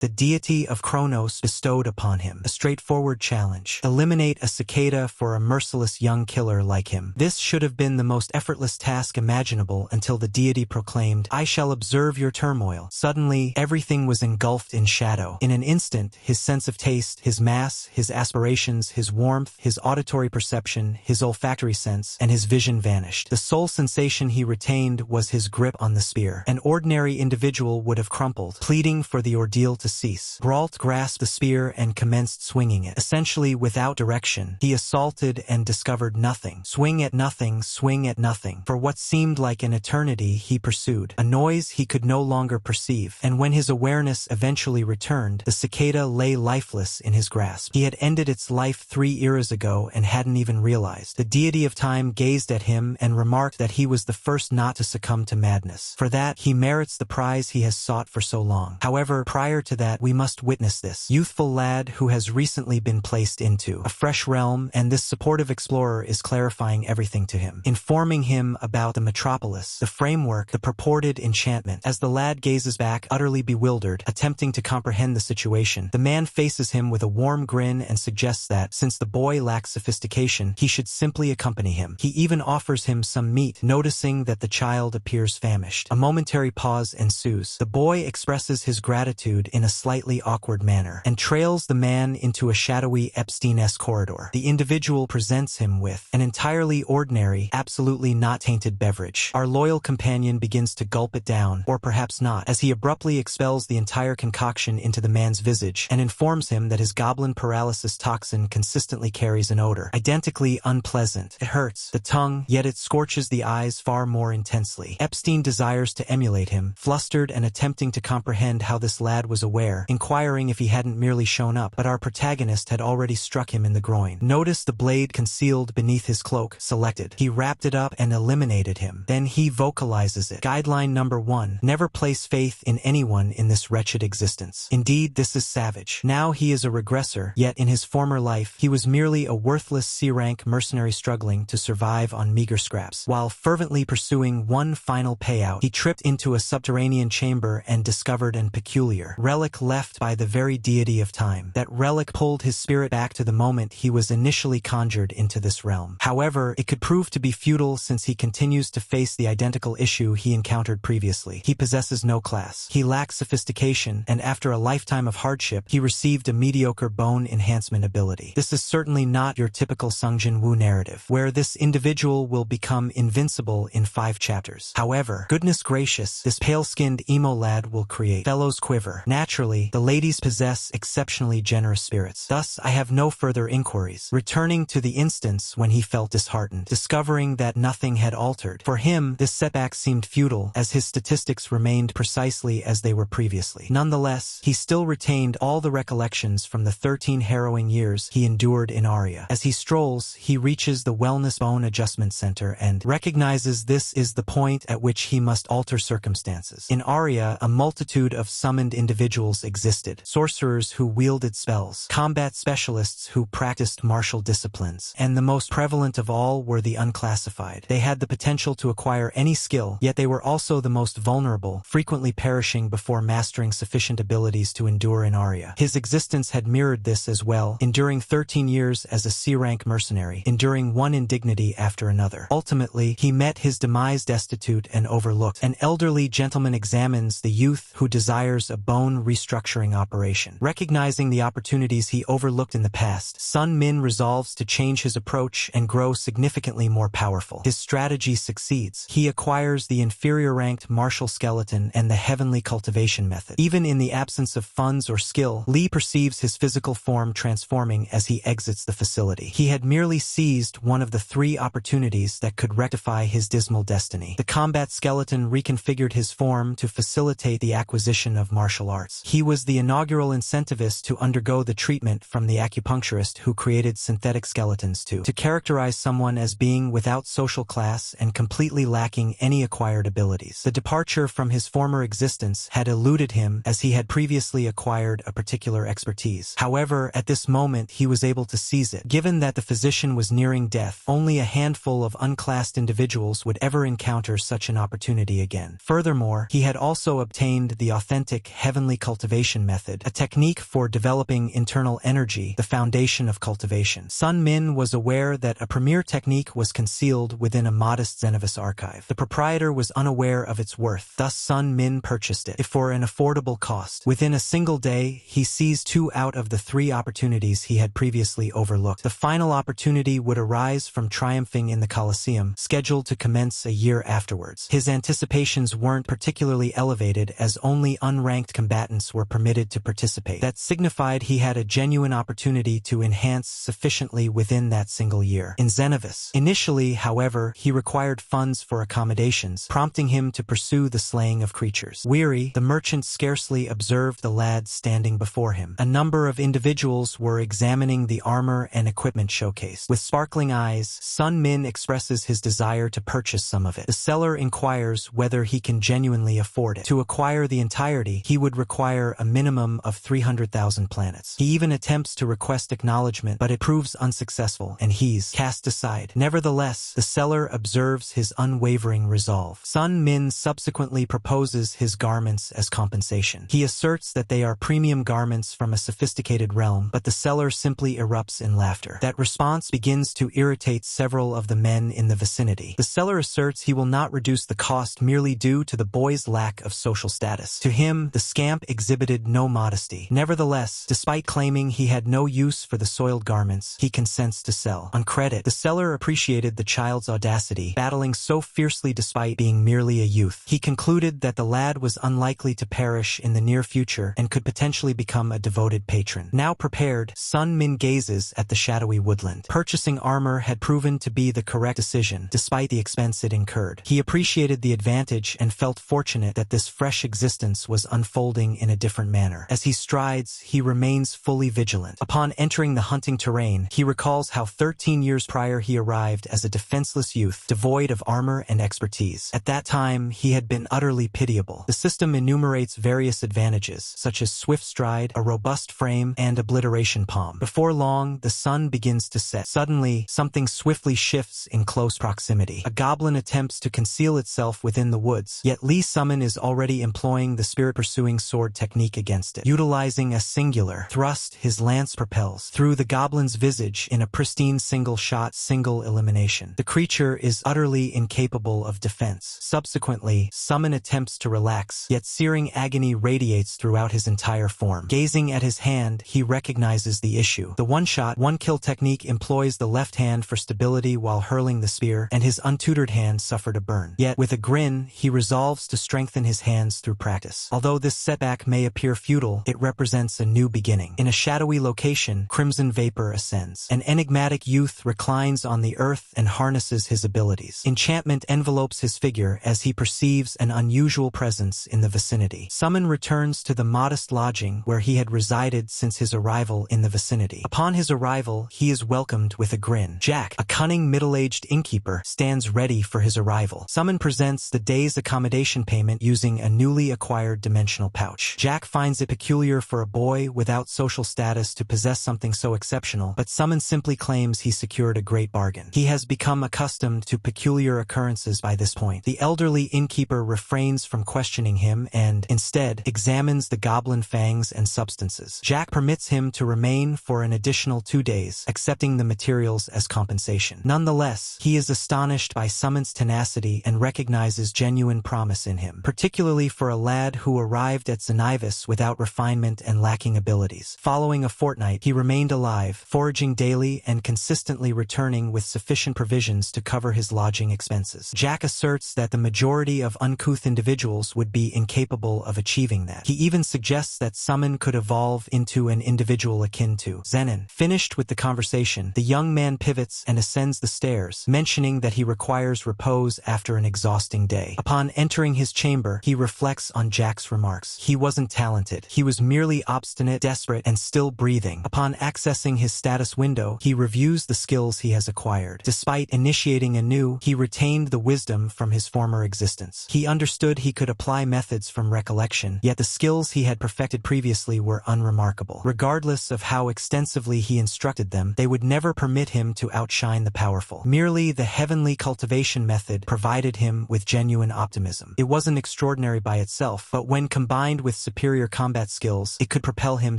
the deity of Kronos bestowed upon him. A straightforward challenge. Eliminate a cicada for a merciless young killer like him. This should have been the most effortless task imaginable until the deity proclaimed, "I shall observe your turmoil." Suddenly, everything was engulfed in shadow. In an instant, his sense of taste, his mass, his aspirations, his warmth, his auditory perception, his olfactory sense, and his vision vanished. The sole sensation he retained was his grip on the spear. An ordinary individual would have crumpled, pleading for the ordeal to cease. Brault grasped the spear and commenced swinging it. Essentially without direction, he assaulted and discovered nothing. Swing at nothing, swing at nothing. For what seemed like an eternity, he pursued a noise he could no longer perceive, and when his awareness eventually returned, the cicada lay lifeless in his grasp. He had ended its life 3 eras ago and hadn't even realized. The deity of time gazed at him and remarked that he was the first not to succumb to madness. For that, he merits the prize he has sought for so long. However, prior to that, we must witness this youthful lad who has recently been placed into a fresh realm, and this supportive explorer is clarifying everything to him, informing him about the metropolis, the framework, the purported enchantment. As the lad gazes back, utterly bewildered, attempting to comprehend the situation, the man faces him with a warm grin and suggests that, since the boy lacks sophistication, he should simply accompany him. He even offers him some meat, noticing that the child appears famished. A momentary pause ensues. The boy expresses his gratitude in a slightly awkward manner, and trails the man into a shadowy Epstein-esque corridor. The individual presents him with an entirely ordinary, absolutely not tainted beverage. Our loyal companion begins to gulp it down, or perhaps not, as he abruptly expels the entire concoction into the man's visage and informs him that his goblin paralysis toxin consistently carries an odor, identically unpleasant. It hurts the tongue, yet it scorches the eyes far more intensely. Epstein desires to emulate him, flustered and attempting to comprehend how this lad was aware, inquiring if he hadn't merely shown up, but our protagonist had already struck him in the groin. Notice the blade concealed beneath his cloak. Selected. He wrapped it up and eliminated him. Then he vocalizes it. Guideline number 1. Never place faith in anyone in this wretched existence. Indeed, this is savage. Now he is a regressor, yet in his former life, he was merely a worthless C-rank mercenary struggling to survive on meager scraps. While fervently pursuing one final payout, he tripped into a subterranean chamber and discovered an peculiar relic left by the very deity of time. That relic pulled his spirit back to the moment he was initially conjured into this realm. However, it could prove to be futile since he continues to face the identical issue he encountered previously. He possesses no class. He lacks sophistication, and after a lifetime of hardship, he received a mediocre bone enhancement ability. This is certainly not your typical Sung Jin Woo narrative, where this individual will become invincible in 5 chapters. However, goodness gracious, this pale-skinned emo lad will create fellows quiver. Naturally, the ladies possess exceptionally generous spirits. Thus, I have no further inquiries. Returning to the instance when he felt disheartened, discovering that nothing had altered. For him, this setback seemed futile, as his statistics remained precisely as they were previously. Nonetheless, he still retained all the recollections from the 13 harrowing years he endured in Aria. As he strolls, he reaches the Wellness Bone Adjustment Center and recognizes this is the point at which he must alter circumstances. In Aria, a multitude of summoned individuals existed. Sorcerers who wielded spells, combat specialists who practiced martial disciplines, and the most prevalent of all were the unclassified. They had the potential to acquire any skill, yet they were also the most vulnerable, frequently perishing before mastering sufficient abilities to endure in Aria. His existence had mirrored this as well, enduring 13 years as a C-rank mercenary, enduring one indignity after another. Ultimately, he met his demise destitute and overlooked. An elderly gentleman examines the youth who desires a bone restructuring operation. Recognizing the opportunities he overlooked in the past, Sun Min resolves to change his approach and grow significantly more powerful. His strategy succeeds. He acquires the inferior-ranked martial skeleton and the heavenly cultivation method. Even in the absence of funds or skill, Lee perceives his physical form transforming as he exits the facility. He had merely seized one of the 3 opportunities that could rectify his dismal destiny. The combat skeleton reconfigured his form to facilitate the acquisition of martial arts. He was the inaugural incentivist to undergo the treatment from the acupuncturist who created synthetic skeletons to characterize someone as being without social class and completely lacking any acquired abilities. The departure from his former existence had eluded him as he had previously acquired a particular expertise. However, at this moment he was able to seize it. Given that the physician was nearing death, only a handful of unclassed individuals would ever encounter such an opportunity again. Furthermore, he had also obtained the authentic heavenly cultivation method, a technique for developing internal energy, the foundation of cultivation. Sun Min was aware that a premier technique was concealed within a modest Xenovis archive. The proprietor was unaware of its worth, thus Sun Min purchased it, if for an affordable cost. Within a single day, he seized 2 out of the 3 opportunities he had previously overlooked. The final opportunity would arise from triumphing in the Colosseum, scheduled to commence a year afterwards. His anticipations weren't particularly elevated, as only unranked combatants were permitted to participate. That signified he had a genuine opportunity to enhance sufficiently within that single year. In Xenovis, initially, however, he required funds for accommodations, prompting him to pursue the slaying of creatures. Weary, the merchant scarcely observed the lad standing before him. A number of individuals were examining the armor and equipment showcased. With sparkling eyes, Sun Min expresses his desire to purchase some of it. The seller inquires whether he can genuinely afford it. To acquire the entirety, he would require a minimum of 300,000 planets. He even attempts to request acknowledgement, but it proves unsuccessful, and he's cast aside. Nevertheless, the seller observes his unwavering resolve. Sun Min subsequently proposes his garments as compensation. He asserts that they are premium garments from a sophisticated realm, but the seller simply erupts in laughter. That response begins to irritate several of the men in the vicinity. The seller asserts he will not reduce the cost merely due to the boy's lack of social status. To him, the scamp exhibited no modesty. Nevertheless, despite claiming he had no use for the soiled garments, he consents to sell. On credit, the seller appreciated the child's audacity, battling so fiercely despite being merely a youth. He concluded that the lad was unlikely to perish in the near future and could potentially become a devoted patron. Now prepared, Sun Min gazes at the shadowy woodland. Purchasing armor had proven to be the correct decision, despite the expense it incurred. He appreciated the advantage and felt fortunate that this fresh existence was unfolding in a different manner. As he strides, he remains fully vigilant. Upon entering the hunting terrain, he recalls how 13 years prior he arrived as a defenseless youth, devoid of armor and expertise. At that time, he had been utterly pitiable. The system enumerates various advantages, such as swift stride, a robust frame, and obliteration palm. Before long, the sun begins to set. Suddenly, something swiftly shifts in close proximity. A goblin attempts to conceal itself within the woods, yet Lee Summon is already employing the spirit-pursuing sword technique against it. Utilizing a singular thrust, his lance propels through the goblin's visage in a pristine single-shot, single elimination. The creature is utterly incapable of defense. Subsequently, Summon attempts to relax, yet searing agony radiates throughout his entire form. Gazing at his hand, he recognizes the issue. The one-shot, one-kill technique employs the left hand for stability while hurling the spear, and his untutored hand suffered a burn. Yet, with a grin, he resolves to strengthen his hands through practice. Although this setback may appear futile, it represents a new beginning. In a shadowy location, crimson vapor ascends. An enigmatic youth reclines on the earth and harnesses his abilities. Enchantment envelopes his figure as he perceives an unusual presence in the vicinity. Summon returns to the modest lodging where he had resided since his arrival in the vicinity. Upon his arrival, he is welcomed with a grin. Jack, a cunning middle-aged innkeeper, stands ready for his arrival. Summon presents the day's accommodation payment using a newly acquired dimensional pouch. Jack finds it peculiar for a boy without social status to possess something so exceptional, but Summon simply claims he secured a great bargain. He has become accustomed to peculiar occurrences by this point. The elderly innkeeper refrains from questioning him and, instead, examines the goblin fangs and substances. Jack permits him to remain for an additional 2 days, accepting the materials as compensation. Nonetheless, he is astonished by Summon's tenacity and recognizes genuine promise in him, particularly for a lad who arrived at Xenovis without refinement and lacking abilities. Following a fortnight, he remained alive, foraging daily and consistently returning with sufficient provisions to cover his lodging expenses. Jack asserts that the majority of uncouth individuals would be incapable of achieving that. He even suggests that Summon could evolve into an individual akin to Zenon. Finished with the conversation, the young man pivots and ascends the stairs, mentioning that he requires repose after an exhausting day. Upon entering his chamber, he reflects on Jack's remarks. He wasn't talented. He was merely obstinate, desperate, and still breathing. Upon accessing his status window, he reviews the skills he has acquired. Despite initiating anew, he retained the wisdom from his former existence. He understood he could apply methods from recollection, yet the skills he had perfected previously were unremarkable. Regardless of how extensively he instructed them, they would never permit him to outshine the powerful. Merely the heavenly cultivation method provided him with genuine optimism. It wasn't extraordinary by itself, but when combined with superior combat skills, it could propel him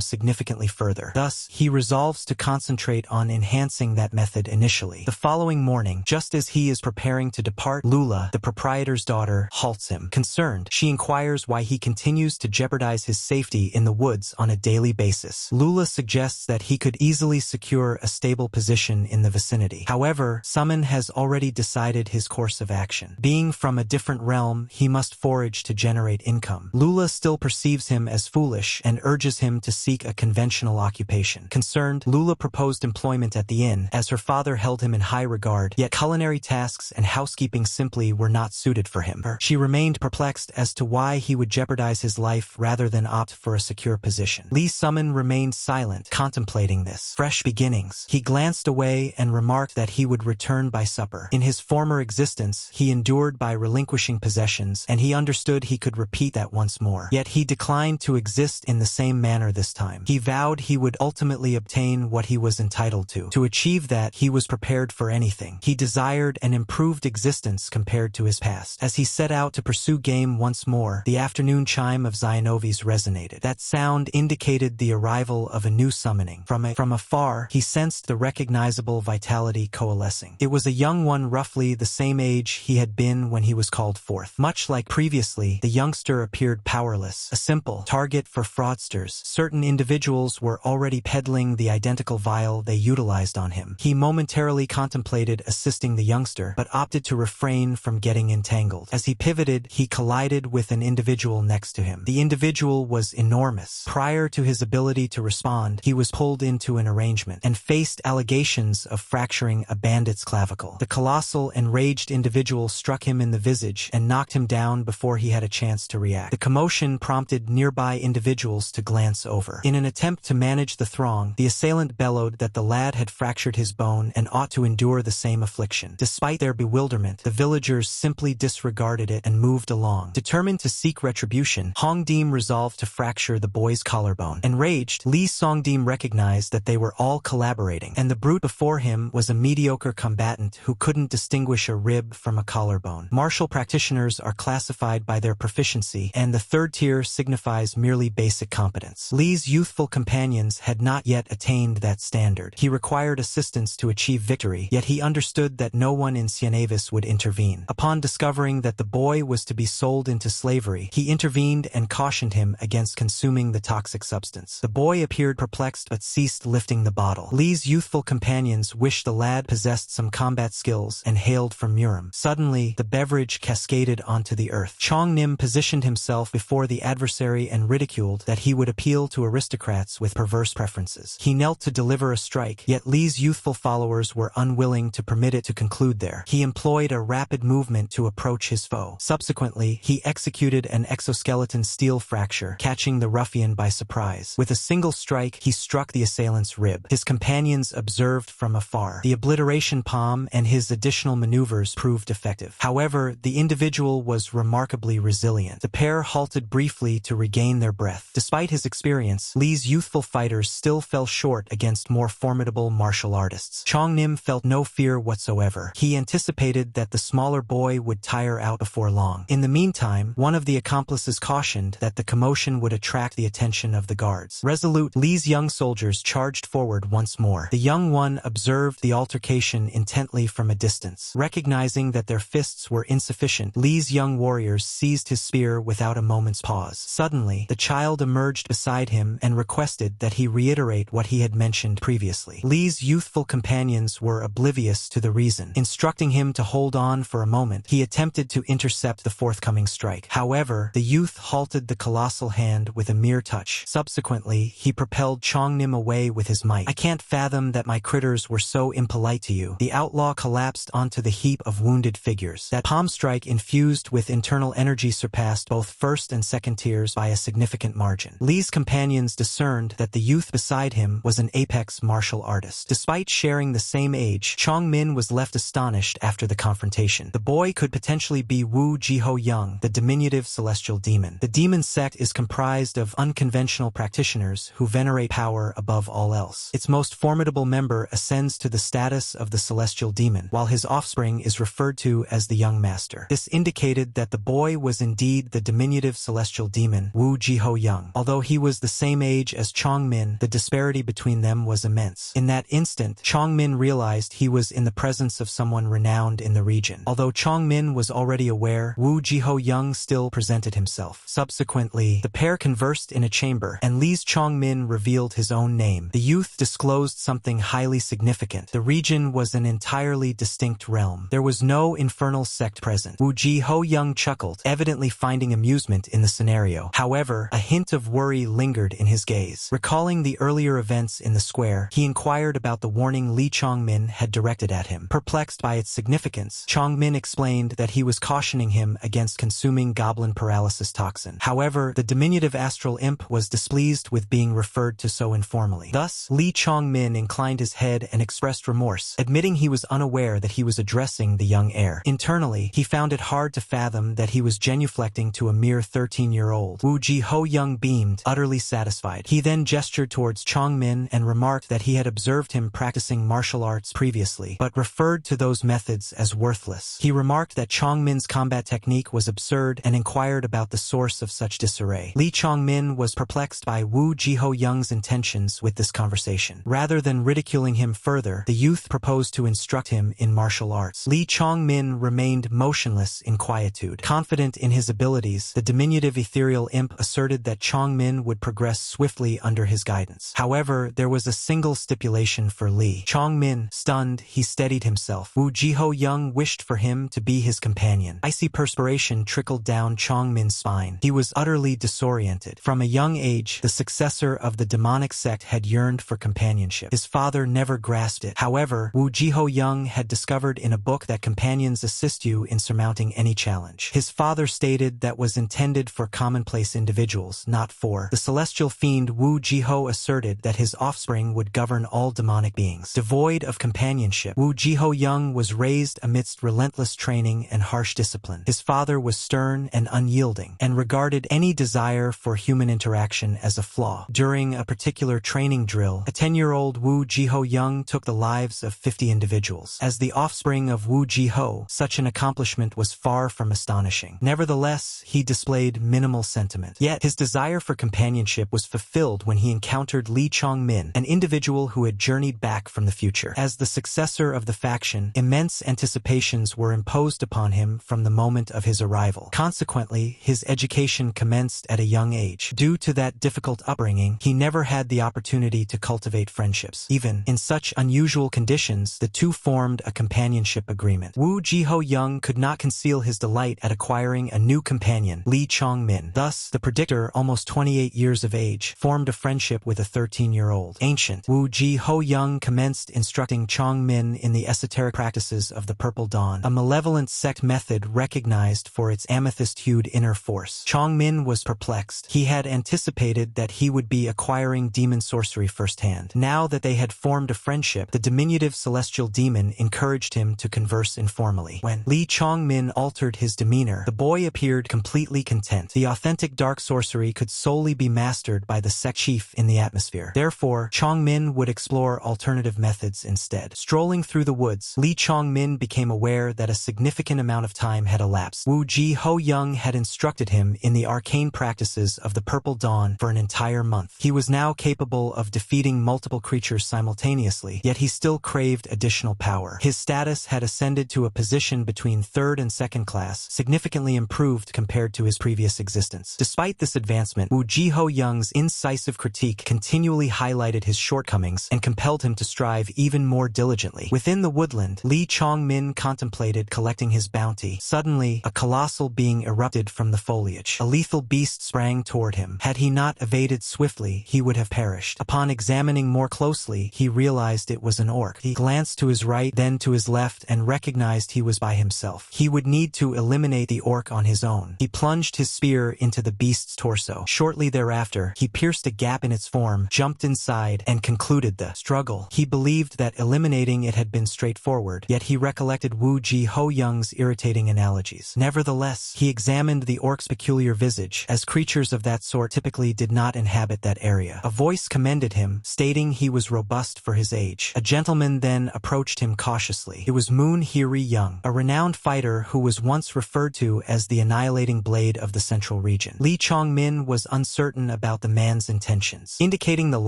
significantly further. Thus, he resolves to concentrate on enhancing that method initially. The following morning, just as he is preparing to depart, Lula, the proprietor's daughter, halts him. Concerned, she inquires why he continues to jeopardize his safety in the woods on a daily basis. Lula suggests that he could easily secure a stable position in the vicinity. However, Summon has already decided his course of action. Being from a different realm, he must forage to generate income. Lula still perceives him as foolish and urges him to seek a conventional occupation. Concerned, Lula proposed employment at the inn, as her father held him in high regard, yet culinary tasks and housekeeping simply were not suited for him. She remained perplexed as to why he would jeopardize his life rather than opt for a secure position. Lee Summon remained silent, contemplating this. Fresh beginnings. He glanced away and remarked that he would return by supper. In his former existence, he endured by relinquishing possessions, and he understood he could repeat that once more. Yet he declined to exist in the same manner this time. He vowed he would ultimately obtain what he was entitled to. To achieve that, he was prepared for anything. He desired an improved existence compared to his past. As he set out to pursue game once more, the afternoon chime of Xionovi's resonated. That sound indicated the arrival of a new summoning. From afar, he sensed the recognizable vitality coalescing. It was a young one roughly the same age he had been when he was called forth. Much like previously, the youngster appeared powerless, a simple target for fraudsters. Certain individuals were already peddling the identical vial they utilized on him. He momentarily contemplated assisting the youngster, but opted to refrain from getting entangled. As he pivoted, he collided with an individual next to him. The individual was enormous. Prior to his ability to respond, he was pulled into an arrangement and faced allegations of fracturing a bandit's clavicle. The colossal, enraged individual struck him in the visage and knocked him down before he had a chance to react. The commotion prompted nearby individuals to glance over. In an attempt to manage the throng, the assailant bellowed that the lad had fractured his bone and ought to endure the same affliction. Despite their bewilderment, the villagers simply disregarded it and moved along. Determined to seek retribution, Hongdim resolved to fracture the boy's collarbone. Enraged, Lee Songdim recognized that they were all collaborating, and the brute before him was a mediocre combatant who couldn't distinguish a rib from a collarbone. Martial practitioners are classified by their proficiency, and the third tier signifies merely basic competence. Lee's youthful companions had not yet attained that standard. He required assistance to achieve victory, yet he understood that no one in Cianavis would intervene. Upon discovering that the boy was to be sold into slavery, he intervened and cautioned him against consuming the toxic substance. The boy appeared perplexed but ceased lifting the bottle. Lee's youthful companions wished the lad possessed some combat skills and hailed from Murim. Suddenly, the beverage cascaded onto the earth. Chong Nim positioned himself before the adversary and ridiculed that he would appeal to aristocrats with perverse preferences. He knelt to deliver a strike, yet Lee's youthful followers were unwilling to permit it to conclude there. He employed a rapid movement to approach his foe. Subsequently, he executed an exoskeleton steel fracture, catching the ruffian by surprise. With a single strike, he struck the assailant's rib. His companions observed from afar. The obliteration palm and his additional maneuvers proved effective. However, the individual was remarkably resilient. The pair halted briefly to regain their breath. Despite his experience, Lee's youthful fighters still fell short against more formidable martial artists. Chong Nim felt no fear whatsoever. He anticipated that the smaller boy would tire out before long. In the meantime, one of the accomplices cautioned that the commotion would attract the attention of the guards. Resolute, Lee's young soldiers charged forward once more. The young one observed the altercation intently from a distance. Recognizing that their fists were insufficient, Lee's young warriors seized his spear without a moment's pause. Suddenly, the child emerged beside him and requested that he reiterate what he had mentioned previously. Lee's youthful companions were oblivious to the reason. Instructing him to hold on for a moment, he attempted to intercept the forthcoming strike. However, the youth halted the colossal hand with a mere touch. Subsequently, he propelled Chong Nim away with his might. "I can't fathom that my critters were so impolite to you." The outlaw collapsed onto the heap of wounded figures. That palm strike infused with internal energy surpassed both first and second tiers by a significant margin. Lee's companions discerned that the youth beside him was an apex martial artist. Despite sharing the same age, Chong Min was left astonished after the confrontation. The boy could potentially be Wu Jiho Young, the diminutive celestial demon. The demon sect is comprised of unconventional practitioners who venerate power above all else. Its most formidable member ascends to the status of the celestial demon, while his offspring is referred to as the young master. This indicated that the boy was indeed the diminutive celestial demon demon, Wu Jiho Young. Although he was the same age as Chong Min, the disparity between them was immense. In that instant, Chong Min realized he was in the presence of someone renowned in the region. Although Chong Min was already aware, Wu Jiho Young still presented himself. Subsequently, the pair conversed in a chamber, and Li's Chong Min revealed his own name. The youth disclosed something highly significant. The region was an entirely distinct realm. There was no infernal sect present. Wu Jiho Young chuckled, evidently finding amusement in the scenario. However, a hint of worry lingered in his gaze. Recalling the earlier events in the square, he inquired about the warning Li Chongmin had directed at him. Perplexed by its significance, Chongmin explained that he was cautioning him against consuming goblin paralysis toxin. However, the diminutive astral imp was displeased with being referred to so informally. Thus, Li Chongmin inclined his head and expressed remorse, admitting he was unaware that he was addressing the young heir. Internally, he found it hard to fathom that he was genuflecting to a mere 13-year-old. Wu Jiho Young beamed, utterly satisfied. He then gestured towards Chongmin and remarked that he had observed him practicing martial arts previously, but referred to those methods as worthless. He remarked that Chongmin's combat technique was absurd and inquired about the source of such disarray. Li Chongmin was perplexed by Wu Jiho Young's intentions with this conversation. Rather than ridiculing him further, the youth proposed to instruct him in martial arts. Li Chongmin remained motionless in quietude. Confident in his abilities, the diminutive ethereal imp asserted that Chongmin would progress swiftly under his guidance. However, there was a single stipulation for Li. Chongmin, stunned, he steadied himself. Wu Jiho Young wished for him to be his companion. Icy perspiration trickled down Chongmin's spine. He was utterly disoriented. From a young age, the successor of the demonic sect had yearned for companionship. His father never grasped it. However, Wu Jiho Young had discovered in a book that companions assist you in surmounting any challenge. His father stated that was intended for commonplace individuals, not for the celestial fiend. Wu Jiho asserted that his offspring would govern all demonic beings. Devoid of companionship, Wu Jiho Young was raised amidst relentless training and harsh discipline. His father was stern and unyielding, and regarded any desire for human interaction as a flaw. During a particular training drill, a 10-year-old Wu Jiho Young took the lives of 50 individuals. As the offspring of Wu Jiho, such an accomplishment was far from astonishing. Nevertheless, he displayed minimal sentiment. Yet, his desire for companionship was fulfilled when he encountered Li Chongmin, an individual who had journeyed back from the future. As the successor of the faction, immense anticipations were imposed upon him from the moment of his arrival. Consequently, his education commenced at a young age. Due to that difficult upbringing, he never had the opportunity to cultivate friendships. Even in such unusual conditions, the two formed a companionship agreement. Wu Jiho Young could not conceal his delight at acquiring a new companion, Li Chongmin. Thus, the predictor, almost 28 years of age, formed a friendship with a 13-year-old. Ancient Wu Jiho Young commenced instructing Chongmin in the esoteric practices of the Purple Dawn, a malevolent sect method recognized for its amethyst-hued inner force. Chongmin was perplexed. He had anticipated that he would be acquiring demon sorcery firsthand. Now that they had formed a friendship, the diminutive celestial demon encouraged him to converse informally. When Li Chongmin altered his demeanor, the boy appeared completely content. The authentic dark sorcery could solely be mastered by the sect chief in the atmosphere. Therefore, Chongmin would explore alternative methods instead. Strolling through the woods, Li Chongmin became aware that a significant amount of time had elapsed. Wu Jiho Young had instructed him in the arcane practices of the Purple Dawn for an entire month. He was now capable of defeating multiple creatures simultaneously, yet he still craved additional power. His status had ascended to a position between third and second class, significantly improved compared to his previous existence. Despite this advancement, Wu Jiho Young's incisive critique continually highlighted his shortcomings and compelled him to strive even more diligently. Within the woodland, Li Chongmin contemplated collecting his bounty. Suddenly, a colossal being erupted from the foliage. A lethal beast sprang toward him. Had he not evaded swiftly, he would have perished. Upon examining more closely, he realized it was an orc. He glanced to his right, then to his left, and recognized he was by himself. He would need to eliminate the orc on his own. He plunged his spear into the beast's torso. Shortly thereafter, he pierced a gap in its form, jumped inside, and concluded the struggle. He believed that eliminating it had been straightforward, yet he recollected Wu Jiho Young's irritating analogies. Nevertheless, he examined the orc's peculiar visage, as creatures of that sort typically did not inhabit that area. A voice commended him, stating he was robust for his age. A gentleman then approached him cautiously. It was Moon Hiri Young, a renowned fighter who was once referred to as the annihilating blade of the Central Region. region. Li Chongmin was uncertain about the man's intentions. Indicating the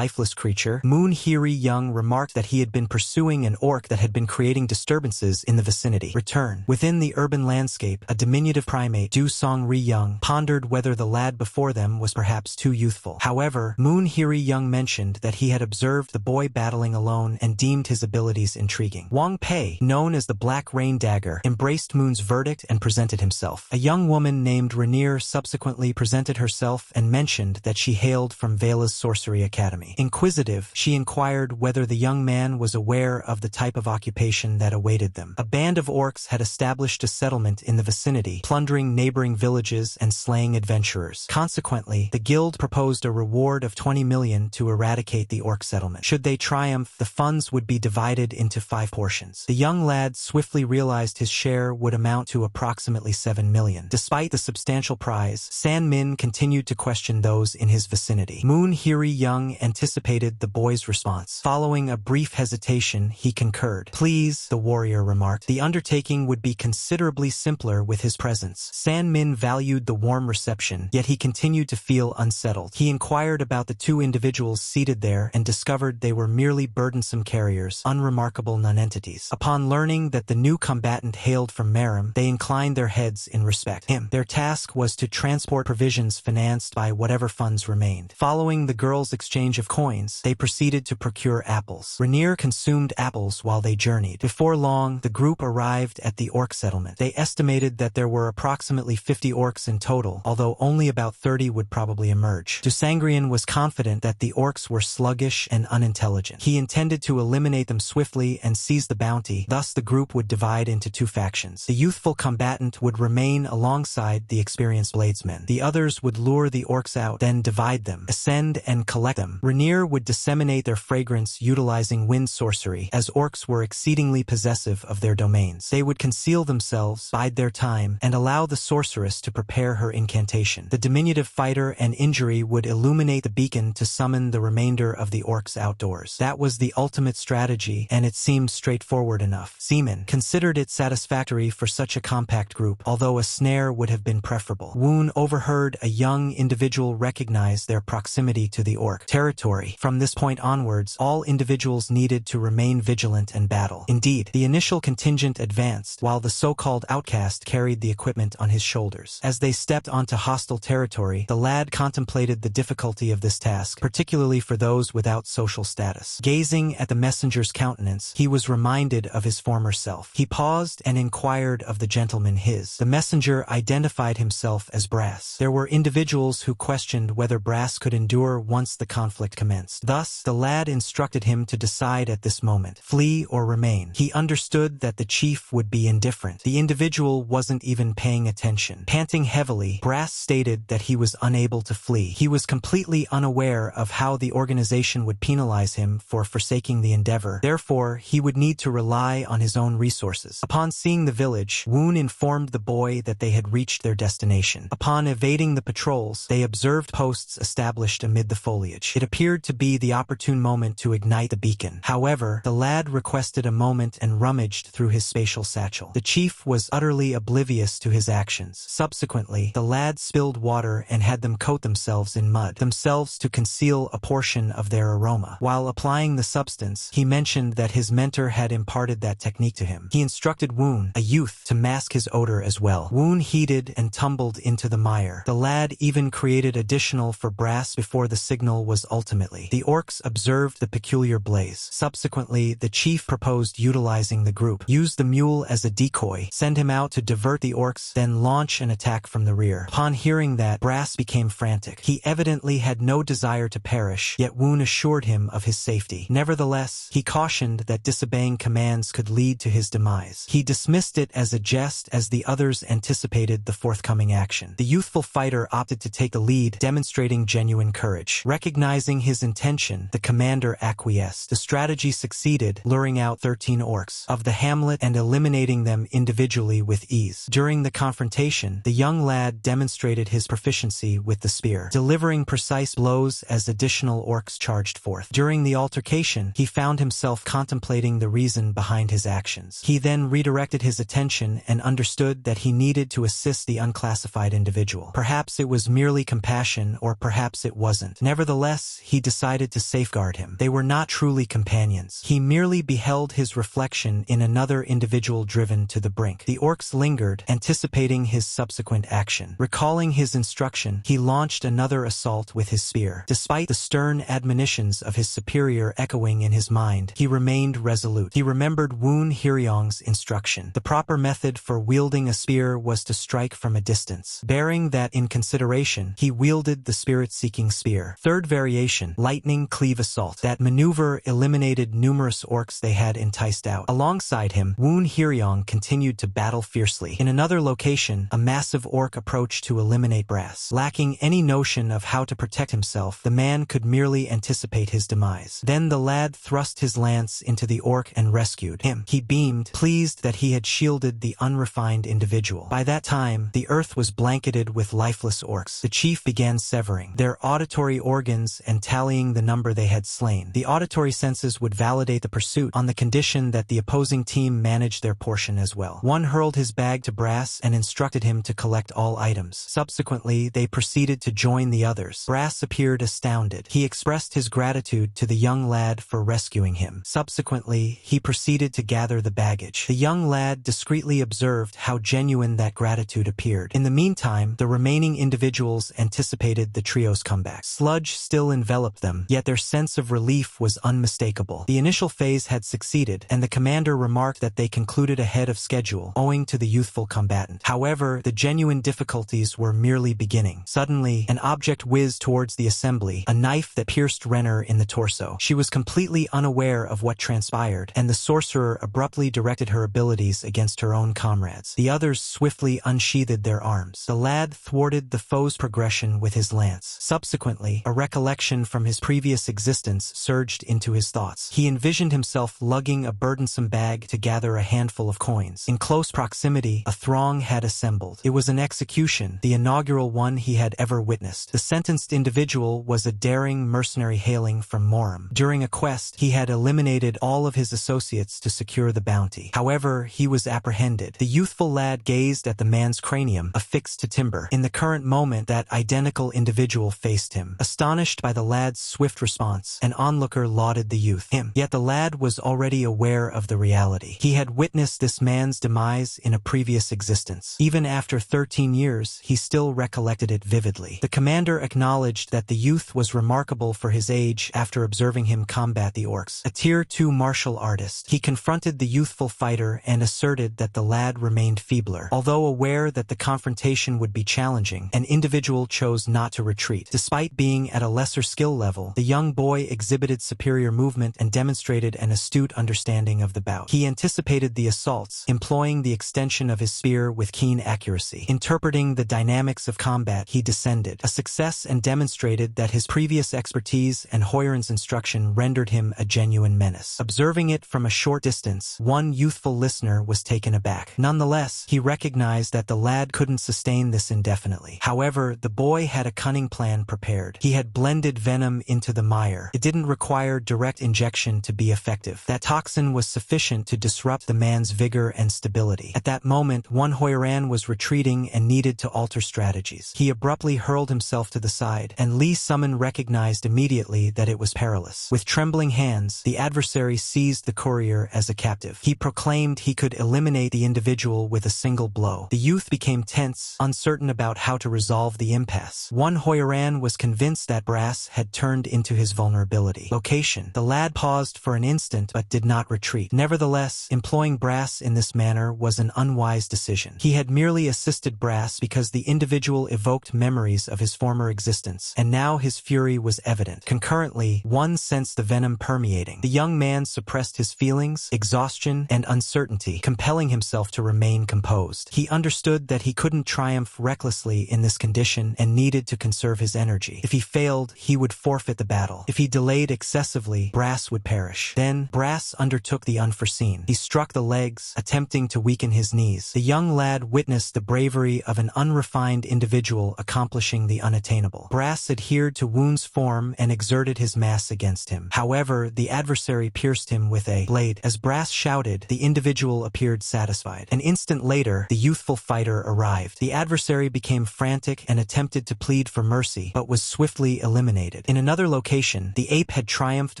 lifeless creature, Moon Hiri Young remarked that he had been pursuing an orc that had been creating disturbances in the vicinity. Return. Within the urban landscape, a diminutive primate, Du Song Ri Young, pondered whether the lad before them was perhaps too youthful. However, Moon Hiri Young mentioned that he had observed the boy battling alone and deemed his abilities intriguing. Wang Pei, known as the Black Rain Dagger, embraced Moon's verdict and presented himself. A young woman named Rainier subsequently presented herself and mentioned that she hailed from Vela's Sorcery Academy. Inquisitive, she inquired whether the young man was aware of the type of occupation that awaited them. A band of orcs had established a settlement in the vicinity, plundering neighboring villages and slaying adventurers. Consequently, the guild proposed a reward of 20 million to eradicate the orc settlement. Should they triumph, the funds would be divided into 5 portions. The young lad swiftly realized his share would amount to approximately 7 million. Despite the substantial prize, San Min continued to question those in his vicinity. Moon Hiri Young anticipated the boy's response. Following a brief hesitation, he concurred. Please, the warrior remarked, the undertaking would be considerably simpler with his presence. San Min valued the warm reception, yet he continued to feel unsettled. He inquired about the 2 individuals seated there and discovered they were merely burdensome carriers, unremarkable nonentities. Upon learning that the new combatant hailed from Merim, they inclined their heads in respect. Their task was to transport provisions financed by whatever funds remained. Following the girls' exchange of coins, they proceeded to procure apples. Rainier consumed apples while they journeyed. Before long, the group arrived at the orc settlement. They estimated that there were approximately 50 orcs in total, although only about 30 would probably emerge. Dusangrian was confident that the orcs were sluggish and unintelligent. He intended to eliminate them swiftly and seize the bounty, thus the group would divide into 2 factions. The youthful combatant would remain alongside the experienced bladesmen. The others would lure the orcs out, then divide them, ascend and collect them. Rainier would disseminate their fragrance utilizing wind sorcery, as orcs were exceedingly possessive of their domains. They would conceal themselves, bide their time, and allow the sorceress to prepare her incantation. The diminutive fighter and injury would illuminate the beacon to summon the remainder of the orcs outdoors. That was the ultimate strategy, and it seemed straightforward enough. Seaman considered it satisfactory for such a compact group, although a snare would have been preferable. Woon overheard a young individual recognize their proximity to the orc territory. From this point onwards, all individuals needed to remain vigilant and battle. Indeed, the initial contingent advanced, while the so-called outcast carried the equipment on his shoulders. As they stepped onto hostile territory, the lad contemplated the difficulty of this task, particularly for those without social status. Gazing at the messenger's countenance, he was reminded of his former self. He paused and inquired of the gentleman his. The messenger identified himself as Brass. There were individuals who questioned whether Brass could endure once the conflict commenced. Thus, the lad instructed him to decide at this moment, flee or remain. He understood that the chief would be indifferent. The individual wasn't even paying attention. Panting heavily, Brass stated that he was unable to flee. He was completely unaware of how the organization would penalize him for forsaking the endeavor. Therefore, he would need to rely on his own resources. Upon seeing the village, Woon informed the boy that they had reached their destination. Upon evading the patrols, they observed posts established amid the foliage. It appeared to be the opportune moment to ignite the beacon. However, the lad requested a moment and rummaged through his spatial satchel. The chief was utterly oblivious to his actions. Subsequently, the lad spilled water and had them coat themselves in mud, themselves to conceal a portion of their aroma. While applying the substance, he mentioned that his mentor had imparted that technique to him. He instructed Woon, a youth, to mask his odor as well. Woon heeded and tumbled into the mire. The lad even created additional for Brass before the signal was ultimately. The orcs observed the peculiar blaze. Subsequently, the chief proposed utilizing the group. Use the mule as a decoy, send him out to divert the orcs, then launch an attack from the rear. Upon hearing that, Brass became frantic. He evidently had no desire to perish, yet Woon assured him of his safety. Nevertheless, he cautioned that disobeying commands could lead to his demise. He dismissed it as a jest as the others anticipated the forthcoming action. The youthful fighter opted to take the lead, demonstrating genuine courage. Recognizing his intention, the commander acquiesced. The strategy succeeded, luring out 13 orcs of the hamlet and eliminating them individually with ease. During the confrontation, the young lad demonstrated his proficiency with the spear, delivering precise blows as additional orcs charged forth. During the altercation, he found himself contemplating the reason behind his actions. He then redirected his attention and understood that he needed to assist the unclassified individual. individual. Perhaps it was merely compassion, or perhaps it wasn't. Nevertheless, he decided to safeguard him. They were not truly companions. He merely beheld his reflection in another individual driven to the brink. The orcs lingered, anticipating his subsequent action. Recalling his instruction, he launched another assault with his spear. Despite the stern admonitions of his superior echoing in his mind, he remained resolute. He remembered Woon Hyeryong's instruction. The proper method for wielding a spear was to strike from a distance. Bearing that in consideration, he wielded the spirit-seeking spear. Third variation, lightning cleave assault. That maneuver eliminated numerous orcs they had enticed out. Alongside him, Woon Hyeryong continued to battle fiercely. In another location, a massive orc approached to eliminate Brass. Lacking any notion of how to protect himself, the man could merely anticipate his demise. Then the lad thrust his lance into the orc and rescued him. He beamed, pleased that he had shielded the unrefined individual. By that time, the earth was blanketed with lifeless orcs. The chief began severing their auditory organs and tallying the number they had slain. The auditory senses would validate the pursuit on the condition that the opposing team managed their portion as well. One hurled his bag to Brass and instructed him to collect all items. Subsequently, they proceeded to join the others. Brass appeared astounded. He expressed his gratitude to the young lad for rescuing him. Subsequently, he proceeded to gather the baggage. The young lad discreetly observed how genuine that gratitude appeared. In the meantime, the remaining individuals anticipated the trio's comeback. Sludge still enveloped them, yet their sense of relief was unmistakable. The initial phase had succeeded, and the commander remarked that they concluded ahead of schedule, owing to the youthful combatant. However, the genuine difficulties were merely beginning. Suddenly, an object whizzed towards the assembly, a knife that pierced Renner in the torso. She was completely unaware of what transpired, and the sorcerer abruptly directed her abilities against her own comrades. The others swiftly unsheathed their arms. The lad thwarted the foe's progression with his lance. Subsequently, a recollection from his previous existence surged into his thoughts. He envisioned himself lugging a burdensome bag to gather a handful of coins. In close proximity, a throng had assembled. It was an execution, the inaugural one he had ever witnessed. The sentenced individual was a daring mercenary hailing from Morum. During a quest, he had eliminated all of his associates to secure the bounty. However, he was apprehended. The youthful lad gazed at the man's cranium, affixed to timber. In the current moment, that identical individual faced him. Astonished by the lad's swift response, an onlooker lauded the youth. Yet the lad was already aware of the reality. He had witnessed this man's demise in a previous existence. Even after 13 years, he still recollected it vividly. The commander acknowledged that the youth was remarkable for his age after observing him combat the orcs. A Tier 2 martial artist, he confronted the youthful fighter and asserted that the lad remained feebler. Although aware that the confrontation would be challenging, an individual chose not to retreat. Despite being at a lesser skill level, the young boy exhibited superior movement and demonstrated an astute understanding of the bout. He anticipated the assaults, employing the extension of his spear with keen accuracy. Interpreting the dynamics of combat, he descended, a success, and demonstrated that his previous expertise and Hoyron's instruction rendered him a genuine menace. Observing it from a short distance, one youthful listener was taken aback. Nonetheless, he recognized that the lad couldn't sustain this indefinitely. However, the boy had a cunning plan prepared. He had blended venom into the mire. It didn't require direct injection to be effective. That toxin was sufficient to disrupt the man's vigor and stability. At that moment, one Hoyran was retreating and needed to alter strategies. He abruptly hurled himself to the side, and Lee Summon recognized immediately that it was perilous. With trembling hands, the adversary seized the courier as a captive. He proclaimed he could eliminate the individual with a single blow. The youth became tense, uncertain about how to resolve the impasse. One Hoyran was convinced that Brass had turned into his vulnerability. Location. The lad paused for an instant but did not retreat. Nevertheless, employing Brass in this manner was an unwise decision. He had merely assisted Brass because the individual evoked memories of his former existence, and now his fury was evident. Concurrently, one sensed the venom permeating. The young man suppressed his feelings, exhaustion, and uncertainty, compelling himself to remain composed. He understood that he couldn't triumph recklessly in this condition and needed to conserve his energy. If he failed, he would forfeit the battle. If he delayed excessively, Brass would perish. Then, Brass undertook the unforeseen. He struck the legs, attempting to weaken his knees. The young lad witnessed the bravery of an unrefined individual accomplishing the unattainable. Brass adhered to Woon's form and exerted his mass against him. However, the adversary pierced him with a blade. As Brass shouted, the individual appeared satisfied. An instant later, the youthful fighter arrived. The adversary emissary became frantic and attempted to plead for mercy, but was swiftly eliminated. In another location, the ape had triumphed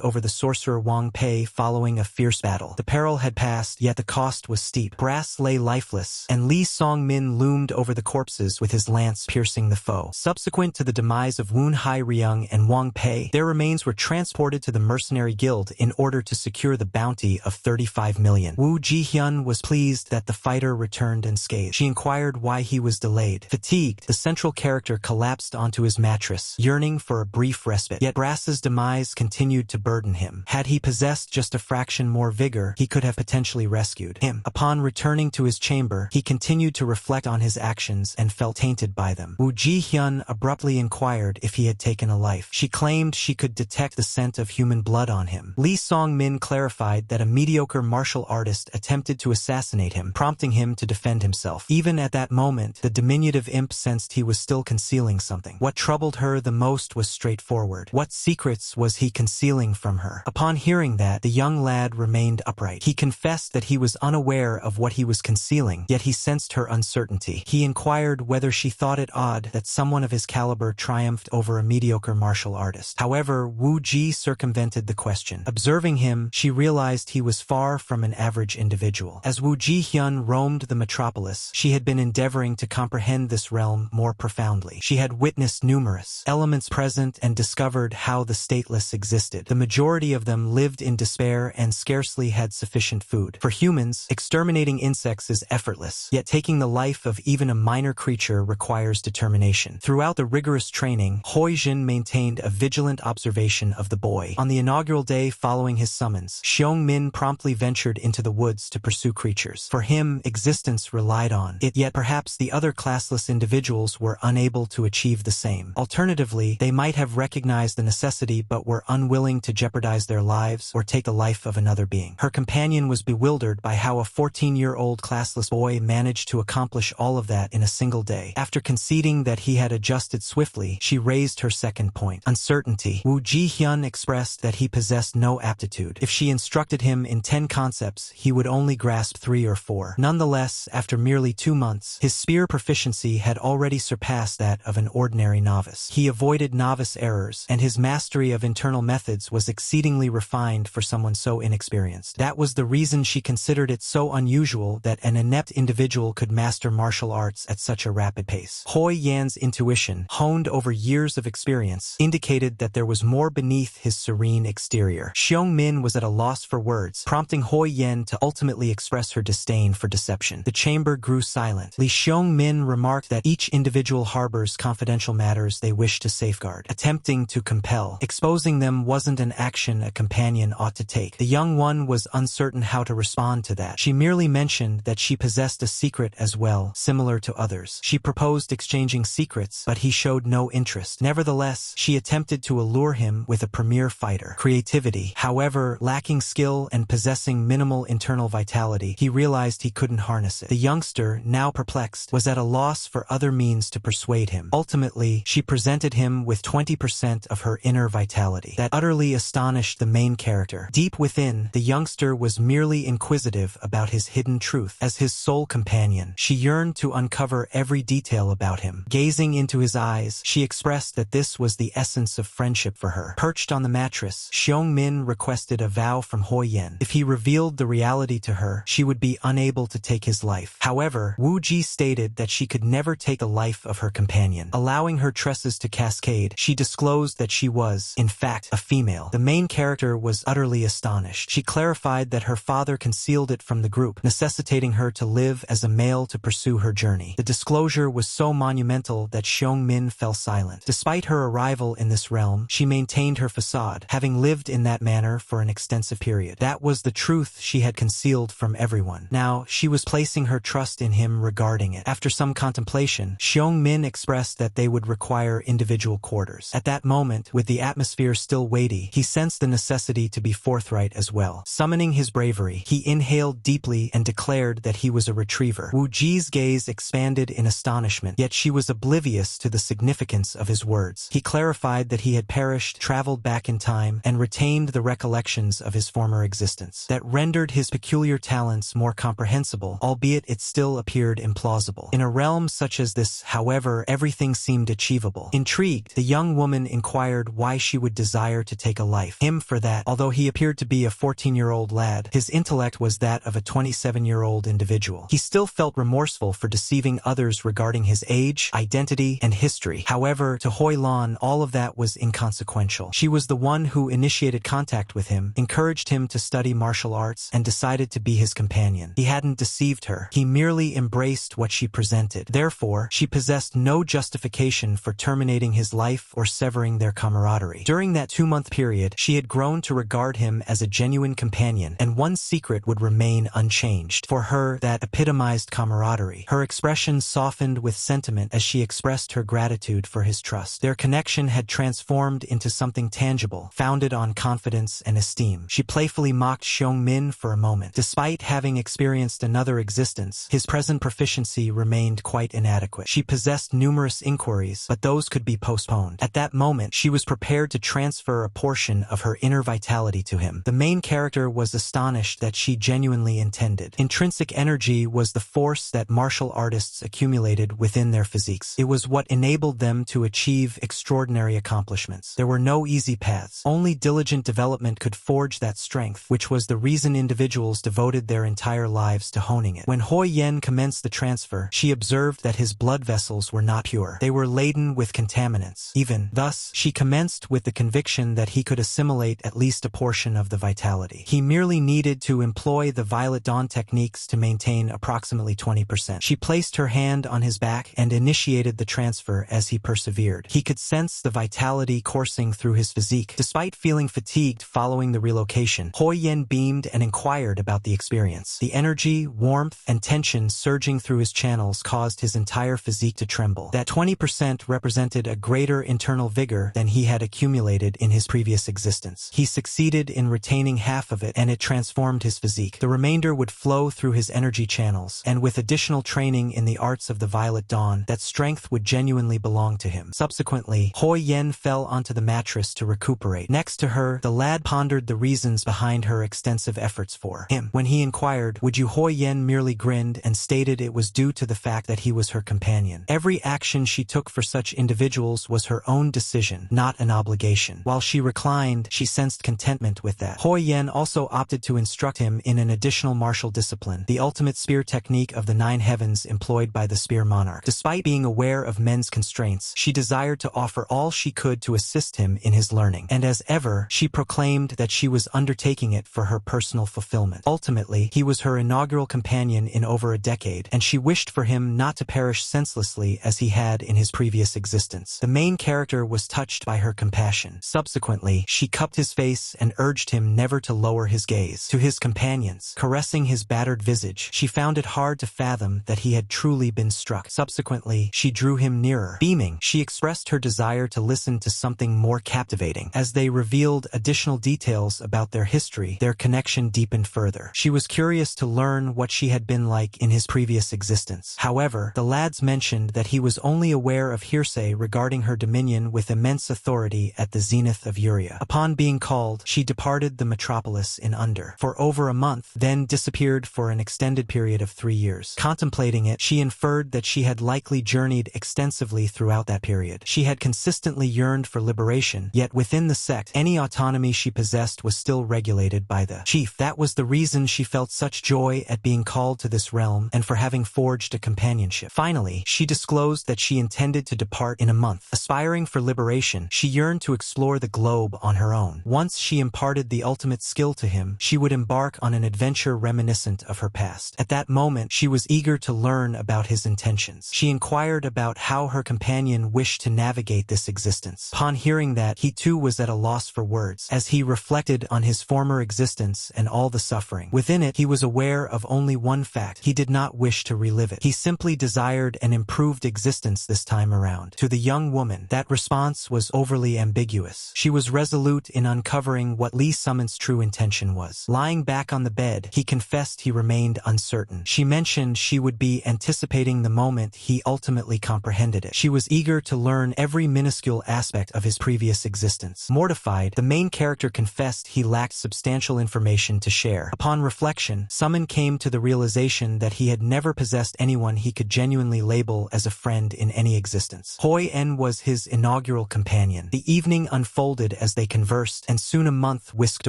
over the sorcerer Wang Pei following a fierce battle. The peril had passed, yet the cost was steep. Grass lay lifeless, and Li Songmin loomed over the corpses with his lance piercing the foe. Subsequent to the demise of Wen Hai Ryung and Wang Pei, their remains were transported to the mercenary guild in order to secure the bounty of 35 million. Wu Jihyun was pleased that the fighter returned unscathed. She inquired why he was delayed. Fatigued, the central character collapsed onto his mattress, yearning for a brief respite. Yet Brass's demise continued to burden him. Had he possessed just a fraction more vigor, he could have potentially rescued him. Upon returning to his chamber, he continued to reflect on his actions and felt tainted by them. Wu Jihyun abruptly inquired if he had taken a life. She claimed she could detect the scent of human blood on him. Li Songmin clarified that a mediocre martial artist attempted to assassinate him, prompting him to defend himself. Even at that moment, the diminutive imp sensed he was still concealing something. What troubled her the most was straightforward. What secrets was he concealing from her? Upon hearing that, the young lad remained upright. He confessed that he was unaware of what he was concealing, yet he sensed her uncertainty. He inquired whether she thought it odd that someone of his caliber triumphed over a mediocre martial artist. However, Wu Ji circumvented the question. Observing him, she realized he was far from an average individual. As Wu Jihyun roamed the metropolis, she had been endeavoring to comprehend this realm more profoundly. She had witnessed numerous elements present and discovered how the stateless existed. The majority of them lived in despair and scarcely had sufficient food. For humans, exterminating insects is effortless, yet taking the life of even a minor creature requires determination. Throughout the rigorous training, Hoi Jin maintained a vigilant observation of the boy. On the inaugural day following his summons, Xiong Min promptly ventured into the woods to pursue creatures. For him, existence relied on it, yet perhaps the other classless individuals were unable to achieve the same. Alternatively, they might have recognized the necessity but were unwilling to jeopardize their lives or take the life of another being. Her companion was bewildered by how a 14-year-old classless boy managed to accomplish all of that in a single day. After conceding that he had adjusted swiftly, she raised her second point: uncertainty. Wu Jihyun expressed that he possessed no aptitude. If she instructed him in 10 concepts, he would only grasp 3 or 4. Nonetheless, after merely 2 months, his spear proficiency had already surpassed that of an ordinary novice. He avoided novice errors, and his mastery of internal methods was exceedingly refined for someone so inexperienced. That was the reason she considered it so unusual that an inept individual could master martial arts at such a rapid pace. Hoi Yan's intuition, honed over years of experience, indicated that there was more beneath his serene exterior. Xiong Min was at a loss for words, prompting Hoi Yan to ultimately express her disdain for deception. The chamber grew silent. Li Xiong Min remarked that each individual harbors confidential matters they wish to safeguard. Attempting to compel, exposing them wasn't an action a companion ought to take. The young one was uncertain how to respond to that. She merely mentioned that she possessed a secret as well, similar to others. She proposed exchanging secrets, but he showed no interest. Nevertheless, she attempted to allure him with a premier fighter. Creativity. However, lacking skill and possessing minimal internal vitality, he realized he couldn't harness it. The youngster, now perplexed, was at a loss for other means to persuade him. Ultimately, she presented him with 20% of her inner vitality. That utterly astonished the main character. Deep within, the youngster was merely inquisitive about his hidden truth. As his sole companion, she yearned to uncover every detail about him. Gazing into his eyes, she expressed that this was the essence of friendship for her. Perched on the mattress, Xiong Min requested a vow from Hoi Yan. If he revealed the reality to her, she would be unable to take his life. However, Wu Ji stated that she could never take the life of her companion. Allowing her tresses to cascade, she disclosed that she was, in fact, a female. The main character was utterly astonished. She clarified that her father concealed it from the group, necessitating her to live as a male to pursue her journey. The disclosure was so monumental that Xiong Min fell silent. Despite her arrival in this realm, she maintained her facade, having lived in that manner for an extensive period. That was the truth she had concealed from everyone. Now, she was placing her trust in him regarding it. After some contemplation, Xiong Min expressed that they would require individual quarters. At that moment, with the atmosphere still weighty, he sensed the necessity to be forthright as well. Summoning his bravery, he inhaled deeply and declared that he was a retriever. Wu Ji's gaze expanded in astonishment, yet she was oblivious to the significance of his words. He clarified that he had perished, traveled back in time, and retained the recollections of his former existence. That rendered his peculiar talents more comprehensible, albeit it still appeared implausible. In a realm problems such as this, however, everything seemed achievable. Intrigued, the young woman inquired why she would desire to take a life. Him for that, although he appeared to be a 14-year-old lad, his intellect was that of a 27-year-old individual. He still felt remorseful for deceiving others regarding his age, identity, and history. However, to Hoi Lan, all of that was inconsequential. She was the one who initiated contact with him, encouraged him to study martial arts, and decided to be his companion. He hadn't deceived her. He merely embraced what she presented. Therefore, she possessed no justification for terminating his life or severing their camaraderie. During that 2-month period, she had grown to regard him as a genuine companion, and one secret would remain unchanged. For her, that epitomized camaraderie. Her expression softened with sentiment as she expressed her gratitude for his trust. Their connection had transformed into something tangible, founded on confidence and esteem. She playfully mocked Xiong Min for a moment. Despite having experienced another existence, his present proficiency remained quite inadequate. She possessed numerous inquiries, but those could be postponed. At that moment, she was prepared to transfer a portion of her inner vitality to him. The main character was astonished that she genuinely intended. Intrinsic energy was the force that martial artists accumulated within their physiques. It was what enabled them to achieve extraordinary accomplishments. There were no easy paths. Only diligent development could forge that strength, which was the reason individuals devoted their entire lives to honing it. When Hoi Yen commenced the transfer, she observed that his blood vessels were not pure. They were laden with contaminants. Even thus, she commenced with the conviction that he could assimilate at least a portion of the vitality. He merely needed to employ the Violet Dawn techniques to maintain approximately 20%. She placed her hand on his back and initiated the transfer as he persevered. He could sense the vitality coursing through his physique. Despite feeling fatigued following the relocation, Hoi Yen beamed and inquired about the experience. The energy, warmth, and tension surging through his channels caused his entire physique to tremble. That 20% represented a greater internal vigor than he had accumulated in his previous existence. He succeeded in retaining half of it, and it transformed his physique. The remainder would flow through his energy channels, and with additional training in the arts of the Violet Dawn, that strength would genuinely belong to him. Subsequently, Hoi Yen fell onto the mattress to recuperate. Next to her, the lad pondered the reasons behind her extensive efforts for him. When he inquired, "Would you?" Hoi Yen merely grinned and stated it was due to the fact that he was her companion. Every action she took for such individuals was her own decision, not an obligation. While she reclined, she sensed contentment with that. Hoi Yen also opted to instruct him in an additional martial discipline, the ultimate spear technique of the 9 heavens employed by the spear monarch. Despite being aware of men's constraints, she desired to offer all she could to assist him in his learning, and as ever, she proclaimed that she was undertaking it for her personal fulfillment. Ultimately, he was her inaugural companion in over a decade, and she wished for him not to perish senselessly as he had in his previous existence. The main character was touched by her compassion. Subsequently, she cupped his face and urged him never to lower his gaze. To his companions, caressing his battered visage, she found it hard to fathom that he had truly been struck. Subsequently, she drew him nearer. Beaming, she expressed her desire to listen to something more captivating. As they revealed additional details about their history, their connection deepened further. She was curious to learn what she had been like in his previous existence. However, the lads mentioned that he was only aware of hearsay regarding her dominion with immense authority at the zenith of Uria. Upon being called, she departed the metropolis in under for over a month, then disappeared for an extended period of 3 years. Contemplating it, she inferred that she had likely journeyed extensively throughout that period. She had consistently yearned for liberation, yet within the sect, any autonomy she possessed was still regulated by the chief. That was the reason she felt such joy at being called to this realm and for having forged a companionship. Finally, she disclosed that she intended to depart in a month. Aspiring for liberation, she yearned to explore the globe on her own. Once she imparted the ultimate skill to him, she would embark on an adventure reminiscent of her past. At that moment, she was eager to learn about his intentions. She inquired about how her companion wished to navigate this existence. Upon hearing that, he too was at a loss for words, as he reflected on his former existence and all the suffering. Within it, he was aware of only one fact: he did not wish to relive it. He simply desired an improved existence this time around. To the young woman, that response was overly ambiguous. She was resolute in uncovering what Lee Summon's true intention was. Lying back on the bed, he confessed he remained uncertain. She mentioned she would be anticipating the moment he ultimately comprehended it. She was eager to learn every minuscule aspect of his previous existence. Mortified, the main character confessed he lacked substantial information to share. Upon reflection, Summon came to the realization that he had never possessed anyone he could genuinely label as a friend in any existence. Hoi En was his inaugural companion. The evening unfolded as they conversed, and soon a month whisked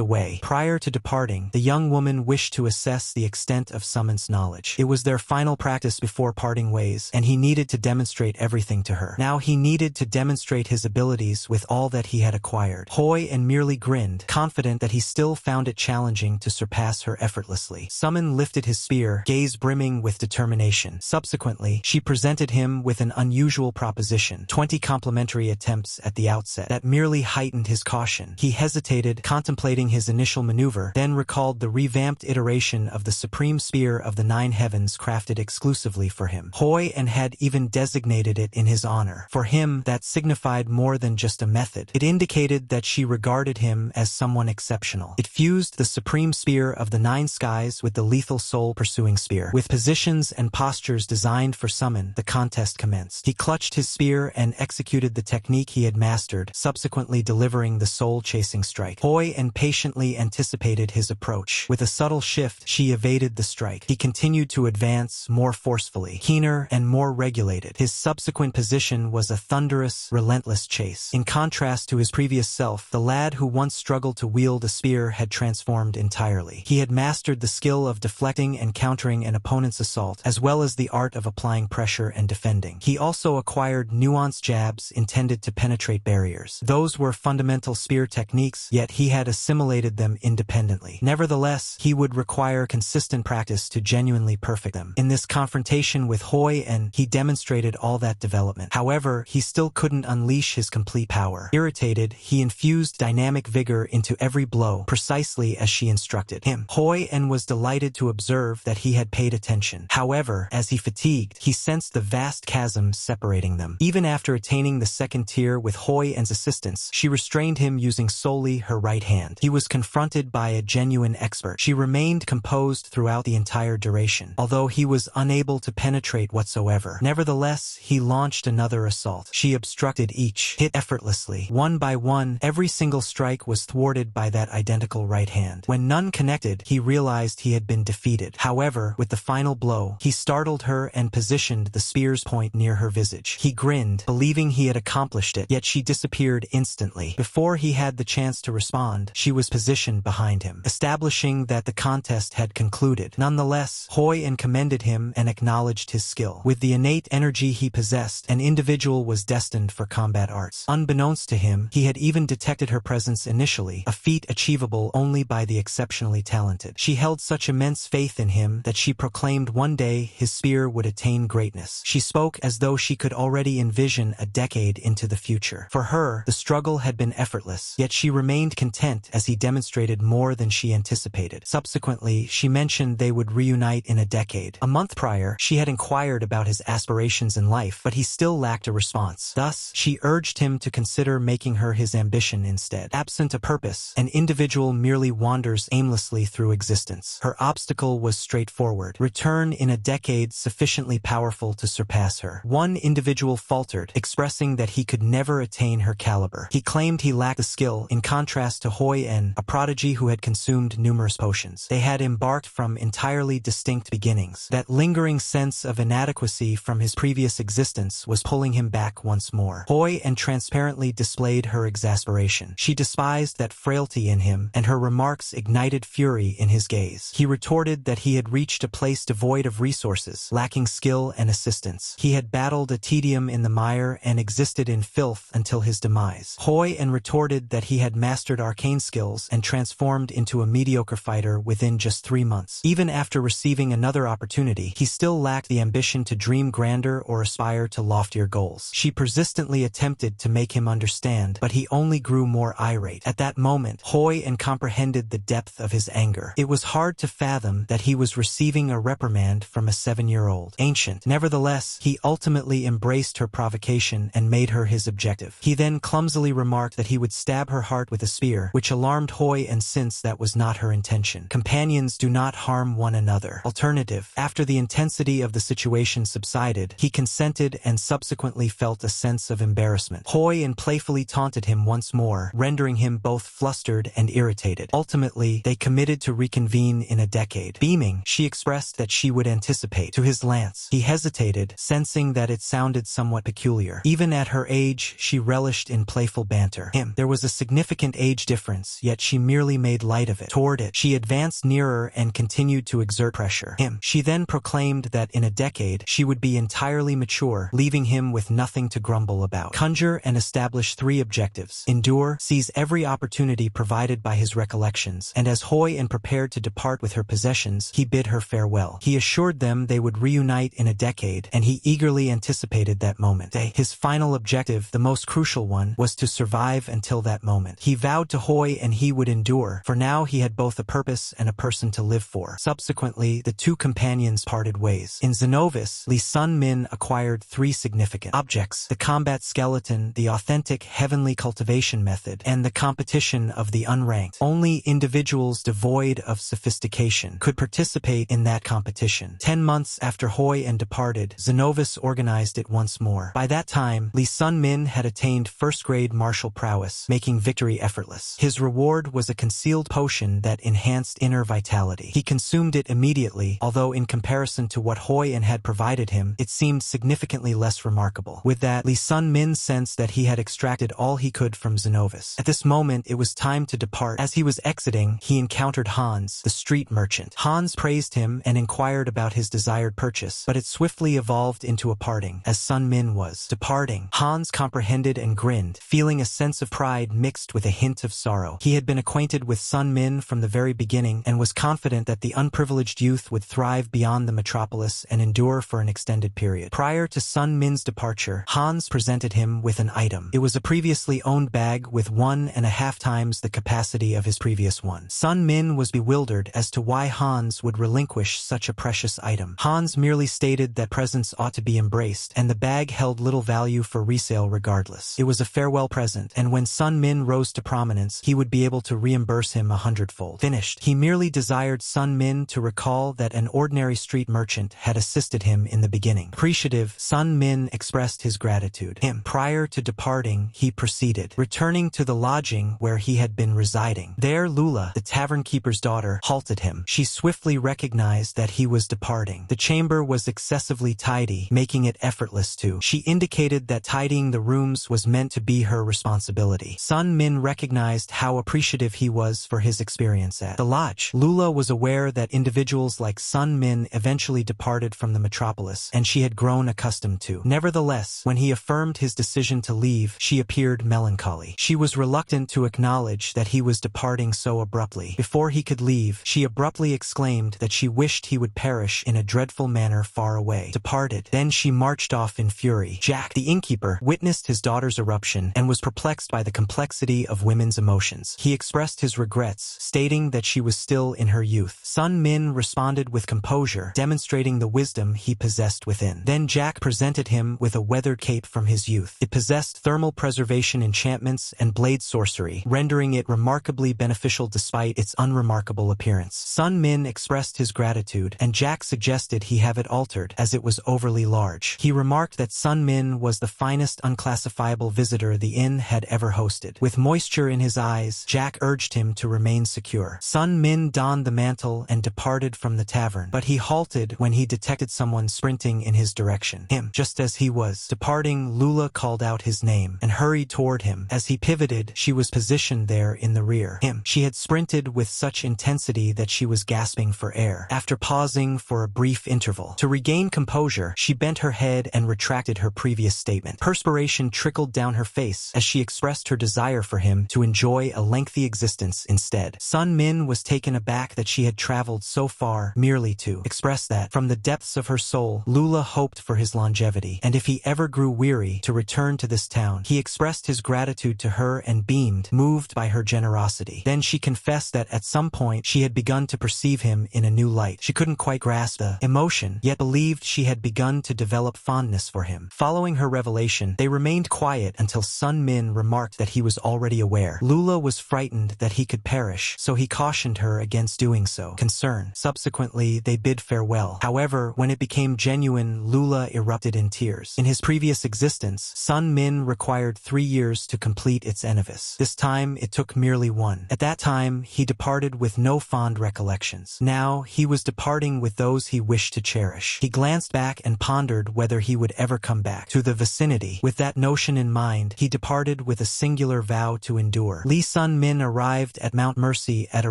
away. Prior to departing, the young woman wished to assess the extent of Summon's knowledge. It was their final practice before parting ways, and he needed to demonstrate everything to her. Now he needed to demonstrate his abilities with all that he had acquired. Hoi En merely grinned, confident that he still found it challenging to surpass her effortlessly. Summon lifted his spear, gaze brimming with determination. Subsequently, she presented him with an unusual proposition, 20 complimentary attempts at the outset. That merely heightened his caution. He hesitated, contemplating his initial maneuver, then recalled the revamped iteration of the Supreme Spear of the Nine Heavens crafted exclusively for him. Hoi En had even designated it in his honor. For him, that signified more than just a method. It indicated that she regarded him as someone exceptional. It fused the Supreme Spear of the Nine Skies with the lethal soul-pursuing spear. With positions and postures designed for Summon, the contest commenced. He clutched his spear and executed the technique he had mastered, subsequently delivering the soul-chasing strike. Hoi En patiently anticipated his approach. With a subtle shift, she evaded the strike. He continued to advance more forcefully, keener and more regulated. His subsequent position was a thunderous, relentless chase. In contrast to his previous self, the lad who once struggled to wield a spear had transformed entirely. He had mastered the skill of deflecting and countering an opponent's assault, as well as the art of applying pressure and defending. He also acquired nuanced jabs intended to penetrate barriers. Those were fundamental spear techniques, yet he had assimilated them independently. Nevertheless, he would require consistent practice to genuinely perfect them. In this confrontation with Hoi En, he demonstrated all that development. However, he still couldn't unleash his complete power. Irritated, he infused dynamic vigor into every blow, precisely as she instructed him. Hoi En was delighted to observe that he had paid attention. However, as he fatigued, he sensed the vast chasm separating them. Even after attaining the second tier with Hoi En's assistance, she restrained him using solely her right hand. He was confronted by a genuine expert. She remained composed throughout the entire duration, although he was unable to penetrate whatsoever. Nevertheless, he launched another assault. She obstructed each hit effortlessly. One by one, every single strike was thwarted by that identical right hand. When none connected, he realized he had been defeated. However, with the final blow, he startled her and positioned the spear's point near her visage. He grinned, believing he had accomplished it, yet she disappeared instantly. Before he had the chance to respond, she was positioned behind him, establishing that the contest had concluded. Nonetheless, Hoi En commended him and acknowledged his skill. With the innate energy he possessed, an individual was destined for combat arts. Unbeknownst to him, he had even detected her presence initially, a feat achievable only by the exceptionally talented. She held such immense faith in him that she proclaimed one day his spear would attain greatness. She spoke as though she could already envision a decade into the future. For her, the struggle had been effortless, yet she remained content as he demonstrated more than she anticipated. Subsequently, she mentioned they would reunite in a decade. A month prior, she had inquired about his aspirations in life, but he still lacked a response. Thus, she urged him to consider making her his ambition instead. Absent a purpose, an individual merely wanders aimlessly through existence. Her obstacle was straightforward: return in a decade sufficiently powerful to surpass her. One individual faltered, expressing that he could never attain her caliber. He claimed he lacked the skill, in contrast to Hoi En, a prodigy who had consumed numerous potions. They had embarked from entirely distinct beginnings. That lingering sense of inadequacy from his previous existence was pulling him back once more. Hoi En transparently displayed her exasperation. She despised that frailty in him, and her remarks ignited fury in his gaze. He retorted that he had reached a place devoid of resources, lacking skill and assistance. He had battled a tedium in the mire and existed in filth until his demise. Hoi En retorted that he had mastered arcane skills and transformed into a mediocre fighter within just 3 months. Even after receiving another opportunity, he still lacked the ambition to dream grander or aspire to loftier goals. She persistently attempted to make him understand, but he only grew more irate. At that moment, Hoi En comprehended the depth of his anger. It was hard to fathom that he was receiving a reprimand from a 7-year-old ancient. Nevertheless, he ultimately embraced her provocation and made her his objective. He then clumsily remarked that he would stab her heart with a spear, which alarmed Hoi En since that was not her intention. Companions do not harm one another. Alternative. After the intensity of the situation subsided, he consented and subsequently felt a sense of embarrassment. Hoi En playfully taunted him once more, rendering him both flustered and irritated. Ultimately, they committed to reconvene in a decade. Beaming, she expressed that she would anticipate to his lance. glance. He hesitated, sensing that it sounded somewhat peculiar. Even at her age, she relished in playful banter. There was a significant age difference, yet she merely made light of it. Toward it, she advanced nearer and continued to exert pressure. She then proclaimed that in a decade, she would be entirely mature, leaving him with nothing to grumble about. Conjure and establish 3 objectives. Endure, seize every opportunity provided by his recollections, and as Hoi and prepared to depart with her possessions, he bid her farewell. He assured them they would reunite in a decade, and he eagerly anticipated that moment. His final objective, the most crucial one, was to survive until that moment. He vowed to Hoi and he would endure, for now he had both a purpose and a person to live for. Subsequently, the 2 companions parted ways. In Xenovis, Lee Sun Min acquired 3 significant objects: the combat skeleton, the authentic heavenly cultivation method, and the competition of the unranked. Only individuals devoid of sophistication could participate in that competition. 10 months after Hoi and departed, Xenovis organized it once more. By that time, Lee Sun Min had attained first-grade martial prowess, making victory effortless. His reward was a concealed potion that enhanced inner vitality. He consumed it immediately, although in comparison to what Hoi and had provided him, it seemed significantly less remarkable. With that, Lee Sun Min sensed that he had extracted all he could from Xenovis. At this moment, it was time to depart. As he was exiting, he encountered Hans, the street merchant. Hans praised him and inquired about his desired purchase, but it swiftly evolved into a parting. As Sun Min was departing, Hans comprehended and grinned, feeling a sense of pride mixed with a hint of sorrow. He had been acquainted with Sun Min from the very beginning and was confident that the unprivileged youth would thrive beyond the metropolis and endure for an extended period. Prior to Sun Min's departure, Hans presented him with an item. It was a previously owned bag with 1.5 times the capacity of his previous one. Sun Min was bewildered as to why Hans would relinquish such a precious item. Hans merely stated that presents ought to be embraced, and the bag held little value for resale regardless. It was a farewell present, and when Sun Min rose to prominence, he would be able to reimburse him 100-fold. Finished. He merely desired Sun Min to recall that an ordinary street merchant had assisted him in the beginning. Appreciative, Sun Min expressed his gratitude. Prior to departing, he proceeded, returning to the lodging where he had been residing. There, Lula, the tavern keeper's daughter, halted him. She swiftly recognized that he was departing. The chamber was excessively tidy, making it effortless to. She indicated that tidying the rooms was meant to be her responsibility. Sun Min recognized how appreciative he was for his experience at the lodge. Lula was aware that individuals like Sun Min eventually departed from the metropolis, and she had grown accustomed to. Nevertheless, when he affirmed his decision to leave, she appeared melancholy. She was reluctant to acknowledge that he was departing so abruptly. Before he could leave, she abruptly exclaimed that she wished he would perish in a dreadful manner far away. Departed. Then she marched off in fury. Jack, the innkeeper, witnessed his daughter's eruption and was perplexed by the complexity of women's emotions. He expressed his regrets, stating that she was still in her youth. Sun Min responded with composure, demonstrating the wisdom he possessed within. Then Jack presented him with a weathered cape from his youth. It possessed thermal preservation enchantments and blade sorcery, rendering it remarkably beneficial despite its unremarkable appearance. Sun Min expressed his gratitude, and Jack suggested he have it altered as it was overly large. He remarked that Sun Min was the finest unclassifiable visitor the inn had ever hosted. With moisture in his eyes, Jack urged him to remain secure. Sun Min donned the mantle and departed from the tavern, but he halted when he detected someone sprinting in his direction. Just as he was departing, Lula called out his name and hurried toward him. As he pivoted, she was positioned there in the rear. She had sprinted with such intensity that she was gasping for air. After pausing for a brief interval to regain composure, she bent her head and retracted her previous statement. Perspiration trickled down her face as she expressed her desire for him to enjoy a lengthy existence instead. Sun Min was taken aback that she had traveled so far merely to express that, from the depths of her soul, Lula hoped for his longevity, and if he ever grew weary, to return to this town. He expressed his gratitude to her and beamed, moved by her generosity. Then she confessed that at some point she had begun to perceive him in a new light. She couldn't quite grasp the emotion, yet believed she had begun to develop fondness for him. Following her revelation, they remained quiet until Sun Min remarked that he was already aware. Lula was frightened that he could perish, so he cautioned her against doing so. Concern. Subsequently, they bid farewell. However, when it became genuine, Lula erupted in tears. In his previous existence, Sun Min required 3 years to complete its enivis. This time, it took merely 1. At that time, he departed with no fond recollections. Now, he was departing with those he wished to cherish. perish. He glanced back and pondered whether he would ever come back to the vicinity. With that notion in mind, he departed with a singular vow to endure. Lee Sun-min arrived at Mount Mercy at a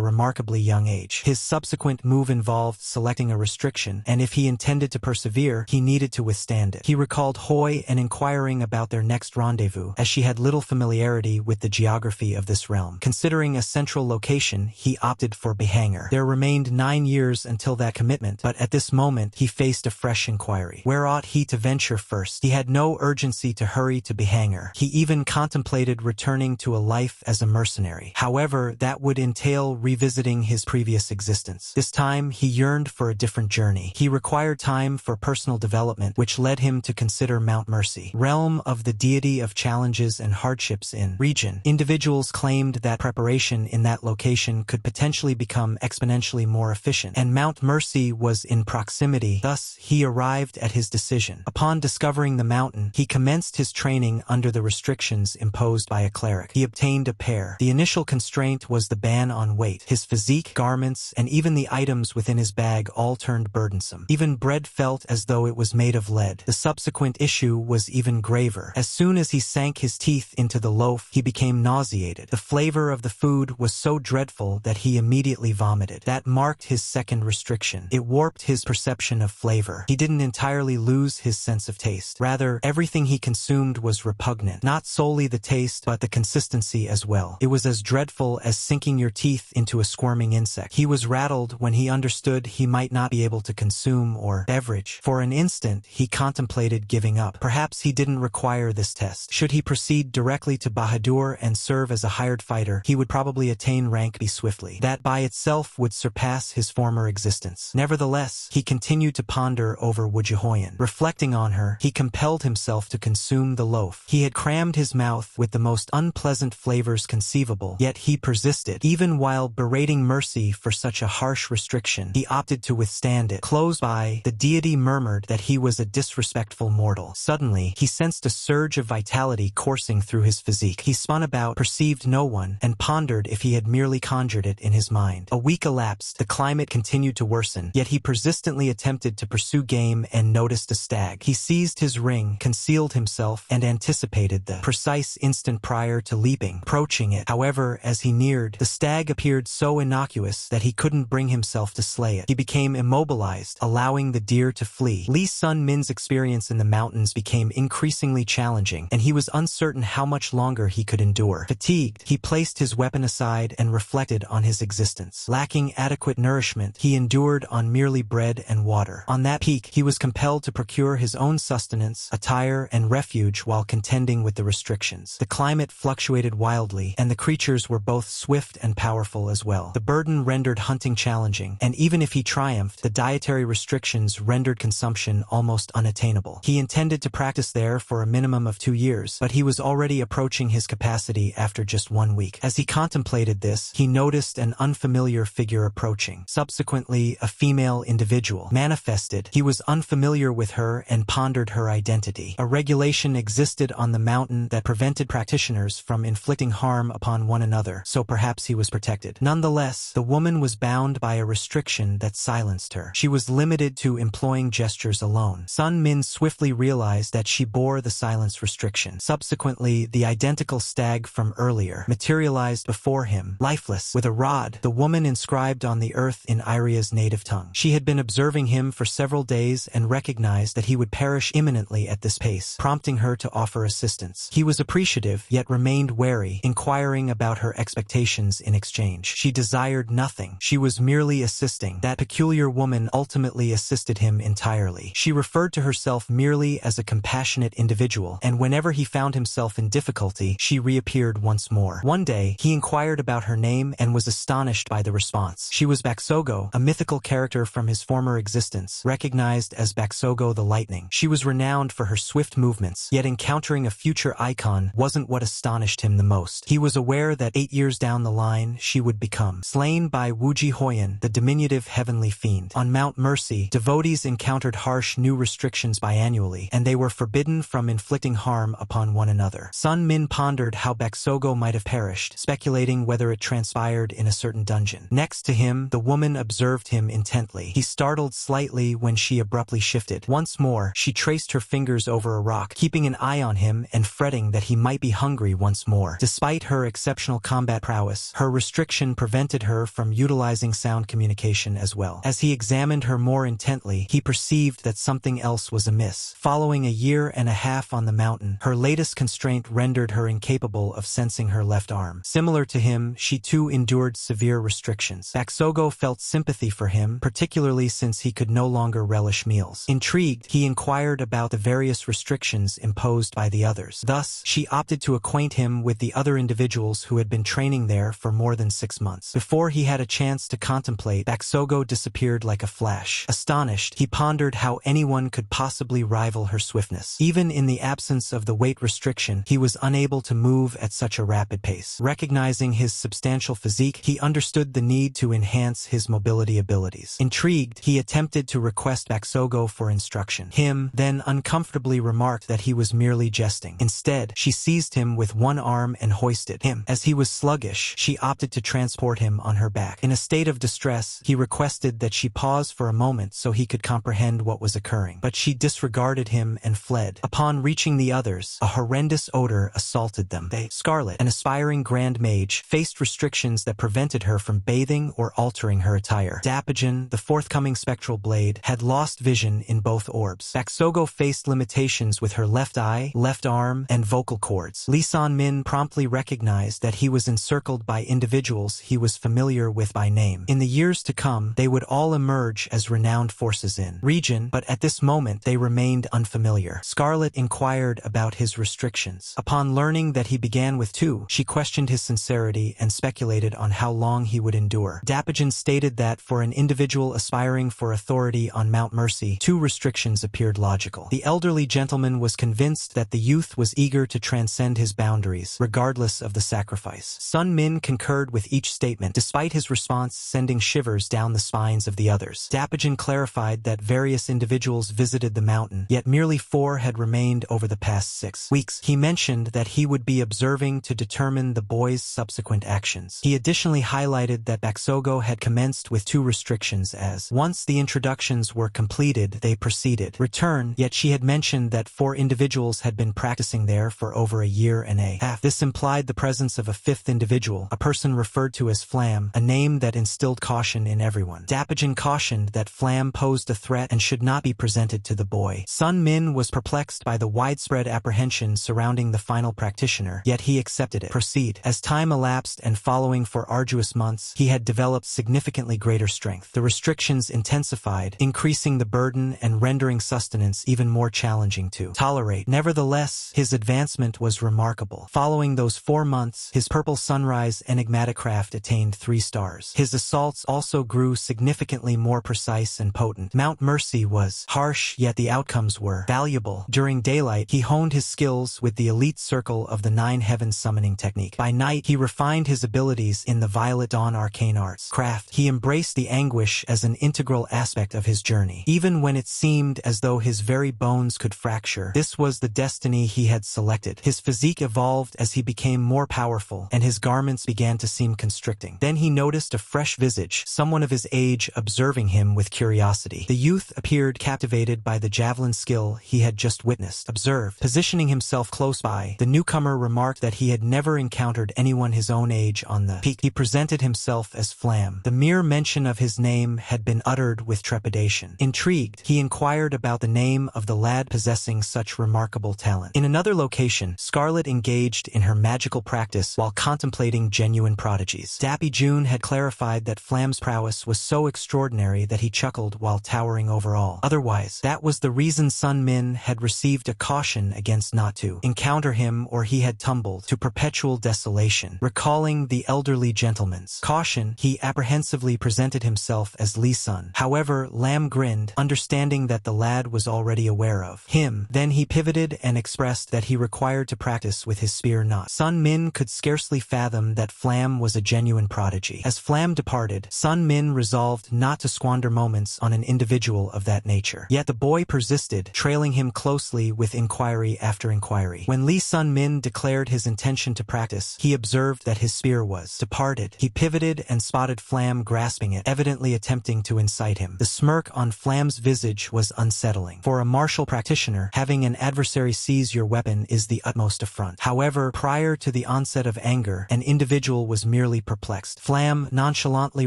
remarkably young age. His subsequent move involved selecting a restriction, and if he intended to persevere, he needed to withstand it. He recalled Hoi and inquiring about their next rendezvous, as she had little familiarity with the geography of this realm. Considering a central location, he opted for Behanger. There remained 9 years until that commitment, but at this moment he faced a fresh inquiry. Where ought he to venture first? He had no urgency to hurry to Behanger. He even contemplated returning to a life as a mercenary. However, that would entail revisiting his previous existence. This time, he yearned for a different journey. He required time for personal development, which led him to consider Mount Mercy, realm of the deity of challenges and hardships in region. Individuals claimed that preparation in that location could potentially become exponentially more efficient, and Mount Mercy was in proximity. Thus, he arrived at his decision. Upon discovering the mountain, he commenced his training under the restrictions imposed by a cleric. He obtained a pair. The initial constraint was the ban on weight. His physique, garments, and even the items within his bag all turned burdensome. Even bread felt as though it was made of lead. The subsequent issue was even graver. As soon as he sank his teeth into the loaf, he became nauseated. The flavor of the food was so dreadful that he immediately vomited. That marked his second restriction. It warped his perception of flavor. He didn't entirely lose his sense of taste. Rather, everything he consumed was repugnant. Not solely the taste, but the consistency as well. It was as dreadful as sinking your teeth into a squirming insect. He was rattled when he understood he might not be able to consume or beverage. For an instant, he contemplated giving up. Perhaps he didn't require this test. Should he proceed directly to Bahadur and serve as a hired fighter, he would probably attain rank B swiftly. That by itself would surpass his former existence. Nevertheless, he continued to ponder over Wujihoyan. Reflecting on her, he compelled himself to consume the loaf. He had crammed his mouth with the most unpleasant flavors conceivable, yet he persisted. Even while berating Mercy for such a harsh restriction, he opted to withstand it. Close by, the deity murmured that he was a disrespectful mortal. Suddenly, he sensed a surge of vitality coursing through his physique. He spun about, perceived no one, and pondered if he had merely conjured it in his mind. A week elapsed. The climate continued to worsen, yet he persistently attempted to pursue game and noticed a stag. He seized his ring, concealed himself, and anticipated the precise instant prior to leaping, approaching it. However, as he neared, the stag appeared so innocuous that he couldn't bring himself to slay it. He became immobilized, allowing the deer to flee. Lee Sun-min's experience in the mountains became increasingly challenging, and he was uncertain how much longer he could endure. Fatigued, he placed his weapon aside and reflected on his existence. Lacking adequate nourishment, he endured on merely bread and water. On that peak, he was compelled to procure his own sustenance, attire, and refuge while contending with the restrictions. The climate fluctuated wildly, and the creatures were both swift and powerful as well. The burden rendered hunting challenging, and even if he triumphed, the dietary restrictions rendered consumption almost unattainable. He intended to practice there for a minimum of 2 years, but he was already approaching his capacity after just 1 week. As he contemplated this, he noticed an unfamiliar figure approaching. Subsequently, a female individual manifested. He was unfamiliar with her and pondered her identity. A regulation existed on the mountain that prevented practitioners from inflicting harm upon one another, so perhaps he was protected. Nonetheless, the woman was bound by a restriction that silenced her. She was limited to employing gestures alone. Sun-min swiftly realized that she bore the silence restriction. Subsequently, the identical stag from earlier materialized before him, lifeless, with a rod, the woman inscribed on the earth in Iria's native tongue. She had been observing him for several days and recognized that he would perish imminently at this pace, prompting her to offer assistance. He was appreciative, yet remained wary, inquiring about her expectations in exchange. She desired nothing. She was merely assisting. That peculiar woman ultimately assisted him entirely. She referred to herself merely as a compassionate individual, and whenever he found himself in difficulty, she reappeared once more. One day, he inquired about her name and was astonished by the response. She was Baksogo, a mythical character from his former existence, recognized as Baksogo the Lightning. She was renowned for her swift movements, yet encountering a future icon wasn't what astonished him the most. He was aware that 8 years down the line, she would become slain by Wujihoyan, the diminutive heavenly fiend. On Mount Mercy, devotees encountered harsh new restrictions biannually, and they were forbidden from inflicting harm upon one another. Sun-min pondered how Baksogo might have perished, speculating whether it transpired in a certain dungeon. Next to him, the woman observed him intently. He startled slightly quietly when she abruptly shifted. Once more, she traced her fingers over a rock, keeping an eye on him and fretting that he might be hungry once more. Despite her exceptional combat prowess, her restriction prevented her from utilizing sound communication as well. As he examined her more intently, he perceived that something else was amiss. Following a year and a half on the mountain, her latest constraint rendered her incapable of sensing her left arm. Similar to him, she too endured severe restrictions. Baksogo felt sympathy for him, particularly since he could no longer relish meals. Intrigued, he inquired about the various restrictions imposed by the others. Thus, she opted to acquaint him with the other individuals who had been training there for more than 6 months. Before he had a chance to contemplate, Baksogo disappeared like a flash. Astonished, he pondered how anyone could possibly rival her swiftness. Even in the absence of the weight restriction, he was unable to move at such a rapid pace. Recognizing his substantial physique, he understood the need to enhance his mobility abilities. Intrigued, he attempted to request Baksogo for instruction. Him then uncomfortably remarked that he was merely jesting. Instead, she seized him with one arm and hoisted him. As he was sluggish, she opted to transport him on her back. In a state of distress, he requested that she pause for a moment so he could comprehend what was occurring. But she disregarded him and fled. Upon reaching the others, a horrendous odor assaulted them. Scarlet, an aspiring grand mage, faced restrictions that prevented her from bathing or altering her attire. Dapigen, the forthcoming spectral blade, had lost vision in both orbs. Baksogo faced limitations with her left eye, left arm, and vocal cords. Lee San-min promptly recognized that he was encircled by individuals he was familiar with by name. In the years to come, they would all emerge as renowned forces in region, but at this moment they remained unfamiliar. Scarlet inquired about his restrictions. Upon learning that he began with 2, she questioned his sincerity and speculated on how long he would endure. Dapigen stated that for an individual aspiring for authority on Mount Mercy, 2 restrictions appeared logical. The elderly gentleman was convinced that the youth was eager to transcend his boundaries, regardless of the sacrifice. Sun Min concurred with each statement, despite his response sending shivers down the spines of the others. Dapigen clarified that various individuals visited the mountain, yet merely 4 had remained over the past 6 weeks. He mentioned that he would be observing to determine the boys' subsequent actions. He additionally highlighted that Baksogo had commenced with 2 restrictions as, once the introductions were completed, they proceeded. Return, yet she had mentioned that 4 individuals had been practicing there for over a year and a half. This implied the presence of a 5th individual, a person referred to as Flam, a name that instilled caution in everyone. Dapigen cautioned that Flam posed a threat and should not be presented to the boy. Sun Min was perplexed by the widespread apprehension surrounding the final practitioner, yet he accepted it. Proceed. As time elapsed and following for arduous months, he had developed significantly greater strength. The restrictions intensified, increasing the burden and rendering sustenance even more challenging to tolerate. Nevertheless, his advancement was remarkable. Following those 4 months, his Purple Sunrise enigmatic craft attained 3 stars. His assaults also grew significantly more precise and potent. Mount Mercy was harsh, yet the outcomes were valuable. During daylight, he honed his skills with the elite circle of the 9 Heavens summoning technique. By night, he refined his abilities in the Violet Dawn arcane arts craft. He embraced the anguish as an integral aspect of his journey. Even when it seemed as though his very bones could fracture, this was the destiny he had selected. His physique evolved as he became more powerful, and his garments began to seem constricting. Then he noticed a fresh visage, someone of his age observing him with curiosity. The youth appeared captivated by the javelin skill he had just witnessed. Observed. Positioning himself close by, the newcomer remarked that he had never encountered anyone his own age on the peak. He presented himself as Flam. The mere mention of his name had been uttered with trepidation. Intrigued, he inquired about the name of the lad possessing such remarkable talent. In another location, Scarlet engaged in her magical practice while contemplating genuine prodigies. Dappy June had clarified that Flam's prowess was so extraordinary that he chuckled while towering over all. Otherwise, that was the reason Sun Min had received a caution against not to encounter him, or he had tumbled to perpetual desolation. Recalling the elderly gentleman's caution, he apprehensively presented himself as Lee Sun. However, Lam grinned, understanding that the lad was already aware of him. Then he pivoted and expressed that he required to practice with his spear knot. Sun Min could scarcely fathom that Flam was a genuine prodigy. As Flam departed, Sun Min resolved not to squander moments on an individual of that nature. Yet the boy persisted, trailing him closely with inquiry after inquiry. When Lee Sun Min declared his intention to practice, he observed that his spear was departed. He pivoted and spotted Flam grasping it, evidently attempting to incite him. The smirk smirk on Flam's visage was unsettling. For a martial practitioner, having an adversary seize your weapon is the utmost affront. However, prior to the onset of anger, an individual was merely perplexed. Flam nonchalantly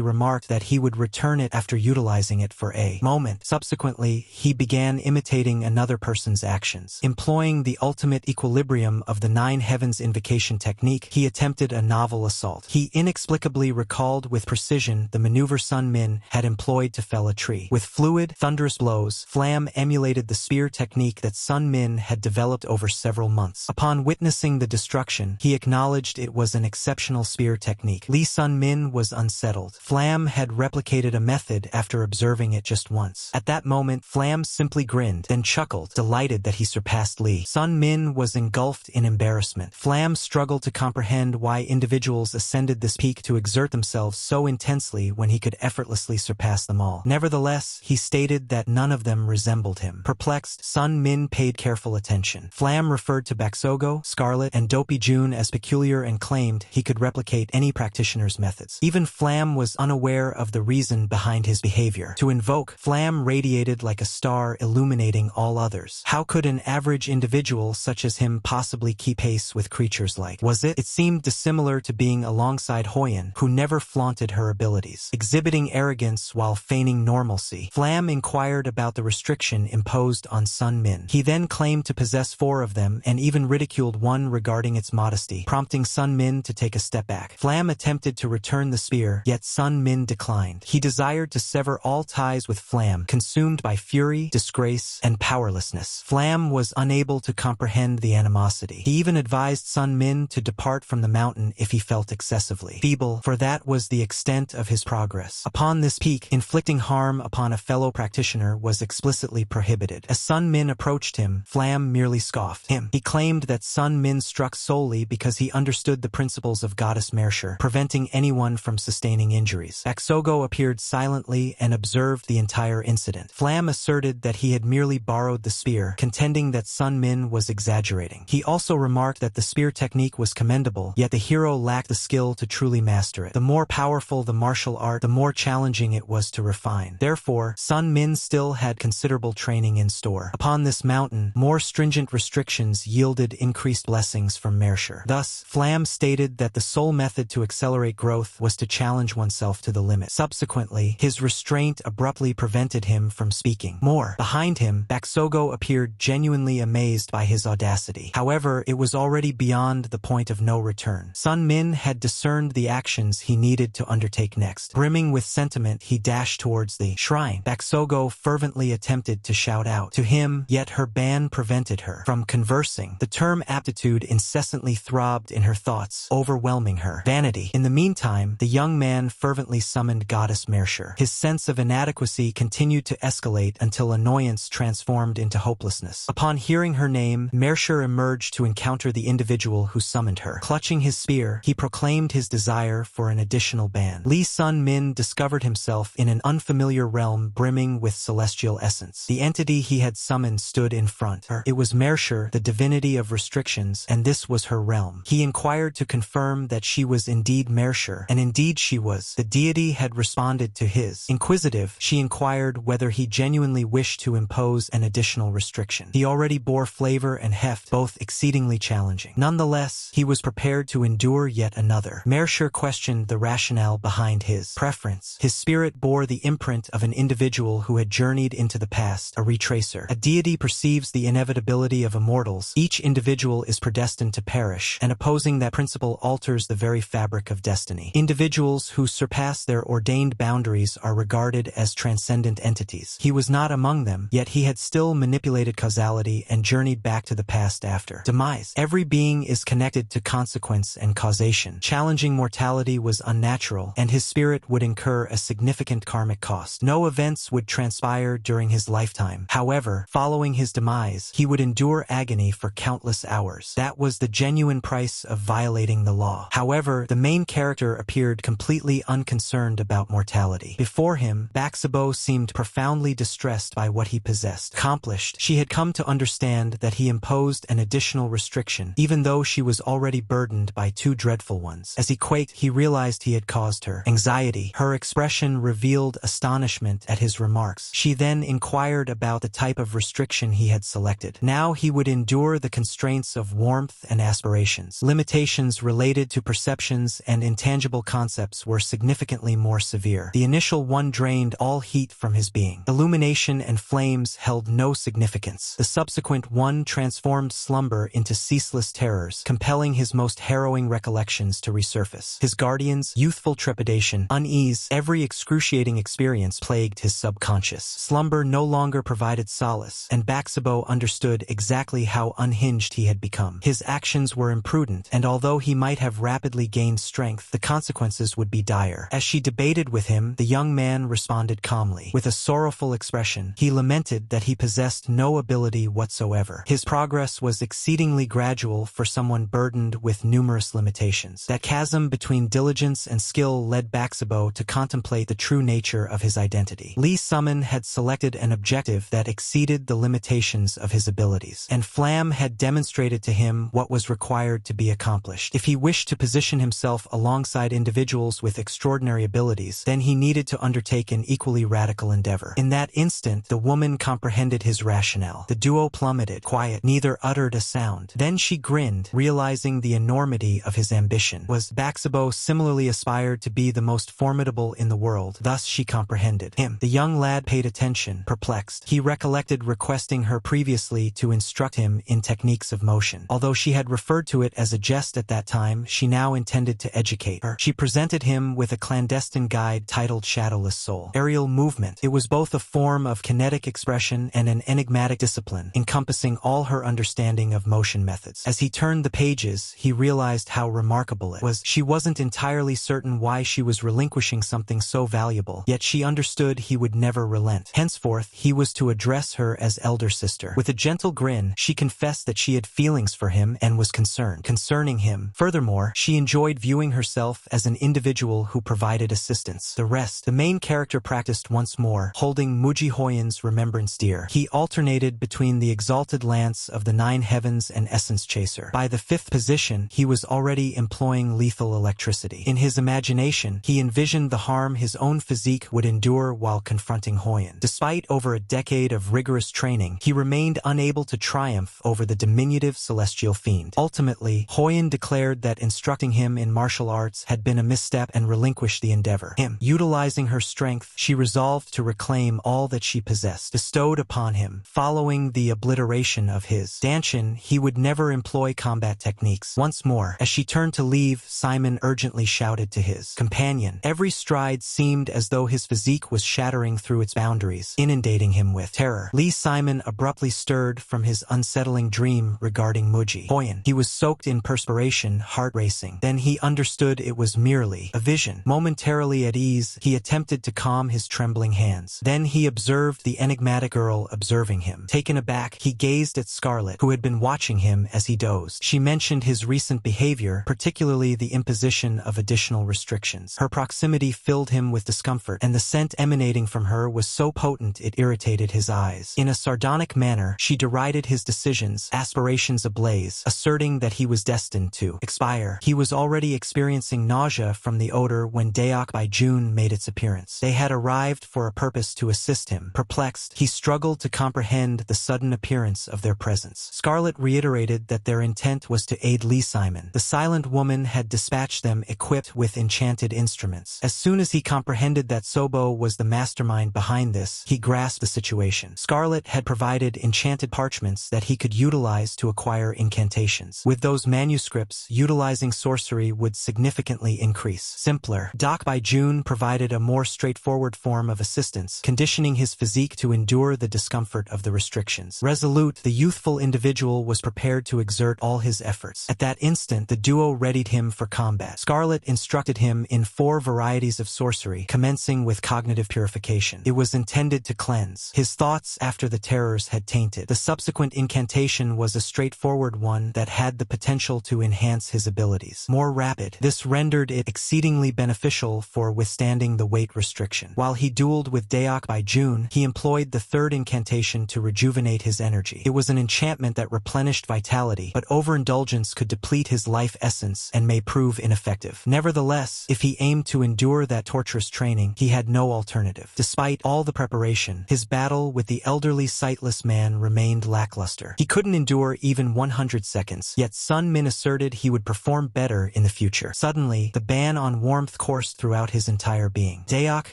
remarked that he would return it after utilizing it for a moment. Subsequently, he began imitating another person's actions. Employing the ultimate equilibrium of the Nine Heavens invocation technique, he attempted a novel assault. He inexplicably recalled with precision the maneuver Sun Min had employed to fell a tree. With fluid, thunderous blows, Flam emulated the spear technique that Sun Min had developed over several months. Upon witnessing the destruction, he acknowledged it was an exceptional spear technique. Li Sun Min was unsettled. Flam had replicated a method after observing it just once. At that moment, Flam simply grinned, then chuckled, delighted that he surpassed Li. Sun Min was engulfed in embarrassment. Flam struggled to comprehend why individuals ascended this peak to exert themselves so intensely when he could effortlessly surpass them all. Nevertheless, he stated that none of them resembled him. Perplexed, Sun Min paid careful attention. Flam referred to Baksogo, Scarlet, and Dopey June as peculiar and claimed he could replicate any practitioner's methods. Even Flam was unaware of the reason behind his behavior. To invoke, Flam radiated like a star illuminating all others. How could an average individual such as him possibly keep pace with creatures like? Was it? It seemed dissimilar to being alongside Hoyan, who never flaunted her abilities, exhibiting arrogance while feigning normalcy. Flam inquired about the restriction imposed on Sun Min. He then claimed to possess 4 of them and even ridiculed one regarding its modesty, prompting Sun Min to take a step back. Flam attempted to return the spear, yet Sun Min declined. He desired to sever all ties with Flam, consumed by fury, disgrace, and powerlessness. Flam was unable to comprehend the animosity. He even advised Sun Min to depart from the mountain if he felt excessively feeble, for that was the extent of his progress. Upon this peak, inflicting harm upon a fellow practitioner was explicitly prohibited. As Sun Min approached him, Flam merely scoffed him. He claimed that Sun Min struck solely because he understood the principles of Goddess Mercer, preventing anyone from sustaining injuries. Baksogo appeared silently and observed the entire incident. Flam asserted that he had merely borrowed the spear, contending that Sun Min was exaggerating. He also remarked that the spear technique was commendable, yet the hero lacked the skill to truly master it. The more powerful the martial art, the more challenging it was to refine. Therefore, Sun Min still had considerable training in store. Upon this mountain, more stringent restrictions yielded increased blessings from Mercer. Thus, Flam stated that the sole method to accelerate growth was to challenge oneself to the limit. Subsequently, his restraint abruptly prevented him from speaking more. Behind him, Baksogo appeared genuinely amazed by his audacity. However, it was already beyond the point of no return. Sun Min had discerned the actions he needed to undertake next. Brimming with sentiment, he dashed towards the shrine. Baksogo fervently attempted to shout out to him, yet her ban prevented her from conversing. The term aptitude incessantly throbbed in her thoughts, overwhelming her vanity. In the meantime, the young man fervently summoned Goddess Mercer. His sense of inadequacy continued to escalate until annoyance transformed into hopelessness. Upon hearing her name, Mercer emerged to encounter the individual who summoned her. Clutching his spear, he proclaimed his desire for an additional ban. Li Sun Min discovered himself in an unfamiliar realm brimming with celestial essence. The entity he had summoned stood in front. It was Mercer, the divinity of restrictions, and this was her realm. He inquired to confirm that she was indeed Mercer, and indeed she was. The deity had responded to his. Inquisitive, she inquired whether he genuinely wished to impose an additional restriction. He already bore flavor and heft, both exceedingly challenging. Nonetheless, he was prepared to endure yet another. Mercer questioned the rationale behind his preference. His spirit bore the imprint of an individual who had journeyed into the past, a retracer. A deity perceives the inevitability of immortals. Each individual is predestined to perish, and opposing that principle alters the very fabric of destiny. Individuals who surpass their ordained boundaries are regarded as transcendent entities. He was not among them, yet he had still manipulated causality and journeyed back to the past after demise. Every being is connected to consequence and causation. Challenging mortality was unnatural, and his spirit would incur a significant karmic cost. No events would transpire during his lifetime. However, following his demise, he would endure agony for countless hours. That was the genuine price of violating the law. However, the main character appeared completely unconcerned about mortality. Before him, Baksogo seemed profoundly distressed by what he possessed. Accomplished, she had come to understand that he imposed an additional restriction, even though she was already burdened by 2 dreadful ones. As he quaked, he realized he had caused her anxiety. Her expression revealed astonishment bewilderment at his remarks. She then inquired about the type of restriction he had selected. Now he would endure the constraints of warmth and aspirations. Limitations related to perceptions and intangible concepts were significantly more severe. The initial one drained all heat from his being. Illumination and flames held no significance. The subsequent one transformed slumber into ceaseless terrors, compelling his most harrowing recollections to resurface. His guardians, youthful trepidation, unease, every excruciating experience plagued his subconscious. Slumber no longer provided solace, and Baxabo understood exactly how unhinged he had become. His actions were imprudent, and although he might have rapidly gained strength, the consequences would be dire. As she debated with him, the young man responded calmly. With a sorrowful expression, he lamented that he possessed no ability whatsoever. His progress was exceedingly gradual for someone burdened with numerous limitations. That chasm between diligence and skill led Baxabo to contemplate the true nature of his identity. Lee Summon had selected an objective that exceeded the limitations of his abilities, and Flam had demonstrated to him what was required to be accomplished. If he wished to position himself alongside individuals with extraordinary abilities, then he needed to undertake an equally radical endeavor. In that instant, the woman comprehended his rationale. The duo plummeted, quiet, neither uttered a sound. Then she grinned, realizing the enormity of his ambition. Was Baxabo similarly aspired to be the most formidable in the world, thus she comprehended him. The young lad paid attention, perplexed. He recollected requesting her previously to instruct him in techniques of motion. Although she had referred to it as a jest at that time, she now intended to educate her. She presented him with a clandestine guide titled Shadowless Soul. Aerial movement. It was both a form of kinetic expression and an enigmatic discipline, encompassing all her understanding of motion methods. As he turned the pages, he realized how remarkable it was. She wasn't entirely certain why she was relinquishing something so valuable, yet she understood he would never relent. Henceforth, he was to address her as elder sister. With a gentle grin, she confessed that she had feelings for him and was concerned concerning him. Furthermore, she enjoyed viewing herself as an individual who provided assistance. The rest, the main character practiced once more, holding Muji Hoyen's remembrance dear. He alternated between the exalted lance of the nine heavens and essence chaser. By the fifth position, he was already employing lethal electricity. In his imagination, he envisioned the harm his own physique would endure while confronting Hoyen. Despite over a decade of rigorous training, he remained unable to triumph over the diminutive celestial fiend. Ultimately, Hoyen declared that instructing him in martial arts had been a misstep and relinquished the endeavor. Utilizing her strength, she resolved to reclaim all that she possessed, bestowed upon him. Following the obliteration of his stanchion, he would never employ combat techniques. Once more, as she turned to leave, Simon urgently shouted to his companion. Every stride seemed as though his physique was shattering through its boundaries, inundating him with terror. Lee Simon abruptly stirred from his unsettling dream regarding Muji Hoyen. He was soaked in perspiration, heart racing. Then he understood it was merely a vision. Momentarily at ease, he attempted to calm his trembling hands. Then he observed the enigmatic girl observing him. Taken aback, he gazed at Scarlet, who had been watching him as he dozed. She mentioned his recent behavior, particularly the imposition of additional restrictions. Her proximity filled him with discomfort, and the scent emanating from her was so potent it irritated his eyes. In a sardonic manner, she derided his decisions, aspirations ablaze, asserting that he was destined to expire. He was already experiencing nausea from the odor when Daok by June made its appearance. They had arrived for a purpose to assist him. Perplexed, he struggled to comprehend the sudden appearance of their presence. Scarlet reiterated that their intent was to aid Lee Simon. The silent woman had dispatched them equipped with enchanted instruments. As soon as he comprehended that Sobo was the mastermind behind this, he grasped the situation. Scarlet had provided enchanted parchments that he could utilize to acquire incantations. With those manuscripts, utilizing sorcery would significantly increase. Simpler. Doc by June provided a more straightforward form of assistance, conditioning his physique to endure the discomfort of the restrictions. Resolute, the youthful individual was prepared to exert all his efforts. At that instant, the duo readied him for combat. Scarlet instructed him in 4 varieties of sorcery, commencing with cognitive purification. It was intended to cleanse his thoughts after the terrors had tainted. The subsequent incantation was a straightforward one that had the potential to enhance his abilities. More rapid, this rendered it exceedingly beneficial for withstanding the weight restriction. While he dueled with Daok by June, he employed the 3rd incantation to rejuvenate his energy. It was an enchantment that replenished vitality, but overindulgence could deplete his life essence and may prove ineffective. Nevertheless, if he aimed to endure that torturous training, he had no alternative. alternative. Despite all the preparation, his battle with the elderly sightless man remained lackluster. He couldn't endure even 100 seconds, yet Sun Min asserted he would perform better in the future. Suddenly, the ban on warmth coursed throughout his entire being. Daok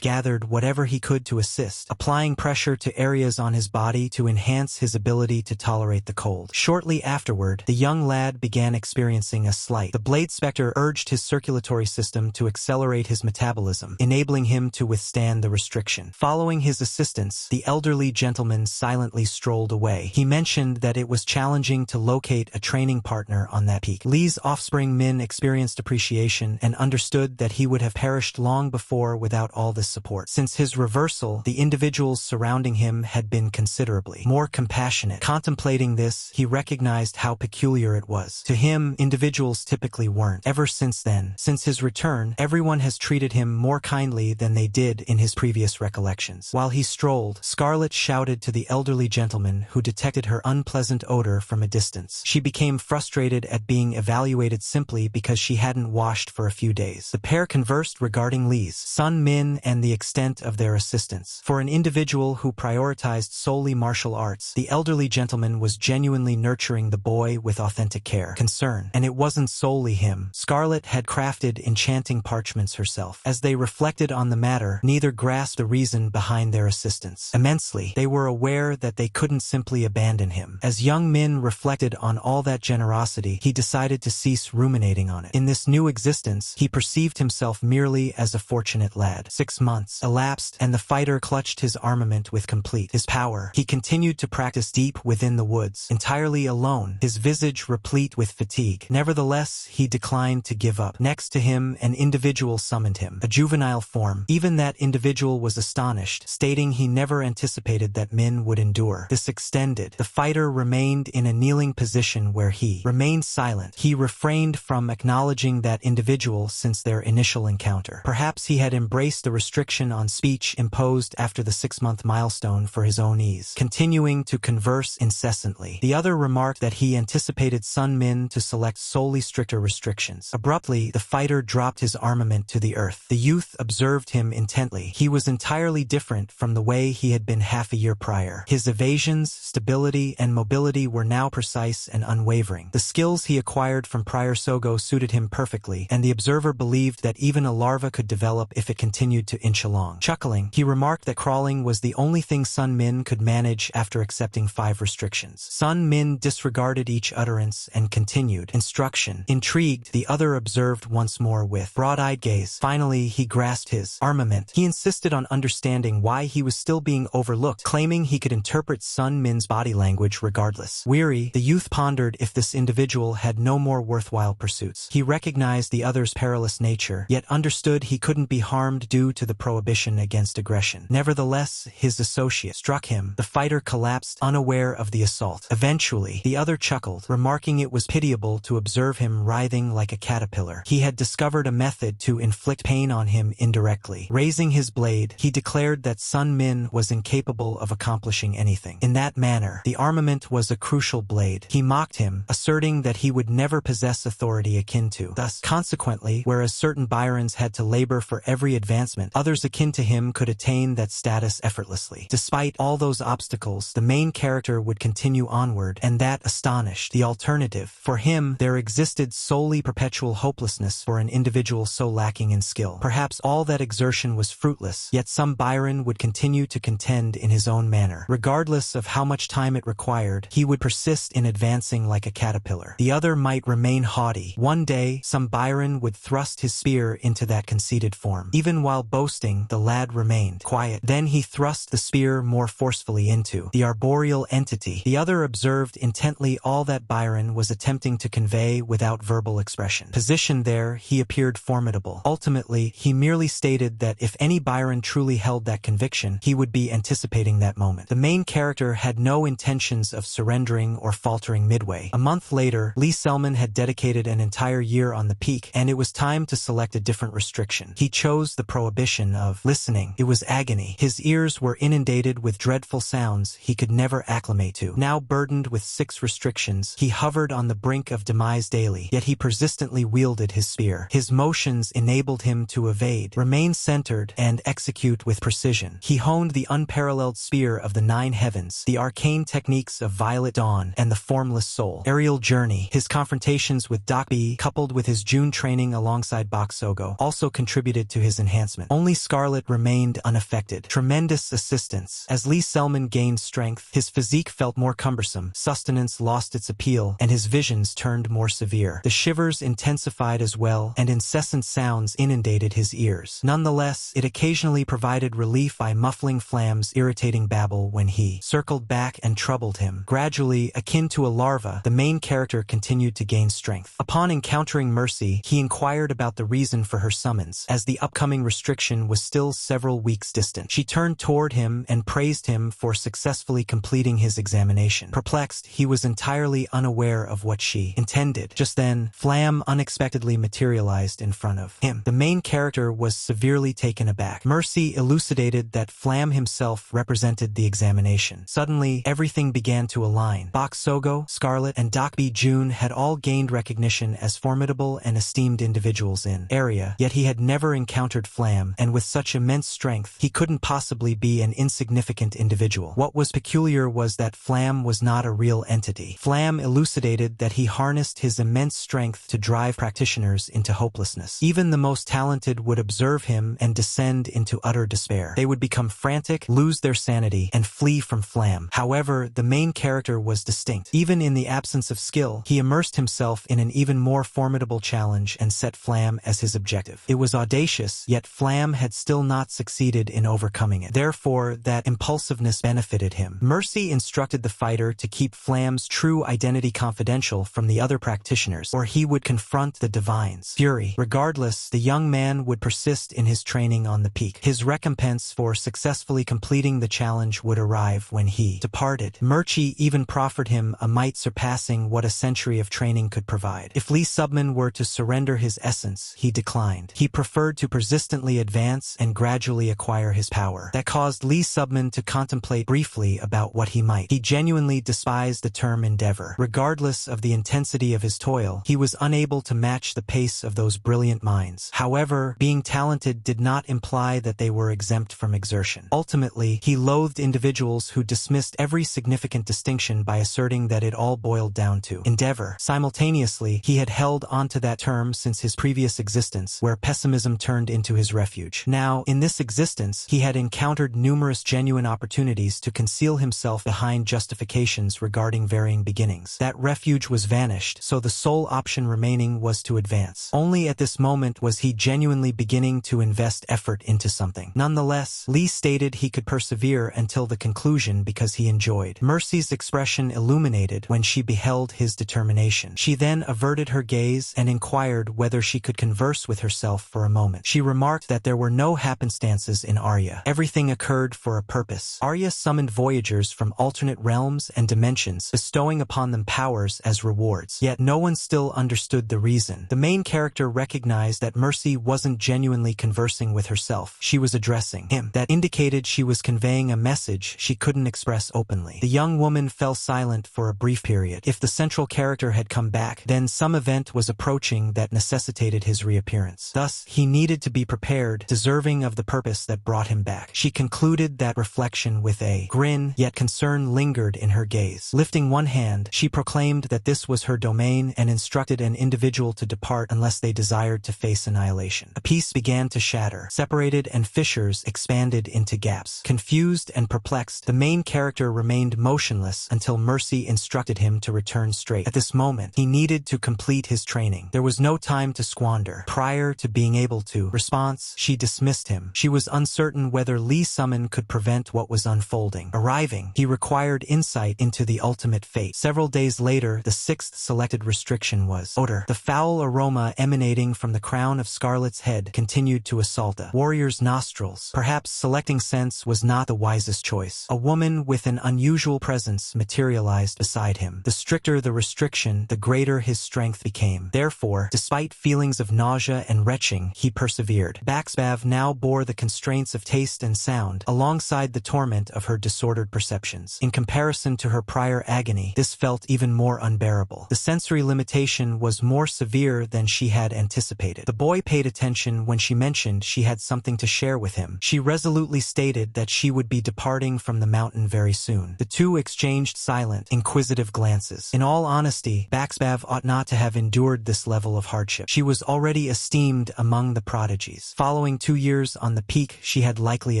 gathered whatever he could to assist, applying pressure to areas on his body to enhance his ability to tolerate the cold. Shortly afterward, the young lad began experiencing a slight. The Blade Spectre urged his circulatory system to accelerate his metabolism, enabling him to withstand the restriction. Following his assistance, the elderly gentleman silently strolled away. He mentioned that it was challenging to locate a training partner on that peak. Lee's offspring Min experienced appreciation and understood that he would have perished long before without all this support. Since his reversal, the individuals surrounding him had been considerably more compassionate. Contemplating this, he recognized how peculiar it was. To him, individuals typically weren't. Ever since then, since his return, everyone has treated him more kindly than they did in his previous recollections. While he strolled, Scarlet shouted to the elderly gentleman who detected her unpleasant odor from a distance. She became frustrated at being evaluated simply because she hadn't washed for a few days. The pair conversed regarding Lee's, Sun Min, and the extent of their assistance. For an individual who prioritized solely martial arts, the elderly gentleman was genuinely nurturing the boy with authentic care, concern, and it wasn't solely him. Scarlet had crafted enchanting parchments herself. As they reflected on the matter, neither grasped the reason behind their assistance. Immensely, they were aware that they couldn't simply abandon him. As young Min reflected on all that generosity, he decided to cease ruminating on it. In this new existence, he perceived himself merely as a fortunate lad. 6 months elapsed, and the fighter clutched his armament with his power. He continued to practice deep within the woods, entirely alone, his visage replete with fatigue. Nevertheless, he declined to give up. Next to him, an individual summoned him, a juvenile form. Even that individual was astonished, stating he never anticipated that Min would endure this extended. The fighter remained in a kneeling position where he remained silent. He refrained from acknowledging that individual since their initial encounter. Perhaps he had embraced the restriction on speech imposed after the 6-month milestone for his own ease, continuing to converse incessantly. The other remarked that he anticipated Sun Min to select solely stricter restrictions. Abruptly, the fighter dropped his armament to the earth. The youth observed him intently. He was entirely different from the way he had been half a year prior. His evasions, stability, and mobility were now precise and unwavering. The skills he acquired from prior Sogo suited him perfectly, and the observer believed that even a larva could develop if it continued to inch along. Chuckling, he remarked that crawling was the only thing Sun Min could manage after accepting 5 restrictions. Sun Min disregarded each utterance and continued. Instruction. Intrigued, the other observed once more with broad-eyed gaze. Finally, he grasped his armament. He insisted on understanding why he was still being overlooked, claiming he could interpret Sun Min's body language regardless. Weary, the youth pondered if this individual had no more worthwhile pursuits. He recognized the other's perilous nature, yet understood he couldn't be harmed due to the prohibition against aggression. Nevertheless, his associate struck him. The fighter collapsed, unaware of the assault. Eventually, the other chuckled, remarking it was pitiable to observe him writhing like a caterpillar. He had discovered a method to inflict pain on him indirectly. Raising his blade, he declared that Sun Min was incapable of accomplishing anything. In that manner, the armament was a crucial blade. He mocked him, asserting that he would never possess authority akin to. Thus, consequently, whereas certain Byrons had to labor for every advancement, others akin to him could attain that status effortlessly. Despite all those obstacles, the main character would continue onward, and that astonished. The alternative. For him, there existed solely perpetual hopelessness for an individual so lacking in skill. Perhaps all that exertion was fruitless, yet some Byron would continue to contend in his own manner. Regardless of how much time it required, he would persist in advancing like a caterpillar. The other might remain haughty. One day, some Byron would thrust his spear into that conceited form. Even while boasting, the lad remained quiet. Then he thrust the spear more forcefully into the arboreal entity. The other observed intently all that Byron was attempting to convey without verbal expression. Positioned there, he appeared formidable. Ultimately, he merely stated that if any Byron truly held that conviction, he would be anticipating that moment. The main character had no intentions of surrendering or faltering midway. A month later, Lee Selman had dedicated an entire year on the peak, and it was time to select a different restriction. He chose the prohibition of listening. It was agony. His ears were inundated with dreadful sounds he could never acclimate to. Now burdened with 6 restrictions, he hovered on the brink of demise daily, yet he persistently wielded his spear. His motions enabled him to evade, remain centered, and execute with precision. He honed the unparalleled spear of the 9 heavens, the arcane techniques of Violet Dawn, and the formless soul. Aerial journey. His confrontations with Dokbi, coupled with his June training alongside Baksogo, also contributed to his enhancement. Only Scarlet remained unaffected. Tremendous assistance. As Lee Selman gained strength, his physique felt more cumbersome, sustenance lost its appeal, and his visions turned more severe. The shivers intensified as well, and incessant sounds inundated his ears. Nonetheless, it occasionally provided relief by muffling Flam's irritating babble when he circled back and troubled him. Gradually, akin to a larva, the main character continued to gain strength. Upon encountering Mercy, he inquired about the reason for her summons, as the upcoming restriction was still several weeks distant. She turned toward him and praised him for successfully completing his examination. Perplexed, he was entirely unaware of what she intended. Just then, Flam unexpectedly materialized in front of him. The main character was severely taken aback. Mercy elucidated that Flam himself represented the examination. Suddenly, everything began to align. Baksogo, Scarlet, and Dokbi June had all gained recognition as formidable and esteemed individuals in area, yet he had never encountered Flam, and with such immense strength, he couldn't possibly be an insignificant individual. What was peculiar was that Flam was not a real entity. Flam elucidated that he harnessed his immense strength to drive practitioners into hopelessness. Even the most talented would observe him and descend into utter despair. They would become frantic, lose their sanity, and flee from Flam. However, the main character was distinct. Even in the absence of skill, he immersed himself in an even more formidable challenge and set Flam as his objective. It was audacious, yet Flam had still not succeeded in overcoming it. Therefore, that impulsiveness benefited him. Mercy instructed the fighter to keep Flam's true identity confidential from the other practitioners, or he would confront the Divine's fury. Regardless, the young man would persist in his training on the peak. His recompense for successfully completing the challenge would arrive when he departed. Merchie even proffered him a might surpassing what a century of training could provide. If Lee Subman were to surrender his essence, he declined. He preferred to persistently advance and gradually acquire his power. That caused Lee Subman to contemplate briefly about what he might. He genuinely despised the term endeavor. Regardless of the intensity of his toil, he was unable to match the pace of those brilliant minds. However, being talented did not imply that they were exempt from exertion. Ultimately, he loathed individuals who dismissed every significant distinction by asserting that it all boiled down to endeavor. Simultaneously, he had held onto that term since his previous existence, where pessimism turned into his refuge. Now, in this existence, he had encountered numerous genuine opportunities to conceal himself behind justifications regarding varying beginnings. That refuge was vanished, so the sole option remaining was to advance. Only at this moment was he genuinely beginning to invest effort into something. Nonetheless, Lee stated he could persevere until the conclusion because he enjoyed. Mercy's expression illuminated when she beheld his determination. She then averted her gaze and inquired whether she could converse with herself for a moment. She remarked that there were no happenstances in Arya. Everything occurred for a purpose. Arya summoned voyagers from alternate realms and dimensions, bestowing upon them powers as rewards. Yet no one still understood the reason. The main character recognized that Mercy wasn't genuinely conversing with herself. She was addressing him. That indicated she was conveying a message she couldn't express openly. The young woman fell silent for a brief period. If the central character had come back, then some event was approaching that necessitated his reappearance. Thus, he needed to be prepared, deserving of the purpose that brought him back. She concluded that reflection with a grin, yet concern lingered in her gaze. Lifting one hand, she proclaimed that this was her domain and instructed an individual to depart unless they desired to face annihilation. A piece began to shatter, separated, and fissures expanded into gaps. Confused and perplexed, the main character remained motionless until Mercy instructed him to return straight. At this moment, he needed to complete his training. There was no time to squander. Prior to being able to response, she dismissed him. She was uncertain whether Lee Summon could prevent what was unfolding. Arriving, he required insight into the ultimate fate. Several days later, the sixth selected restriction was odor. The foul aroma emanating from the crown of Scarlet's head continued to assault the warrior's nostrils. Perhaps selecting scents was not the wisest choice. A woman with an unusual presence materialized beside him. The stricter the restriction, the greater his strength became. Therefore, despite feelings of nausea and retching, he persevered. Baxbav now bore the constraints of taste and sound, alongside the torment of her disordered perceptions. In comparison to her prior agony, this felt even more unbearable. The sensory limitation was more severe than she had anticipated. The boy paid attention when she mentioned she had something to share with him. She resolutely stated that she would be departing from the mountain very soon. The two exchanged silent, inquisitive glances. In all honesty, Baxbav ought not to have endured this level of hardship. She was already esteemed among the prodigies. Following 2 years on the peak she had likely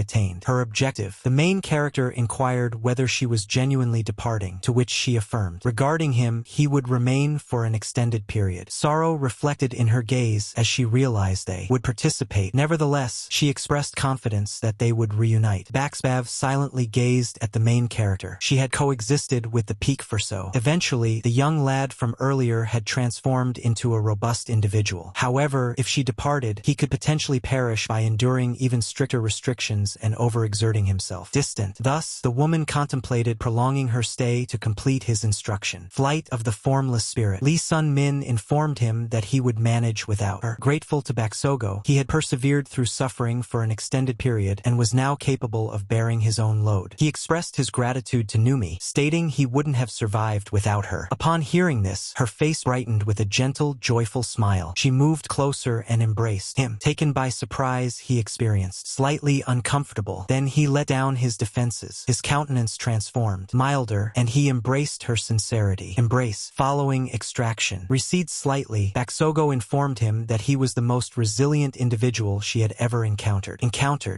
attained her objective, the main character inquired whether she was genuinely departing, to which she affirmed. Regarding him, he would remain for an extended period. Sorrow reflected in her gaze as she realized they would participate. Nevertheless, she expressed confidence that they would reunite. Baxbav silently gazed at the main character. She had coexisted with the peak for so. Eventually, the young lad from earlier had transformed into a robust individual. However, if she departed, he could potentially perish by enduring even stricter restrictions and overexerting himself. Distant. Thus, the woman contemplated prolonging her stay to complete his instruction. Flight of the formless spirit. Lee Sun-min informed him that he would manage without her. Grateful to Baksogo, he had persevered through suffering for an extended period and was now capable of bearing his own load. He expressed his gratitude to Numi, stating he wouldn't have survived without her. Upon hearing this, her face brightened with a gentle, joyful smile. She moved closer and embraced him. Taken by surprise, he experienced slightly uncomfortable. Then he let down his defenses. His countenance transformed, milder, and he embraced her sincerity. Embrace. Following extraction. Recede slightly, Baksogo informed him that he was the most resilient individual she had ever encountered.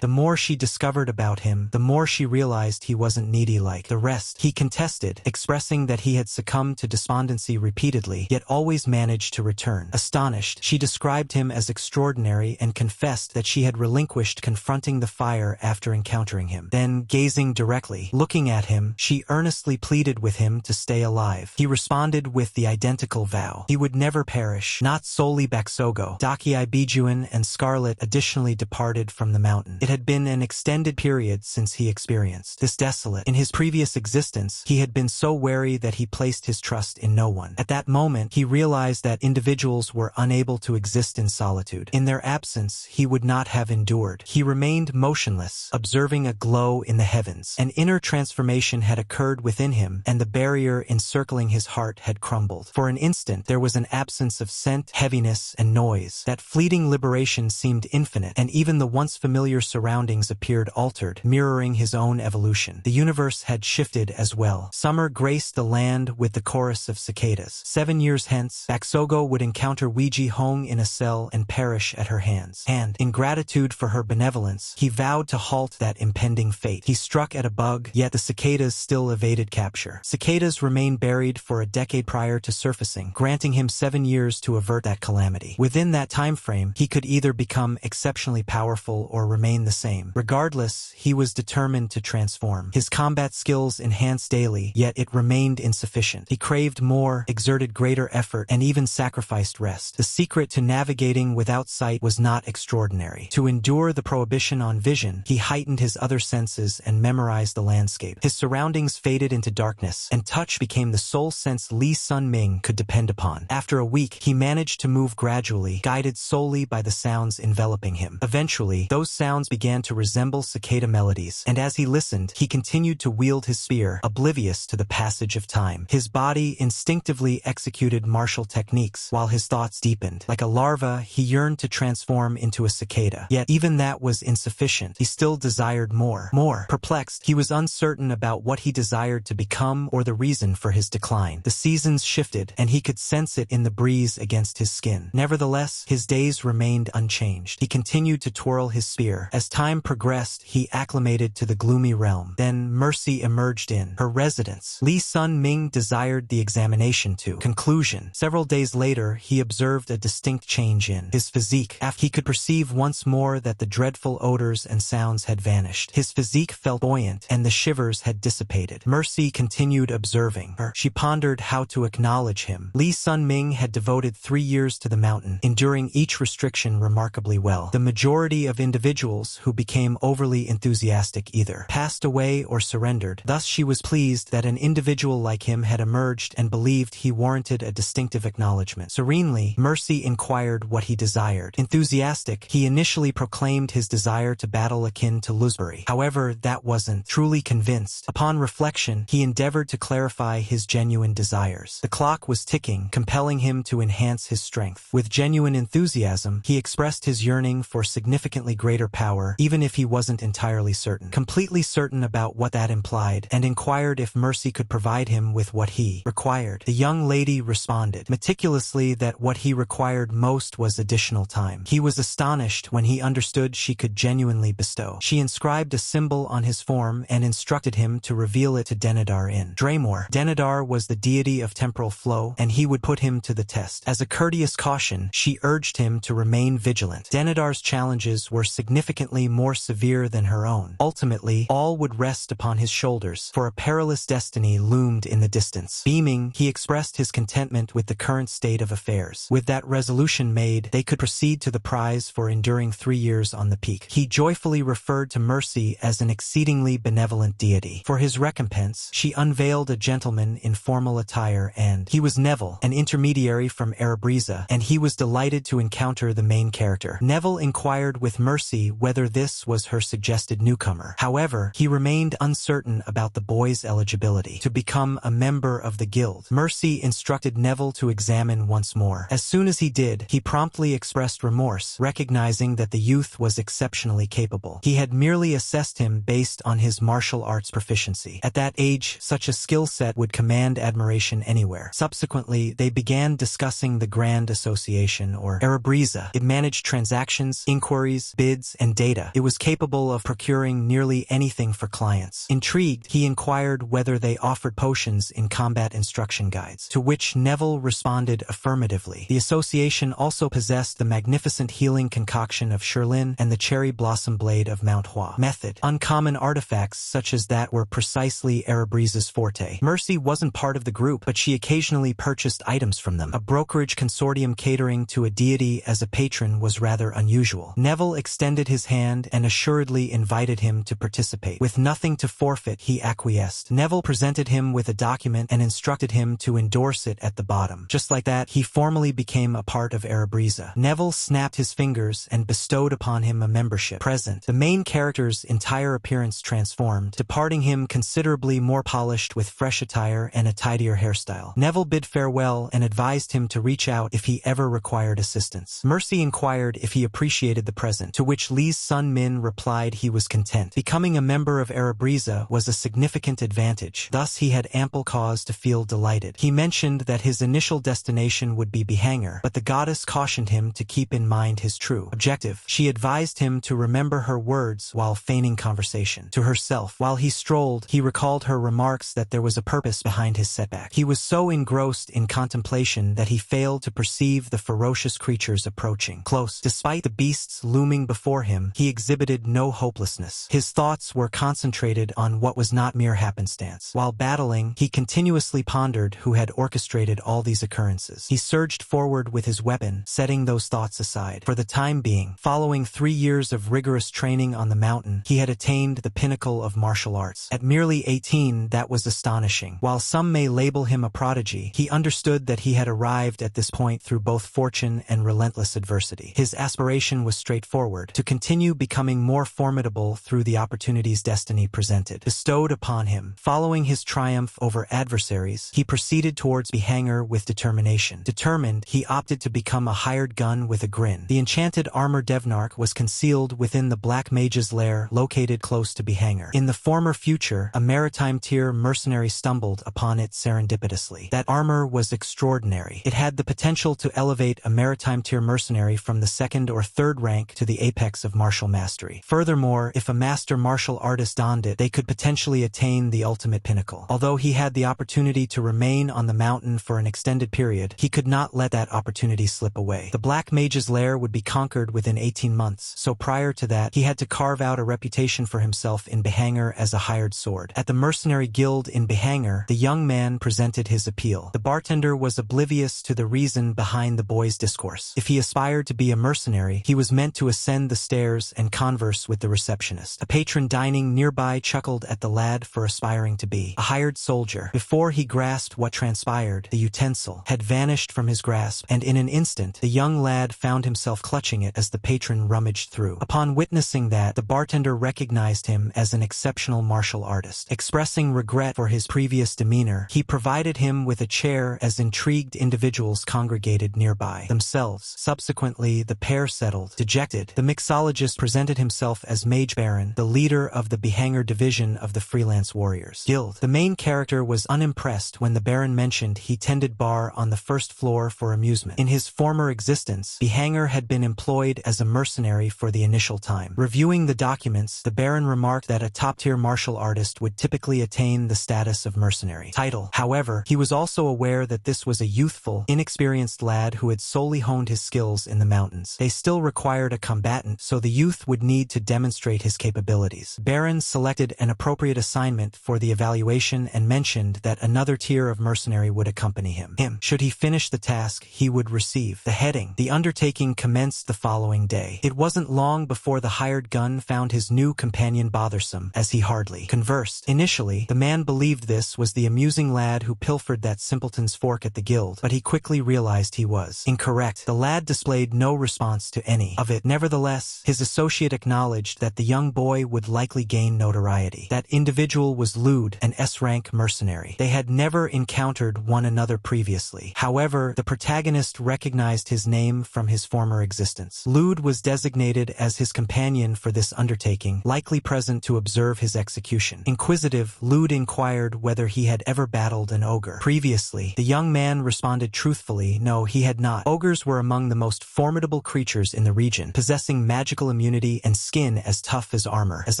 The more she discovered about him, the more she realized he wasn't needy like the rest. He contested, expressing that he had succumbed to despondency repeatedly, yet always managed to return. Astonished, she described him as extraordinary and confessed that she had relinquished confronting the fire after encountering him. Then, gazing directly, looking at him, she earnestly pleaded with him to stay alive. He responded with the identical vow. He would never perish. Not solely Baksogo. Dakiai Bijuan and Scarlet additionally departed from the mountain. It had been an extended period since he experienced this desolate. In his previous existence, he had been so wary that he placed his trust in no one. At that moment, he realized that individuals were unable to exist in solitude. In their absence, he would not have endured. He remained motionless, observing a glow in the heavens. An inner transformation had occurred within him, and the barrier encircling his heart had crumbled. For an instant, there was an absence of scent, heaviness, and noise. That fleeting liberation seemed infinite, and even the once familiar surroundings appeared altered, mirroring his own evolution. The universe had shifted as well. Summer graced the land with the chorus of cicadas. 7 years hence, Baksogo would encounter Weiji Hong in a cell and perish at her hands. And, in gratitude for her benevolence, he vowed to halt that impending fate. He struck at a bug, yet the cicadas still evaded capture. Cicadas remained buried for a decade prior to surfacing, granting him 7 years to avert that calamity. Within that time frame, he could either become exceptionally powerful or remain the same. Regardless, he was determined to transform. His combat skills enhanced daily, yet it remained insufficient. He craved more, exerted greater effort, and even sacrificed rest. The secret to navigating without sight was not extraordinary. To endure the prohibition on vision, he heightened his other senses and memorized the landscape. His surroundings faded into darkness, and touch became the sole sense Lee Sun-ming could depend upon. After a week, he managed to move gradually, guided solely by the sounds enveloping him. Eventually, those sounds began to resemble cicada melodies, and as he listened, he continued to wield his spear, oblivious to the passage of time. His body instinctively executed martial techniques, while his thoughts deepened. Like a larva, he yearned to transform into a cicada. Yet even that was insufficient. He still desired more. Perplexed, he was uncertain about what he desired to become or the reason for his decline. The seasons shifted, and he could sense it in the breeze against his skin. Nevertheless, his days remained unchanged. He continued to twirl his spear. As time progressed, he acclimated to the gloomy realm. Then Mercy emerged in her residence. Lee Sun-ming desired the examination to conclusion. Several days later, he observed a distinct change in his physique. After he could perceive once more that the dreadful odors and sounds had vanished. His physique felt buoyant, and the shivers had dissipated. Mercy continued observing her. She pondered how to acknowledge him. Lee Sun-ming had devoted 3 years to the mountain, enduring each restriction remarkably well. The majority of individuals who became overly enthusiastic either passed away or surrendered. Thus she was pleased that an individual like him had emerged and believed he warranted a distinctive acknowledgement. Serenely, Mercy inquired what he desired. Enthusiastic, he initially proclaimed his desire to battle akin to Luzbury. However, that wasn't. Truly convinced. Upon reflection, he endeavored to clarify his genuine desires. The clock was ticking, compelling him to enhance his strength. With genuine enthusiasm, he expressed his yearning for significant significantly greater power, even if he wasn't entirely certain. Completely certain about what that implied, and inquired if Mercy could provide him with what he required. The young lady responded meticulously that what he required most was additional time. He was astonished when he understood she could genuinely bestow. She inscribed a symbol on his form and instructed him to reveal it to Denadar in Draymore. Denadar was the deity of temporal flow, and he would put him to the test. As a courteous caution, she urged him to remain vigilant. Denadar's challenges were significantly more severe than her own. Ultimately, all would rest upon his shoulders, for a perilous destiny loomed in the distance. Beaming, he expressed his contentment with the current state of affairs. With that resolution made, they could proceed to the prize for enduring 3 years on the peak. He joyfully referred to Mercy as an exceedingly benevolent deity. For his recompense, she unveiled a gentleman in formal attire, and he was Neville, an intermediary from Erebriza, and he was delighted to encounter the main character. Neville inquired with Mercy whether this was her suggested newcomer. However, he remained uncertain about the boy's eligibility to become a member of the guild. Mercy instructed Neville to examine once more. As soon as he did, he promptly expressed remorse, recognizing that the youth was exceptionally capable. He had merely assessed him based on his martial arts proficiency. At that age, such a skill set would command admiration anywhere. Subsequently, they began discussing the Grand Association, or Erebriza. It managed transactions, inquiries, bids, and data. It was capable of procuring nearly anything for clients. Intrigued, he inquired whether they offered potions in combat instruction guides, to which Neville responded affirmatively. The association also possessed the magnificent healing concoction of Sherlin and the cherry blossom blade of Manhwa. Method. Uncommon artifacts such as that were precisely Erebriza's forte. Mercy wasn't part of the group, but she occasionally purchased items from them. A brokerage consortium catering to a deity as a patron was rather unusual. Neville extended his hand and assuredly invited him to participate. With nothing to forfeit, he acquiesced. Neville presented him with a document and instructed him to endorse it at the bottom. Just like that, he formally became a part of Erebriza. Neville snapped his fingers and bestowed upon him a membership. Present. The main character's entire appearance transformed, departing him considerably more polished with fresh attire and a tidier hairstyle. Neville bid farewell and advised him to reach out if he ever required assistance. Mercy inquired if he appreciated the present, to which Lee's son Min replied he was content. Becoming a member of Erebriza was a significant advantage, thus he had ample cause to feel delighted. He mentioned that his initial destination would be Behanger, but the goddess cautioned him to keep in mind his true objective. She advised him to remember her words while feigning conversation. To herself, while he strolled, he recalled her remarks that there was a purpose behind his setback. He was so engrossed in contemplation that he failed to perceive the ferocious creatures approaching close. Despite the beasts looming before him, he exhibited no hopelessness. His thoughts were concentrated on what was not mere happenstance. While battling, he continuously pondered who had orchestrated all these occurrences. He surged forward with his weapon, setting those thoughts aside. For the time being, following 3 years of rigorous training on the mountain, he had attained the pinnacle of martial arts. At merely 18, that was astonishing. While some may label him a prodigy, he understood that he had arrived at this point through both fortune and relentless adversity. His aspiration was straightforward: to continue becoming more formidable through the opportunities destiny presented, bestowed upon him. Following his triumph over adversaries, he proceeded towards Behanger with determination. Determined, he opted to become a hired gun with a grin. The enchanted armor Devnark was concealed within the Black Mage's lair located close to Behanger. In the former future, a maritime tier mercenary stumbled upon it serendipitously. That armor was extraordinary. It had the potential to elevate a maritime tier mercenary from the 2nd or 3rd rank to the apex of martial mastery. Furthermore, if a master martial artist donned it, they could potentially attain the ultimate pinnacle. Although he had the opportunity to remain on the mountain for an extended period, he could not let that opportunity slip away. The Black Mage's lair would be conquered within 18 months, so prior to that, he had to carve out a reputation for himself in Behanger as a hired sword. At the mercenary guild in Behanger, the young man presented his appeal. The bartender was oblivious to the reason behind the boy's discourse. If he aspired to be a mercenary, he was meant to ascend the stairs and converse with the receptionist. A patron dining nearby chuckled at the lad for aspiring to be a hired soldier. Before he grasped what transpired, the utensil had vanished from his grasp, and in an instant, the young lad found himself clutching it as the patron rummaged through. Upon witnessing that, the bartender recognized him as an exceptional martial artist. Expressing regret for his previous demeanor, he provided him with a chair as intrigued individuals congregated nearby themselves. Subsequently, the pair settled. Dejected, Selected. The mixologist presented himself as Mage Baron, the leader of the Behanger division of the Freelance Warriors Guild. The main character was unimpressed when the Baron mentioned he tended bar on the first floor for amusement. In his former existence, Behanger had been employed as a mercenary for the initial time. Reviewing the documents, the Baron remarked that a top-tier martial artist would typically attain the status of mercenary title. However, he was also aware that this was a youthful, inexperienced lad who had solely honed his skills in the mountains. They still required a combatant, so the youth would need to demonstrate his capabilities. Baron selected an appropriate assignment for the evaluation and mentioned that another tier of mercenary would accompany him. Should he finish the task, he would receive the heading. The undertaking commenced the following day. It wasn't long before the hired gun found his new companion bothersome, as he hardly conversed. Initially, the man believed this was the amusing lad who pilfered that simpleton's fork at the guild, but he quickly realized he was incorrect. The lad displayed no response to any of it. Nevertheless, his associate acknowledged that the young boy would likely gain notoriety. That individual was Lude, an S-rank mercenary. They had never encountered one another previously. However, the protagonist recognized his name from his former existence. Lude was designated as his companion for this undertaking, likely present to observe his execution. Inquisitive, Lude inquired whether he had ever battled an ogre previously. The young man responded truthfully, no, he had not. Ogres were among the most formidable creatures in the region, possessing magical immunity and skin as tough as armor, as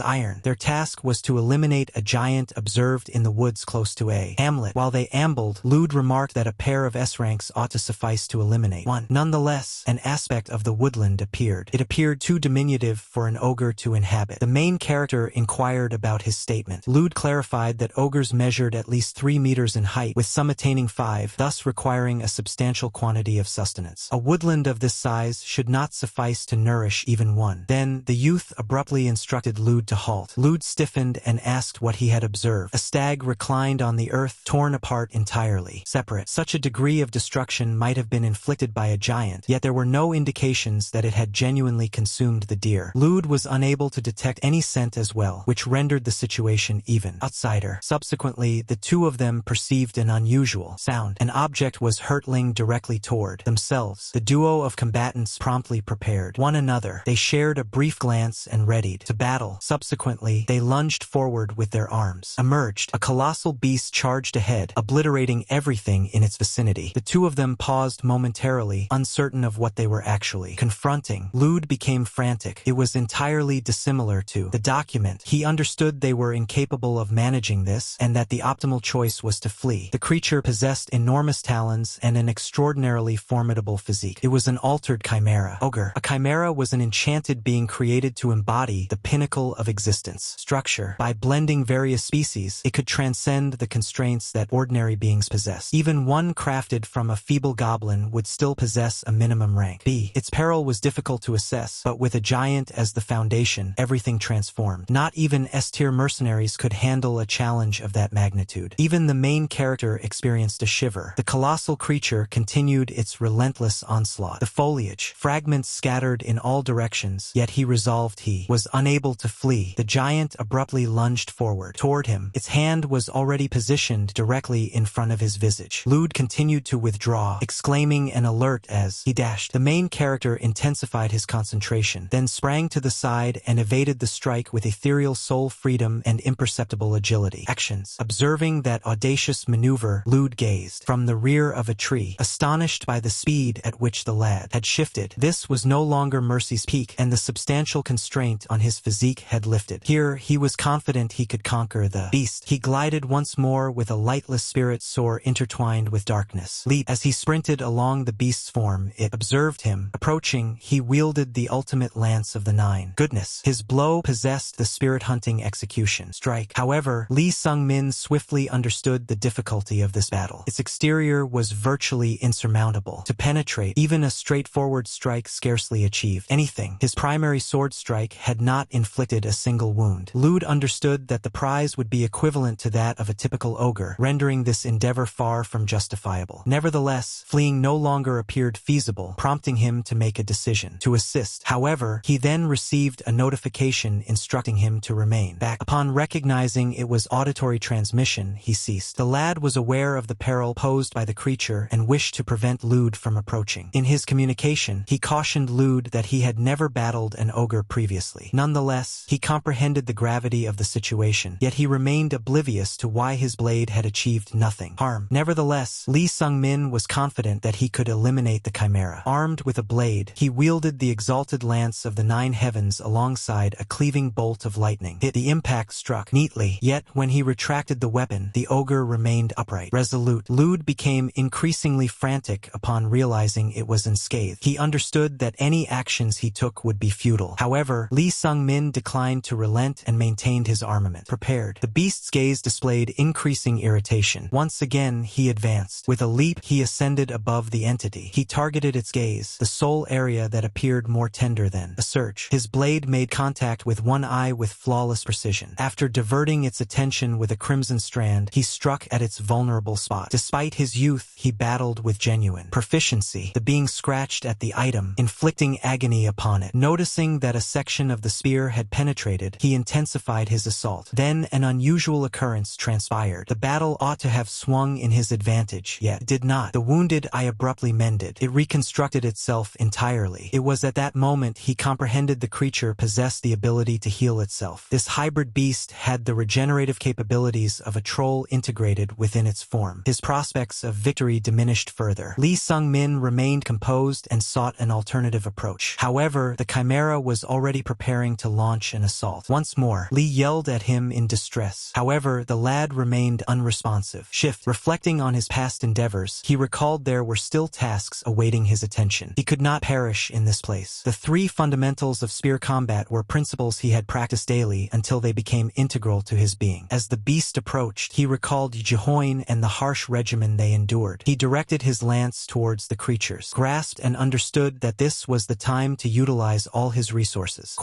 iron. Their task was to eliminate a giant observed in the woods close to a hamlet. While they ambled, Lude remarked that a pair of S-ranks ought to suffice to eliminate one. Nonetheless, an aspect of the woodland appeared. It appeared too diminutive for an ogre to inhabit. The main character inquired about his statement. Lude clarified that ogres measured at least 3 meters in height, with some attaining 5, thus requiring a substantial quantity of sustenance. A woodland of this size should not suffice to nourish even one. Then, the youth abruptly instructed Lude to halt. Lude stiffened and asked what he had observed. A stag reclined on the earth, torn apart entirely. Separate. Such a degree of destruction might have been inflicted by a giant, yet there were no indications that it had genuinely consumed the deer. Lude was unable to detect any scent as well, which rendered the situation even outsider. Subsequently, the two of them perceived an unusual sound. An object was hurtling directly toward themselves. The duo of combatants promptly prepared one another. They shared a brief glance and readied to battle. Subsequently, they lunged forward with their arms. Emerged. A colossal beast charged ahead, obliterating everything in its vicinity. The two of them paused momentarily, uncertain of what they were actually confronting. Lude became frantic. It was entirely dissimilar to the document. He understood they were incapable of managing this, and that the optimal choice was to flee. The creature possessed enormous talons and an extraordinarily formidable physique. It was an altered chimera. Ogre. A chimera was an enchanted being created to embody the pinnacle of existence. Structure. By blending various species, it could transcend the constraints that ordinary beings possess. Even one crafted from a feeble goblin would still possess a minimum rank. B. Its peril was difficult to assess, but with a giant as the foundation, everything transformed. Not even S-tier mercenaries could handle a challenge of that magnitude. Even the main character experienced a shiver. The colossal creature continued its relentless onslaught. The foliage, fragments scattered in all directions, yet he resolved he was unable to flee. The giant abruptly lunged forward toward him. Its hand was already positioned directly in front of his visage. Lude continued to withdraw, exclaiming an alert as he dashed. The main character intensified his concentration, then sprang to the side and evaded the strike with ethereal soul freedom and imperceptible agility. Actions. Observing that audacious maneuver, Lude gazed from the rear of a tree, astonished by the speed at which the lad had shifted. This was no longer Mercy's peak, and the substantial constraint on his physique had lifted. Here, he was confident he could conquer the beast. He glided once more with a lightless spirit soar intertwined with darkness. Leap. As he sprinted along the beast's form, it observed him. Approaching, he wielded the ultimate lance of the 9. Goodness. His blow possessed the spirit-hunting execution. Strike. However, Lee Sung-min swiftly understood the difficulty of this battle. Its exterior was virtually insurmountable. To penetrate, even a straightforward strike scarcely achieved anything. His primary sword strike had not inflicted a single wound. Lude understood that the prize would be equivalent to that of a typical ogre, rendering this endeavor far from justifiable. Nevertheless, fleeing no longer appeared feasible, prompting him to make a decision to assist. However, he then received a notification instructing him to remain back. Upon recognizing it was auditory transmission, he ceased. The lad was aware of the peril posed by the creature and wished to prevent Lude from approaching. In his communication, he cautioned Lude that he had never battled an ogre previously. Nonetheless, he comprehended the gravity of the situation, yet he remained oblivious to why his blade had achieved nothing harm. Nevertheless, Lee Sung-min was confident that he could eliminate the chimera. Armed with a blade, he wielded the exalted lance of the 9 heavens alongside a cleaving bolt of lightning. The impact struck neatly, yet when he retracted the weapon, the ogre remained upright, resolute. Lude became increasingly frantic upon realizing it was unscathed. He understood that any actions he took would be futile. However, Lee Sung-min declined to relent and maintained his armament. Prepared. The beast's gaze displayed increasing irritation. Once again, he advanced. With a leap, he ascended above the entity. He targeted its gaze, the sole area that appeared more tender than a search. His blade made contact with one eye with flawless precision. After diverting its attention with a crimson strand, he struck at its vulnerable spot. Despite his youth, he battled with genuine proficiency. The being scratched at the item, inflicting agony upon it. Noticing that a section of the spear had penetrated, he intensified his assault. Then an unusual occurrence transpired. The battle ought to have swung in his advantage, yet did not. The wounded eye abruptly mended. It reconstructed itself entirely. It was at that moment he comprehended the creature possessed the ability to heal itself. This hybrid beast had the regenerative capabilities of a troll integrated within its form. His prospects of victory diminished further. Lee Sung-min remained composed and sought an alternative approach. However, the chimera was already preparing to launch an assault. Once more, Lee yelled at him in distress. However, the lad remained unresponsive. Reflecting on his past endeavors, he recalled there were still tasks awaiting his attention. He could not perish in this place. The 3 fundamentals of spear combat were principles he had practiced daily until they became integral to his being. As the beast approached, he recalled Jihoin and the harsh regimen they endured. He directed his lance towards the creatures, grasped and understood that this was the time to utilize all his resources.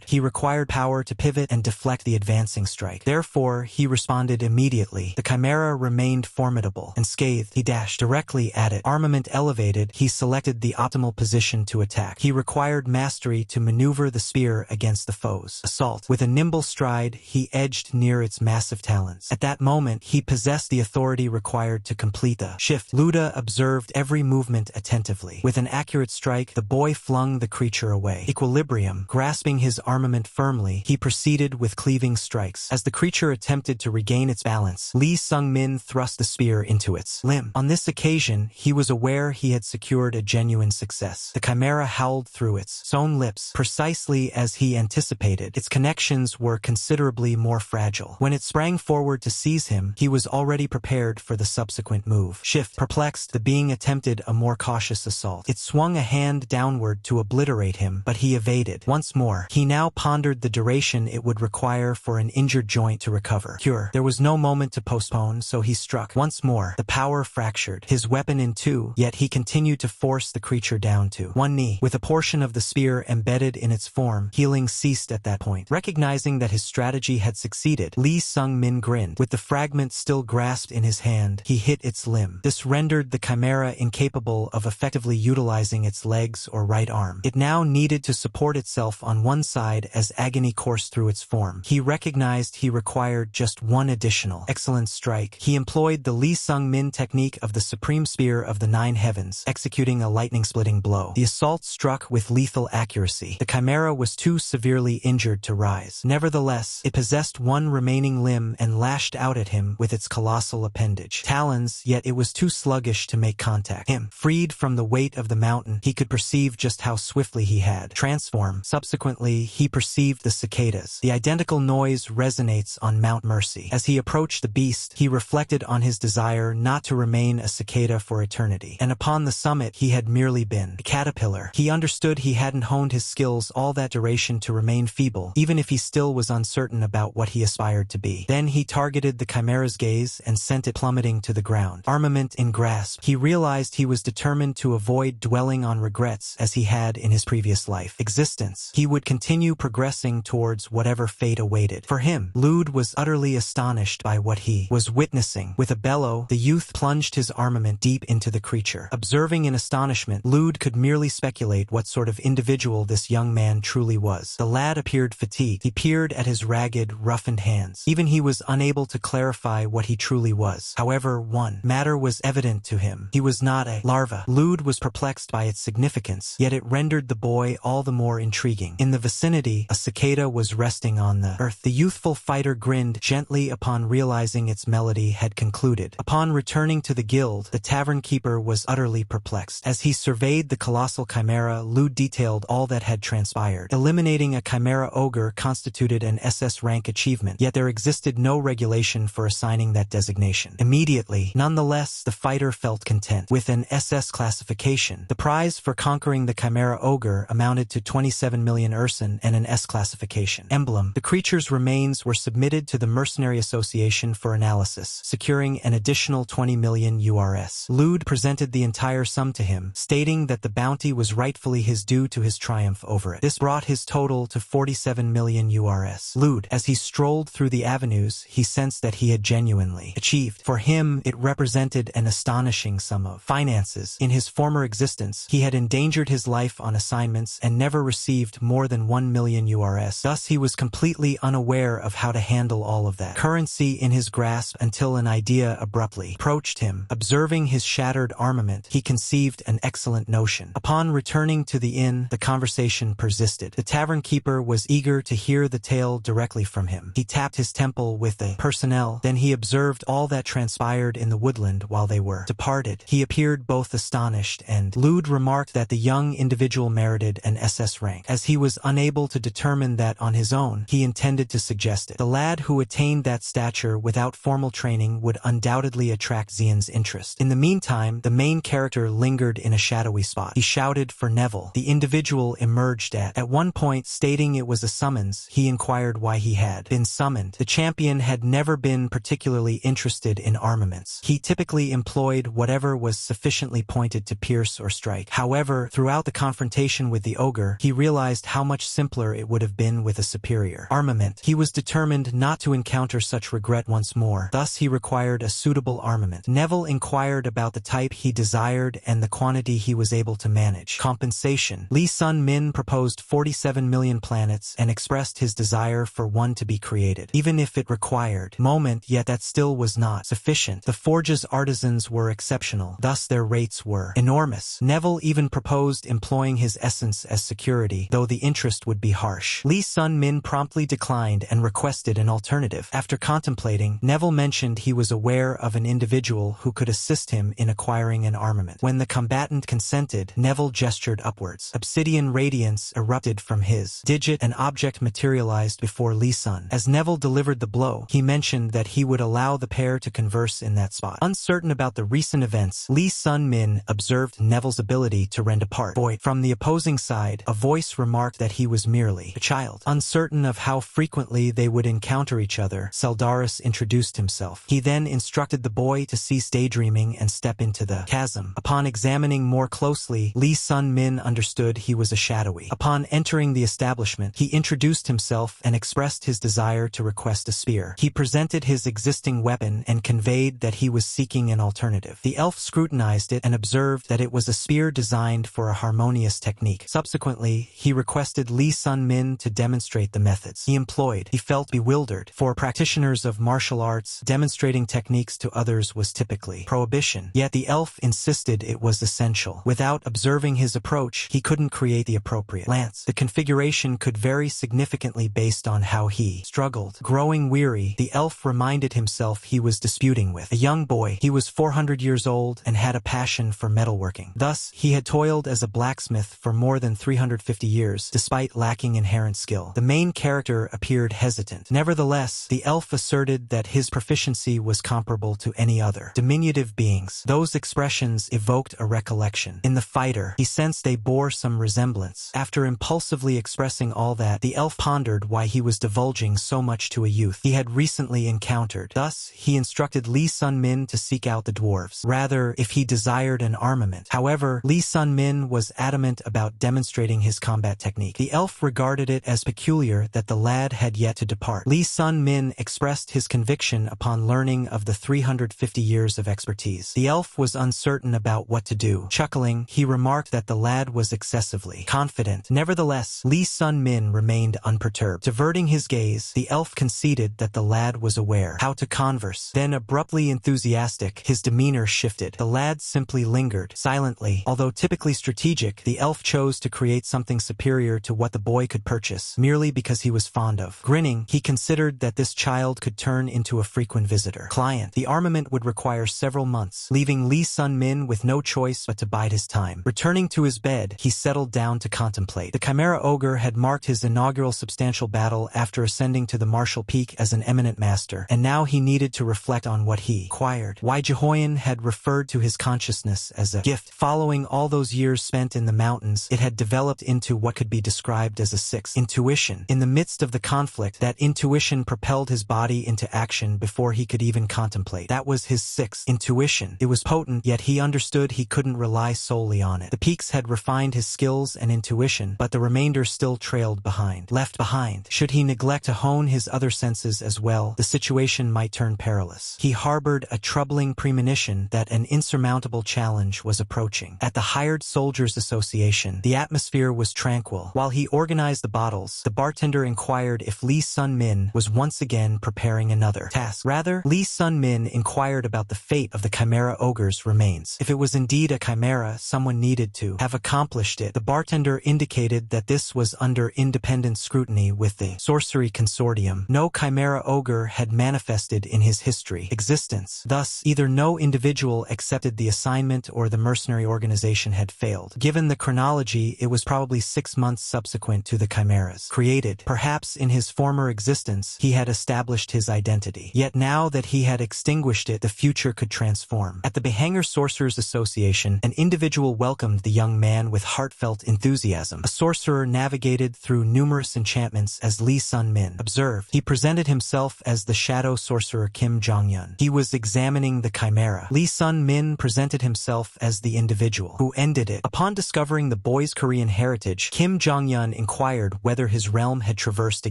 He required power to pivot and deflect the advancing strike. Therefore, he responded immediately. The chimera remained formidable. Unscathed, he dashed directly at it. Armament elevated, he selected the optimal position to attack. He required mastery to maneuver the spear against the foe's assault. With a nimble stride, he edged near its massive talons. At that moment, he possessed the authority required to complete the shift. Luda observed every movement attentively. With an accurate strike, the boy flung the creature away. Equilibrium, grasping his armament firmly, he proceeded with cleaving strikes. As the creature attempted to regain its balance, Lee Sung-min thrust the spear into its limb. On this occasion, he was aware he had secured a genuine success. The chimera howled through its sewn lips, precisely as he anticipated. Its connections were considerably more fragile. When it sprang forward to seize him, he was already prepared for the subsequent move. Perplexed, the being attempted a more cautious assault. It swung a hand downward to obliterate him, but he evaded. Once more, he now pondered the duration it would require for an injured joint to recover. There was no moment to postpone, so he struck. Once more, the power fractured, his weapon in 2, yet he continued to force the creature down to one knee. With a portion of the spear embedded in its form, healing ceased at that point. Recognizing that his strategy had succeeded, Lee Sung-min grinned. With the fragment still grasped in his hand, he hit its limb. This rendered the chimera incapable of effectively utilizing its legs or right arm. It now needed to support itself on one side as agony coursed through its form. He recognized he required just one additional excellent strike. He employed the Lee Sung-min technique of the supreme spear of the 9 heavens, executing a lightning-splitting blow. The assault struck with lethal accuracy. The chimera was too severely injured to rise. Nevertheless, it possessed one remaining limb and lashed out at him with its colossal appendage. Talons, yet it was too sluggish to make contact. Freed from the weight of the mountain, he could perceive just how swiftly he had transformed. Subsequently, he perceived the cicadas. The identical noise resonates on Mount Mercy. As he approached the beast, he reflected on his desire not to remain a cicada for eternity. And upon the summit, he had merely been a caterpillar. He understood he hadn't honed his skills all that duration to remain feeble, even if he still was uncertain about what he aspired to be. Then he targeted the chimera's gaze and sent it plummeting to the ground. Armament in grasp, he realized he was determined to avoid dwelling on regrets as he had in his previous existence. He would continue progressing towards whatever fate awaited. For him, Lude was utterly astonished by what he was witnessing. With a bellow, the youth plunged his armament deep into the creature. Observing in astonishment, Lude could merely speculate what sort of individual this young man truly was. The lad appeared fatigued. He peered at his ragged, roughened hands. Even he was unable to clarify what he truly was. However, one matter was evident to him. He was not a larva. Lude was perplexed by its significance, yet it rendered rendered the boy all the more intriguing. In the vicinity, a cicada was resting on the earth. The youthful fighter grinned gently upon realizing its melody had concluded. Upon returning to the guild, the tavern keeper was utterly perplexed. As he surveyed the colossal chimera, Lude detailed all that had transpired. Eliminating a chimera ogre constituted an SS rank achievement, yet there existed no regulation for assigning that designation. Immediately, nonetheless, the fighter felt content. With an SS classification, the prize for conquering the chimera ogre amounted to 27 million Urson and an S classification. Emblem. The creature's remains were submitted to the Mercenary Association for analysis, securing an additional 20 million URS. Lude presented the entire sum to him, stating that the bounty was rightfully his due to his triumph over it. This brought his total to 47 million URS. Lude, as he strolled through the avenues, he sensed that he had genuinely achieved. For him, it represented an astonishing sum of finances. In his former existence, he had endangered his life on assignments and never received more than 1 million URS. Thus, he was completely unaware of how to handle all of that currency in his grasp until an idea abruptly approached him. Observing his shattered armament, he conceived an excellent notion. Upon returning to the inn, the conversation persisted. The tavern keeper was eager to hear the tale directly from him. He tapped his temple with the personnel, then he observed all that transpired in the woodland while they were departed. He appeared both astonished and Lude remarked that the young individual merited an SS rank. As he was unable to determine that on his own, he intended to suggest it. The lad who attained that stature without formal training would undoubtedly attract Xian's interest. In the meantime, the main character lingered in a shadowy spot. He shouted for Neville. The individual emerged at one point, stating it was a summons. He inquired why he had been summoned. The champion had never been particularly interested in armaments. He typically employed whatever was sufficiently pointed to pierce or strike. However, throughout the confrontation with the ogre, he realized how much simpler it would have been with a superior armament. He was determined not to encounter such regret once more. Thus, he required a suitable armament. Neville inquired about the type he desired and the quantity he was able to manage. Compensation. Lee Sun Min proposed 47 million planets and expressed his desire for one to be created, even if it required moment, yet that still was not sufficient. The forge's artisans were exceptional, thus their rates were enormous. Neville even proposed employing his essence as security, though the interest would be harsh. Lee Sun Min promptly declined and requested an alternative. After contemplating, Neville mentioned he was aware of an individual who could assist him in acquiring an armament. When the combatant consented, Neville gestured upwards. Obsidian radiance erupted from his digit. An object materialized before Lee Sun. As Neville delivered the blow, he mentioned that he would allow the pair to converse in that spot. Uncertain about the recent events, Lee Sun Min observed Neville's ability to rend apart. Boy, from the opposing side, a voice remarked that he was merely a child. Uncertain of how frequently they would encounter each other, Seldaris introduced himself. He then instructed the boy to cease daydreaming and step into the chasm. Upon examining more closely, Lee Sun Min understood he was a shadowy. Upon entering the establishment, he introduced himself and expressed his desire to request a spear. He presented his existing weapon and conveyed that he was seeking an alternative. The elf scrutinized it and observed that it was a spear designed for a harmonious technique. Subsequently, he requested Lee Sun Min to demonstrate the methods he employed. He felt bewildered. For practitioners of martial arts, demonstrating techniques to others was typically prohibition. Yet the elf insisted it was essential. Without observing his approach, he couldn't create the appropriate lance. The configuration could vary significantly based on how he struggled. Growing weary, the elf reminded himself he was disputing with a young boy. He was 400 years old and had a passion for metalworking. Thus, he had toiled as a blacksmith for more than 350 years, despite lacking inherent skill. The main character appeared hesitant. Nevertheless, the elf asserted that his proficiency was comparable to any other diminutive beings. Those expressions evoked a recollection. In the fighter, he sensed they bore some resemblance. After impulsively expressing all that, the elf pondered why he was divulging so much to a youth he had recently encountered. Thus, he instructed Lee Sun Min to seek out the dwarves, rather if he desired an armament. However, Lee Sun Min was adamant about demonstrating his combat technique. The elf regarded it as peculiar that the lad had yet to depart. Lee Sun Min expressed his conviction upon learning of the 350 years of expertise. The elf was uncertain about what to do. Chuckling, he remarked that the lad was excessively confident. Nevertheless, Lee Sun Min remained unperturbed. Diverting his gaze, the elf conceded that the lad was aware how to converse. Then abruptly enthusiastic, his demeanor shifted. The lad simply lingered. Silently, although typically strategic, the the elf chose to create something superior to what the boy could purchase, merely because he was fond of. Grinning, he considered that this child could turn into a frequent visitor. Client. The armament would require several months, leaving Lee Sun-min with no choice but to bide his time. Returning to his bed, he settled down to contemplate. The Chimera Ogre had marked his inaugural substantial battle after ascending to the martial peak as an eminent master, and now he needed to reflect on what he acquired. Why Jihoyan had referred to his consciousness as a gift. Following all those years spent in the mountains, it had developed into what could be described as a sixth intuition. In the midst of the conflict, that intuition propelled his body into action before he could even contemplate. That was his sixth intuition. It was potent, yet he understood he couldn't rely solely on it. The peaks had refined his skills and intuition, but the remainder still trailed behind. Left behind. Should he neglect to hone his other senses as well, the situation might turn perilous. He harbored a troubling premonition that an insurmountable challenge was approaching. At the Hired Soldiers Association, the atmosphere was tranquil. While he organized the bottles, the bartender inquired if Lee Sun-min was once again preparing another task. Rather, Lee Sun-min inquired about the fate of the Chimera Ogre's remains. If it was indeed a chimera, someone needed to have accomplished it. The bartender indicated that this was under independent scrutiny with the Sorcery Consortium. No Chimera Ogre had manifested in his existence. Thus, either no individual accepted the assignment or the mercenary organization had failed. Given the chronology, it was probably 6 months subsequent to the chimeras created. Perhaps in his former existence, he had established his identity. Yet now that he had extinguished it, the future could transform. At the Behanger Sorcerers Association, an individual welcomed the young man with heartfelt enthusiasm. A sorcerer navigated through numerous enchantments as Lee Sun-min observed. He presented himself as the shadow sorcerer Kim Jong-yun. He was examining the chimera. Lee Sun-min presented himself as the individual who ended it. Upon discovering the boy's Korean heritage, Kim Jong-yun inquired whether his realm had traversed a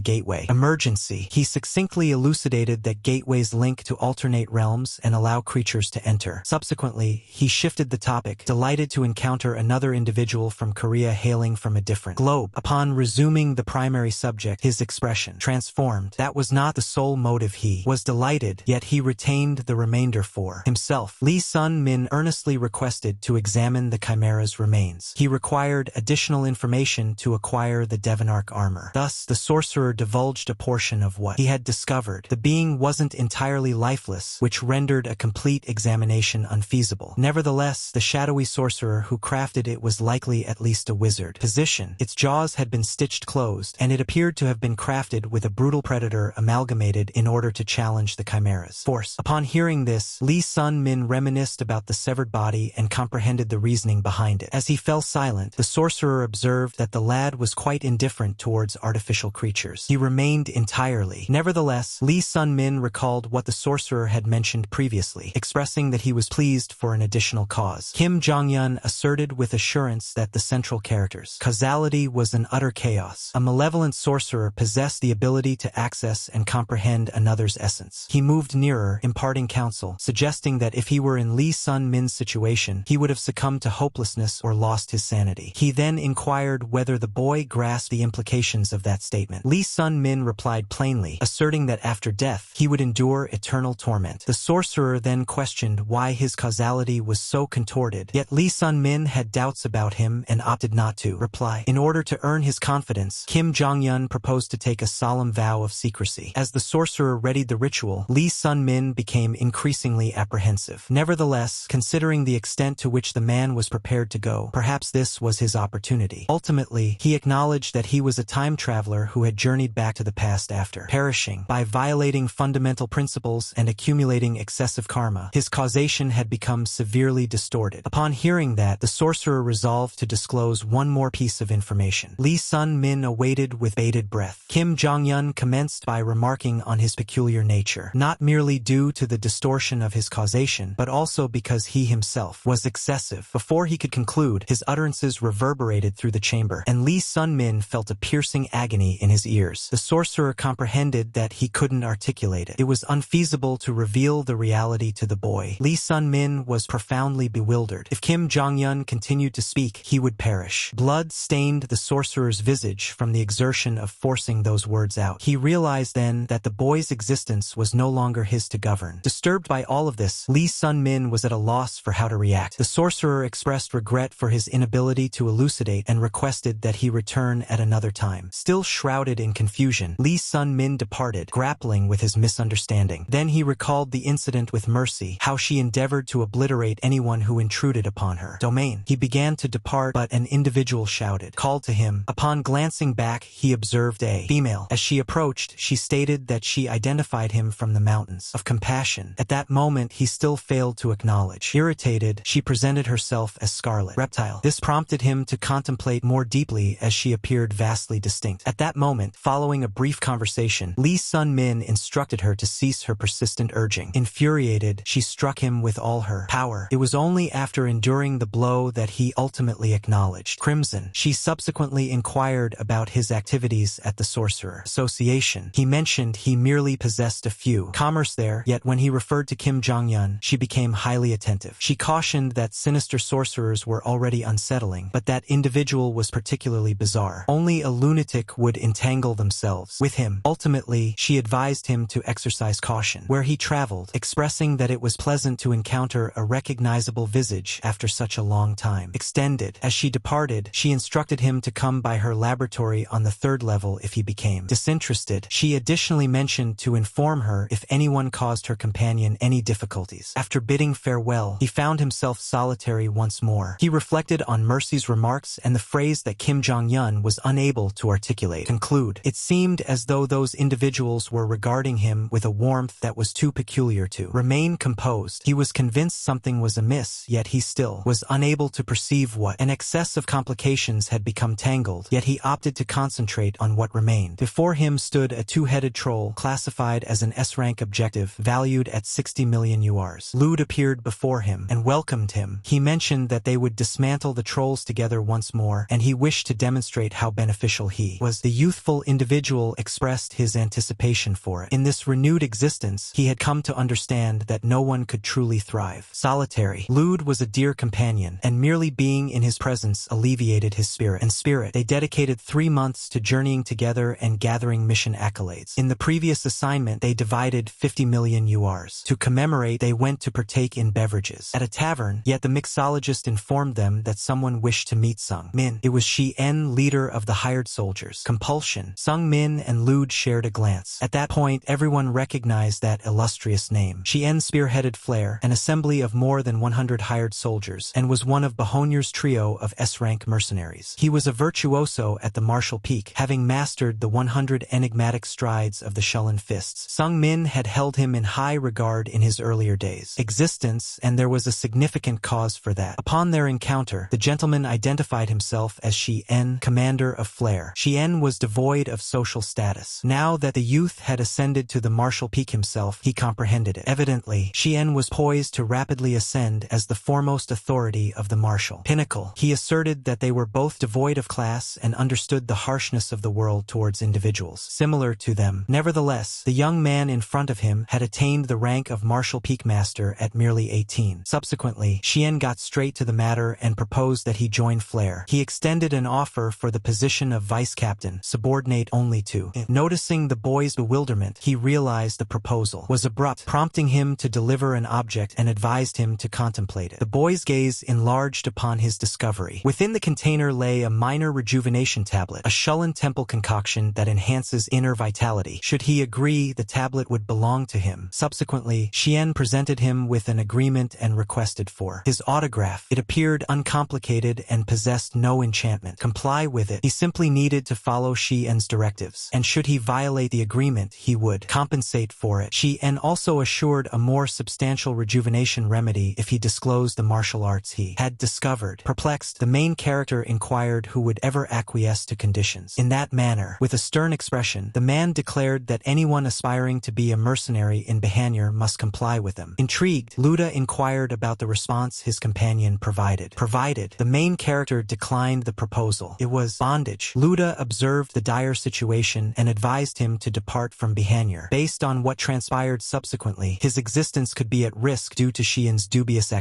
gateway. Emergency. He succinctly elucidated that gateways link to alternate realms and allow creatures to enter. Subsequently, he shifted the topic, delighted to encounter another individual from Korea hailing from a different globe. Upon resuming the primary subject, his expression transformed. That was not the sole motive. He was delighted, yet he retained the remainder for himself. Lee Sun-min earnestly requested to examine the chimera's remains. He required additional information to acquire the Devanark armor. Thus, the sorcerer divulged a portion of what he had discovered. The being wasn't entirely lifeless, which rendered a complete examination unfeasible. Nevertheless, the shadowy sorcerer who crafted it was likely at least a wizard. Position. Its jaws had been stitched closed, and it appeared to have been crafted with a brutal predator amalgamated in order to challenge the chimera's force. Upon hearing this, Lee Sun-min reminisced about the severed body and comprehended the reasoning behind it. As he fell silent, the sorcerer observed that the lad was quite indifferent towards artificial creatures. He remained entirely. Nevertheless, Lee Sun-min recalled what the sorcerer had mentioned previously, expressing that he was pleased for an additional cause. Kim Jong-yun asserted with assurance that the central character's causality was an utter chaos. A malevolent sorcerer possessed the ability to access and comprehend another's essence. He moved nearer, imparting counsel, suggesting that if he were in Lee Sun-min's situation, he would have succumbed to hopelessness or lost his sanity. He then inquired whether the boy grasped the implications of that statement. Lee Sun-min replied plainly, asserting that after death, he would endure eternal torment. The sorcerer then questioned why his causality was so contorted, yet Lee Sun-min had doubts about him and opted not to reply. In order to earn his confidence, Kim Jong-yun proposed to take a solemn vow of secrecy. As the sorcerer readied the ritual, Lee Sun-min became increasingly apprehensive. Nevertheless, considering the extent to which the man was prepared to go, perhaps this was his opportunity. Ultimately, he acknowledged that he was a time traveler who had journeyed back to the past after perishing. By violating fundamental principles and accumulating excessive karma, his causation had become severely distorted. Upon hearing that, the sorcerer resolved to disclose one more piece of information. Lee Sun-min awaited with bated breath. Kim Jong-yun commenced by remarking on his peculiar nature, not merely due to the distortion of his causation, but also because he himself was excessive. Before he could conclude, his utterances reverberated through the chamber, and Lee Sun-min felt a piercing agony in his ears. The sorcerer comprehended that he couldn't articulate it. It was unfeasible to reveal the reality to the boy. Lee Sun-min was profoundly bewildered. If Kim Jong-yun continued to speak, he would perish. Blood stained the sorcerer's visage from the exertion of forcing those words out. He realized then that the boy's existence was no longer his to govern. Disturbed by all of this, Lee Sun-min was at a loss for how to react. The sorcerer expressed regret for his inability ability to elucidate and requested that he return at another time. Still shrouded in confusion, Lee Sun-min departed, grappling with his misunderstanding. Then he recalled the incident with Mercy, how she endeavored to obliterate anyone who intruded upon her domain. He began to depart, but an individual shouted, called to him. Upon glancing back, he observed a female. As she approached, she stated that she identified him from the mountains of compassion. At that moment, he still failed to acknowledge. Irritated, she presented herself as Scarlet Reptile. This prompted him to contemplate more deeply as she appeared vastly distinct. At that moment, following a brief conversation, Lee Sun-min instructed her to cease her persistent urging. Infuriated, she struck him with all her power. It was only after enduring the blow that he ultimately acknowledged. Crimson. She subsequently inquired about his activities at the Sorcerer Association. He mentioned he merely possessed a few commerce there, yet when he referred to Kim Jong-un, she became highly attentive. She cautioned that sinister sorcerers were already unsettling, but that individual was particularly bizarre. Only a lunatic would entangle themselves with him. Ultimately, she advised him to exercise caution where he traveled, expressing that it was pleasant to encounter a recognizable visage after such a long time. Extended. As she departed, she instructed him to come by her laboratory on the 3rd level if he became disinterested. She additionally mentioned to inform her if anyone caused her companion any difficulties. After bidding farewell, he found himself solitary once more. He reflected on Mercy's remarks and the phrase that Kim Jong-un was unable to articulate. Conclude. It seemed as though those individuals were regarding him with a warmth that was too peculiar to remain composed. He was convinced something was amiss, yet he still was unable to perceive what. An excess of complications had become tangled, yet he opted to concentrate on what remained. Before him stood a two-headed troll classified as an S-rank objective valued at 60 million URs. Lude appeared before him and welcomed him. He mentioned that they would dismantle the trolls together once more, and he wished to demonstrate how beneficial he was. The youthful individual expressed his anticipation for it. In this renewed existence, he had come to understand that no one could truly thrive. Solitary. Lude was a dear companion, and merely being in his presence alleviated his spirit. They dedicated 3 months to journeying together and gathering mission accolades. In the previous assignment, they divided 50 million URs. To commemorate, they went to partake in beverages at a tavern, yet the mixologist informed them that someone wished to meet Sung Min. It was Shi-en, leader of the hired soldiers. Compulsion. Sung Min and Lude shared a glance. At that point, everyone recognized that illustrious name. Shi-en spearheaded Flare, an assembly of more than 100 hired soldiers, and was one of Bahonier's trio of S-rank mercenaries. He was a virtuoso at the martial peak, having mastered the 100 enigmatic strides of the Shulin fists. Sung Min had held him in high regard in his earlier days' existence, and there was a significant cause for that. Upon their encounter, the gentleman identified himself as Shi-en, commander of Flare. Shi-en was devoid of social status. Now that the youth had ascended to the martial peak himself, he comprehended it. Evidently, Shi-en was poised to rapidly ascend as the foremost authority of the martial pinnacle. He asserted that they were both devoid of class and understood the harshness of the world towards individuals similar to them. Nevertheless, the young man in front of him had attained the rank of martial peak master at merely 18. Subsequently, Shi-en got straight to the matter and proposed that he join Flare. He extended an offer for the position of vice captain, subordinate only to him. Noticing the boy's bewilderment, he realized the proposal was abrupt, prompting him to deliver an object and advised him to contemplate it. The boy's gaze enlarged upon his discovery. Within the container lay a minor rejuvenation tablet, a Shulin temple concoction that enhances inner vitality. Should he agree, the tablet would belong to him. Subsequently, Shi-en presented him with an agreement and requested for his autograph. It appeared uncomplicated and possessed no enchantment. Comply with it. He simply needed to follow Shi-en's directives, and should he violate the agreement, he would compensate for it. Shi-en also assured a more substantial rejuvenation remedy if he disclosed the martial arts he had discovered. Perplexed, the main character inquired who would ever acquiesce to conditions. In that manner, with a stern expression, the man declared that anyone aspiring to be a mercenary in Bahanier must comply with them. Intrigued, Luda inquired about the response his companion provided. The main character declined the proposal. It was bondage. Luda observed the dire situation and advised him to depart from Bahanier. Based on what transpired subsequently, his existence could be at risk due to Shi-en's dubious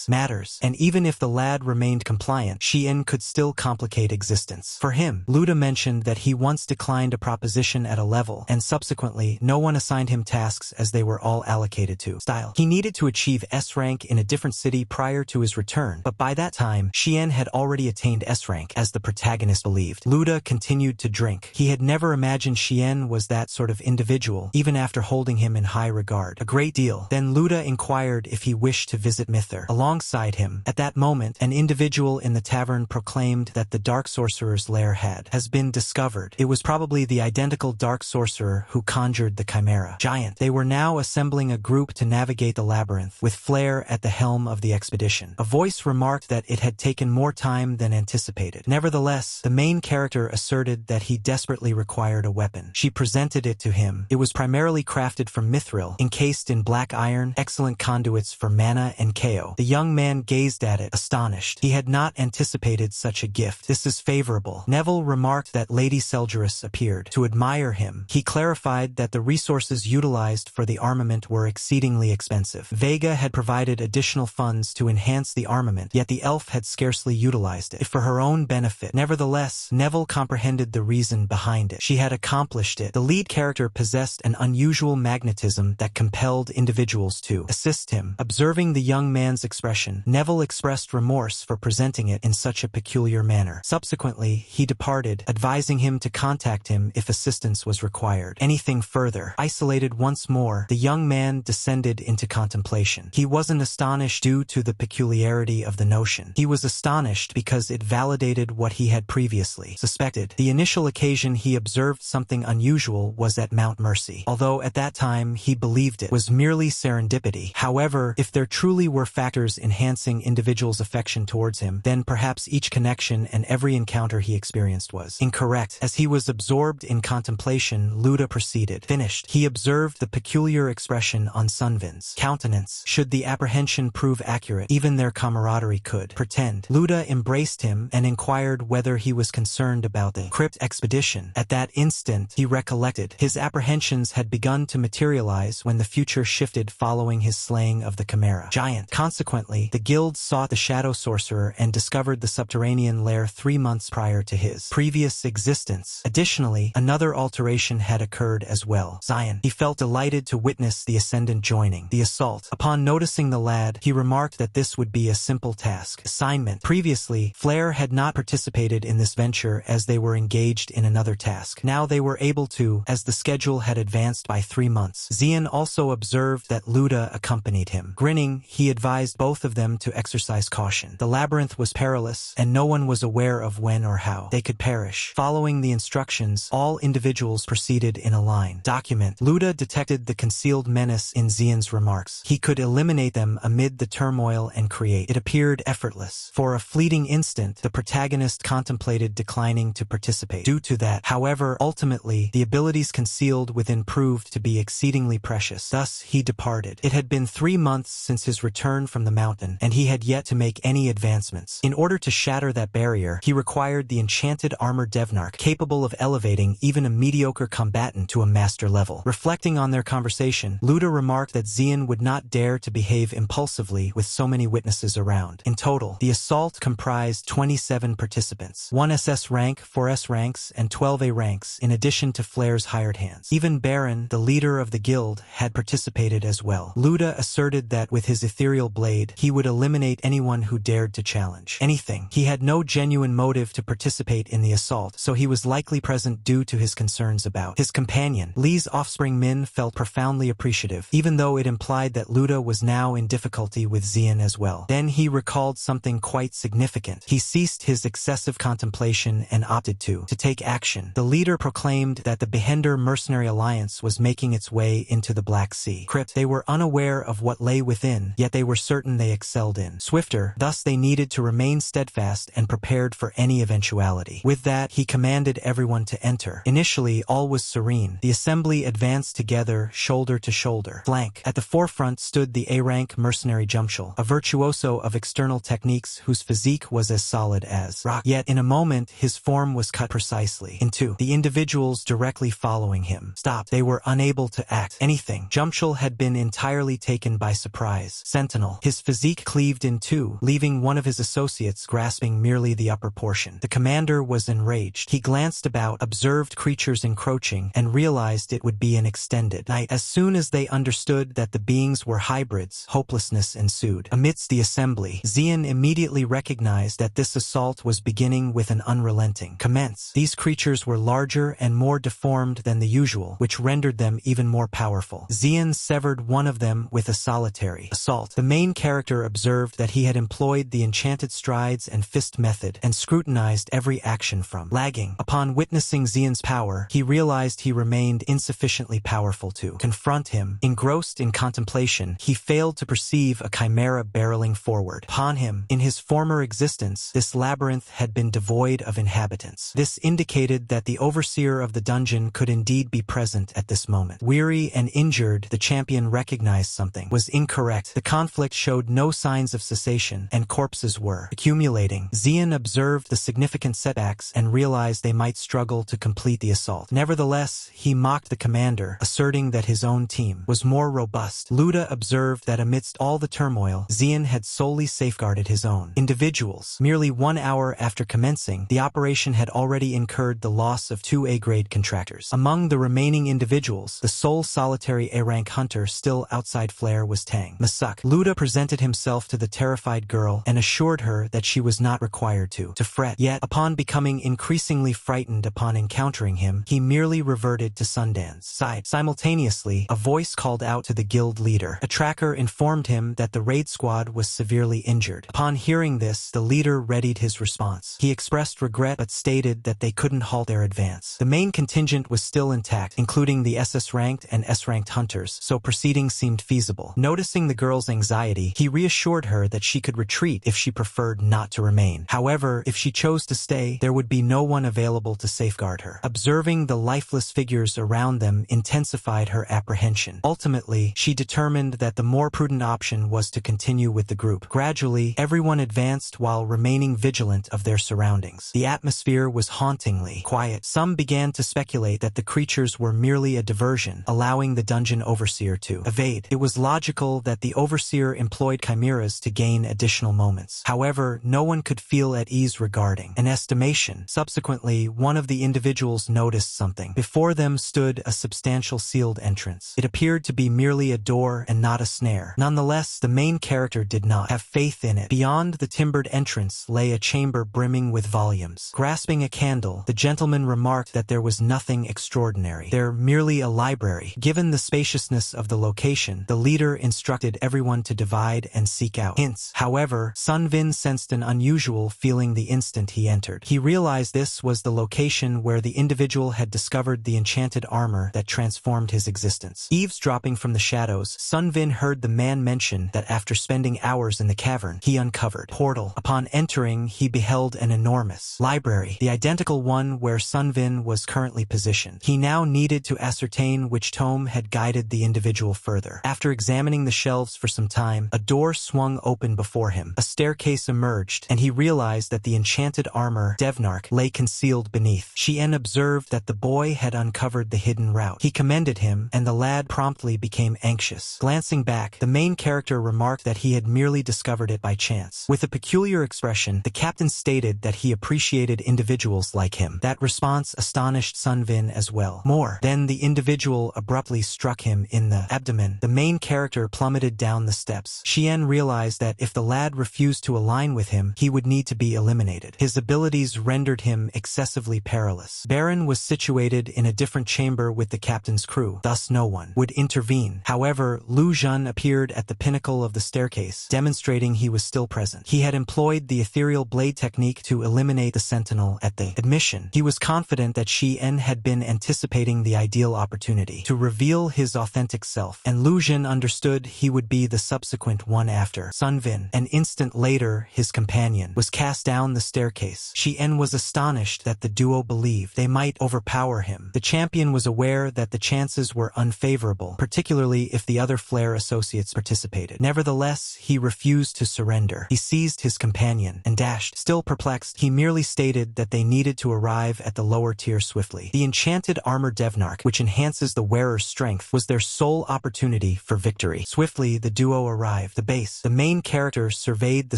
matters, and even if the lad remained compliant, Shi-en could still complicate existence. For him, Luda mentioned that he once declined a proposition at a level, and subsequently no one assigned him tasks as they were all allocated to style. He needed to achieve S rank in a different city prior to his return, but by that time, Xian had already attained S rank, as the protagonist believed. Luda continued to drink. He had never imagined Xian was that sort of individual, even after holding him in high regard. A great deal. Then Luda inquired if he wished to visit Mither. Alongside him, at that moment, an individual in the tavern proclaimed that the dark sorcerer's lair has been discovered. It was probably the identical dark sorcerer who conjured the chimera giant. They were now assembling a group to navigate the labyrinth, with Flair at the helm of the expedition. A voice remarked that it had taken more time than anticipated. Nevertheless, the main character asserted that he desperately required a weapon. She presented it to him. It was primarily crafted from mithril, encased in black iron, excellent conduits for mana and KO. The young man gazed at it, astonished. He had not anticipated such a gift. This is favorable. Neville remarked that Lady Selgerus appeared to admire him. He clarified that the resources utilized for the armament were exceedingly expensive. Vega had provided additional funds to enhance the armament, yet the elf had scarcely utilized it for her own benefit. Nevertheless, Neville comprehended the reason behind it. She had accomplished it. The lead character possessed an unusual magnetism that compelled individuals to assist him. Observing the young man's expression, Neville expressed remorse for presenting it in such a peculiar manner. Subsequently, he departed, advising him to contact him if assistance was required. Anything further. Isolated once more, the young man descended into contemplation. He wasn't astonished due to the peculiarity of the notion. He was astonished because it validated what he had previously suspected. The initial occasion he observed something unusual was at Mount Mercy, although at that time he believed it was merely serendipity. However, if there truly were factors enhancing individuals' affection towards him, then perhaps each connection and every encounter he experienced was incorrect. As he was absorbed in contemplation, Luda proceeded. Finished. He observed the peculiar expression on Sunvin's countenance. Should the apprehension prove accurate, even their camaraderie could pretend. Luda embraced him and inquired whether he was concerned about the crypt expedition. At that instant, he recollected. His apprehensions had begun to materialize when the future shifted following his slaying of the chimera giant. Consequently, the guild sought the shadow sorcerer and discovered the subterranean lair 3 months prior to his previous existence. Additionally, another alteration had occurred as well. Zion. He felt delighted to witness the ascendant joining the assault. Upon noticing the lad, he remarked that this would be a simple task. Assignment. Previously, Flair had not participated in this venture as they were engaged in another task. Now they were able to, as the schedule had advanced by 3 months. Zion also observed that Luda accompanied him. Grinning, he advised both of them to exercise caution. The labyrinth was perilous, and no one was aware of when or how they could perish. Following the instructions, all individuals proceeded in a line. Document. Luda detected the concealed menace in Zian's remarks. He could eliminate them amid the turmoil and create. It appeared effortless. For a fleeting instant, the protagonist contemplated declining to participate. Due to that, however, ultimately, the abilities concealed within proved to be exceedingly precious. Thus, he departed. It had been 3 months since his return from the mountain, and he had yet to make any advancements. In order to shatter that barrier, he required the enchanted armor Devnark, capable of elevating even a mediocre combatant to a master level. Reflecting on their conversation, Luda remarked that Zian would not dare to behave impulsively with so many witnesses around. In total, the assault comprised 27 participants, 1 SS rank, 4 S ranks, and 12 A ranks, in addition to Flair's hired hands. Even Baron, the leader of the guild, had participated as well. Luda asserted that with his ethereal blade, he would eliminate anyone who dared to challenge anything. He had no genuine motive to participate in the assault, so he was likely present due to his concerns about his companion. Lee's offspring Min felt profoundly appreciative, even though it implied that Luda was now in difficulty with Zian as well. Then he recalled something quite significant. He ceased his excessive contemplation and opted to take action. The leader proclaimed that the Behender mercenary alliance was making its way into the Black Sea crypt. They were unaware of what lay within, yet they were certain they excelled in swifter, thus they needed to remain steadfast and prepared for any eventuality. With that, he commanded everyone to enter. Initially, all was serene. The assembly advanced together, shoulder to shoulder. Flank. At the forefront stood the A-rank mercenary Jumpshul, a virtuoso of external techniques whose physique was as solid as rock. Yet in a moment, his form was cut precisely in two. The individuals directly following him stopped. They were unable to act anything. Jumpshul had been entirely taken by surprise. Sentinel. His physique cleaved in two, leaving one of his associates grasping merely the upper portion. The commander was enraged. He glanced about, observed creatures encroaching, and realized it would be an extended night. As soon as they understood that the beings were hybrids, hopelessness ensued. Amidst the assembly, Zian immediately immediately recognized that this assault was beginning with an unrelenting commence. These creatures were larger and more deformed than the usual, which rendered them even more powerful. Xian severed one of them with a solitary assault. The main character observed that he had employed the enchanted strides and fist method and scrutinized every action from lagging. Upon witnessing Xian's power, he realized he remained insufficiently powerful to confront him. Engrossed in contemplation, he failed to perceive a chimera barreling forward upon him. In his former existence, this labyrinth had been devoid of inhabitants. This indicated that the overseer of the dungeon could indeed be present at this moment. Weary and injured, the champion recognized something was incorrect. The conflict showed no signs of cessation, and corpses were accumulating. Xian observed the significant setbacks and realized they might struggle to complete the assault. Nevertheless, he mocked the commander, asserting that his own team was more robust. Luda observed that amidst all the turmoil, Xian had solely safeguarded his own individuals. Merely 1 hour after commencing, the operation had already incurred the loss of 2 A-grade contractors. Among the remaining individuals, the sole solitary A-rank hunter still outside Flare was Tang Masuk. Luda presented himself to the terrified girl and assured her that she was not required to fret. Yet, upon becoming increasingly frightened upon encountering him, he merely reverted to Sundan's side. Simultaneously, a voice called out to the guild leader. A tracker informed him that the raid squad was severely injured. Upon hearing this, the leader readied his response. He expressed regret but stated that they couldn't halt their advance. The main contingent was still intact, including the SS-ranked and S-ranked hunters, so proceeding seemed feasible. Noticing the girl's anxiety, he reassured her that she could retreat if she preferred not to remain. However, if she chose to stay, there would be no one available to safeguard her. Observing the lifeless figures around them intensified her apprehension. Ultimately, she determined that the more prudent option was to continue with the group. Gradually, everyone advanced while remaining vigilant of their surroundings. The atmosphere was hauntingly quiet. Some began to speculate that the creatures were merely a diversion, allowing the dungeon overseer to evade. It was logical that the overseer employed chimeras to gain additional moments. However, no one could feel at ease regarding an estimation. Subsequently, one of the individuals noticed something. Before them stood a substantial sealed entrance. It appeared to be merely a door and not a snare. Nonetheless, the main character did not have faith in it. Beyond the timbered entrance lay a chamber brimming with volumes. Grasping a candle, the gentleman remarked that there was nothing extraordinary. There merely a library. Given the spaciousness of the location, the leader instructed everyone to divide and seek out hints. However, Sun Vin sensed an unusual feeling the instant he entered. He realized this was the location where the individual had discovered the enchanted armor that transformed his existence. Eavesdropping from the shadows, Sun Vin heard the man mention that after spending hours in the cavern, he uncovered a portal. Upon entering, he beheld an enormous library, the identical one where Sun Vin was currently positioned. He now needed to ascertain which tome had guided the individual further. After examining the shelves for some time, a door swung open before him. A staircase emerged, and he realized that the enchanted armor, Devnark, lay concealed beneath. Shien observed that the boy had uncovered the hidden route. He commended him, and the lad promptly became anxious. Glancing back, the main character remarked that he had merely discovered it by chance. With a peculiar expression, the captain stated that he appreciated individuals like him. That response astonished Sun Vin as well. More. Then the individual abruptly struck him in the abdomen. The main character plummeted down the steps. Shien realized that if the lad refused to align with him, he would need to be eliminated. His abilities rendered him excessively perilous. Baron was situated in a different chamber with the captain's crew, thus no one would intervene. However, Lu Zhen appeared at the pinnacle of the staircase, demonstrating he was still present. He had employed the ethereal blade technique to eliminate the sentinel at the admission. He was confident that Shien had been anticipating the ideal opportunity to reveal his authentic self, and Lu Zhen understood he would be the subsequent one after. Sun Vin, an instant later, his companion, was cast down the staircase. Shien was astonished that the duo believed they might overpower him. The champion was aware that the chances were unfavorable, particularly if the other Flare associates participated. Nevertheless, he refused to surrender. He seized his companion and dashed. Still perplexed, he merely stated that they needed to arrive at the lower tier swiftly. The enchanted armor Devnark, which enhances the wearer's strength, was their sole opportunity for victory. Swiftly, the duo arrived. The base. The main character surveyed the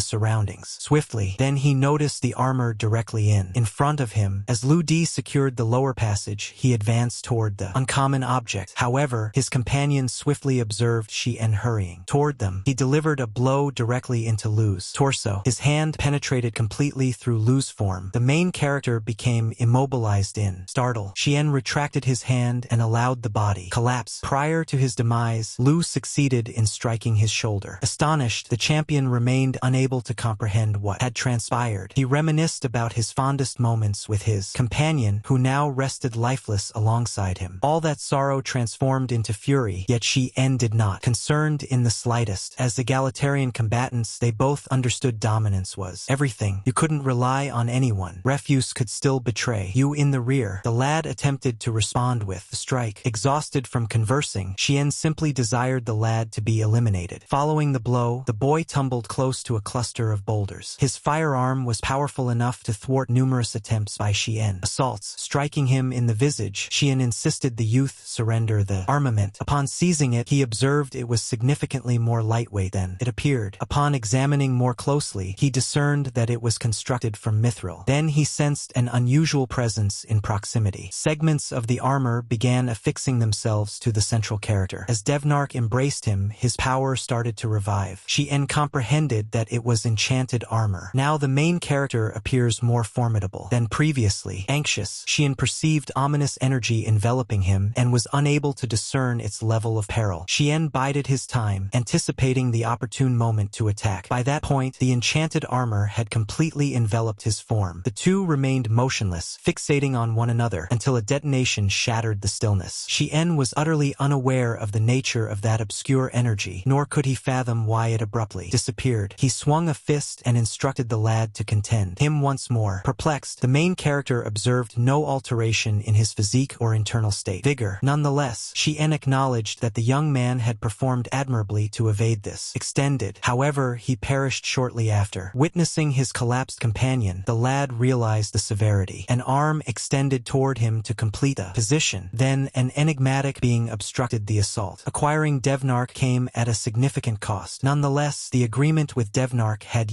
surroundings. Swiftly, then he noticed the armor directly in front of him. As Lu Di secured the lower passage, he advanced toward the uncommon object. However, his companion swiftly observed Shien hurrying toward them. He delivered a blow directly into Lu's Lu's torso. His hand penetrated completely through Lu's form. The main character became immobilized in startle. Xian retracted his hand and allowed the body collapse. Prior to his demise, Lu succeeded in striking his shoulder. Astonished, the champion remained unable to comprehend what had transpired. He reminisced about his fondest moments with his companion, who now rested lifeless alongside him. All that sorrow transformed into fury, yet Xian did not, concerned in the slightest. As egalitarian combatants, they both understood dominance was everything. You couldn't rely on anyone. Refuse could still betray you in the rear. The lad attempted to respond with the strike. Exhausted from conversing, Xian simply desired the lad to be eliminated. Following the blow, the boy tumbled close to a cluster of boulders. His firearm was powerful enough to thwart numerous attempts by Xian. Assaults. Striking him in the visage, Xian insisted the youth surrender the armament. Upon seizing it, he observed it was significantly more lightweight than it appeared. Upon examining more closely, he discerned that it was constructed from mithril. Then he sensed an unusual presence in proximity. Segments of the armor began affixing themselves to the central character. As Devnark embraced him, his power started to revive. Xian comprehended that it was enchanted armor. Now the main character appears more formidable than previously. Anxious, Xian perceived ominous energy enveloping him and was unable to discern its level of peril. Xian bided his time, anticipating the opportune moment to attack. By that point, the enchanted armor had completely enveloped his form. The two remained motionless, fixating on one another until a detonation shattered the stillness. Xian was utterly unaware of the nature of that obscure energy, nor could he fathom why it abruptly disappeared. He swung a fist and instructed the lad to contend him once more. Perplexed, the main character observed no alteration in his physique or internal state. Vigor. Nonetheless, Xian acknowledged that the young man had performed admirably to evade this extended. However, he perished shortly after. Witnessing his collapsed companion, the lad realized the severity. An arm extended toward him to complete the position. Then an enigmatic being obstructed the assault. Acquiring Devnark came at a significant cost. Nonetheless, the agreement with Devnark had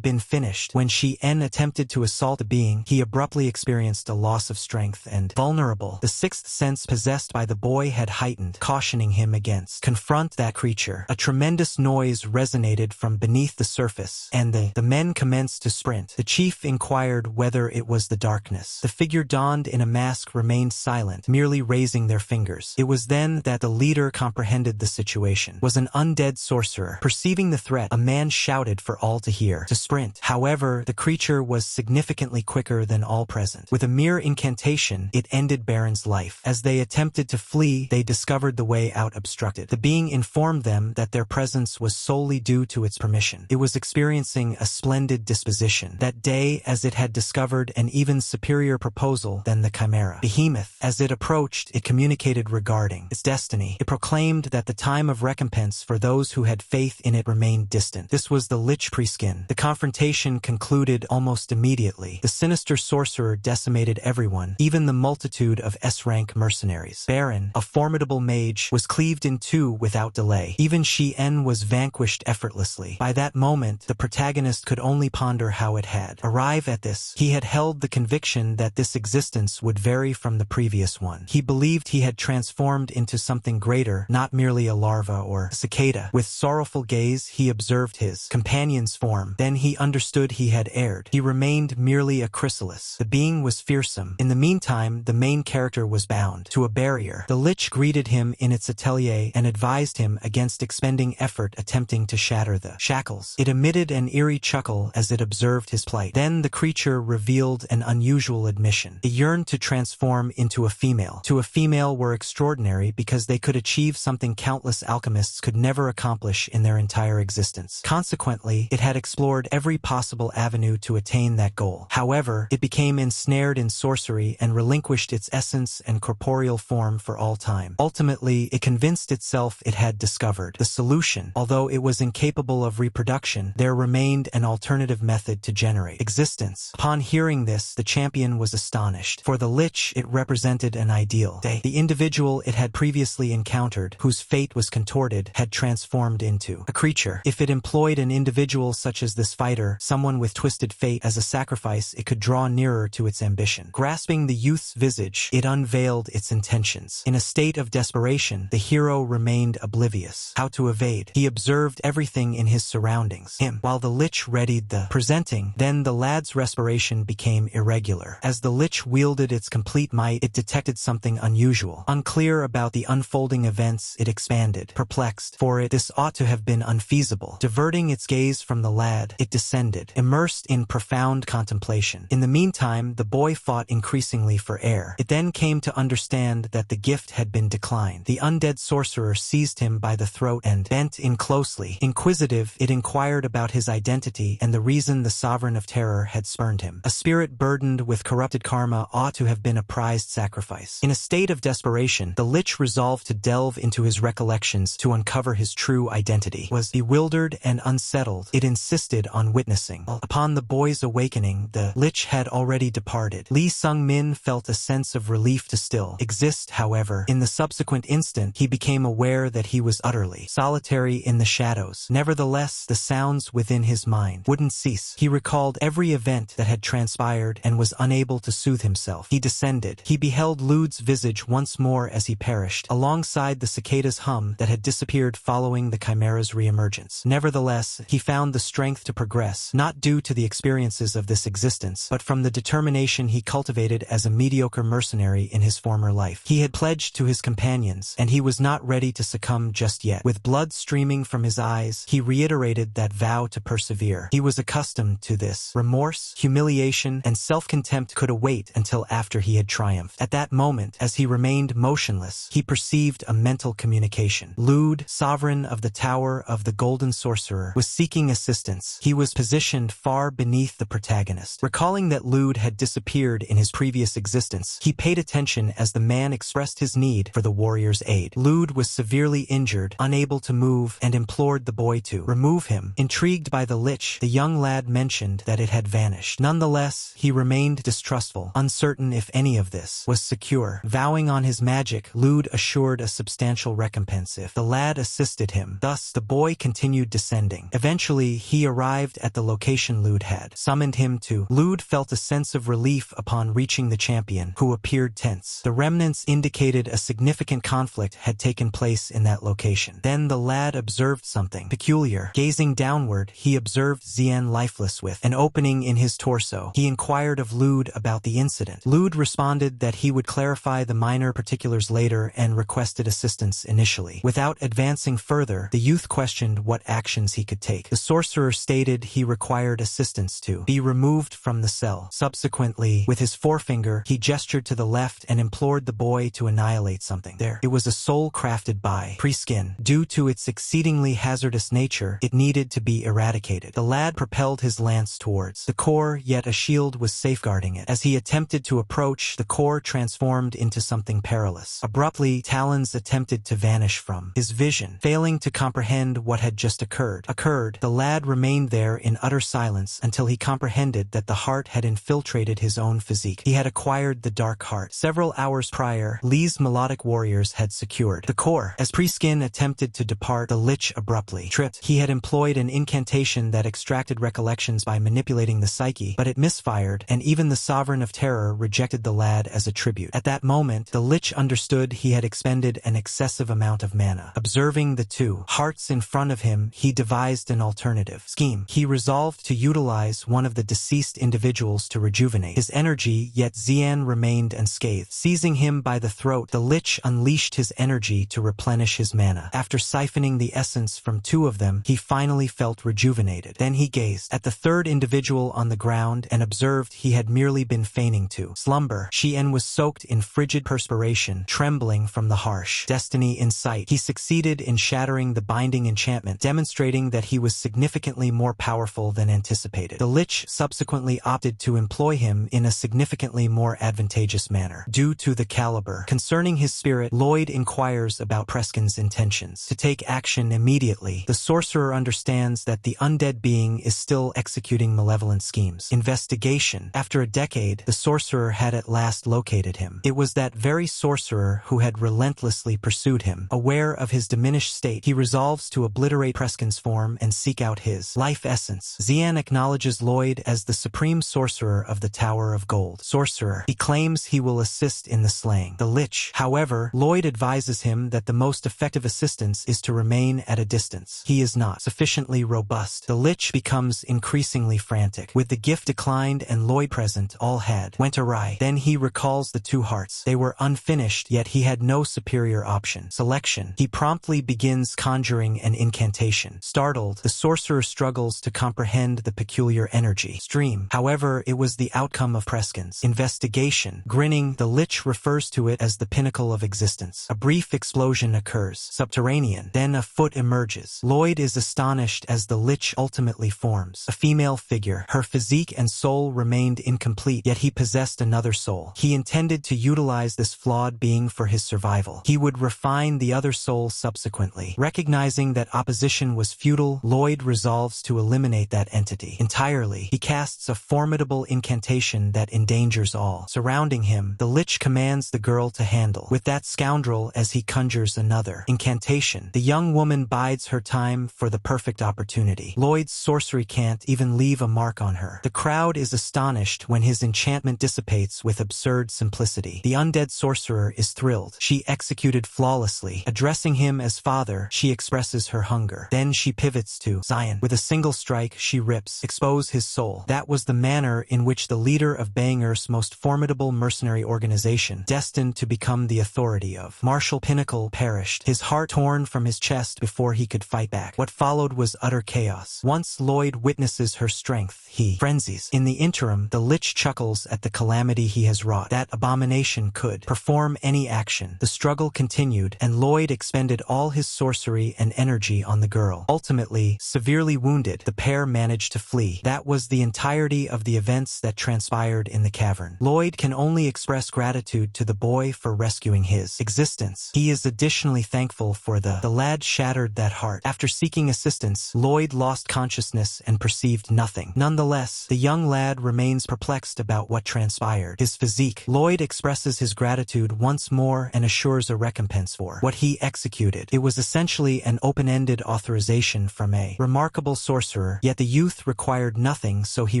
been finished. When Xian attempted to assault the being, he abruptly experienced a loss of strength and vulnerable. The sixth sense possessed by the boy had heightened, cautioning him against confront that creature. A tremendous noise resonated from beneath the surface, and the men commenced to sprint. The chief inquired whether it was the darkness. The figure donned in a mask remained silent, merely raising their fingers. It was then that the leader comprehended the situation. Was an undead sorcerer. Perceiving the threat, a man shouted for all to hear to sprint. However, the creature was significantly quicker than all present. With a mere incantation, it ended Baron's life. As they attempted to flee, they discovered the way out obstructed. The being informed them that their presence was solely due to its permission. It was experiencing a splendid disposition that day, as it had discovered an even superior proposal than the Chimera. Behemoth. As it approached, it communicated regarding its destiny. It proclaimed that the time of recompense for those who had faith in it remained distant. This was the Lich Prieskin. The confrontation concluded almost immediately. The sinister sorcerer decimated everyone, even the multitude of S-rank mercenaries. Baron, a formidable mage, was cleaved in two without delay. Even Xian was vanquished effortlessly. By that moment, the protagonist could only ponder how it had arrived at this. He had held the conviction that this existence would vary from the previous one. He believed he had transformed into something greater, not merely a larva or cicada. With sorrowful gaze, he observed his companion's form. Then he understood he had erred. He remained merely a chrysalis. The being was fearsome. In the meantime, the main character was bound to a barrier. The Lich greeted him in its atelier and advised him against expending effort attempting to shatter the shackles. It emitted an eerie chuckle as it observed his plight. Then the creature revealed an unusual admission. It yearned to transform into a female. To a female were extraordinary because they could achieve something countless alchemists could never accomplish in their entire existence. Consequently, it had explored every possible avenue to attain that goal. However, it became ensnared in sorcery and relinquished its essence and corporeal form for all time. Ultimately, it convinced itself it had discovered the solution. Although it was incapable of reproduction, there remained an alternative method to generate existence. Upon hearing this, the champion was astonished. For the Lich, it represented an ideal. The individual it had previously encountered, whose fate was contorted, had transformed into a creature. If it employed an individual such as this fighter, someone with twisted fate, as a sacrifice, it could draw nearer to its ambition. Grasping the youth's visage, it unveiled its intentions. In a state of desperation, the hero remained oblivious. How to evade? He observed everything in his surroundings. him. While the Lich readied the presenting, then the lad's respiration became irregular. As the Lich wielded its complete might, it detected something unusual. Unclear about the unfolding events, it expanded. Perplexed, for this ought to have been unfeasible. Diverting its gaze from the lad, it descended, immersed in profound contemplation. In the meantime, the boy fought increasingly for air. It then came to understand that the gift had been declined. The undead sorcerer seized him by the throat and bent in closely. Inquisitive, it inquired about his identity and the reason the Sovereign of Terror had spurned him. A spirit burdened with corrupted karma ought to have been a prized sacrifice. In a state of desperation, the Lich resolved to delve into his recollections to uncover his true identity. Was bewildered and unsettled, it insisted on witnessing. Upon the boy's awakening, the Lich had already departed. Lee Sung-min felt a sense of relief to still exist, however. In the subsequent instant, he became aware that he was utterly solitary in the shadows. Nevertheless, the sounds within his mind wouldn't cease. He recalled every event that had transpired and was unable to soothe himself. He descended. He beheld Lude's visage once more as he perished, alongside the cicada's hum that had disappeared following the chimera's reemergence. Nevertheless, he found the strength to progress, not due to the experiences of this existence, but from the determination he cultivated as a mediocre mercenary in his former life. He had pledged to his companions, and he was not ready to succumb just yet. With blood streaming from his eyes, he reiterated that vow to persevere. He was accustomed to this. Remorse, humiliation, and self-contempt could await until after he had triumphed. At that moment, as he remained motionless, he perceived a mental communication. Lude, sovereign of the Tower of the Golden Sorcerer, was seeking assistance. He was positioned far beneath the protagonist. Recalling that Lude had disappeared in his previous existence, he paid attention as the man expressed his need for the warrior's aid. Lude was severely injured, unable to move, and implored the boy to remove him. Intrigued by the Lich, the young lad mentioned that it had vanished. Nonetheless, he remained distrustful, uncertain if any of this was secure. Vowing on his magic, Lude assured a substantial recompense if the lad assisted him. Thus, the boy continued descending. Eventually, he arrived at the location Lude had summoned him to. Lude felt a sense of relief upon reaching the champion, who appeared tense. The remnants indicated a significant conflict had taken place in that location. Then the lad observed something peculiar. Gazing downward, he observed Xian lifeless with an opening in his torso. He inquired of Lude about the incident. Lude responded that he would clarify the minor particulars later and requested assistance initially. Without advancing further, the youth questioned what actions he could take. The sorcerer stated he required assistance to be removed from the cell. Subsequently, with his forefinger, he gestured to the left and implored the boy to annihilate something there. It was a soul crafted by Pre-Skin. Due to its exceedingly hazardous nature, it needed to be eradicated. The lad propelled his lance towards the core, yet a shield was safeguarding it. As he attempted to approach, the core transformed into something perilous. Abruptly, talons attempted to vanish from his vision. Failing to comprehend what had just occurred, the lad remained there in utter silence until he comprehended that the heart had infiltrated his own physique. He had acquired the dark heart. Several hours prior, Lee's melodic warriors had secured the core. As Pre-Skin attempted to depart, the Lich abruptly tripped. He had employed an incantation that extracted recollections by manipulating the psyche, but it misfired, and even the Sovereign of Terror rejected the lad as a tribute. At that moment, the Lich understood he had expended an excessive amount of mana. Observing the two hearts in front of him, he devised an alternative scheme. He resolved to utilize one of the deceased individuals to rejuvenate his energy, yet Xian remained unscathed. Seizing him by the throat, the Lich unleashed his energy to replenish his mana. After siphoning the essence from two of them, he finally felt rejuvenated. Then he gazed at the third individual on the ground and observed he had merely been feigning to slumber. Xian was soaked in frigid perspiration, trembling from the harsh destiny in sight. He succeeded in shattering the binding enchantment, demonstrating that he was significantly more powerful than anticipated. The Lich subsequently opted to employ him in a significantly more advantageous manner. Due to the caliber concerning his spirit, Lloyd inquires about Preskin's intentions to take action immediately. The sorcerer understands that the undead being is still executing malevolent schemes. Investigation. After a decade, the sorcerer had at last located him. It was that very sorcerer who had relentlessly pursued him. Aware of his diminished state, he resolves to obliterate Preskin's form and seek out his life essence. Xian acknowledges Lloyd as the supreme sorcerer of the Tower of Gold. Sorcerer. He claims he will assist in the slaying the Lich. However, Lloyd advises him that the most effective assistance is to remain at a distance. He is not sufficiently sufficiently robust. The lich becomes increasingly frantic. With the gift declined and Lloyd present, all went awry. Then he recalls the two hearts. They were unfinished, yet he had no superior option. Selection. He promptly begins conjuring an incantation. Startled, the sorcerer struggles to comprehend the peculiar energy stream. However, it was the outcome of Preskin's investigation. Grinning, the lich refers to it as the pinnacle of existence. A brief explosion occurs. Subterranean. Then a foot emerges. Lloyd is astonished as the lich ultimately forms. A female figure. Her physique and soul remained incomplete, yet he possessed another soul. He intended to utilize this flawed being for his survival. He would refine the other soul subsequently. Recognizing that opposition was futile, Lloyd resolves to eliminate that entity entirely. He casts a formidable incantation that endangers all. Surrounding him, the lich commands the girl to handle with that scoundrel as he conjures another incantation. The young woman bides her time for the perfect opportunity. Lloyd's sorcery can't even leave a mark on her. The crowd is astonished when his enchantment dissipates with absurd simplicity. The undead sorcerer is thrilled. She executed flawlessly. Addressing him as father, she expresses her hunger. Then she pivots to Zion. With a single strike, she expose his soul. That was the manner in which the leader of Bangor's most formidable mercenary organization, destined to become the authority of Martial Pinnacle, perished, his heart torn from his chest before he could fight back. What followed was utter chaos. Once Lloyd witnesses her strength, he frenzies. In the interim, the lich chuckles at the calamity he has wrought. That abomination could perform any action. The struggle continued, and Lloyd expended all his sorcery and energy on the girl. Ultimately, severely wounded, the pair managed to flee. That was the entirety of the events that transpired in the cavern. Lloyd can only express gratitude to the boy for rescuing his existence. He is additionally thankful for the lad shattered that heart. After seeking assistance, Lloyd lost consciousness and perceived nothing. Nonetheless, the young lad remains perplexed about what transpired. His physique. Lloyd expresses his gratitude once more and assures a recompense for what he executed. It was essentially an open-ended authorization from a remarkable sorcerer, yet the youth required nothing, so he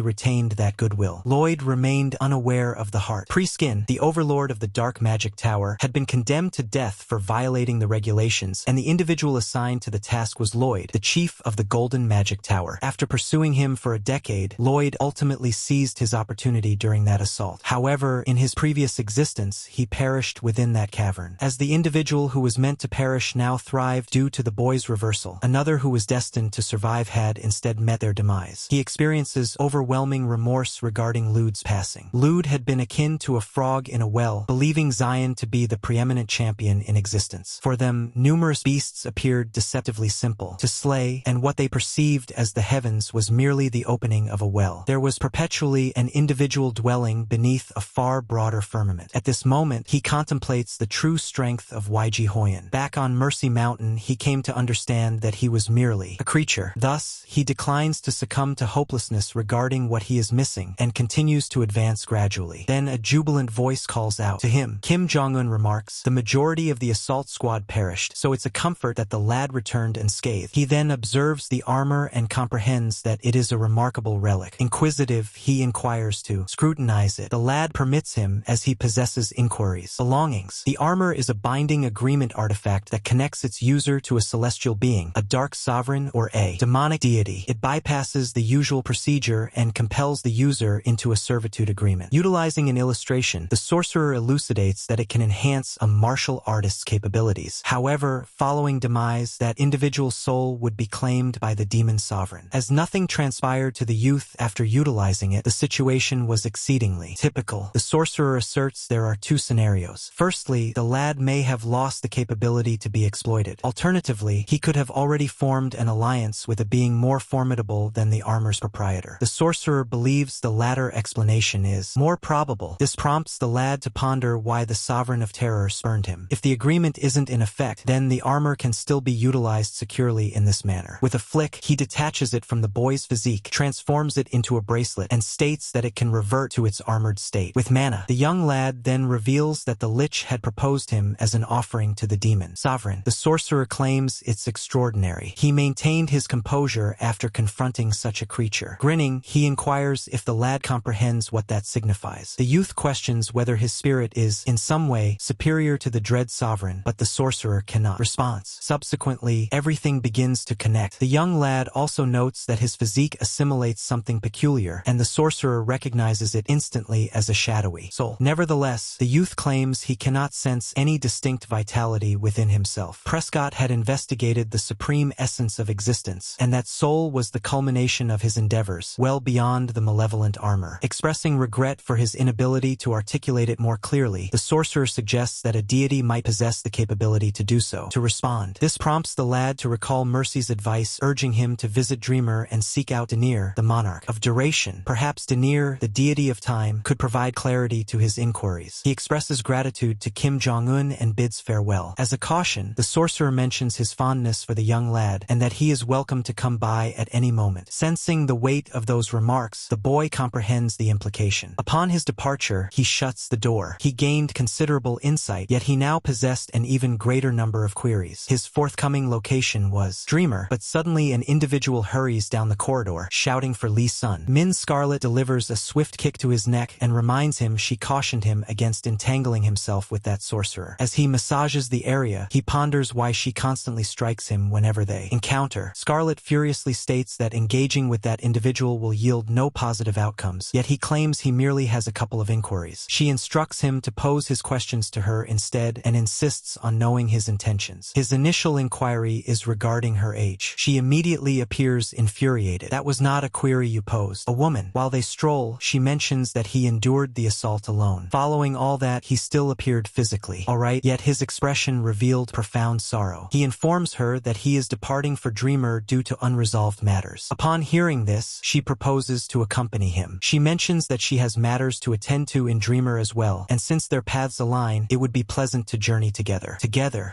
retained that goodwill. Lloyd remained unaware of the heart. Preskin, the overlord of the Dark Magic Tower, had been condemned to death for violating the regulations, and the individual assigned to the task was Lloyd, the chief of the Golden Magic Tower. After pursuing him for a decade, Lloyd ultimately seized his opportunity during that assault. However, in his previous existence, he perished within that cavern. As the individual who was meant to perish now thrived due to the boy's reversal, another who was destined to survive had instead met their demise. He experiences overwhelming remorse regarding Lude's passing. Lude had been akin to a frog in a well, believing Zion to be the preeminent champion in existence. For them, numerous beasts appeared deceptively simple to slay, and what they perceived as the heavens was merely the opening of a well. There was perpetually an individual dwelling beneath a far broader firmament. At this moment, he contemplates the true strength of YG Hoyan. Back on Mercy Mountain, he came to understand that he was merely a creature. Thus, he declines to succumb to hopelessness regarding what he is missing and continues to advance gradually. Then a jubilant voice calls out to him. Kim Jong-un remarks, "The majority of the assault squad perished, so it's a comfort that the lad returned unscathed." He then observes the armor and comprehends that it is a remarkable relic. Inquisitive, he inquires to scrutinize it. The lad permits him as he possesses inquiries. Belongings. The armor is a binding agreement artifact that connects its user to a celestial being, a dark sovereign, or a demonic deity. It bypasses the usual procedure and compels the user into a servitude agreement. Utilizing an illustration, the sorcerer elucidates that it can enhance a martial artist's capabilities. However, following demise, that individual soul would be claimed by the demon sovereign. As nothing transpired to the youth after utilizing it, the situation was exceedingly typical. The sorcerer asserts there are two scenarios. Firstly, the lad may have lost the capability to be exploited. Alternatively, he could have already formed an alliance with a being more formidable than the armor's proprietor. The sorcerer believes the latter explanation is more probable. This prompts the lad to ponder why the Sovereign of Terror spurned him. If the agreement isn't in effect, then the armor can still be utilized securely in this manner. With a flick, he detaches it from the boy's physique, transforms it into a bracelet, and states that it can revert to its armored state. With mana, the young lad then reveals that the lich had proposed him as an offering to the demon sovereign. The sorcerer claims it's extraordinary. He maintained his composure after confronting such a creature. Grinning, he inquires if the lad comprehends what that signifies. The youth questions whether his spirit is, in some way, superior to the dread sovereign, but the sorcerer cannot. Response. Subsequently, everything begins to connect. The The young lad also notes that his physique assimilates something peculiar, and the sorcerer recognizes it instantly as a shadowy soul. Nevertheless, the youth claims he cannot sense any distinct vitality within himself. Prescott had investigated the supreme essence of existence, and that soul was the culmination of his endeavors, well beyond the malevolent armor. Expressing regret for his inability to articulate it more clearly, the sorcerer suggests that a deity might possess the capability to do so. To respond, this prompts the lad to recall Mercy's advice, urging him to visit Dreamer and seek out Denir, the monarch of duration. Perhaps Denir, the deity of time, could provide clarity to his inquiries. He expresses gratitude to Kim Jong-un and bids farewell. As a caution, the sorcerer mentions his fondness for the young lad and that he is welcome to come by at any moment. Sensing the weight of those remarks, the boy comprehends the implication. Upon his departure, he shuts the door. He gained considerable insight, yet he now possessed an even greater number of queries. His forthcoming location was Dreamer, but suddenly an individual hurries down the corridor, shouting for Lee Sun. Min Scarlet delivers a swift kick to his neck and reminds him she cautioned him against entangling himself with that sorcerer. As he massages the area, he ponders why she constantly strikes him whenever they encounter. Scarlet furiously states that engaging with that individual will yield no positive outcomes, yet he claims he merely has a couple of inquiries. She instructs him to pose his questions to her instead and insists on knowing his intentions. His initial inquiry is regarding her age. She immediately appears infuriated. That was not a query you posed. A woman. While they stroll, she mentions that he endured the assault alone. Following all that, he still appeared physically alright, yet his expression revealed profound sorrow. He informs her that he is departing for Dreamer due to unresolved matters. Upon hearing this, she proposes to accompany him. She mentions that she has matters to attend to in Dreamer as well, and since their paths align, it would be pleasant to journey together.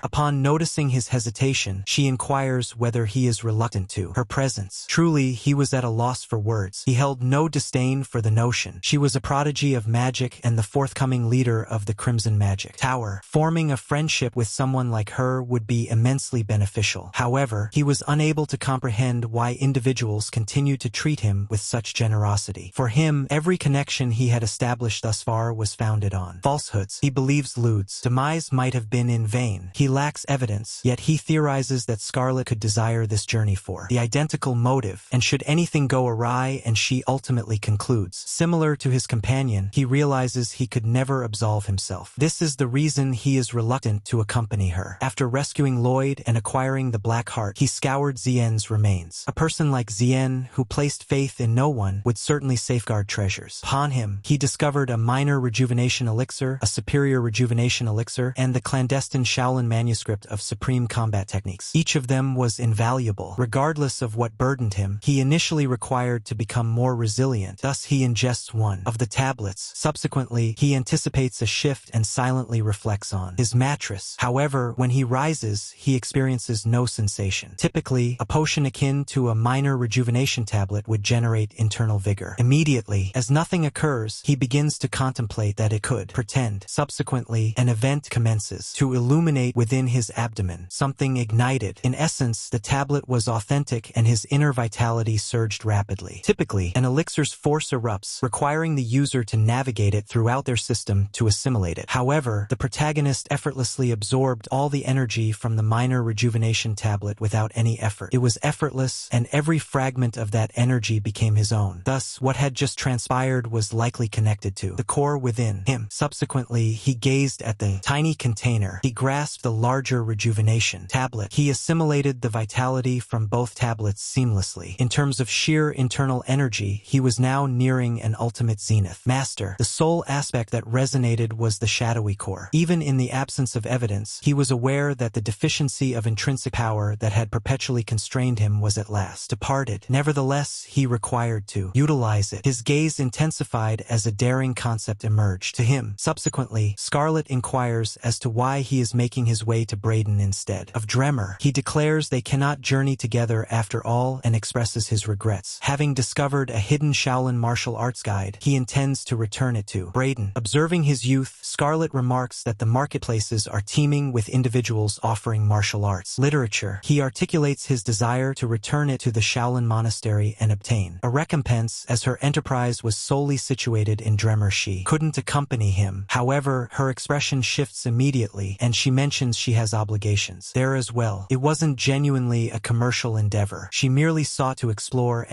Upon noticing his hesitation, she inquires whether he is reluctant to her presence. Truly, he was at a loss for words. He held no disdain for the notion. She was a prodigy of magic and the forthcoming leader of the Crimson Magic Tower. Forming a friendship with someone like her would be immensely beneficial. However, he was unable to comprehend why individuals continued to treat him with such generosity. For him, every connection he had established thus far was founded on falsehoods. He believes Lude's demise might have been in vain. He lacks evidence, yet he theorizes that Scarlet could desire this journey for the identical motive, and should anything go awry, and she ultimately concludes. Similar to his companion, he realizes he could never absolve himself. This is the reason he is reluctant to accompany her. After rescuing Lloyd and acquiring the Black Heart, he scoured Zien's remains. A person like Zien, who placed faith in no one, would certainly safeguard treasures. Upon him, he discovered a minor rejuvenation elixir, a superior rejuvenation elixir, and the clandestine Shaolin manuscript of supreme combat techniques. Each of them was invaluable. Regardless of what burdened him, he initially required to become more resilient. Thus, he ingests one of the tablets. Subsequently, he anticipates a shift and silently reflects on his mattress. However, when he rises, he experiences no sensation. Typically, a potion akin to a minor rejuvenation tablet would generate internal vigor. Immediately, as nothing occurs, he begins to contemplate that it could pretend. Subsequently, an event commences to illuminate within his abdomen. Something ignited. In essence, the tablet was authentic and his inner vitality surged rapidly. Typically, an elixir's force erupts, requiring the user to navigate it throughout their system to assimilate it. However, the protagonist effortlessly absorbed all the energy from the minor rejuvenation tablet without any effort. It was effortless, and every fragment of that energy became his own. Thus, what had just transpired was likely connected to the core within him. Subsequently, he gazed at the tiny container. He grasped the larger rejuvenation tablet. He assimilated the vitality from both tablets seamlessly. In terms of sheer internal energy, he was now nearing an ultimate zenith. Master. The sole aspect that resonated was the shadowy core. Even in the absence of evidence, he was aware that the deficiency of intrinsic power that had perpetually constrained him was at last departed. Nevertheless, he required to utilize it. His gaze intensified as a daring concept emerged to him. Subsequently, Scarlet inquires as to why he is making his way to Braden instead of Dremer. He declares they cannot journey together after all and expresses his regrets. Having discovered a hidden Shaolin martial arts guide, he intends to return it to Braden. Observing his youth, Scarlet remarks that the marketplaces are teeming with individuals offering martial arts literature. He articulates his desire to return it to the Shaolin monastery and obtain a recompense, as her enterprise was solely situated in Dremer. She couldn't accompany him. However, her expression shifts immediately, and she mentions she has obligations there as well. It wasn't genuinely a commercial endeavor. She merely sought to explore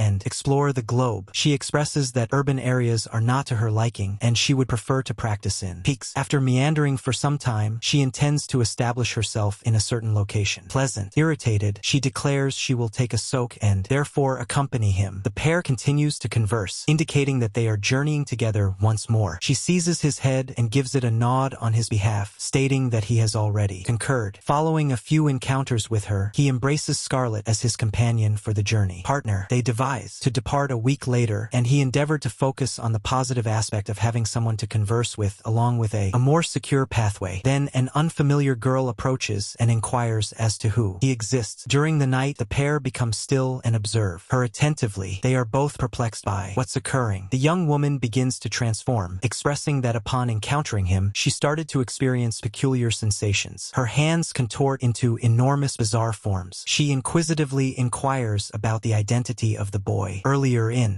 the globe. She expresses that urban areas are not to her liking, and she would prefer to practice in peaks. After meandering for some time, she intends to establish herself in a certain location. Pleasant. Irritated, she declares she will take a soak and therefore accompany him. The pair continues to converse, indicating that they are journeying together once more. She seizes his head and gives it a nod on his behalf, stating that he has already concurred. Following a few encounters with her, he embraces Scarlet as his companion for the journey. Partner. They devise to depart a week later, and he endeavored to focus on the positive aspect of having someone to converse with, along with a more secure pathway. Then an unfamiliar girl approaches and inquires as to who he exists. During the night, the pair become still and observe her attentively. They are both perplexed by what's occurring. The young woman begins to transform, expressing that upon encountering him, she started to experience peculiar sensations. Her hands contort into enormous bizarre forms. She inquisitively inquires about the identity of the boy.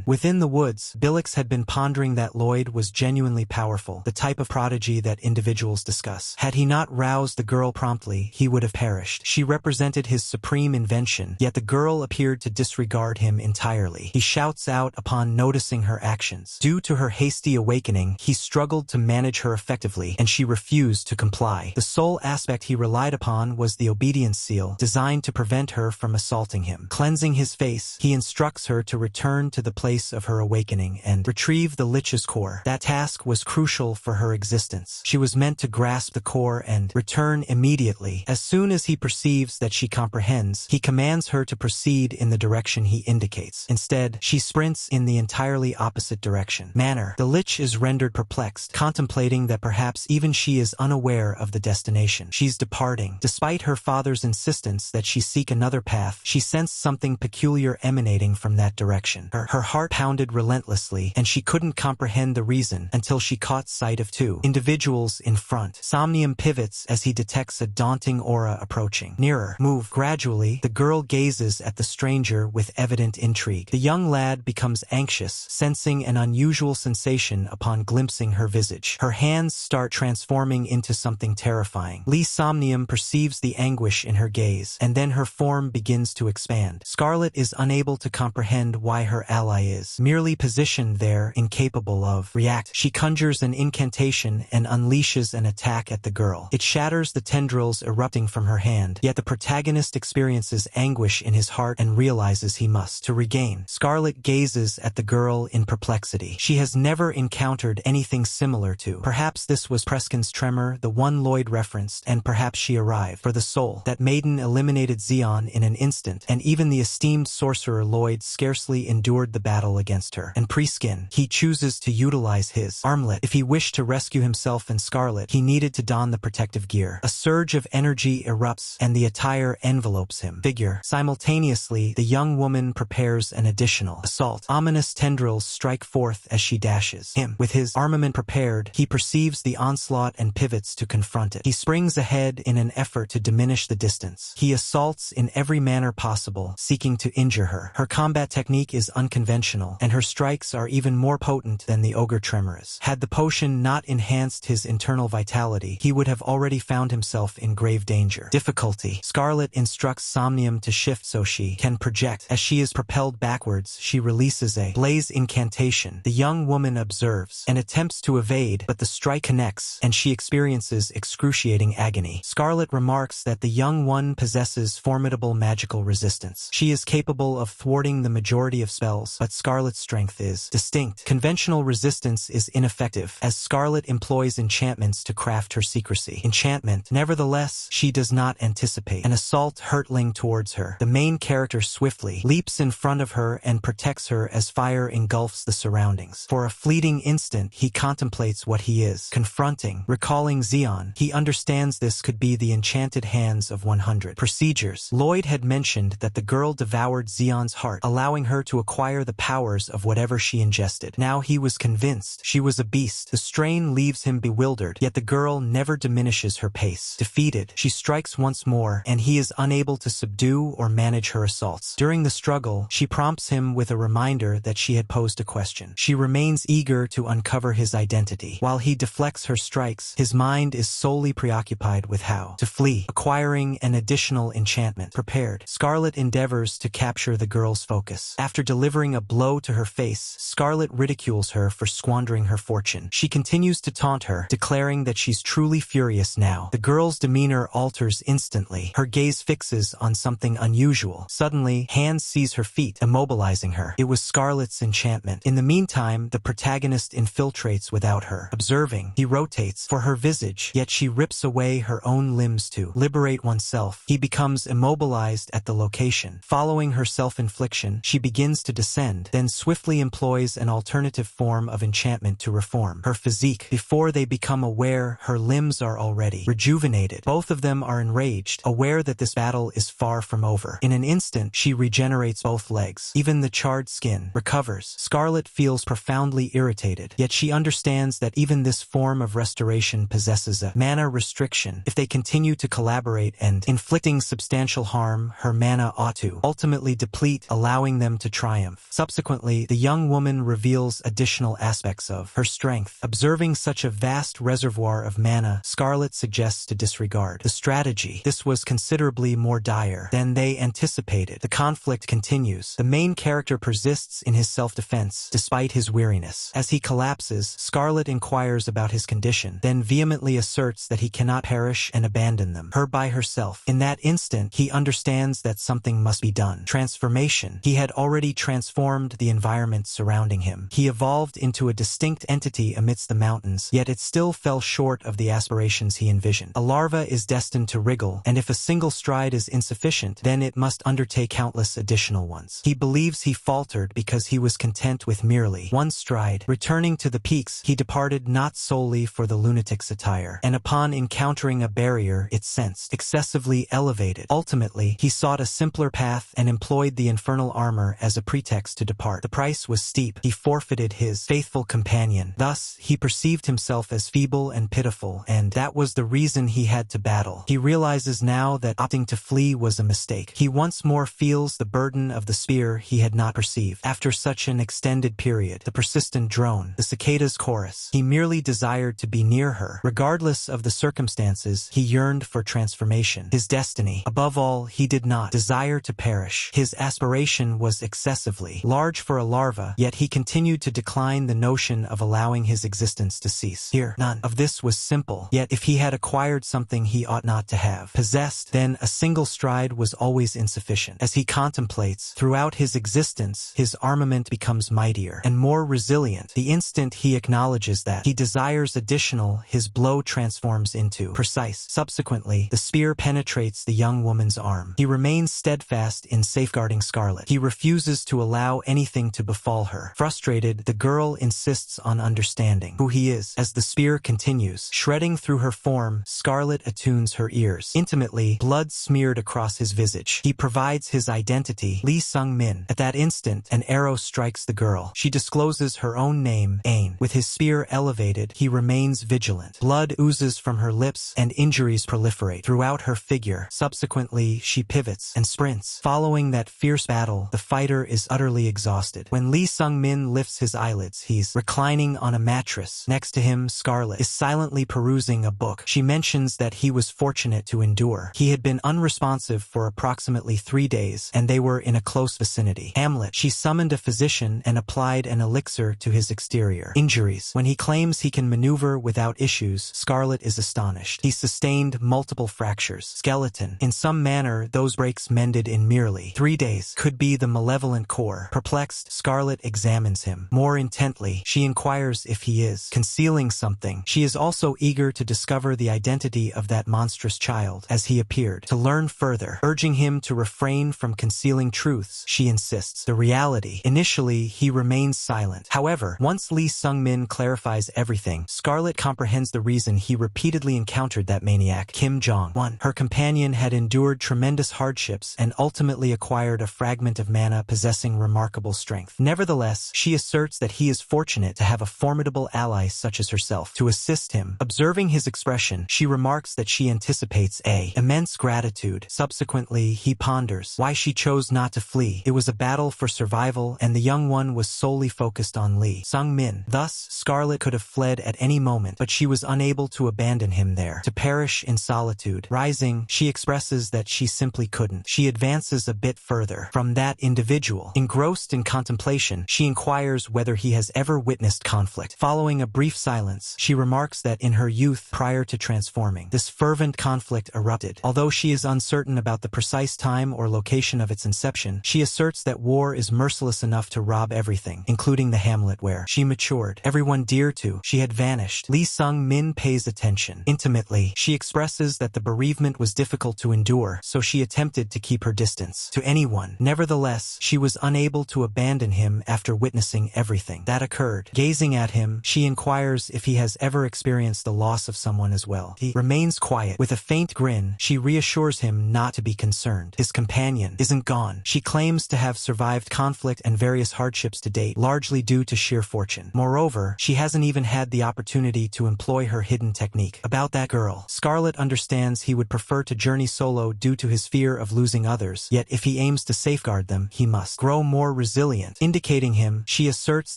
Within the woods, Billix had been pondering that Lloyd was genuinely powerful, the type of prodigy that individuals discuss. Had he not roused the girl promptly, he would have perished. She represented his supreme invention, yet the girl appeared to disregard him entirely. He shouts out upon noticing her actions. Due to her hasty awakening, he struggled to manage her effectively, and she refused to comply. The sole aspect he relied upon was the obedience seal, designed to prevent her from assaulting him. Cleansing his face, he instructs her to return to the place of her awakening and retrieve the Lich's core. That task was crucial for her existence. She was meant to grasp the core and return immediately. As soon as he perceives that she comprehends, he commands her to proceed in the direction he indicates. Instead, she sprints in the entirely opposite direction. The Lich is rendered perplexed, contemplating that perhaps even she is unaware of the destination. She's departing. Despite her father's insistence that she seek another path, she sensed something peculiar emanating from that direction. Her heart pounded relentlessly, and she couldn't comprehend the reason until she caught sight of two individuals in front. Somnium pivots as he detects a daunting aura approaching. Nearer. Move. Gradually, the girl gazes at the stranger with evident intrigue. The young lad becomes anxious, sensing an unusual sensation upon glimpsing her visage. Her hands start transforming into something terrifying. Lee Somnium perceives the anguish in her gaze, and then her form begins to expand. Scarlet is unable to comprehend why her ally is merely positioned there, incapable of react. She conjures an incantation and unleashes an attack at the girl. It shatters the tendrils erupting from her hand, yet the protagonist experiences anguish in his heart and realizes he must to regain. Scarlet gazes at the girl in perplexity. She has never encountered anything similar to. Perhaps this was Preskin's tremor, the one Lloyd referenced, and perhaps she arrived for the soul. That maiden eliminated Xeon in an instant, and even the esteemed sorcerer Lloyd scarcely endured the battle against her. And Preskin, he chooses to utilize his armlet. If he wished to rescue himself and Scarlet, he needed to don the protective gear. A surge of energy erupts, and the attire envelopes him. Simultaneously, the young woman prepares an additional assault. Ominous tendrils strike forth as she dashes him. With his armament prepared, he perceives the onslaught and pivots to confront it. He springs ahead in an effort to diminish the distance. He assaults in every manner possible, seeking to injure her. Her combat technique is unconventional, and her strikes are even more potent than the ogre Tremoris. Had the potion not enhanced his internal vitality, he would have already found himself in grave danger. Difficulty. Scarlet instructs Somnium to shift so she can project. As she is propelled backwards, she releases a blaze incantation. The young woman observes and attempts to evade, but the strike connects, and she experiences excruciating agony. Scarlet remarks that the young one possesses formidable magical resistance. She is capable of thwarting the majority of spells, but Scarlet's strength is distinct. Conventional resistance is ineffective, as Scarlet employs enchantments to craft her secrecy. Enchantment. Nevertheless, she does not anticipate an assault hurtling towards her. The main character swiftly leaps in front of her and protects her as fire engulfs the surroundings. For a fleeting instant, he contemplates what he is confronting. Recalling Xeon, he understands this could be the enchanted hands of 100. Procedures. Lloyd had mentioned that the girl devoured Xeon's heart, allowing her to acquire the powers of whatever she ingested. Now he was convinced she was a beast. The strain leaves him bewildered, yet the girl never diminishes her pace. Defeated, she strikes once more, and he is unable to subdue or manage her assaults. During the struggle, she prompts him with a reminder that she had posed a question. She remains eager to uncover his identity. While he deflects her strikes, his mind is solely preoccupied with how to flee. Acquiring an additional enchantment. Prepared. scared. Scarlet endeavors to capture the girl's focus. After delivering a blow to her face, Scarlet ridicules her for squandering her fortune. She continues to taunt her, declaring that she's truly furious now. The girl's demeanor alters instantly. Her gaze fixes on something unusual. Suddenly, Hans sees her feet, immobilizing her. It was Scarlet's enchantment. In the meantime, the protagonist infiltrates without her. Observing, he rotates for her visage, yet she rips away her own limbs to liberate oneself. He becomes immobilized at the location. Following her self-infliction, she begins to descend, then swiftly employs an alternative form of enchantment to reform her physique. Before they become aware, her limbs are already rejuvenated. Both of them are enraged, aware that this battle is far from over. In an instant, she regenerates both legs. Even the charred skin recovers. Scarlet feels profoundly irritated, yet she understands that even this form of restoration possesses a mana restriction. If they continue to collaborate and inflicting substantial harm, her mana ought to ultimately deplete, allowing them to triumph. Subsequently, the young woman reveals additional aspects of her strength. Observing such a vast reservoir of mana, Scarlet suggests to disregard the strategy. This was considerably more dire than they anticipated. The conflict continues. The main character persists in his self-defense, despite his weariness. As he collapses, Scarlet inquires about his condition, then vehemently asserts that he cannot perish and abandon them, her by herself. In that instant, he understands that something must be done. Transformation. He had already transformed the environment surrounding him. He evolved into a distinct entity amidst the mountains, yet it still fell short of the aspirations he envisioned. A larva is destined to wriggle, and if a single stride is insufficient, then it must undertake countless additional ones. He believes he faltered because he was content with merely one stride. Returning to the peaks, he departed not solely for the lunatic's attire, and upon encountering a barrier it sensed excessively elevated. Ultimately, he sought a simpler path and employed the infernal armor as a pretext to depart. The price was steep. He forfeited his faithful companion. Thus, he perceived himself as feeble and pitiful, and that was the reason he had to battle. He realizes now that opting to flee was a mistake. He once more feels the burden of the spear he had not perceived. After such an extended period, the persistent drone, the cicada's chorus, he merely desired to be near her. Regardless of the circumstances, he yearned for transformation. His destiny. Above all, he did not desire to perish. His aspiration was excessively large for a larva, yet he continued to decline the notion of allowing his existence to cease. Here, none of this was simple, yet if he had acquired something he ought not to have possessed, then a single stride was always insufficient. As he contemplates, throughout his existence, his armament becomes mightier and more resilient. The instant he acknowledges that he desires additional, his blow transforms into precise. Subsequently, the spear penetrates the young woman's arm. He remains steadfast in safeguarding Scarlet. He refuses to allow anything to befall her. Frustrated, the girl insists on understanding who he is. As the spear continues, shredding through her form, Scarlet attunes her ears. Intimately, blood smeared across his visage. He provides his identity, Lee Sung-min. At that instant, an arrow strikes the girl. She discloses her own name, Ain. With his spear elevated, he remains vigilant. Blood oozes from her lips, and injuries proliferate throughout her figure. Subsequently, she pivots and sprints. Following that fierce battle, the fighter is utterly exhausted. When Lee Sung-min lifts his eyelids, he's reclining on a mattress. Next to him, Scarlet is silently perusing a book. She mentions that he was fortunate to endure. He had been unresponsive for approximately 3 days, and they were in a close vicinity. Hamlet. She summoned a physician and applied an elixir to his exterior injuries. When he claims he can maneuver without issues, Scarlet is astonished. He sustained multiple fractures. Skeleton. In some manner, those breaks mended in merely 3 days. Could be the malevolent core. Perplexed, Scarlet examines him. More intently, she inquires if he is concealing something. She is also eager to discover the identity of that monstrous child, as he appeared to learn further. Urging him to refrain from concealing truths, she insists. The reality. Initially, he remains silent. However, once Lee Sung-min clarifies everything, Scarlet comprehends the reason he repeatedly encountered that maniac, Kim Jong-un. Her companion had endured tremendous hardships and ultimately acquired a fragment of mana possessing remarkable strength. Nevertheless, she asserts that he is fortunate to have a formidable ally such as herself to assist him. Observing his expression, she remarks that she anticipates immense gratitude. Subsequently, he ponders why she chose not to flee. It was a battle for survival, and the young one was solely focused on Lee Sung-min. Thus, Scarlet could have fled at any moment, but she was unable to abandon him there, to perish in solitude. Rising, she expresses that she simply simply couldn't. She advances a bit further from that individual. Engrossed in contemplation, she inquires whether he has ever witnessed conflict. Following a brief silence, she remarks that in her youth, prior to transforming, this fervent conflict erupted. Although she is uncertain about the precise time or location of its inception, she asserts that war is merciless enough to rob everything, including the hamlet where she matured. Everyone dear to she had vanished. Lee Sung-min pays attention. Intimately, she expresses that the bereavement was difficult to endure, so she attempted to keep her distance to anyone. Nevertheless, she was unable to abandon him after witnessing everything that occurred. Gazing at him, she inquires if he has ever experienced the loss of someone as well. He remains quiet. With a faint grin, she reassures him not to be concerned. His companion isn't gone. She claims to have survived conflict and various hardships to date, largely due to sheer fortune. Moreover, she hasn't even had the opportunity to employ her hidden technique. About that girl, Scarlet understands he would prefer to journey solo due to his fear of losing others, yet if he aims to safeguard them, he must grow more resilient. Indicating him, she asserts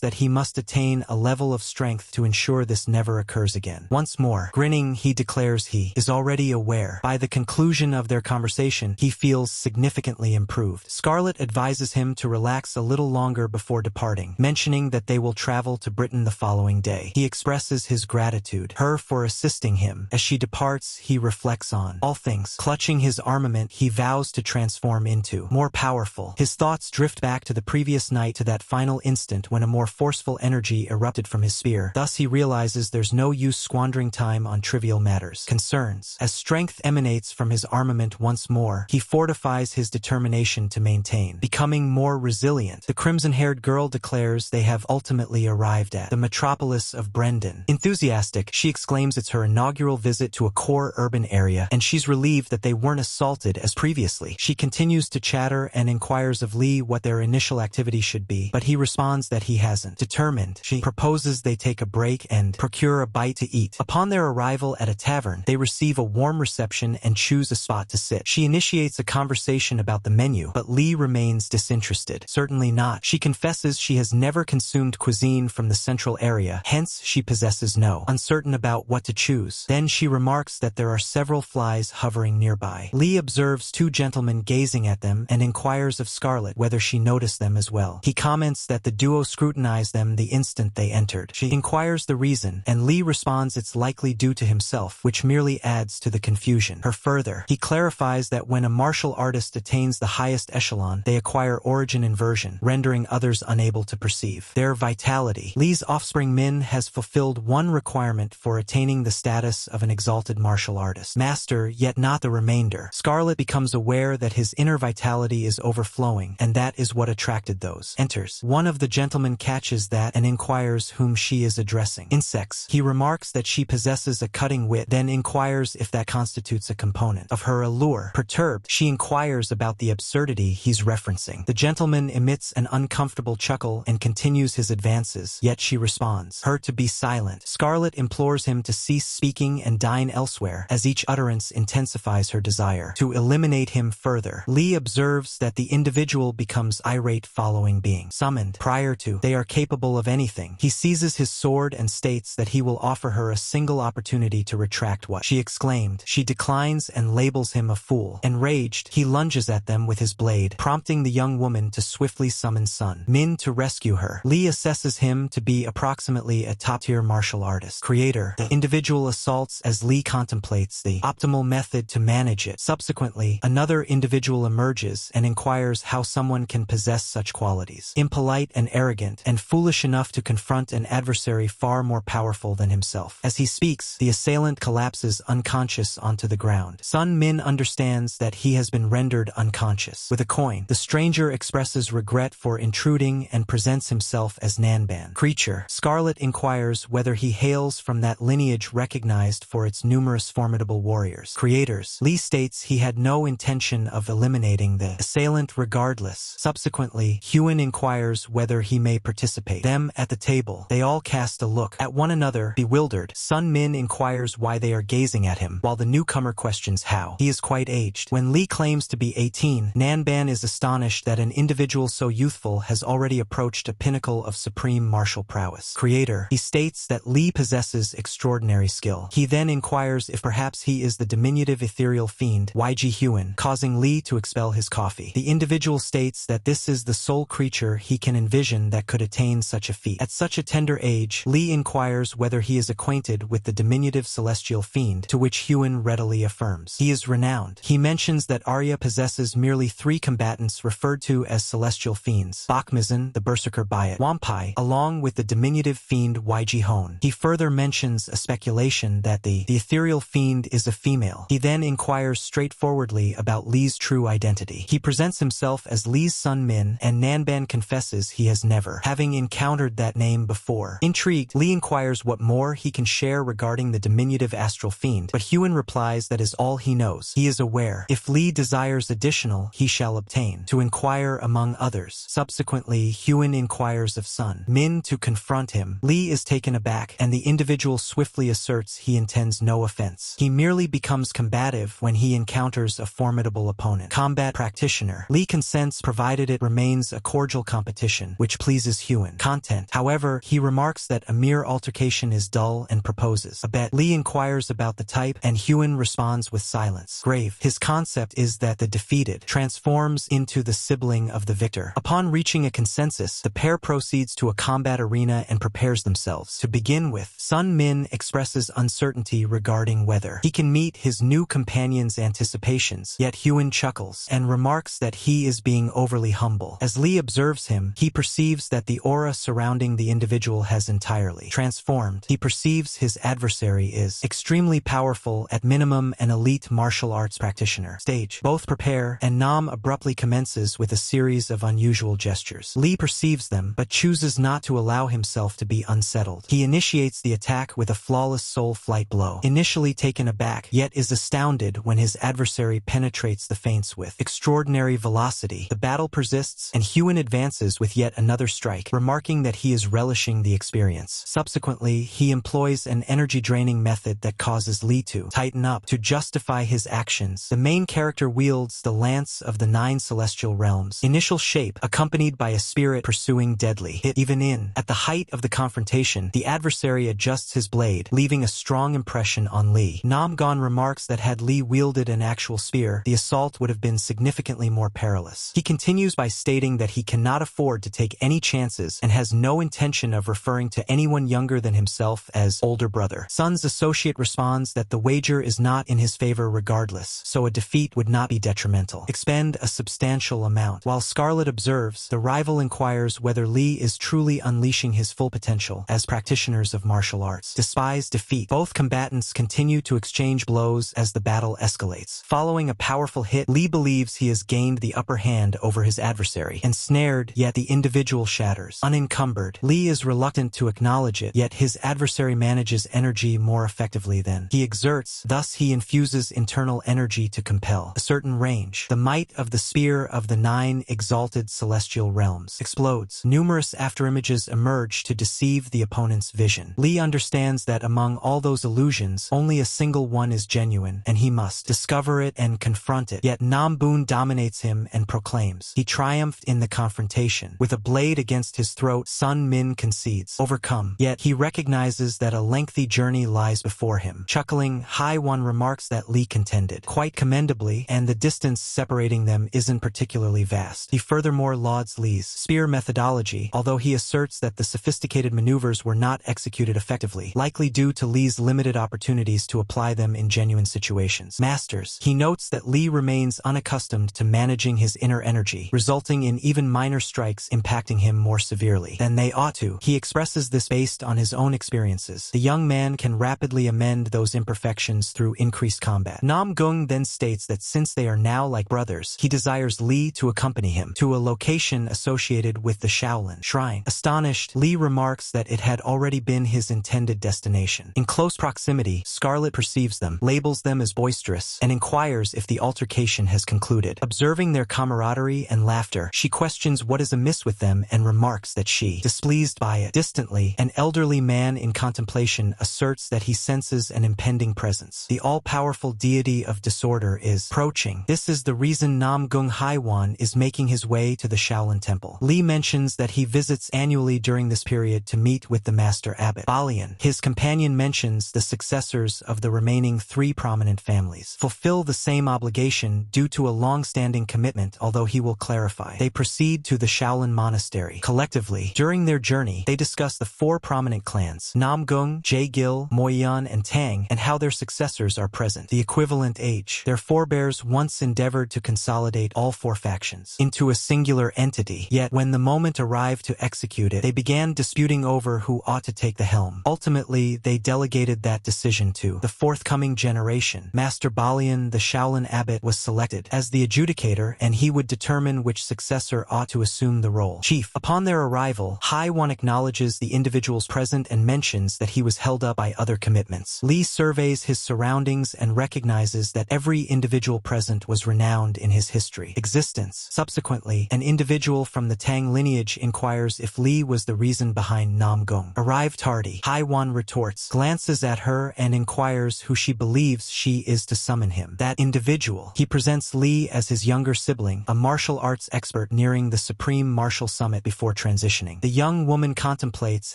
that he must attain a level of strength to ensure this never occurs again. Once more, grinning, he declares he is already aware. By the conclusion of their conversation, he feels significantly improved. Scarlet advises him to relax a little longer before departing, mentioning that they will travel to Britain the following day. He expresses his gratitude, her for assisting him. As she departs, he reflects on all things. Clutching his armament, he vows to transform into more powerful. His thoughts drift back to the previous night, to that final instant when a more forceful energy erupted from his spear. Thus he realizes there's no use squandering time on trivial matters. Concerns. As strength emanates from his armament once more, he fortifies his determination to maintain, becoming more resilient. The crimson-haired girl declares they have ultimately arrived at the metropolis of Brendan. Enthusiastic, she exclaims it's her inaugural visit to a core urban area, and she's relieved that they weren't assaulted as previously. She continues to chatter and inquires of Lee what their initial activity should be, but he responds that he hasn't. Determined, she proposes they take a break and procure a bite to eat. Upon their arrival at a tavern, they receive a warm reception and choose a spot to sit. She initiates a conversation about the menu, but Lee remains disinterested. Certainly not. She confesses she has never consumed cuisine from the central area, hence she possesses no. Uncertain about what to choose. Then she remarks that there are several flies hovering nearby. Lee observes two gentlemen gazing at them and inquires of Scarlet whether she noticed them as well. He comments that the duo scrutinized them the instant they entered. She inquires the reason, and Lee responds it's likely due to himself, which merely adds to the confusion. Further, he clarifies that when a martial artist attains the highest echelon, they acquire origin inversion, rendering others unable to perceive their vitality. Lee's offspring Min has fulfilled one requirement for attaining the status of an exalted martial artist. Master, yet not the remainder. Scarlet becomes aware that his inner vitality is overflowing, and that is what attracted those. Enters. One of the gentlemen catches that and inquires whom she is addressing. Insects. He remarks that she possesses a cutting wit, then inquires if that constitutes a component of her allure. Perturbed, she inquires about the absurdity he's referencing. The gentleman emits an uncomfortable chuckle and continues his advances, yet she responds her to be silent. Scarlet implores him to cease speaking and dine elsewhere, as each utterance intensifies her desire to eliminate him further. Lee observes that the individual becomes irate following being summoned. Prior to they are capable of anything, he seizes his sword and states that he will offer her a single opportunity to retract what she exclaimed. She declines and labels him a fool. Enraged, he lunges at them with his blade, prompting the young woman to swiftly summon Sun Min to rescue her. Lee assesses him to be approximately a top-tier martial artist. Creator. The individual assaults as Lee contemplates the optimal method to manage it. Subsequently, another individual emerges and inquires how someone can possess such qualities. Impolite and arrogant, and foolish enough to confront an adversary far more powerful than himself. As he speaks, the assailant collapses unconscious onto the ground. Sun Min understands that he has been rendered unconscious. With a coin, the stranger expresses regret for intruding and presents himself as Nanban. Creature. Scarlet inquires whether he hails from that lineage recognized for its numerous formidable warriors. Creators. Lee states he had no intention of eliminating the assailant regardless. Subsequently, Huan inquires whether he may participate. Them at the table, they all cast a look at one another, bewildered. Sun Min inquires why they are gazing at him, while the newcomer questions how. He is quite aged. When Lee claims to be 18, Nanban is astonished that an individual so youthful has already approached a pinnacle of supreme martial prowess. Creator. He states that Lee possesses extraordinary skill. He then inquires if perhaps he is the diminutive ethereal fiend YG Huan Hyun, causing Lee to expel his coffee. The individual states that this is the sole creature he can envision that could attain such a feat. At such a tender age, Lee inquires whether he is acquainted with the diminutive celestial fiend, to which Hyun readily affirms. He is renowned. He mentions that Arya possesses merely 3 combatants referred to as celestial fiends, Bakmizan, the berserker Bayat Wampai, along with the diminutive fiend YG Hon. He further mentions a speculation that the ethereal fiend is a female. He then inquires straightforwardly about Lee's true identity. He presents himself as Lee's son Min, and Nanban confesses he has never having encountered that name before. Intrigued, Lee inquires what more he can share regarding the diminutive astral fiend, but Hyun replies that is all he knows. He is aware. If Lee desires additional, he shall obtain. To inquire among others. Subsequently, Hyun inquires of son Min to confront him. Lee is taken aback, and the individual swiftly asserts he intends no offense. He merely becomes combative when he encounters a formidable opponent. Combat practitioner. Lee consents provided it remains a cordial competition, which pleases Hyun. Content. However, he remarks that a mere altercation is dull and proposes a bet. Lee inquires about the type, and Hyun responds with silence. Grave. His concept is that the defeated transforms into the sibling of the victor. Upon reaching a consensus, the pair proceeds to a combat arena and prepares themselves. To begin with, Sun Min expresses uncertainty regarding whether he can meet his new companion's anticipations, yet Hyun chuckles and remarks that he is being overly humble. As Lee observes him, he perceives that the aura surrounding the individual has entirely transformed. He perceives his adversary is extremely powerful, at minimum an elite martial arts practitioner. Stage. Both prepare, and Nam abruptly commences with a series of unusual gestures. Lee perceives them, but chooses not to allow himself to be unsettled. He initiates the attack with a flawless soul flight blow. Initially taken aback, yet is astounded when his adversary penetrates the feints with extraordinary velocity. The battle persists, and Hyun advances with yet another strike, remarking that he is relishing the experience. Subsequently, he employs an energy-draining method that causes Lee to tighten up. To justify his actions, the main character wields the Lance of the 9 Celestial Realms. Initial shape, accompanied by a spirit pursuing deadly hit. Even in. At the height of the confrontation, the adversary adjusts his blade, leaving a strong impression on Lee. Namgon remarks that had Lee wielded an actual spear, the assault would have been significantly more perilous. He continues by stating that he cannot afford to take any chances and has no intention of referring to anyone younger than himself as older brother. Sun's associate responds that the wager is not in his favor regardless, so a defeat would not be detrimental. Expend a substantial amount. While Scarlet observes, the rival inquires whether Lee is truly unleashing his full potential as practitioners of martial arts. Despise defeat. Both combatants continue to exchange blows as the battle escalates. Following a powerful hit, Lee believes he has gained the upper hand over his adversary. Ensnared, yet the individual shatters. Unencumbered, Lee is reluctant to acknowledge it, yet his adversary manages energy more effectively than he exerts, thus he infuses internal energy to compel a certain range. The might of the spear of the 9 exalted celestial realms explodes. Numerous afterimages emerge to deceive the opponent's vision. Lee understands that among all those illusions, only a single one is genuine, and he must discover it and confront it. Yet Namboon dominates him and proclaims he triumphed in the confrontation. With a blade against his throat, Sun Min concedes. Overcome, yet he recognizes that a lengthy journey lies before him. Chuckling, Hai-Wan remarks that Lee contended quite commendably, and the distance separating them isn't particularly vast. He furthermore lauds Lee's spear methodology, although he asserts that the sophisticated maneuvers were not executed effectively, likely due to Lee's limited opportunities to apply them in genuine situations. Masters. He notes that Lee remains unaccustomed to managing his inner energy, resulting in even minor strikes impacting him more severely than they ought to. He expresses this based on his own experiences. The young man can rapidly amend those imperfections through increased combat. Nam Gung then states that since they are now like brothers, he desires Lee to accompany him to a location associated with the Shaolin Shrine. Astonished, Lee remarks that it had already been his intended destination. In close proximity, Scarlet perceives them, labels them as boisterous, and inquires if the altercation has concluded. Observing their camaraderie and laughter, she questions what is amiss with them and remarks that she, displeased by it. Distantly, an elderly man in contemplation asserts that he senses an impending presence. The all-powerful deity of disorder is approaching. This is the reason Nam Gung Hai-Wan is making his way to the Shaolin Temple. Lee mentions that he visits annually during this period to meet with the Master Abbot Balian. His companion mentions the successors of the remaining 3 prominent families fulfill the same solemn obligation due to a long-standing commitment, although he will clarify. They proceed to the Shaolin Monastery. Collectively, during their journey, they discuss the 4 prominent clans, Namgung, Jaegil, Moyan, and Tang, and how their successors are present. The equivalent age. Their forebears once endeavored to consolidate all 4 factions into a singular entity, yet when the moment arrived to execute it, they began disputing over who ought to take the helm. Ultimately, they delegated that decision to the forthcoming generation. Master Balian, the Shaolin abbot, was selected as the adjudicator, and he would determine which successor ought to assume the role. Chief. Upon their arrival, Haiwan acknowledges the individuals present and mentions that he was held up by other commitments. Li surveys his surroundings and recognizes that every individual present was renowned in his history. Existence. Subsequently, an individual from the Tang lineage inquires if Li was the reason behind Namgung. Arrived tardy, Haiwan retorts, glances at her, and inquires who she believes she is to summon him. That individual. He presents Li as his younger sibling, a martial arts expert nearing the Supreme Martial Summit before transitioning. The young woman contemplates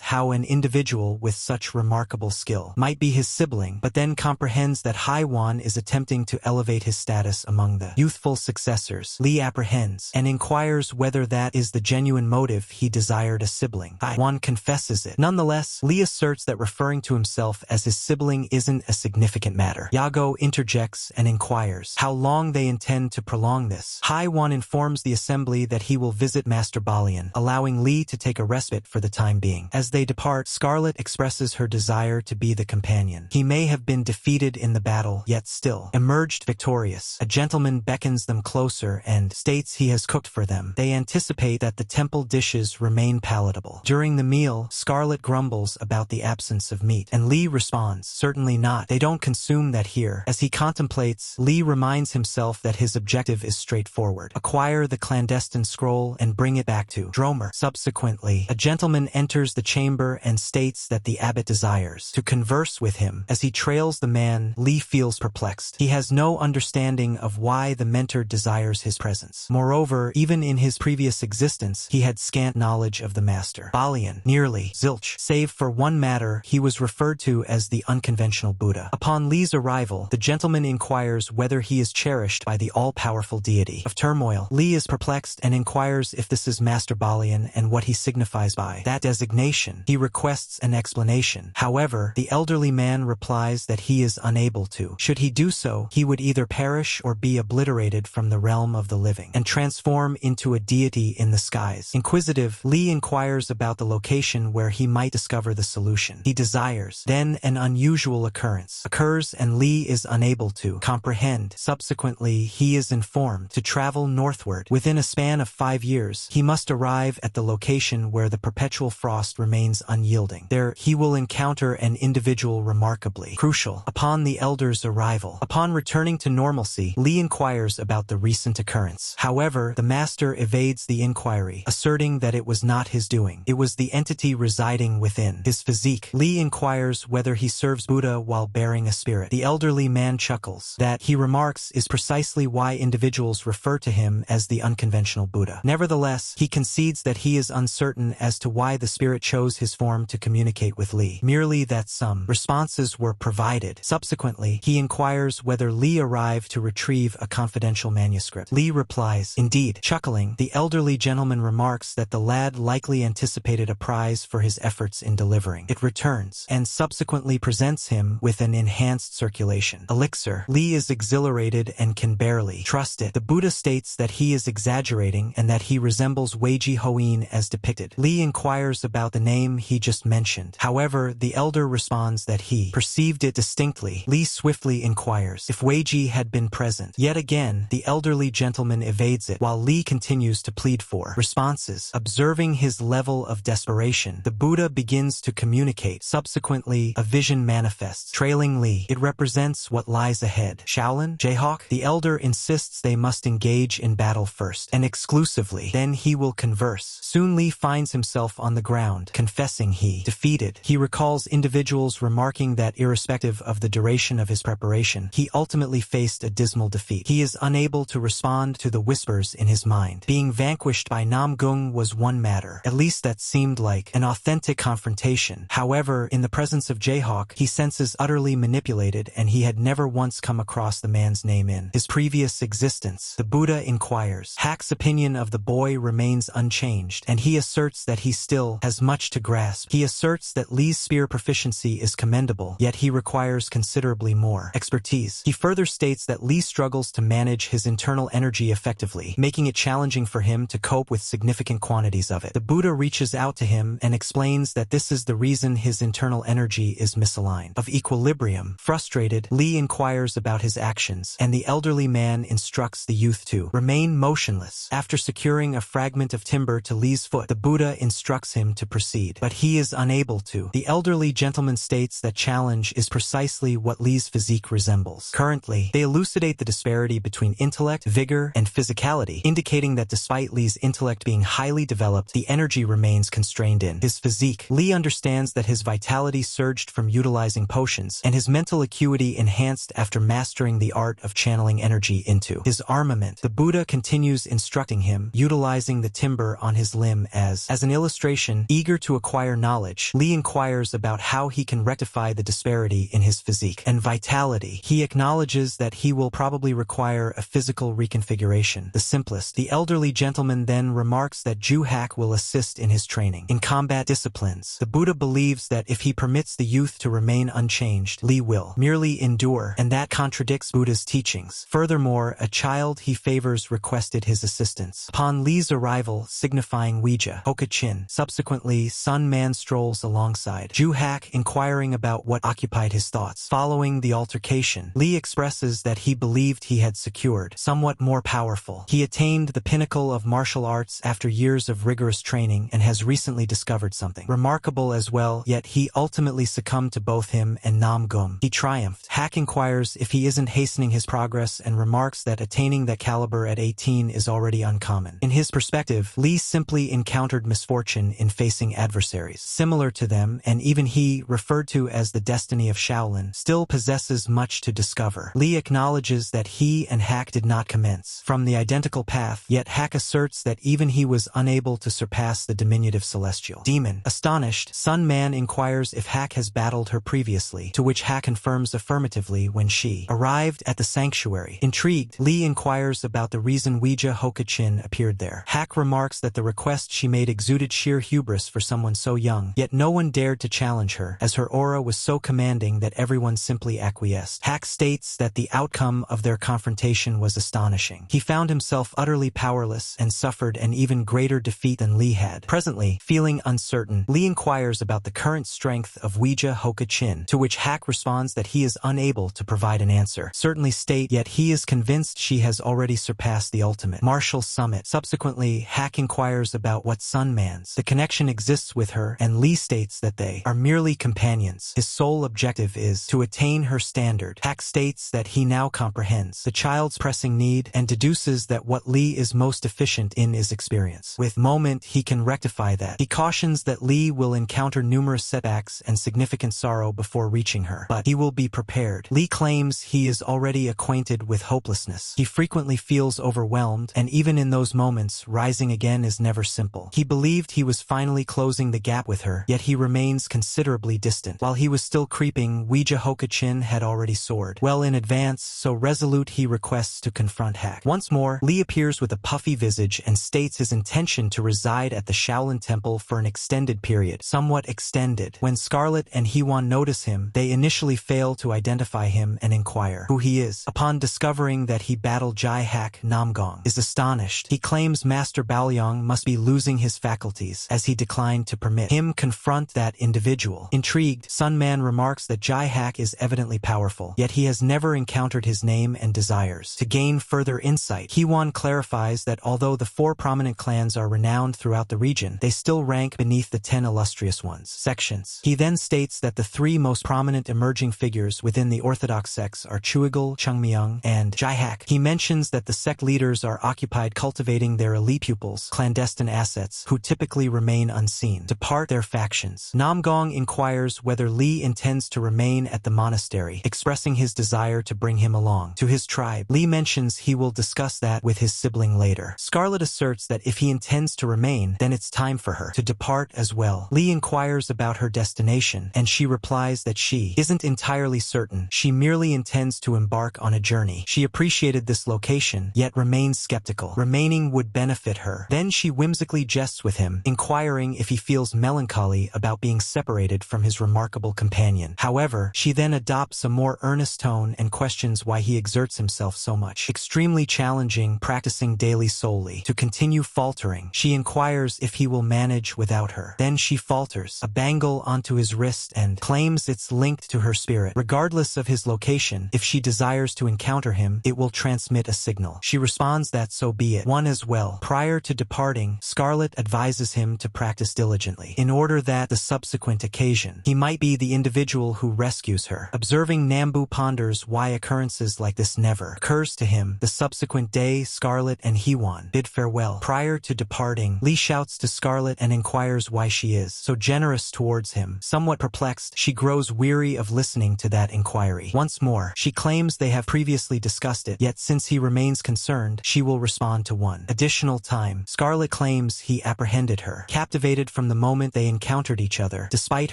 how an individual with such remarkable skill might be his sibling, but then comprehends that Haiwan is attempting to elevate his status among the youthful successors. Li apprehends and inquires whether that is the genuine motive he desired a sibling. Haiwan confesses it. Nonetheless, Li asserts that referring to himself as his sibling isn't a significant matter. Yago interjects and inquires how long they intend to prolong this. Haiwan informs the assembly that he will visit Master Balian, allowing Li to take a respite for the time being. As they depart, Scarlet expresses her desire to be the companion. He may have been defeated in the battle, yet still emerged victorious. A gentleman beckons them closer and states he has cooked for them. They anticipate that the temple dishes remain palatable. During the meal, Scarlet grumbles about the absence of meat, and Li responds, certainly not. They don't consume that here. As he contemplates, Li reminds himself that his objective is straightforward. Acquire the clandestine scroll and bring it back to Dronzer. Subsequently, a gentleman enters the chamber and states that the abbot desires to converse with him. As he trails the man, Li feels perplexed. He has no understanding of why the mentor desires his presence. Moreover, even in his previous existence, he had scant knowledge of the master. Balian, nearly zilch, save for one matter, he was referred to as the unconventional Buddha. Upon Li's arrival, the gentleman inquires whether he is cherished by the all-powerful deity of turmoil. Li is perplexed and inquires if this is Master Balian and what he signifies by that designation. He requests an explanation. However, the elderly man replies that he is unable to. Should he do so, he would either perish or be obliterated from the realm of the living and transform into a deity in the skies. Inquisitive, Li inquires about the location where he might discover the solution he desires. Then an unusual occurrence occurs and Li is unable to comprehend. Subsequently, he is informed to travel northward. Within a span of 5 years, he must arrive at the location where the perpetual frost remains unyielding. There, he will encounter an individual remarkably crucial. Upon the elder's arrival, upon returning to normalcy, Li inquires about the recent occurrence. However, the master evades the inquiry, asserting that it was not his doing. It was the entity residing within his physique. Li inquires whether he serves Buddha while bearing a spirit. The elderly man chuckles. That, he remarks, is precisely why individuals refer to him as the unconventional Buddha. Nevertheless, he concedes that he is uncertain as to why the spirit chose his form to communicate with Li, merely that some responses were provided. Subsequently, he inquires whether Li arrived to retrieve a confidential manuscript. Li replies, indeed. Chuckling, the elderly gentleman remarks that the lad likely anticipated a prize for his efforts in delivering. It returns, and subsequently presents him with an enhanced circulation elixir. Li is exhilarated and can barely trust it. The Buddha states that he is exaggerating and that he resembles Weiji Hoin as depicted. Li inquires about the name he just mentioned. However, the elder responds that he perceived it distinctly. Li swiftly inquires if Weiji had been present. Yet again, the elderly gentleman evades it, while Li continues to plead for responses. Observing his level of desperation, the Buddha begins to communicate. Subsequently, a vision manifests, trailing Li. It represents what lies ahead. Shaolin? Jayhawk? The elder insists they must engage in battle first, and exclusively. Then he will converse. Soon Li finds himself on the ground, confessing he defeated. He recalls individuals remarking that irrespective of the duration of his preparation, he ultimately faced a dismal defeat. He is unable to respond to the whispers in his mind. Being vanquished by Namgung was one matter. At least that seemed like an authentic confrontation. However, in the presence of Jayhawk, he senses utterly manipulated, and he had never once come across the man's name in his previous existence. The Buddha inquires. Hak's opinion of the boy remains unchanged, and he asserts that he still has much to grasp. He asserts that Li's spear proficiency is commendable, yet he requires considerably more expertise. He further states that Li struggles to manage his internal energy effectively, making it challenging for him to cope with significant quantities of it. The Buddha reaches out to him and explains that this is the reason his internal energy is misaligned. Of equilibrium, frustrated, Li inquires about his actions, and the elderly man instructs the youth to remain motionless. After securing a fragment of timber to Li's foot, the Buddha instructs him to proceed, but he is unable to. The elderly gentleman states that challenge is precisely what Li's physique resembles. Currently, they elucidate the disparity between intellect, vigor, and physicality, indicating that despite Li's intellect being highly developed, the energy remains constrained in his physique. Li understands that his vitality surged from utilizing potions, and his mental acuity enhanced after mastering the art of channeling energy into his armament. The Buddha continues instructing him, utilizing the timber on his limb as an illustration. Eager to acquire knowledge, Li inquires about how he can rectify the disparity in his physique and vitality. He acknowledges that he will probably require a physical reconfiguration, the simplest. The elderly gentleman then remarks that Hak will assist in his training in combat disciplines. The Buddha believes that if he permits the youth to remain unchanged, Li will merely endure, and that contradicts Buddha's teachings. Furthermore, a child he favors requested his assistance. Upon Li's arrival, signifying Ouija Hokachin, subsequently Sun Man strolls alongside Hak, inquiring about what occupied his thoughts. Following the altercation, Li expresses that he believed he had secured somewhat more powerful. He attained the pinnacle of martial arts after years of rigorous training and has recently discovered something remarkable as well, yet he ultimately succumbed to both him and Nam Gum. He triumphed. Hak inquires if he isn't hastening his progress and remarks that attaining that caliber at 18 is already uncommon. In his perspective, Li simply encountered misfortune in facing adversaries similar to them, and even he, referred to as the destiny of Shaolin, still possesses much to discover. Li acknowledges that he and Hak did not commence from the identical path, yet Hak asserts that even he was unable to surpass the diminutive celestial demon. Astonished, Sun Man inquires if Hak has battled her previously, to which Hak confirms affirmatively when she arrived at the sanctuary. Intrigued, Li inquires about the reason Ouija Hokachin appeared there. Hak remarks that the request she made exuded sheer hubris for someone so young, yet no one dared to challenge her, as her aura was so commanding that everyone simply acquiesced. Hak states that the outcome of their confrontation was astonishing. He found himself utterly powerless and suffered an even greater defeat than Li had. Presently, feeling uncertain, Li inquires about the current strength of Ouija Hokachin, to which Hak responds that he is unable to provide an answer. Certainly state, yet he is convinced she has already surpassed the ultimate martial summit. Subsequently, Hak inquires about what Sun Man's the connection exists with her, and Li states that they are merely companions. His sole objective is to attain her standard. Hak states that he now comprehends the child's pressing need and deduces that what Li is most efficient in is experience. With moment, he can rectify that. He cautions that Li will encounter numerous setbacks and significant sorrow before reaching her, but he will be prepared. Li claims he is already acquainted with hopelessness. He frequently feels overwhelmed, and even in those moments, rising again is never simple. He believed he was finally closing the gap with her, yet he remains considerably distant. While he was still creeping, Ouija Hokachin had already soared well in advance, so resolute he requests to confront Hak. Once more, Li appears with a puffy visage and states his intention to reside at the Shaolin Temple for an extended period, somewhat extended. When Scarlet and Hewan notice him, they initially fail to identify him and inquire who he is. Upon discovering that he battled Hak, Namgong is astonished. He claims Master Baoyong must be losing his faculties, as he declined to permit him confront that individual. Intrigued, Sun Man remarks that Hak is evidently powerful, yet he has never encountered his name and desires. To gain further insight, Hewan clarifies that although the 4 prominent clans are renowned throughout the region, they still rank beneath the 10 illustrious ones. Sections. He then states that the 3 most prominent emerging figures within the orthodox sects are Chuigul, Chungmyeong, and Hak. He mentions that the sect leaders are occupied cultivating their elite pupils, clandestine assets, who typically remain unseen, to part their factions. Namgong inquires whether Li intends to remain at the monastery, expressing his desire to bring him along to his tribe. Li mentions he will discuss that with his sibling later. Scarlet asserts that if he intends to remain, then it's time for her to depart as well. Li inquires about her destination, and she replies that she isn't entirely certain. She merely intends to embark on a journey. She appreciated this location, yet remains skeptical. Remaining would benefit her. Then she whimsically jests with him, inquiring if he feels melancholy about being separated from his remarkable companion. However, she then adopts a more earnest tone and questions why he exerts himself so much. Extremely challenging, practicing daily solely. To continue faltering, she inquires if he will manage without her. Then she falters, a bangle onto his wrist, and claims it's linked to her spirit. Regardless of his location, if she desires to encounter him, it will transmit a signal. She responds that so be it. One as well. Prior to departing, Scarlet advises him to practice diligently, in order that the subsequent occasion, he might be the individual who rescues her. Observing, Nambu ponders why occurrences like this never occurs to him. The subsequent day, Scarlet and Hewan bid farewell. Prior to departing, Lee shouts to Scarlet and inquires why she is so generous towards him. Somewhat perplexed, she grows weary of listening to that inquiry. Once more, she claims they have previously discussed it, yet since he remains concerned, she will respond to one additional time. Scarlet claims he apprehended her, captivated from the moment they encountered each other, despite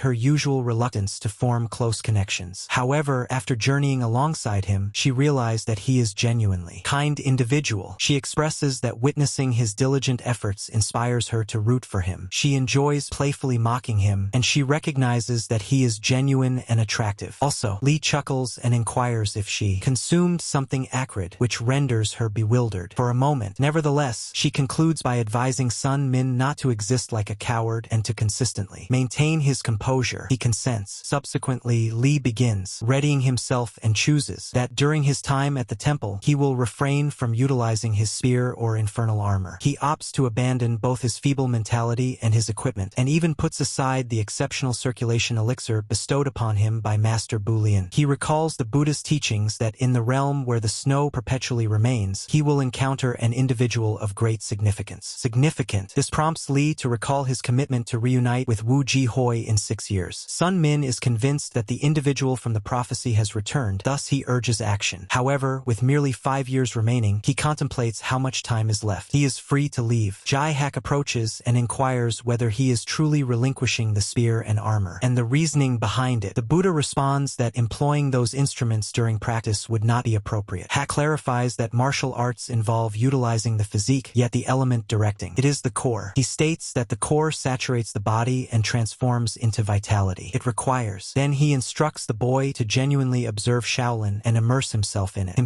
her usual reluctance to form close connections. However, after journeying alongside him, she realized that he is genuinely kind individual. She expresses that witnessing his diligent efforts inspires her to root for him. She enjoys playfully mocking him, and she recognizes that he is genuine and attractive. Also, Lee chuckles and inquires if she consumed something acrid, which renders her bewildered for a moment. Nevertheless, she concludes by advising Sun Min not to exist like a coward and to consistently maintain his composure. He consents. Subsequently, Lee begins readying himself and chooses that during his time at the temple, he will refrain from utilizing his spear or infernal armor. He opts to abandon both his feeble mentality and his equipment, and even puts aside the exceptional circulation elixir bestowed upon him by Master Boolean. He recalls the Buddha's teachings that in the realm where the snow perpetually remains, he will encounter an individual of great significance. Significant. This prompts Lee to recall his commitment to reunite with Wu Ji-hoi in 6 years. Sun Min is convinced that the individual from the prophecy has returned, thus he urges action. However, with merely 5 years remaining, he contemplates how much time is left. He is free to leave. Jai-Hak approaches and inquires whether he is truly relinquishing the spear and armor, and the reasoning behind it. The Buddha responds that employing those instruments during practice would not be appropriate. Hak clarifies that martial arts involve utilizing the physique, yet the element directing. It is the core. He states that the core saturates the body and transforms into vitality. It requires. Then he instructs the boy to genuinely observe Shaolin and immerse himself in it.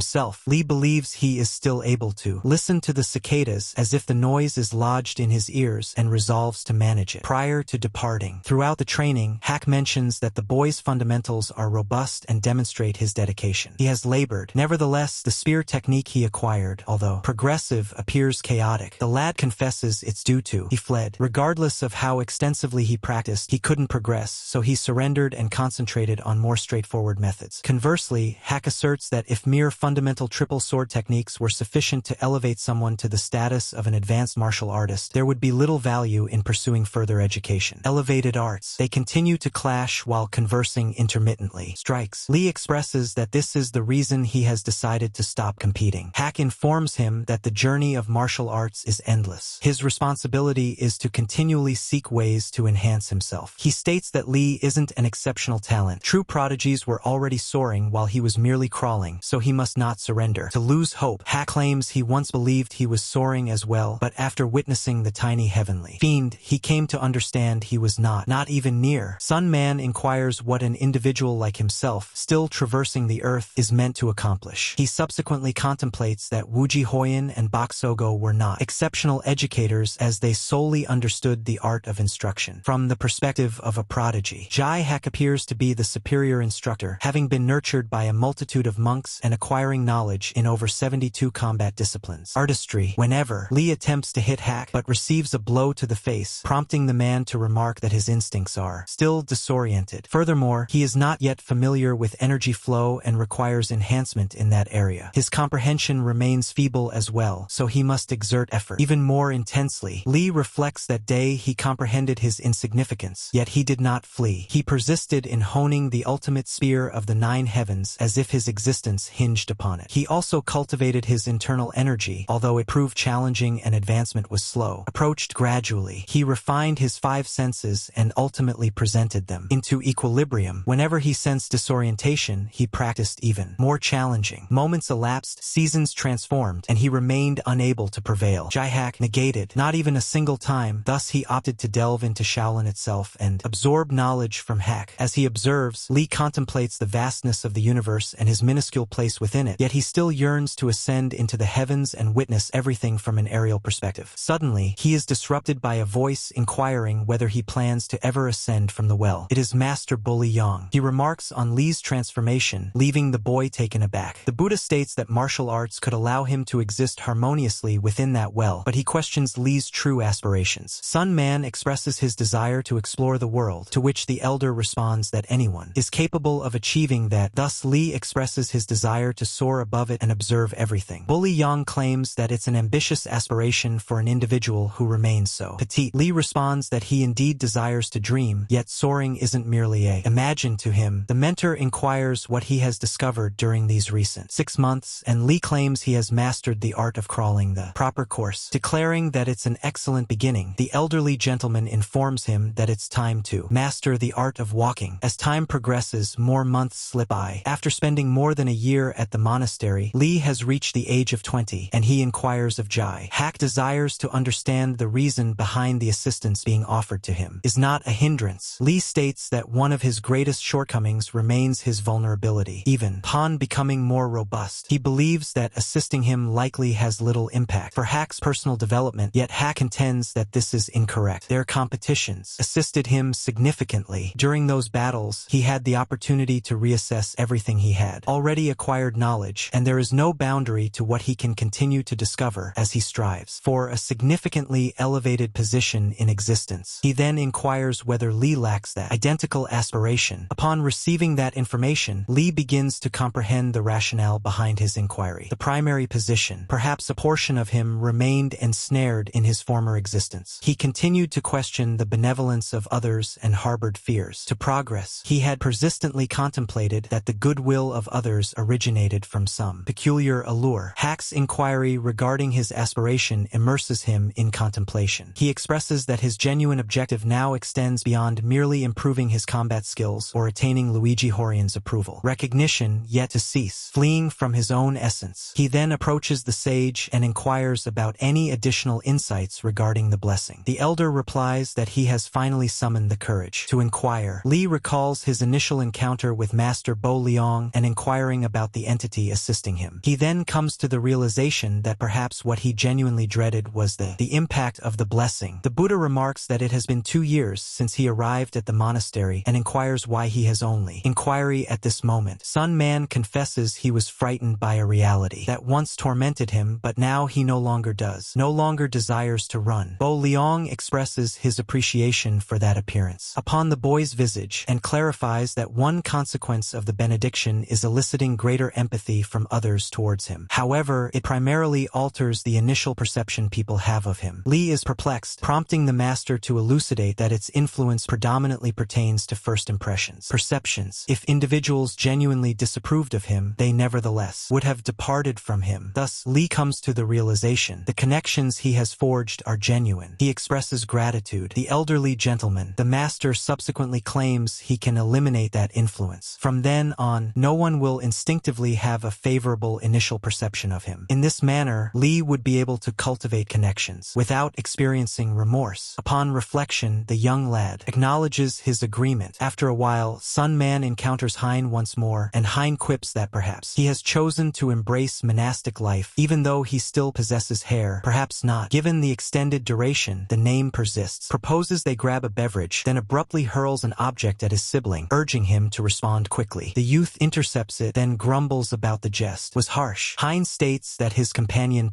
Lee believes he is still able to listen to the cicadas as if the noise is lodged in his ears and resolves to manage it. Prior to departing, throughout the training, Hak mentions that the boy's fundamentals are robust and demonstrate his dedication. He has labored. Nevertheless, the spear technique he acquired, although progressive, appears chaotic. The lad confesses it's due to he fled. Regardless of how extensively he practiced, he couldn't progress, so he surrendered and concentrated on more straightforward methods. Conversely, Hak asserts that if mere fundamental triple sword techniques were sufficient to elevate someone to the status of an advanced martial artist, there would be little value in pursuing further education. Elevated arts. They continue to clash while conversing intermittently. Strikes. Lee expresses that this is the reason he has decided to stop competing. Hak informs him that the journey of martial arts is endless. His responsibility is to continually seek ways to enhance himself. He states that Lee isn't an exceptional talent. True prodigies were already soaring while he was merely crawling, so he must not surrender. To lose hope. Hak claims he once believed he was soaring as well, but after witnessing the tiny heavenly fiend, he came to understand he was not even near. Sun Man inquires what an individual like himself, still traversing the earth, is meant to accomplish. He subsequently contemplates that Wu Ji-hoyen and Bok Sogo were not exceptional educators as they solely understood the art of instruction from the perspective of a prodigy. Jai-Hak appears to be the superior instructor, having been nurtured by a multitude of monks and acquiring knowledge in over 72 combat disciplines. Artistry. Whenever Lee attempts to hit Hak but receives a blow to the face, prompting the man to remark that his instincts are still disoriented. Furthermore, he is not yet familiar with energy flow and requires enhancement in that area. His comprehension remains feeble as well, so he must exert effort even more intensely. Lee reflects that day he comprehended his insignificance, yet he did not flee. He persisted in honing the ultimate spear of the 9 heavens as if his existence hinged upon it. He also cultivated his internal energy, although it proved challenging and advancement was slow. Approached gradually, he refined his 5 senses and ultimately presented them into equilibrium. Whenever he sensed disorientation, he practiced even even more challenging. Moments elapsed, seasons transformed, and he remained unable to prevail. Jaihak negated, not even a single time, thus he opted to delve into Shaolin itself and absorb knowledge from Hak. As he observes, Lee contemplates the vastness of the universe and his minuscule place within it, yet he still yearns to ascend into the heavens and witness everything from an aerial perspective. Suddenly, he is disrupted by a voice inquiring whether he plans to ever ascend from the well. It is Master Bully Yang. He remarks on Lee's transformation, leaving the boy taken aback. The Buddha states that martial arts could allow him to exist harmoniously within that well, but he questions Lee's true aspirations. Sun Man expresses his desire to explore the world, to which the elder responds that anyone is capable of achieving that. Thus Lee expresses his desire to soar above it and observe everything. Bully Yang claims that it's an ambitious aspiration for an individual who remains so petite. Lee responds that he indeed desires to dream, yet soaring isn't merely a imagine to him. The mentor inquires what he has discovered during these recent 6 months, and Lee claims he has mastered the art of crawling the proper course. Declaring that it's an excellent beginning, the elderly gentleman informs him that it's time to master the art of walking. As time progresses, more months slip by. After spending more than a year at the monastery, Lee has reached the age of 20, and he inquires of Jai. Hak desires to understand the reason behind the assistance being offered to him is not a hindrance. Lee states that one of his greatest shortcomings remains his vulnerability. Even upon becoming more robust, he believes that assisting him likely has little impact for Hak's personal development, yet Hak contends that this is incorrect. Their competitions assisted him significantly. During those battles, he had the opportunity to reassess everything he had already acquired knowledge, and there is no boundary to what he can continue to discover as he strives for a significantly elevated position in existence. He then inquires whether Lee lacks that identical aspiration. Upon receiving that information, Lee begins to comprehend the rationale behind his inquiry. The primary position, perhaps a portion of him, remained ensnared in his former existence. He continued to question the benevolence of others and harbored fears. To progress, he had persistently contemplated that the goodwill of others originated from some peculiar allure. Hak's inquiry regarding his aspiration immerses him in contemplation. He expresses that his genuine objective now extends beyond merely improving his combat skills or attaining Luigi Horian's approval. Recognition yet to cease, fleeing from his own essence. He then approaches the sage and inquires about any additional insights regarding the blessing. The elder replies that he has finally summoned the courage to inquire. Lee recalls his initial encounter with Master Bo Liang and inquiring about the entity assisting him. He then comes to the realization that perhaps what he genuinely dreaded was the impact of the blessing. The Buddha remarks that it has been 2 years since he arrived at the monastery and inquires why he has only inquiry at this moment. Sun Man confesses he was frightened by a reality that once tormented him, but now he no longer does, no longer desires to run. Bo Liang expresses his appreciation for that appearance upon the boy's visage and clarifies that one consequence of the benediction is eliciting greater empathy from others towards him. However, it primarily alters the initial perception people have of him. Lee is perplexed, prompting the master to elucidate that its influence predominantly pertains to first impressions, perceptions. If individuals genuinely disapproved of him, they nevertheless would have departed from him. Thus, Lee comes to the realization the connections he has forged are genuine. He expresses gratitude. The elderly gentleman, the master, subsequently claims he can eliminate that influence. From then on, no one will instinctively have a favorable initial perception of him. In this manner, Lee would be able to cultivate connections without experiencing remorse. Upon reflection, the young lad acknowledges his agreement. After a while, Sun Man encounters Hein once more, and Hein quips that perhaps he has chosen to embrace monastic life, even though he still possesses hair. Perhaps not. Given the extended duration, the name persists. Proposes they grab a beverage, then abruptly hurls an object at his sibling, urging him to respond quickly. The youth intercepts it, then grumbles about the jest was harsh. Hein states that his companion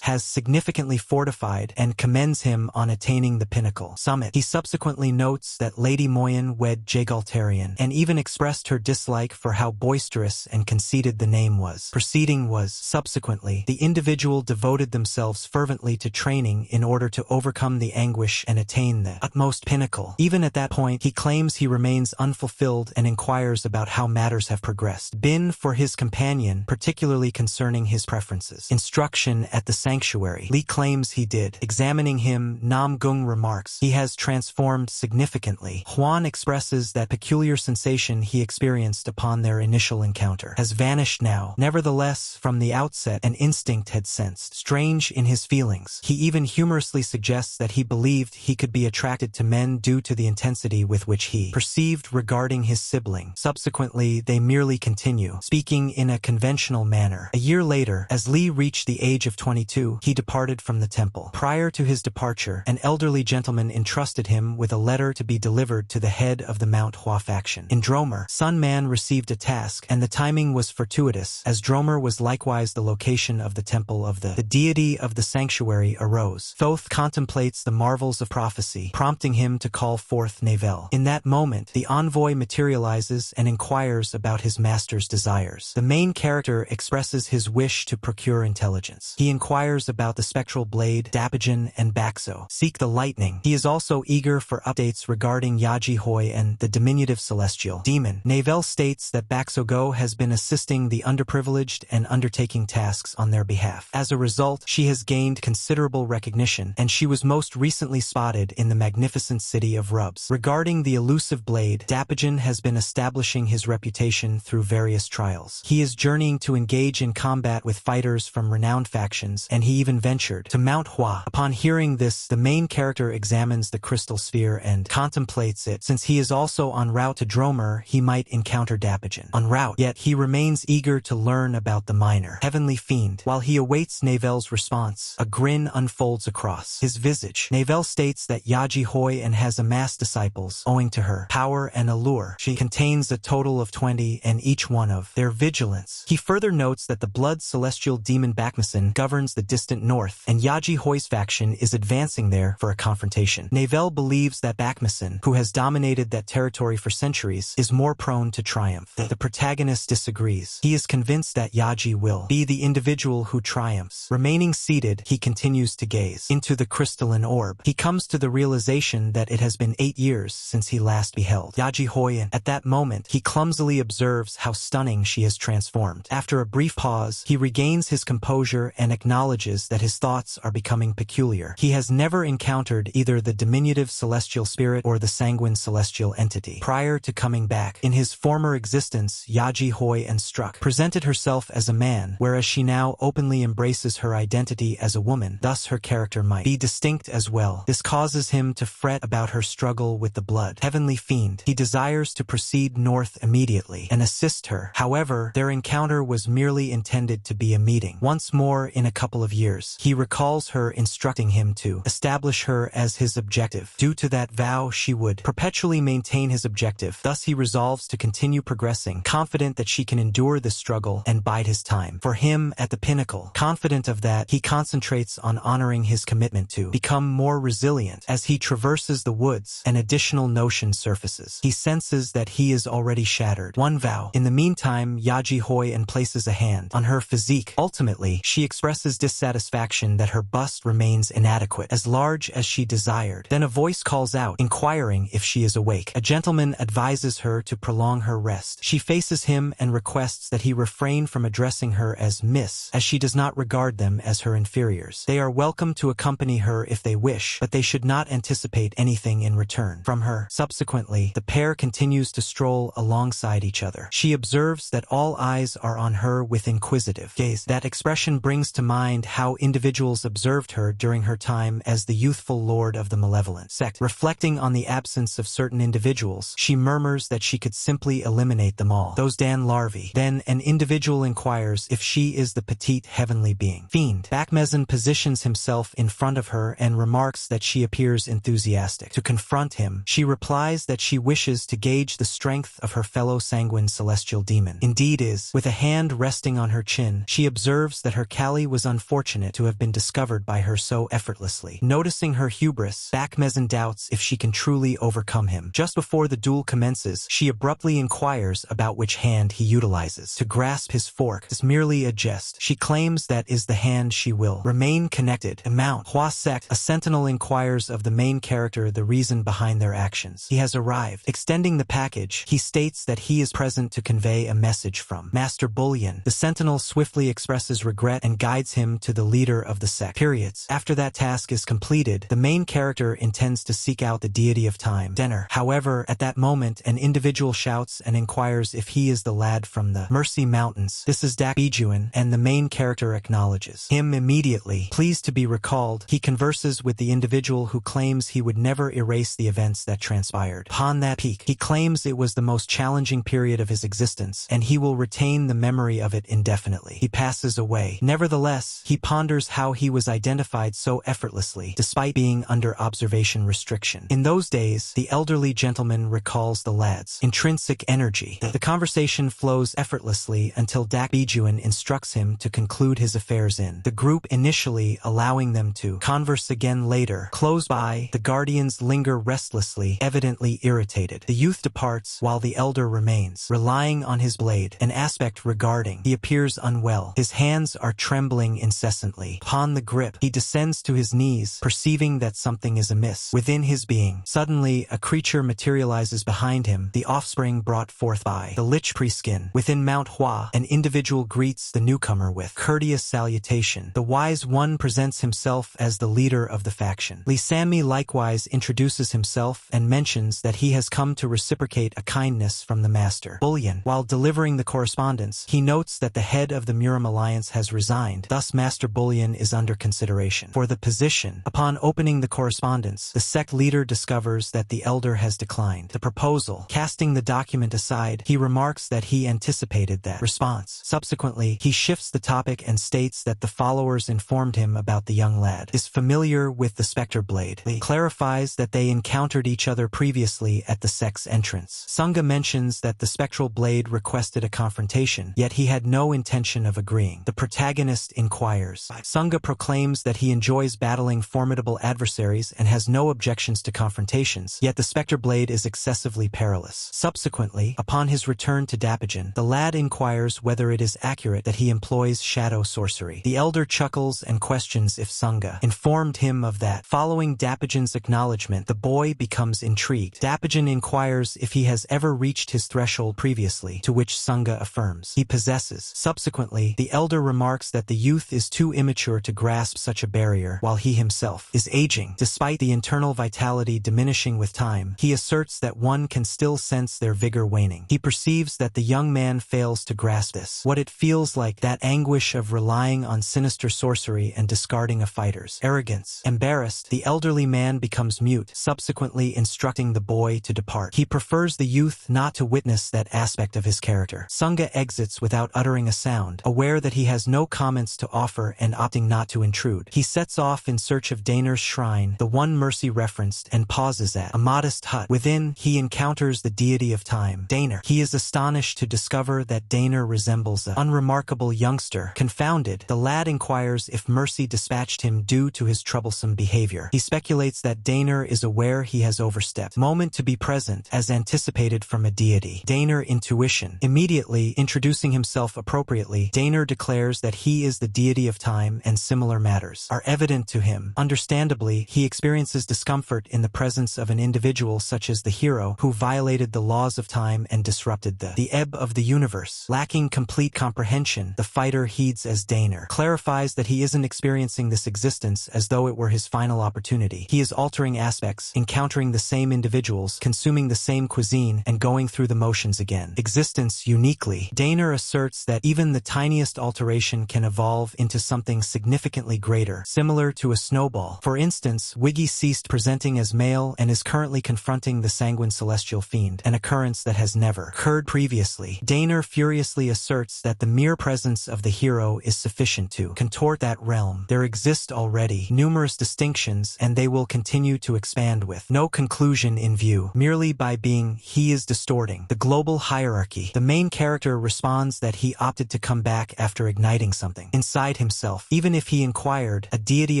has significantly fortified and commends him on attaining the pinnacle summit. He subsequently notes that Lady Moyen wed Jagaltarian and even expressed her dislike for how boisterous and conceited the name was. Proceeding was, subsequently, the individual devoted themselves fervently to training in order to overcome the anguish and attain the utmost pinnacle. Even at that point, he claims he remains unfulfilled and inquires about how matters have progressed. Bin for his companion, particularly concerning his preferences. Instruction at the sanctuary. Lee claims he did. Examining him, Nam Gung remarks he has transformed significantly. Huan expresses that peculiar sensation he experienced upon their initial initial encounter, has vanished now. Nevertheless, from the outset, an instinct had sensed strange in his feelings. He even humorously suggests that he believed he could be attracted to men due to the intensity with which he perceived regarding his sibling. Subsequently, they merely continue, speaking in a conventional manner. A year later, as Li reached the age of 22, he departed from the temple. Prior to his departure, an elderly gentleman entrusted him with a letter to be delivered to the head of the Manhwa faction. In Dronzer, Sun Man received a task, and the timing was fortuitous, as Dronzer was likewise the location of the temple of the deity of the sanctuary arose. Thoth contemplates the marvels of prophecy, prompting him to call forth Navel. In that moment, the envoy materializes and inquires about his master's desires. The main character expresses his wish to procure intelligence. He inquires about the spectral blade, Dapajan, and Baxo. Seek the lightning. He is also eager for updates regarding Yaji Hoi and the diminutive celestial demon. Navel states that Baxo Go has been assisting the underprivileged and undertaking tasks on their behalf. As a result, she has gained considerable recognition, and she was most recently spotted in the magnificent city of Rubs. Regarding the elusive blade, Dapajan has been establishing his reputation through various trials. He is journeying to engage in combat with fighters from renowned factions, and he even ventured to Manhwa. Upon hearing this, the main character examines the crystal sphere and contemplates it. Since he is also en route to Dronzer, he might encounter Dapajan. En route, yet he remains eager to learn about the minor heavenly fiend. While he awaits Navel's response, a grin unfolds across his visage. Navel states that Yaji Hoi and has amassed disciples, owing to her power and allure. She contains a total of 20, and each one of their vigilance. He further notes that the blood celestial demon Bakmasan governs the distant north, and Yaji Hoi's faction is advancing there for a confrontation. Navel believes that Bakmasan, who has dominated that territory for centuries, is more prone to triumph. The protagonist disagrees. He is convinced that Yaji will be the individual who triumphs. Remaining seated, he continues to gaze into the crystalline orb. He comes to the realization that it has been 8 years since he last beheld Yaji Hoi, and at that moment, he clumsily observes how stunning she has transformed. After a brief pause, he regains his composure and acknowledges that his thoughts are becoming peculiar. He has never encountered either the diminutive celestial spirit or the sanguine celestial entity prior to coming back. In his former existence, Yaji Hoi and Struck presented herself as a man, whereas she now openly embraces her identity as a woman. Thus, her character might be distinct as well. This causes him to fret about her struggle with the blood heavenly fiend. He desires to proceed north immediately and assist her. However, their encounter was merely intended to be a meeting. Once more in a couple of years, he recalls her instructing him to establish her as his objective. Due to that vow, she would perpetually maintain his objective. Thus, he resolves to continue progressing, confident that she can endure this struggle and bide his time. For him, at the pinnacle, confident of that, he concentrates on honoring his commitment to become more resilient. As he traverses the woods, an additional notion surfaces. He senses that he is already shattered. One vow. In the meantime, Yaji Hoi and places a hand on her physique. Ultimately, she expresses dissatisfaction that her bust remains inadequate, as large as she desired. Then a voice calls out, inquiring if she is awake. A gentleman advises her to prolong her rest. She faces him and requests that he refrain from addressing her as Miss, as she does not regard them as her inferiors. They are welcome to accompany her if they wish, but they should not anticipate anything in return from her. Subsequently, the pair continues to stroll alongside each other. She observes that all eyes are on her with inquisitive gaze. That expression brings to mind how individuals observed her during her time as the youthful lord of the malevolent sect. Reflecting on the absence of certain individuals, she murmurs that she could simply eliminate them all. Those damn larvae. Then an individual inquires if she is the petite heavenly being. Fiend. Bakmezan positions himself in front of her and remarks that she appears enthusiastic to confront him. She replies that she wishes to gauge the strength of her fellow sanguine celestial demon. Indeed is. With a hand resting on her chin, she observes that her Kali was unfortunate to have been discovered by her so effortlessly. Noticing her hubris, Bakmezan doubts if she can truly overcome him. Just before the duel commences, she abruptly inquires about which hand he utilizes to grasp his fork. Is merely a jest. She claims that is the hand she will remain connected. Manhwa sect. A sentinel inquires of the main character the reason behind their actions. He has arrived. Extending the package, he states that he is present to convey a message from Master Bullion. The sentinel swiftly expresses regret and guides him to the leader of the sect. Periods. After that task is completed, the main character intends to seek out the deity of time, Denner. However, at that moment, an individual shouts and inquires if he he is the lad from the Mercy Mountains. This is Dak Bijuan, and the main character acknowledges him immediately. Pleased to be recalled, he converses with the individual who claims he would never erase the events that transpired. Upon that peak, he claims it was the most challenging period of his existence, and he will retain the memory of it indefinitely. He passes away. Nevertheless, he ponders how he was identified so effortlessly, despite being under observation restriction. In those days, the elderly gentleman recalls the lad's intrinsic energy. The conversation flows effortlessly until Dak Bijuan instructs him to conclude his affairs in the group, initially allowing them to converse again later. Close by, the guardians linger restlessly, evidently irritated. The youth departs while the elder remains, relying on his blade, an aspect regarding. He appears unwell. His hands are trembling incessantly. Upon the grip, he descends to his knees, perceiving that something is amiss within his being. Suddenly, a creature materializes behind him, the offspring brought forth by the Lich Priestkin. Within Manhwa, an individual greets the newcomer with courteous salutation. The wise one presents himself as the leader of the faction. Lee Sammi likewise introduces himself and mentions that he has come to reciprocate a kindness from the master. Bullion. While delivering the correspondence, he notes that the head of the Murim Alliance has resigned, thus Master Bullion is under consideration for the position. Upon opening the correspondence, the sect leader discovers that the elder has declined the proposal. Casting the document aside, he remarks that he anticipated that response. Subsequently, he shifts the topic and states that the followers informed him about the young lad is familiar with the Spectre Blade. He clarifies that they encountered each other previously at the sect's entrance. Sunga mentions that the Spectral Blade requested a confrontation, yet he had no intention of agreeing. The protagonist inquires. Sunga proclaims that he enjoys battling formidable adversaries and has no objections to confrontations, yet the Spectre Blade is excessively perilous. Subsequently, upon his return to Dapijan, the lad inquires whether it is accurate that he employs shadow sorcery. The elder chuckles and questions if Sunga informed him of that. Following Dapijan's acknowledgement, the boy becomes intrigued. Dapijan inquires if he has ever reached his threshold previously, to which Sunga affirms he possesses. Subsequently, the elder remarks that the youth is too immature to grasp such a barrier, while he himself is aging. Despite the internal vitality diminishing with time, he asserts that one can still sense their vigor waning. He perceives that the young man fails to grasp this, what it feels like, that anguish of relying on sinister sorcery and discarding a fighter's arrogance. Embarrassed, the elderly man becomes mute, subsequently instructing the boy to depart. He prefers the youth not to witness that aspect of his character. Sunga exits without uttering a sound, aware that he has no comments to offer and opting not to intrude. He sets off in search of Daner's shrine, the one Mercy referenced, and pauses at a modest hut. Within, he encounters the deity of time, Daner. He is astonished to discover that Daner resembles an unremarkable youngster. Confounded, the lad inquires if Mercy dispatched him due to his troublesome behavior. He speculates that Daner is aware he has overstepped. Moment to be present, as anticipated from a deity. Daner intuition. Immediately introducing himself appropriately, Daner declares that he is the deity of time and similar matters are evident to him. Understandably, he experiences discomfort in the presence of an individual such as the hero who violated the laws of time and disrupted the ebb of the universe. Lacking complete comprehension, the fighter heeds as Daner clarifies that he isn't experiencing this existence as though it were his final opportunity. He is altering aspects, encountering the same individuals, consuming the same cuisine, and going through the motions again. Existence uniquely. Daner asserts that even the tiniest alteration can evolve into something significantly greater, similar to a snowball. For instance, Wiggy ceased presenting as male and is currently confronting the sanguine celestial fiend, an occurrence that has never occurred previously. Daner furiously asserts that the mere presence of the hero is sufficient to contort that realm. There exist already numerous distinctions, and they will continue to expand with no conclusion in view. Merely by being, he is distorting the global hierarchy. The main character responds that he opted to come back after igniting something inside himself. Even if he inquired, a deity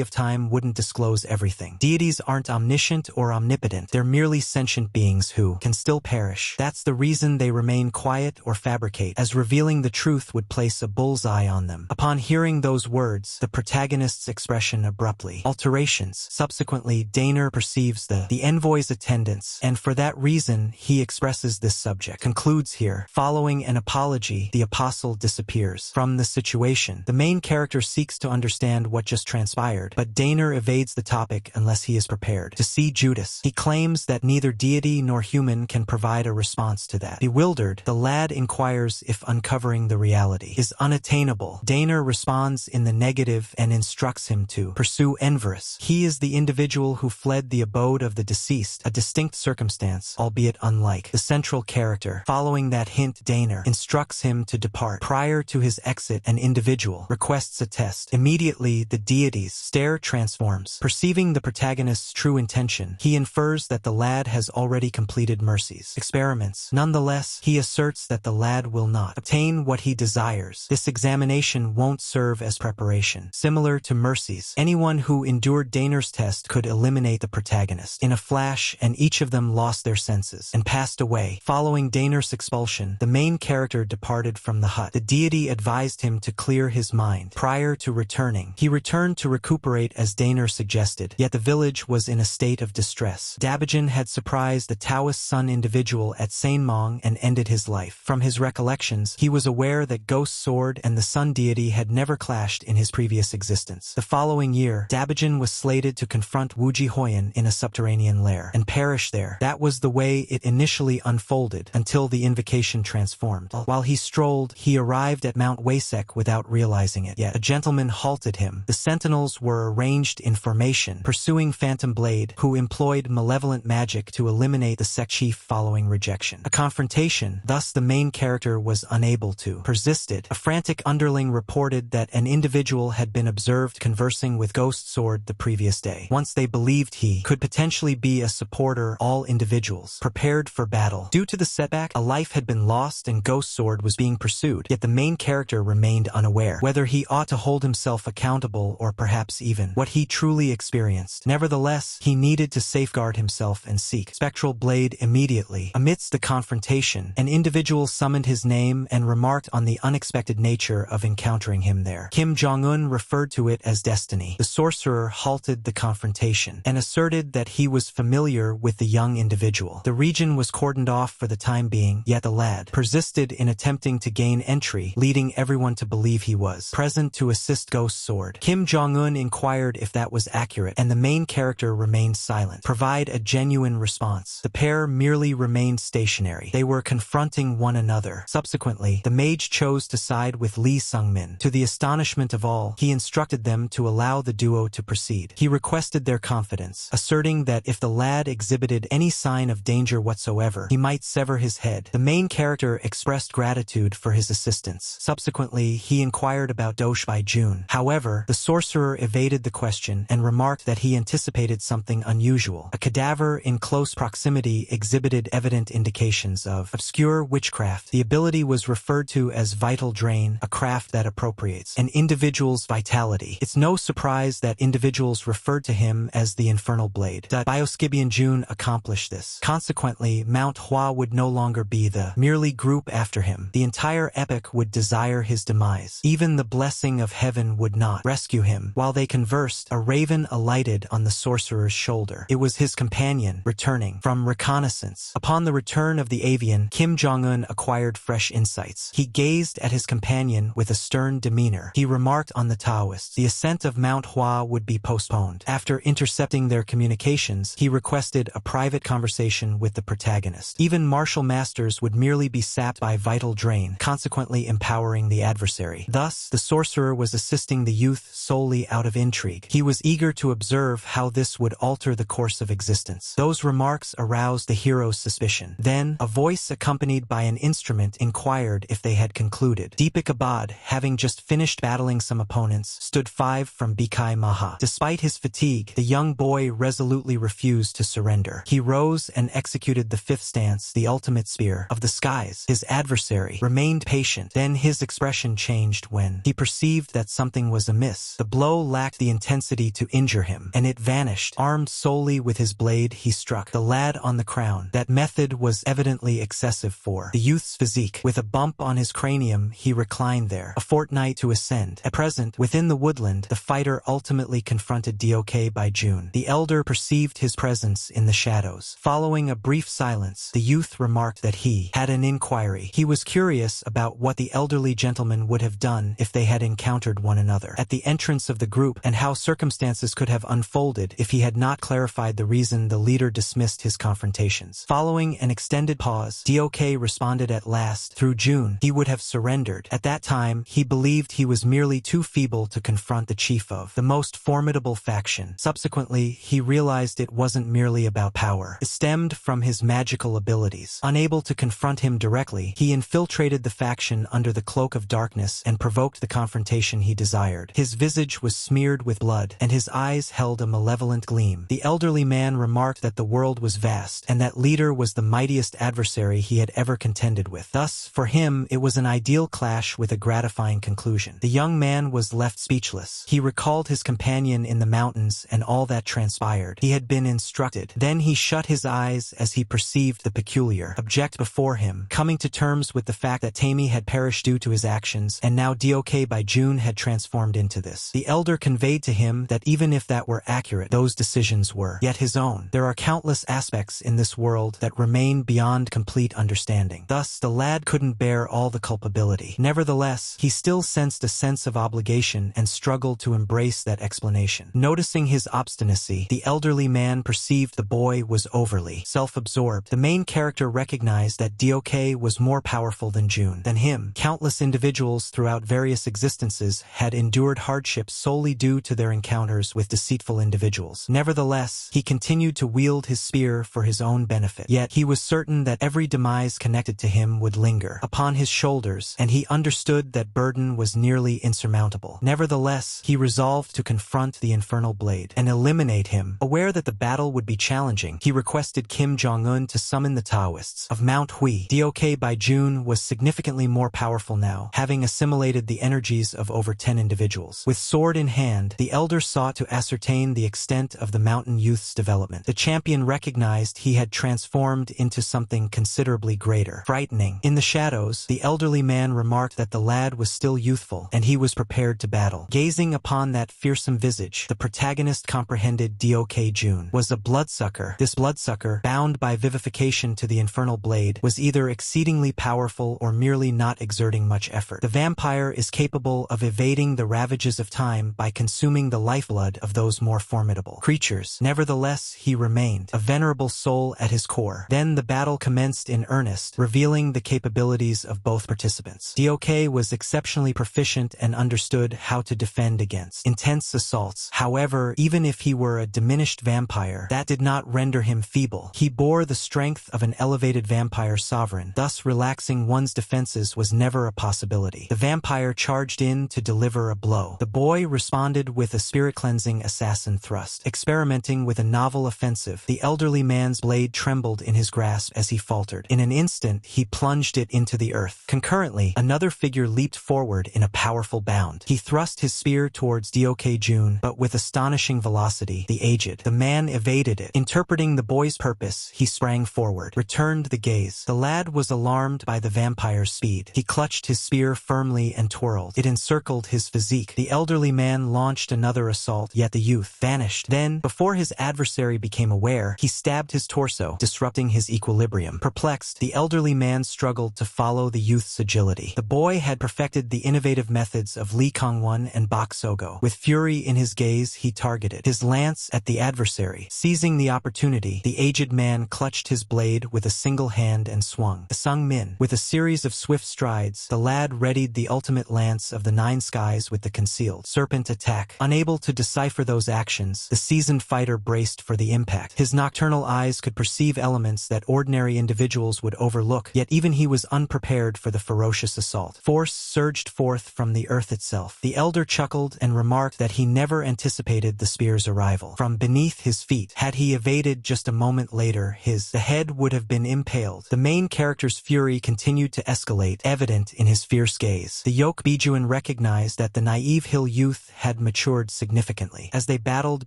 of time wouldn't disclose everything. Deities aren't omniscient or omnipotent. They're merely sentient beings who can still perish. That's the reason they remain quiet or fabricate, as revealing the truth would place a bullseye on them. Upon hearing those words, the protagonist's expression abruptly alterations. Subsequently, Daner perceives the envoy's attendance, and for that reason, he expresses this subject. Concludes here. Following an apology, the apostle disappears from the situation. The main character seeks to understand what just transpired, but Daner evades the topic unless he is prepared to see Judas. He claims that neither deity nor human can provide a response to that. Bewildered, Bewildered, the lad inquires if uncovering the reality is unattainable. Daner responds in the negative and instructs him to pursue Enverus. He is the individual who fled the abode of the deceased, a distinct circumstance, albeit unlike the central character. Following that hint, Daner instructs him to depart. Prior to his exit, an individual requests a test. Immediately, the deity's stare transforms. Perceiving the protagonist's true intention, he infers that the lad has already completed Mercy's experiments. Nonetheless, he asserts that the lad will not obtain what he desires. This examination won't serve as preparation. Similar to Mercy's, anyone who endured Daner's test could eliminate the protagonist in a flash, and each of them lost their senses and passed away. Following Daner's expulsion, the main character departed from the hut. The deity advised him to clear his mind. Prior to returning, he returned to recuperate as Daner suggested, yet the village was in a state of distress. Dabajan had surprised the Taoist sun individual at Sainmong and ended his life. From his recollections, he was aware that Ghost Sword and the sun deity had never clashed in his previous existence. The following year, Dabajan was slated to confront Wuji Hoyan in a subterranean lair and perish there. That was the way it initially unfolded until the invocation transformed. While he strolled, he arrived at Mount Waysek without realizing it. Yet a gentleman halted him. The sentinels were arranged in formation, pursuing Phantom Blade, who employed malevolent magic to eliminate the sect chief following rejection. A confrontation, thus the main character was unable to persisted. A frantic underling reported that an individual had been observed conversing with Ghost Sword the previous day. Once they believed he could potentially be a supporter, all individuals prepared for battle. Due to the setback, a life had been lost and Ghost Sword was being pursued, yet the main character remained unaware whether he ought to hold himself accountable or perhaps even what he truly experienced. Nevertheless, he needed to safeguard himself and seek Spectral Blade immediately. Amidst the confrontation, an individual summoned his name and remarked on the unexpected nature of encountering him there. Kim Jong-un referred to it as destiny. The sorcerer halted the confrontation and asserted that he was familiar with the young individual. The region was cordoned off for the time being, yet the lad persisted in attempting to gain entry, leading everyone to believe he was present to assist Ghost Sword. Kim Jong-un inquired if that was accurate, and the main character remained silent. Provide a genuine response. The pair merely remained stationary. They were confronting one another. Subsequently, the mage chose to side with Lee Sung-min. To the astonishment of all, he instructed them to allow the duo to proceed. He requested their confidence, asserting that if the lad exhibited any sign of danger whatsoever, he might sever his head. The main character expressed gratitude for his assistance. Subsequently, he inquired about Dosh by June. However, the sorcerer evaded the question and remarked that he anticipated something unusual. A cadaver in close proximity exhibited evident indications of obscure witchcraft. The ability was referred to as Vital Drain, a craft that appropriates an individual's vitality. It's no surprise that individuals referred to him as the Infernal Blade. Bioscibian June accomplished this. Consequently, Manhwa would no longer be the merely group after him. The entire epic would desire his demise. Even the blessing of heaven would not rescue him. While they conversed, a raven alighted on the sorcerer's shoulder. It was his companion, returning from reconnaissance. Upon the return of the avian, Kim Jong-un acquired fresh insights. He gazed at his companion with a stern demeanor. He remarked on the Taoists. The ascent of Mount Hua would be postponed. After intercepting their communications, he requested a private conversation with the protagonist. Even martial masters would merely be sapped by Vital Drain, consequently empowering the adversary. Thus, the sorcerer was assisting the youth solely out of intrigue. He was eager to observe how this would alter the course of existence. Those remarks aroused the hero's suspicion. Then, a voice accompanied by an instrument inquired if they had concluded. Deepak Abad, having just finished battling some opponents, stood 5 from Bikai Maha. Despite his fatigue, the young boy resolutely refused to surrender. He rose and executed the 5th stance, the ultimate spear of the skies. His adversary remained patient. Then his expression changed when he perceived that something was amiss. The blow lacked the intensity to injure him, and it vanished. Armed solely with his blade, he struck the lad on the crown. That method was evidently excessive for the youth's physique. With a bump on his cranium, he reclined there, a fortnight to ascend. At present, within the woodland, the fighter ultimately confronted Dok by June. The elder perceived his presence in the shadows. Following a brief silence, the youth remarked that he had an inquiry. He was curious about what the elderly gentleman would have done if they had encountered one another at the entrance of the group, and how circumstances could have unfolded if he had not clarified the reason the leader dismissed his confrontations. Following an extended pause, Dok Dok responded at last. Through June, he would have surrendered. At that time, he believed he was merely too feeble to confront the chief of the most formidable faction. Subsequently, he realized it wasn't merely about power. It stemmed from his magical abilities. Unable to confront him directly, he infiltrated the faction under the cloak of darkness and provoked the confrontation he desired. His visage was smeared with blood, and his eyes held a malevolent gleam. The elderly man remarked that the world was vast, and that leader was the mightiest adversary he had ever contended with. Thus, for him, it was an ideal clash with a gratifying conclusion. The young man was left speechless. He recalled his companion in the mountains and all that transpired. He had been instructed. Then he shut his eyes as he perceived the peculiar object before him, coming to terms with the fact that Tammy had perished due to his actions, and now Dok by June had transformed into this. The elder conveyed to him that even if that were accurate, those decisions were yet his own. There are countless aspects in this world that remain beyond complete understanding. Thus, the lad couldn't bear all the culpability. Nevertheless, he still sensed a sense of obligation and struggled to embrace that explanation. Noticing his obstinacy, the elderly man perceived the boy was overly self-absorbed. The main character recognized that Dok was more powerful than June. Than him, countless individuals throughout various existences had endured hardships solely due to their encounters with deceitful individuals. Nevertheless, he continued to wield his spear for his own benefit. Yet, he was certain that every demise connected to him would linger upon his shoulders, and he understood that burden was nearly insurmountable. Nevertheless, he resolved to confront the infernal blade and eliminate him. Aware that the battle would be challenging, he requested Kim Jong-un to summon the Taoists of Manhwa. Dok by June was significantly more powerful now, having assimilated the energies of over 10 individuals. With sword in hand, the elder sought to ascertain the extent of the mountain youth's development. The champion recognized he had transformed into something considerably greater. Frightening. In the shadows, the elderly man remarked that the lad was still youthful, and he was prepared to battle. Gazing upon that fearsome visage, the protagonist comprehended Dok June was a bloodsucker. This bloodsucker, bound by vivification to the infernal blade, was either exceedingly powerful or merely not exerting much effort. The vampire is capable of evading the ravages of time by consuming the lifeblood of those more formidable creatures. Nevertheless, he remained a venerable soul at his core. Then the battle commenced in earnest, revealing the capabilities of both participants. Dok was exceptionally proficient and understood how to defend against intense assaults. However, even if he were a diminished vampire, that did not render him feeble. He bore the strength of an elevated vampire sovereign, thus relaxing one's defenses was never a possibility. The vampire charged in to deliver a blow. The boy responded with a spirit-cleansing assassin thrust. Experimenting with a novel offensive, the elderly man's blade trembled in his grasp as he faltered. In an instant, he plunged it into the earth. Concurrently, another figure leaped forward in a powerful bound. He thrust his spear towards Dok June, but with astonishing velocity, the aged. The man evaded it. Interpreting the boy's purpose, he sprang forward, returned the gaze. The lad was alarmed by the vampire's speed. He clutched his spear firmly and twirled. It encircled his physique. The elderly man launched another assault, yet the youth vanished. Then, before his adversary became aware, he stabbed his torso, disrupting his equilibrium. Perplexed, the elderly man struggled to follow the youth's agility. The boy had perfected the innovative methods of Lee Kong-won and Bok So-go. With fury in his gaze, he targeted his lance at the adversary. Seizing the opportunity, the aged man clutched his blade with a single hand and swung. Sung Min. With a series of swift strides, the lad readied the ultimate lance of the nine skies with the concealed serpent attack. Unable to decipher those actions, the seasoned fighter braced for the impact. His nocturnal eyes could perceive elements that ordinary individuals would overlook, yet even he was unprepared for the ferocious assault. Force surged forth from the earth itself. The elder chuckled and remarked that he never anticipated the spear's arrival. From beneath his feet, had he evaded just a moment later, the head would have been impaled. The main character's fury continued to escalate, evident in his fierce gaze. The Yok Bijuan recognized that the naive hill youth had matured significantly. As they battled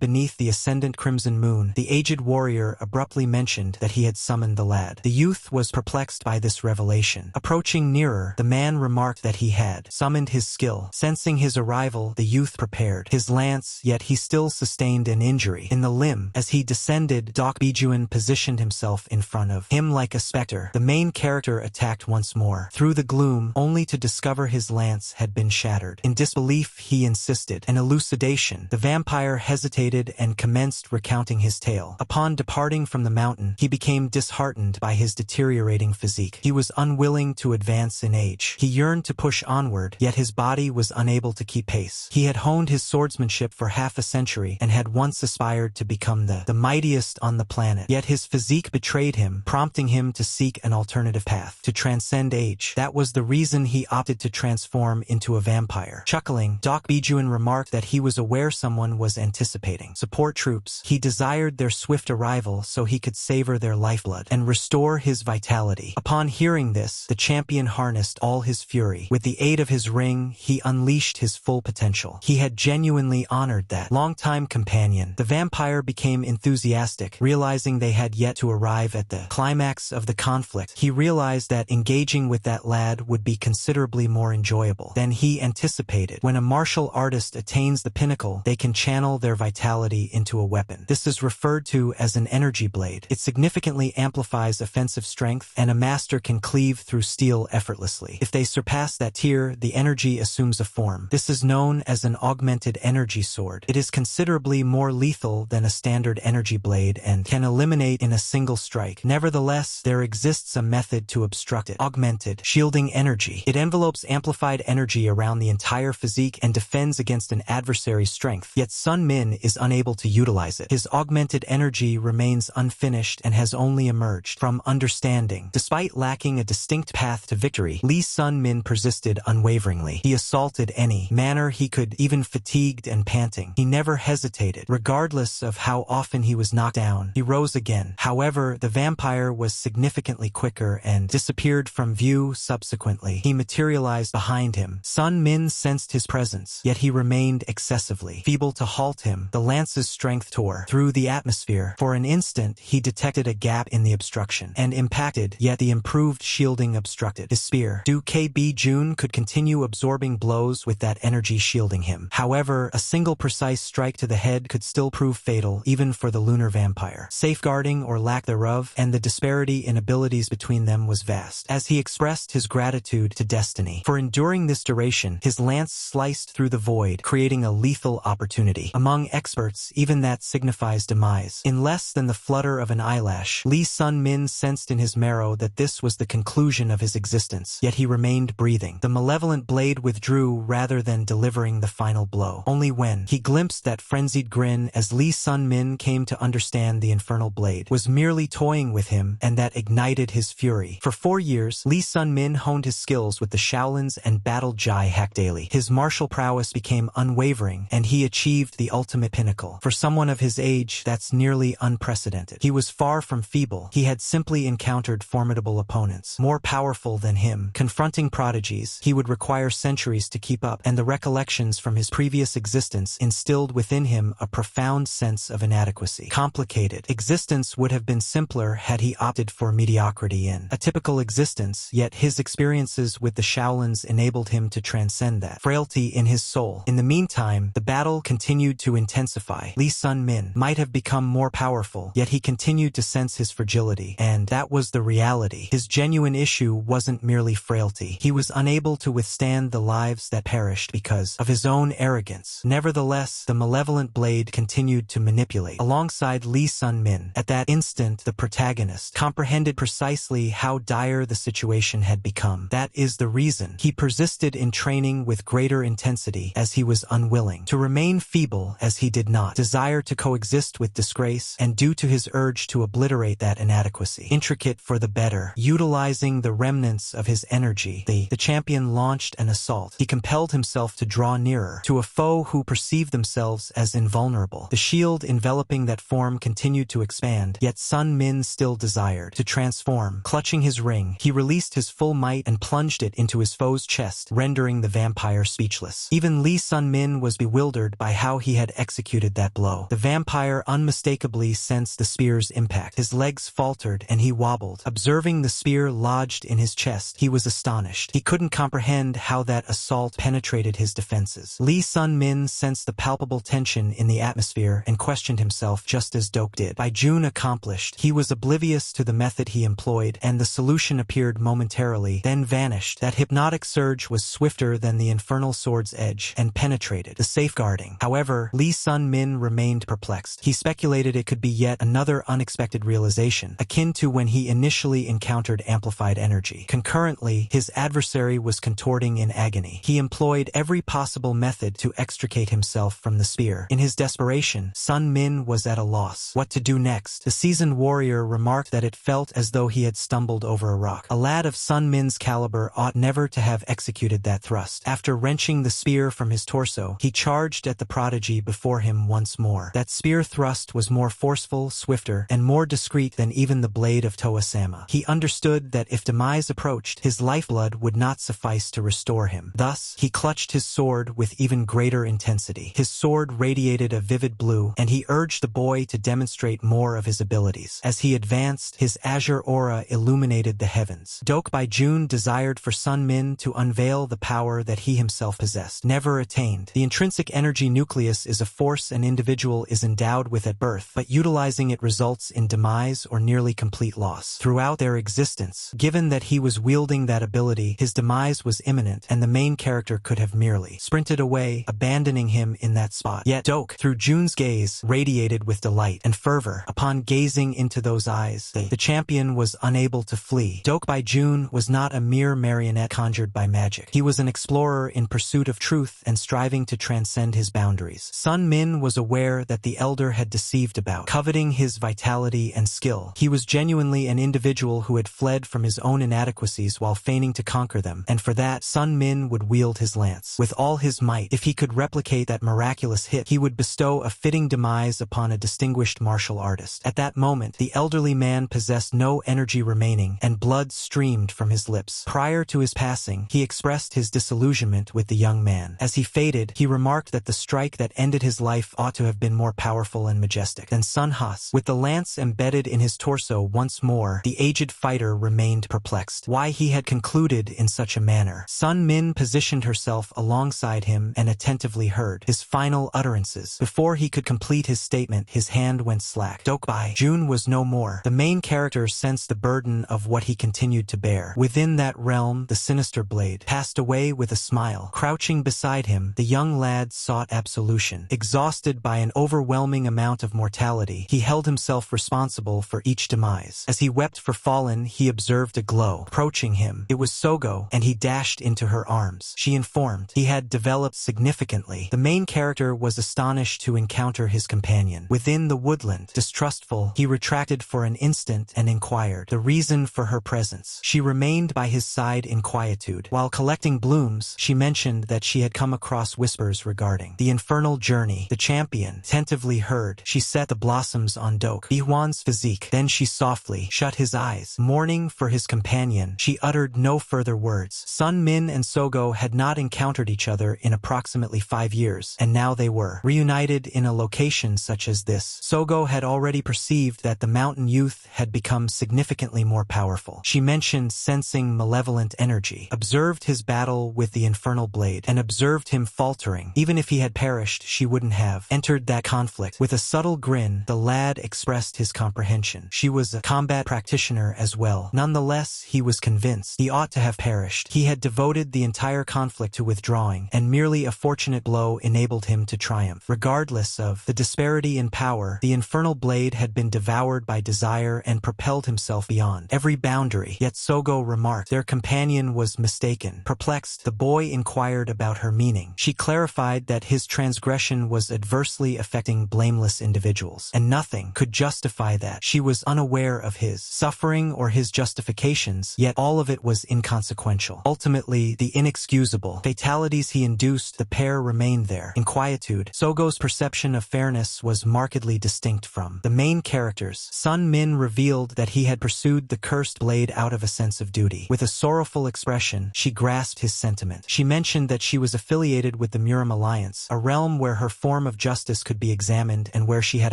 beneath the ascendant crimson moon, the aged warrior abruptly mentioned that he had summoned the lad. The youth was perplexed by this revelation. Approaching nearer, the man remarked that he had summoned his skill. Sensing his arrival, the youth prepared his lance, yet he still sustained an injury in the limb. As he descended, Dok Bijuan positioned himself in front of him like a specter. The main character attacked once more, through the gloom, only to discover his lance had been shattered. In disbelief, he insisted. An elucidation. The vampire hesitated and commenced recounting his tale. Upon departing from the mountain, he became disheartened by his deterioration deteriorating physique. He was unwilling to advance in age. He yearned to push onward, yet his body was unable to keep pace. He had honed his swordsmanship for half a century and had once aspired to become the mightiest on the planet. Yet his physique betrayed him, prompting him to seek an alternative path, to transcend age. That was the reason he opted to transform into a vampire. Chuckling, Doc Bijuan remarked that he was aware someone was anticipating support troops. He desired their swift arrival so he could savor their lifeblood and restore his vitality. Upon hearing this, the champion harnessed all his fury. With the aid of his ring, he unleashed his full potential. He had genuinely honored that longtime companion. The vampire became enthusiastic, realizing they had yet to arrive at the climax of the conflict. He realized that engaging with that lad would be considerably more enjoyable than he anticipated. When a martial artist attains the pinnacle, they can channel their vitality into a weapon. This is referred to as an energy blade. It significantly amplifies offensive strength, and a master can cleave through steel effortlessly. If they surpass that tier, the energy assumes a form. This is known as an augmented energy sword. It is considerably more lethal than a standard energy blade and can eliminate in a single strike. Nevertheless, there exists a method to obstruct it. Augmented shielding energy. It envelopes amplified energy around the entire physique and defends against an adversary's strength. Yet Sun Min is unable to utilize it. His augmented energy remains unfinished and has only emerged from understanding. Despite lacking a distinct path to victory, Lee Sun Min persisted unwaveringly. He assaulted any manner he could, even fatigued and panting. He never hesitated. Regardless of how often he was knocked down, he rose again. However, the vampire was significantly quicker and disappeared from view subsequently. He materialized behind him. Sun Min sensed his presence, yet he remained excessively feeble to halt him. The lance's strength tore through the atmosphere. For an instant, he detected a gap in the obstruction and impacted, yet the improved shielding obstructed his spear. Du K.B. Jun could continue absorbing blows with that energy shielding him. However, a single precise strike to the head could still prove fatal, even for the lunar vampire. Safeguarding or lack thereof, and the disparity in abilities between them was vast. As he expressed his gratitude to destiny for enduring this duration, his lance sliced through the void, creating a lethal opportunity. Among experts, even that signifies demise. In less than the flutter of an eyelash, Lee Sun Min sensed in his marrow that this was the conclusion of his existence, yet he remained breathing. The malevolent blade withdrew rather than delivering the final blow. Only when he glimpsed that frenzied grin as Lee Sun Min came to understand the infernal blade was merely toying with him, and that ignited his fury. For 4 years, Lee Sun Min honed his skills with the Shaolins and battled Jai Hack daily. His martial prowess became unwavering, and he achieved the ultimate pinnacle. For someone of his age, that's nearly unprecedented. He was far from feeble. He had simply encountered formidable opponents, more powerful than him. Confronting prodigies, he would require centuries to keep up, and the recollections from his previous existence instilled within him a profound sense of inadequacy. Complicated existence would have been simpler had he opted for mediocrity in a typical existence, yet his experiences with the Shaolins enabled him to transcend that frailty in his soul. In the meantime, the battle continued to intensify. Lee Sun Min might have become more powerful, yet he continued to sense his fragility, and that was the reality. His genuine issue wasn't merely frailty. He was unable to withstand the lives that perished because of his own arrogance. Nevertheless, the malevolent blade continued to manipulate alongside Lee Sun Min. At that instant, the protagonist comprehended precisely how dire the situation had become. That is the reason he persisted in training with greater intensity, as he was unwilling to remain feeble, as he did not desire to coexist with disgrace, and due to his urge to obliterate that inadequacy. Intricate for the better, utilizing the remnants of his energy, the champion launched an assault. He compelled himself to draw nearer to a foe who perceived themselves as invulnerable. The shield enveloping that form continued to expand, yet Sun Min still desired to transform. Clutching his ring, he released his full might and plunged it into his foe's chest, rendering the vampire speechless. Even Lee Sun Min was bewildered by how he had executed that blow. The vampire unmistakably sensed the spear's impact. His legs faltered and he wobbled. Observing the spear lodged in his chest, he was astonished. He couldn't comprehend how that assault penetrated his defenses. Lee Sun Min sensed the palpable tension in the atmosphere and questioned himself just as Doak did. By June accomplished, he was oblivious to the method he employed, and the solution appeared momentarily, then vanished. That hypnotic surge was swifter than the infernal sword's edge and penetrated the safeguarding. However, Lee Sun Min remained perplexed. He speculated it could be yet another unexpected realization, akin to when he initially initially encountered amplified energy. Concurrently, his adversary was contorting in agony. He employed every possible method to extricate himself from the spear. In his desperation, Sun Min was at a loss. What to do next? The seasoned warrior remarked that it felt as though he had stumbled over a rock. A lad of Sun Min's caliber ought never to have executed that thrust. After wrenching the spear from his torso, he charged at the prodigy before him once more. That spear thrust was more forceful, swifter, and more discreet than even the blade of Toa-sama. He understood that if demise approached, his lifeblood would not suffice to restore him. Thus, he clutched his sword with even greater intensity. His sword radiated a vivid blue, and he urged the boy to demonstrate more of his abilities. As he advanced, his azure aura illuminated the heavens. Dokbaijun desired for Sun Min to unveil the power that he himself possessed, never attained. The intrinsic energy nucleus is a force an individual is endowed with at birth, but utilizing it results in demise or nearly complete loss. Throughout their existence, given that he was wielding that ability, his demise was imminent, and the main character could have merely sprinted away, abandoning him in that spot. Yet Dok, through Jun's gaze, radiated with delight and fervor. Upon gazing into those eyes, the champion was unable to flee. Dokbaijun was not a mere marionette conjured by magic. He was an explorer in pursuit of truth and striving to transcend his boundaries. Sun Min was aware that the elder had deceived about, coveting his vitality and skill. He was genuinely an individual who had fled from his own inadequacies while feigning to conquer them, and for that, Sun Min would wield his lance with all his might. If he could replicate that miraculous hit, he would bestow a fitting demise upon a distinguished martial artist. At that moment, the elderly man possessed no energy remaining, and blood streamed from his lips. Prior to his passing, he expressed his disillusionment with the young man. As he faded, he remarked that the strike that ended his life ought to have been more powerful and majestic than Sun Has. With the lance embedded in his torso once more, the aged fighter remained perplexed. Why he had concluded in such a manner. Sun Min positioned herself alongside him and attentively heard his final utterances. Before he could complete his statement, his hand went slack. Dokbaijun was no more. The main character sensed the burden of what he continued to bear. Within that realm, the sinister blade passed away with a smile. Crouching beside him, the young lad sought absolution. Exhausted by an overwhelming amount of mortality, he held himself responsible for each demise. As he wept for fallen, he observed a glow approaching him. It was Sogo, and he dashed into her arms. She informed he had developed significantly. The main character was astonished to encounter his companion. Within the woodland, distrustful, he retracted for an instant and inquired the reason for her presence. She remained by his side in quietude. While collecting blooms, she mentioned that she had come across whispers regarding the infernal journey. The champion attentively heard. She set the blossoms on Dokbaijun's physique. Then she softly shut his eyes. Mourning for his companion, she uttered no further words. Sun Min and Sogo had not encountered each other in approximately 5 years, and now they were reunited in a location such as this. Sogo had already perceived that the mountain youth had become significantly more powerful. She mentioned sensing malevolent energy, observed his battle with the infernal blade, and observed him faltering. Even if he had perished, she wouldn't have entered that conflict. With a subtle grin, the lad expressed his comprehension. She was a combat practitioner as well. Nonetheless, he was convinced he ought to have perished. He had devoted the entire conflict to withdrawing, and merely a fortunate blow enabled him to triumph. Regardless of the disparity in power, the infernal blade had been devoured by desire and propelled himself beyond every boundary. Yet Sogo remarked their companion was mistaken. Perplexed, the boy inquired about her meaning. She clarified that his transgression was adversely affecting blameless individuals, and nothing could justify that. She was unaware of his suffering or his justifications, yet all of it was inconsequential. Ultimately, the inexcusable fatalities he induced, the pair remained there. In quietude, Sogo's perception of fairness was markedly distinct from the main characters. Sun Min revealed that he had pursued the cursed blade out of a sense of duty. With a sorrowful expression, she grasped his sentiment. She mentioned that she was affiliated with the Murim Alliance, a realm where her form of justice could be examined and where she had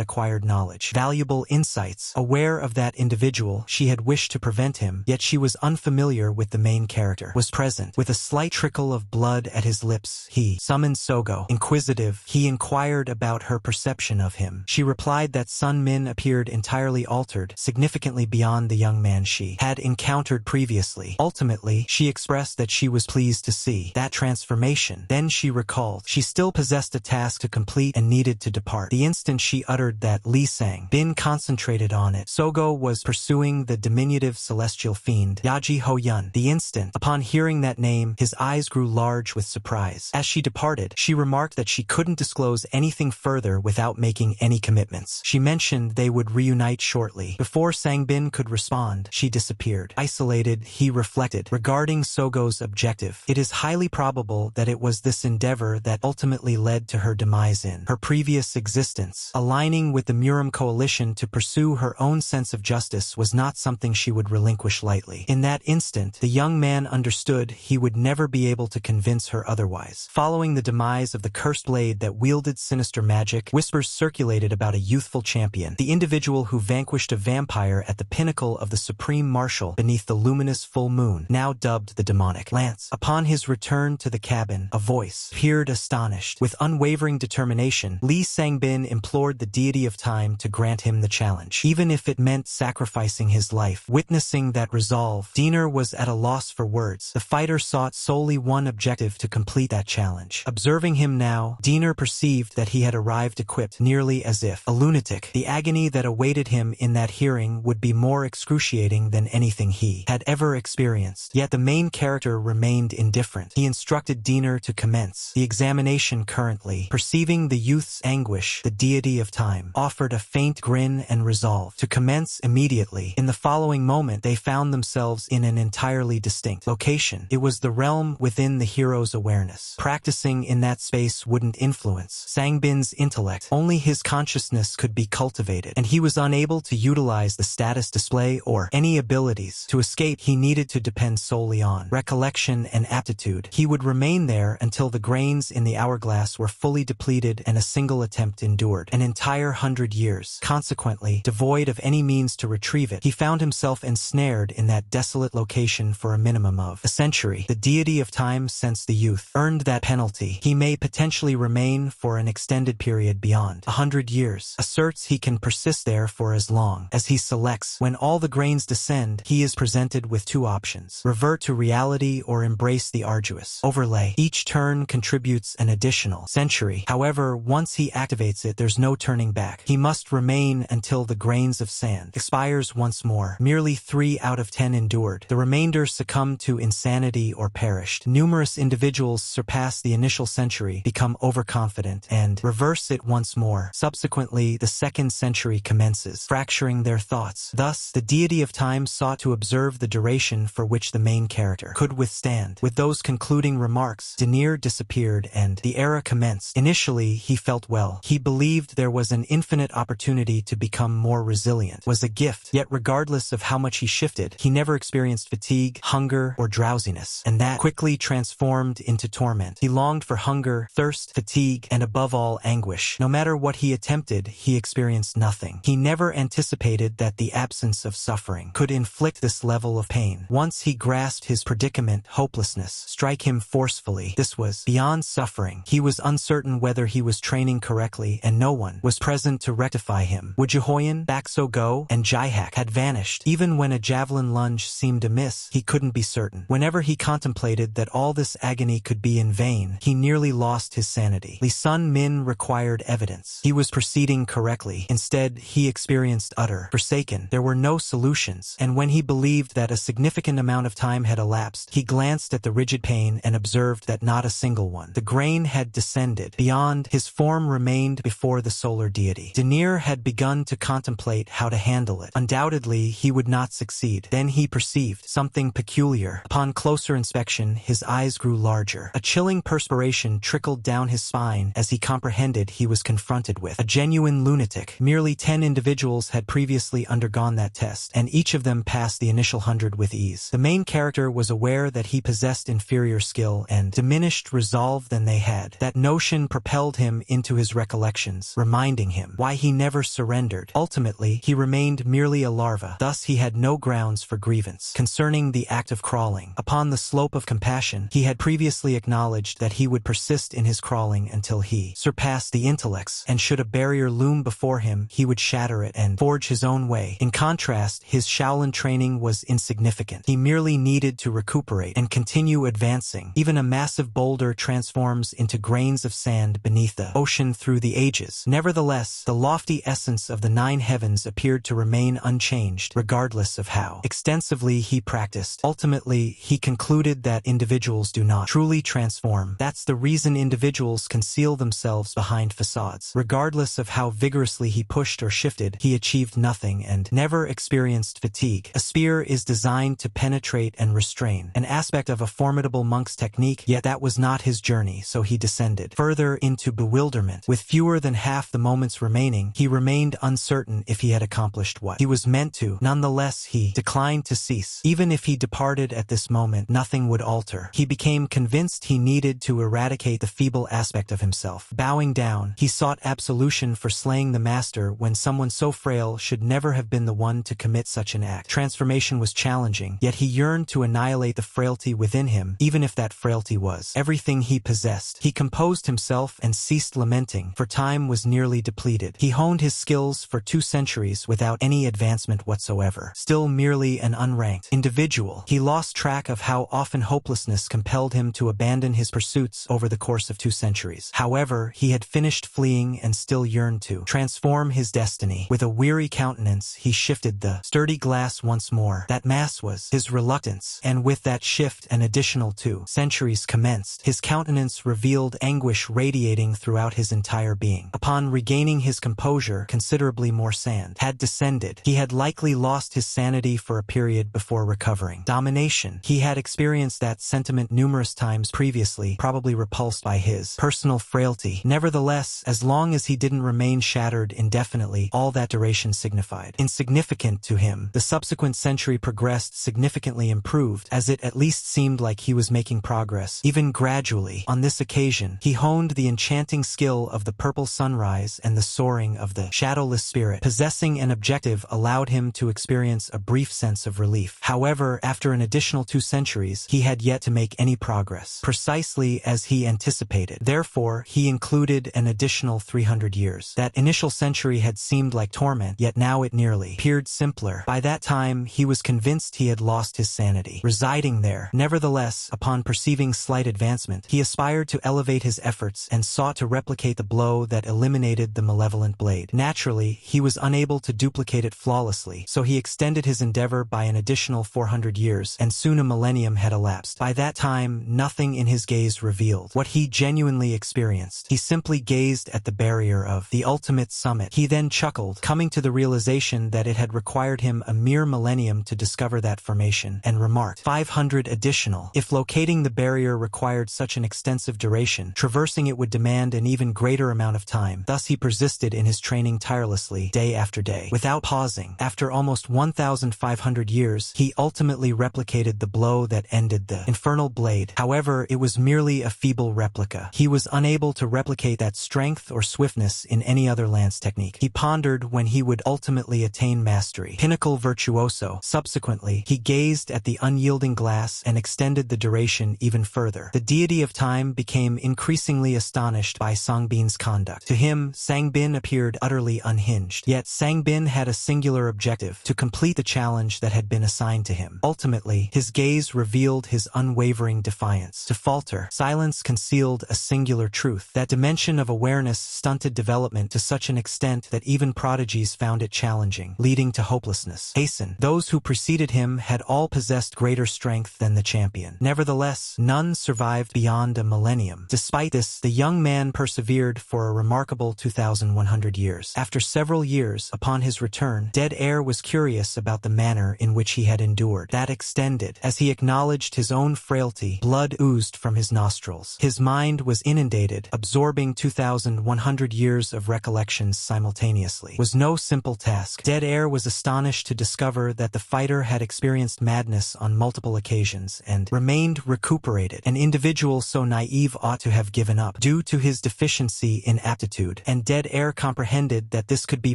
acquired knowledge, valuable insights. Aware of that individual, she had wished to prevent him, yet she was unfamiliar with the main character. Was present. With a slight trickle of blood at his lips, he summoned Sogo. Inquisitive, he inquired about her perception of him. She replied that Sun Min appeared entirely altered, significantly beyond the young man she had encountered previously. Ultimately, she expressed that she was pleased to see that transformation. Then she recalled she still possessed a task to complete and needed to depart. The instant she uttered that Li Sang, Bin concentrated on it. Sogo was pursuing spewing the diminutive celestial fiend, Yaji Ho Yun. The instant, upon hearing that name, his eyes grew large with surprise. As she departed, she remarked that she couldn't disclose anything further without making any commitments. She mentioned they would reunite shortly. Before Sangbin could respond, she disappeared. Isolated, he reflected. Regarding Sogo's objective, it is highly probable that it was this endeavor that ultimately led to her demise in her previous existence. Aligning with the Muram coalition to pursue her own sense of justice was not something she would relinquish lightly. In that instant, the young man understood he would never be able to convince her otherwise. Following the demise of the cursed blade that wielded sinister magic, whispers circulated about a youthful champion, the individual who vanquished a vampire at the pinnacle of the supreme martial beneath the luminous full moon, now dubbed the demonic Lance. Upon his return to the cabin, a voice peered astonished. With unwavering determination, Li Sangbin implored the deity of time to grant him the challenge, even if it meant sacrificing his life. Witnessing that resolve, Diener was at a loss for words. The fighter sought solely one objective: to complete that challenge. Observing him now, Diener perceived that he had arrived equipped, nearly as if a lunatic. The agony that awaited him in that hearing would be more excruciating than anything he had ever experienced. Yet the main character remained indifferent. He instructed Diener to commence the examination currently. Perceiving the youth's anguish, the deity of time offered a faint grin and resolved to commence immediately. In the following moment, they found themselves in an entirely distinct location. It was the realm within the hero's awareness. Practicing in that space wouldn't influence Sangbin's intellect. Only his consciousness could be cultivated, and he was unable to utilize the status display or any abilities. To escape, he needed to depend solely on recollection and aptitude. He would remain there until the grains in the hourglass were fully depleted and a single attempt endured an entire 100 years. Consequently, devoid of any means to retrieve it, he found himself ensnared in that desolate location for a minimum of a century. The deity of time, since the youth earned that penalty, he may potentially remain for an extended period beyond 100 years. Asserts he can persist there for as long as he selects. When all the grains descend, he is presented with two options: revert to reality or embrace the arduous overlay. Each turn contributes an additional century. However, once he activates it, there's no turning back. He must remain until the grains of sand expires once more. Merely 3 out of 10 endured. The remainder succumbed to insanity or perished. Numerous individuals surpass the initial century, become overconfident, and reverse it once more. Subsequently, the second century commences, fracturing their thoughts. Thus, the deity of time sought to observe the duration for which the main character could withstand. With those concluding remarks, Diener disappeared and the era commenced. Initially, he felt well. He believed there was an infinite opportunity to become more resilient. Was a gift. Yet regardless of how much he shifted, he never experienced fatigue, hunger, or drowsiness, and that quickly transformed into torment. He longed for hunger, thirst, fatigue, and above all, anguish. No matter what he attempted, he experienced nothing. He never anticipated that the absence of suffering could inflict this level of pain. Once he grasped his predicament, hopelessness strike him forcefully. This was beyond suffering. He was uncertain whether he was training correctly, and no one was present to rectify him. Wujihoyan, Bakso Go, and Jaihak had vanished. Even when a javelin lunge seemed amiss, he couldn't be certain. Whenever he contemplated that all this agony could be in vain, he nearly lost his sanity. Li Sun Min required evidence. He was proceeding correctly. Instead, he experienced utter forsaken. There were no solutions, and when he believed that a significant amount of time had elapsed, he glanced at the rigid pane and observed that not a single one. The grain had descended. Beyond, his form remained before the solar deity. Diener had begun to contemplate how to handle it. Undoubtedly, he would not succeed. Then he perceived something peculiar. Upon closer inspection, his eyes grew larger. A chilling perspiration trickled down his spine as he comprehended he was confronted with a genuine lunatic. Merely 10 individuals had previously undergone that test, and each of them passed the initial 100 with ease. The main character was aware that he possessed inferior skill and diminished resolve than they had. That notion propelled him into his recollections, reminding him why he never surrendered. Ultimately, he remained merely a larva. Thus, he had no grounds for grievance. Concerning the act of crawling, upon the slope of compassion, he had previously acknowledged that he would persist in his crawling until he surpassed the intellects, and should a barrier loom before him, he would shatter it and forge his own way. In contrast, his Shaolin training was insignificant. He merely needed to recuperate and continue advancing. Even a massive boulder transforms into grains of sand beneath the ocean through the ages. Nevertheless, the lofty essence of the 9 heavens appeared to remain unchanged unchanged, regardless of how extensively he practiced. Ultimately, he concluded that individuals do not truly transform. That's the reason individuals conceal themselves behind facades. Regardless of how vigorously he pushed or shifted, he achieved nothing and never experienced fatigue. A spear is designed to penetrate and restrain, an aspect of a formidable monk's technique, yet that was not his journey, so he descended further into bewilderment. With fewer than half the moments remaining, he remained uncertain if he had accomplished what he was meant to. Nonetheless, he declined to cease. Even if he departed at this moment, nothing would alter. He became convinced he needed to eradicate the feeble aspect of himself. Bowing down, he sought absolution for slaying the master when someone so frail should never have been the one to commit such an act. Transformation was challenging, yet he yearned to annihilate the frailty within him, even if that frailty was everything he possessed. He composed himself and ceased lamenting, for time was nearly depleted. He honed his skills for 2 centuries without any advancement whatsoever. Still merely an unranked individual, he lost track of how often hopelessness compelled him to abandon his pursuits over the course of 2 centuries. However, he had finished fleeing and still yearned to transform his destiny. With a weary countenance, he shifted the sturdy glass once more. That mass was his reluctance, and with that shift an additional 2 centuries commenced. His countenance revealed anguish radiating throughout his entire being. Upon regaining his composure, considerably more sand had descended. He had likely lost his sanity for a period before recovering. Domination. He had experienced that sentiment numerous times previously, probably repulsed by his personal frailty. Nevertheless, as long as he didn't remain shattered indefinitely, all that duration signified insignificant to him. The subsequent century progressed, significantly improved, as it at least seemed like he was making progress, even gradually. On this occasion, he honed the enchanting skill of the purple sunrise and the soaring of the shadowless spirit. Possessing an objective allowed him to experience a brief sense of relief. However, after an additional 2 centuries, he had yet to make any progress, precisely as he anticipated. Therefore, he included an additional 300 years. That initial century had seemed like torment, yet now it nearly appeared simpler. By that time, he was convinced he had lost his sanity residing there. Nevertheless, upon perceiving slight advancement, he aspired to elevate his efforts and sought to replicate the blow that eliminated the malevolent blade. Naturally, he was unable to duplicate it flawlessly, so he extended his endeavor by an additional 400 years, and soon a millennium had elapsed. By that time, nothing in his gaze revealed what he genuinely experienced. He simply gazed at the barrier of the ultimate summit. He then chuckled, coming to the realization that it had required him a mere millennium to discover that formation, and remarked, 500 additional. If locating the barrier required such an extensive duration, traversing it would demand an even greater amount of time. Thus he persisted in his training tirelessly, day after day, without pausing. After almost 1,500 years, he ultimately replicated the blow that ended the infernal blade. However, it was merely a feeble replica. He was unable to replicate that strength or swiftness in any other lance technique. He pondered when he would ultimately attain mastery. Pinnacle virtuoso. Subsequently, he gazed at the unyielding glass and extended the duration even further. The deity of time became increasingly astonished by Songbin's conduct. To him, Songbin appeared utterly unhinged. Yet Songbin had a singular objective: to complete the challenge that had been assigned to him. Ultimately, his gaze revealed his unwavering defiance. To falter, silence concealed a singular truth. That dimension of awareness stunted development to such an extent that even prodigies found it challenging, leading to hopelessness. Hasten. Those who preceded him had all possessed greater strength than the champion. Nevertheless, none survived beyond a millennium. Despite this, the young man persevered for a remarkable 2,100 years. After several years, upon his return, Dead Air was curious about the manner in which he had endured. That extended. As he acknowledged his own frailty, blood oozed from his nostrils. His mind was inundated, absorbing 2,100 years of recollections simultaneously. Was no simple task. Dead Air was astonished to discover that the fighter had experienced madness on multiple occasions and remained recuperated. An individual so naive ought to have given up due to his deficiency in aptitude, and Dead Air comprehended that this could be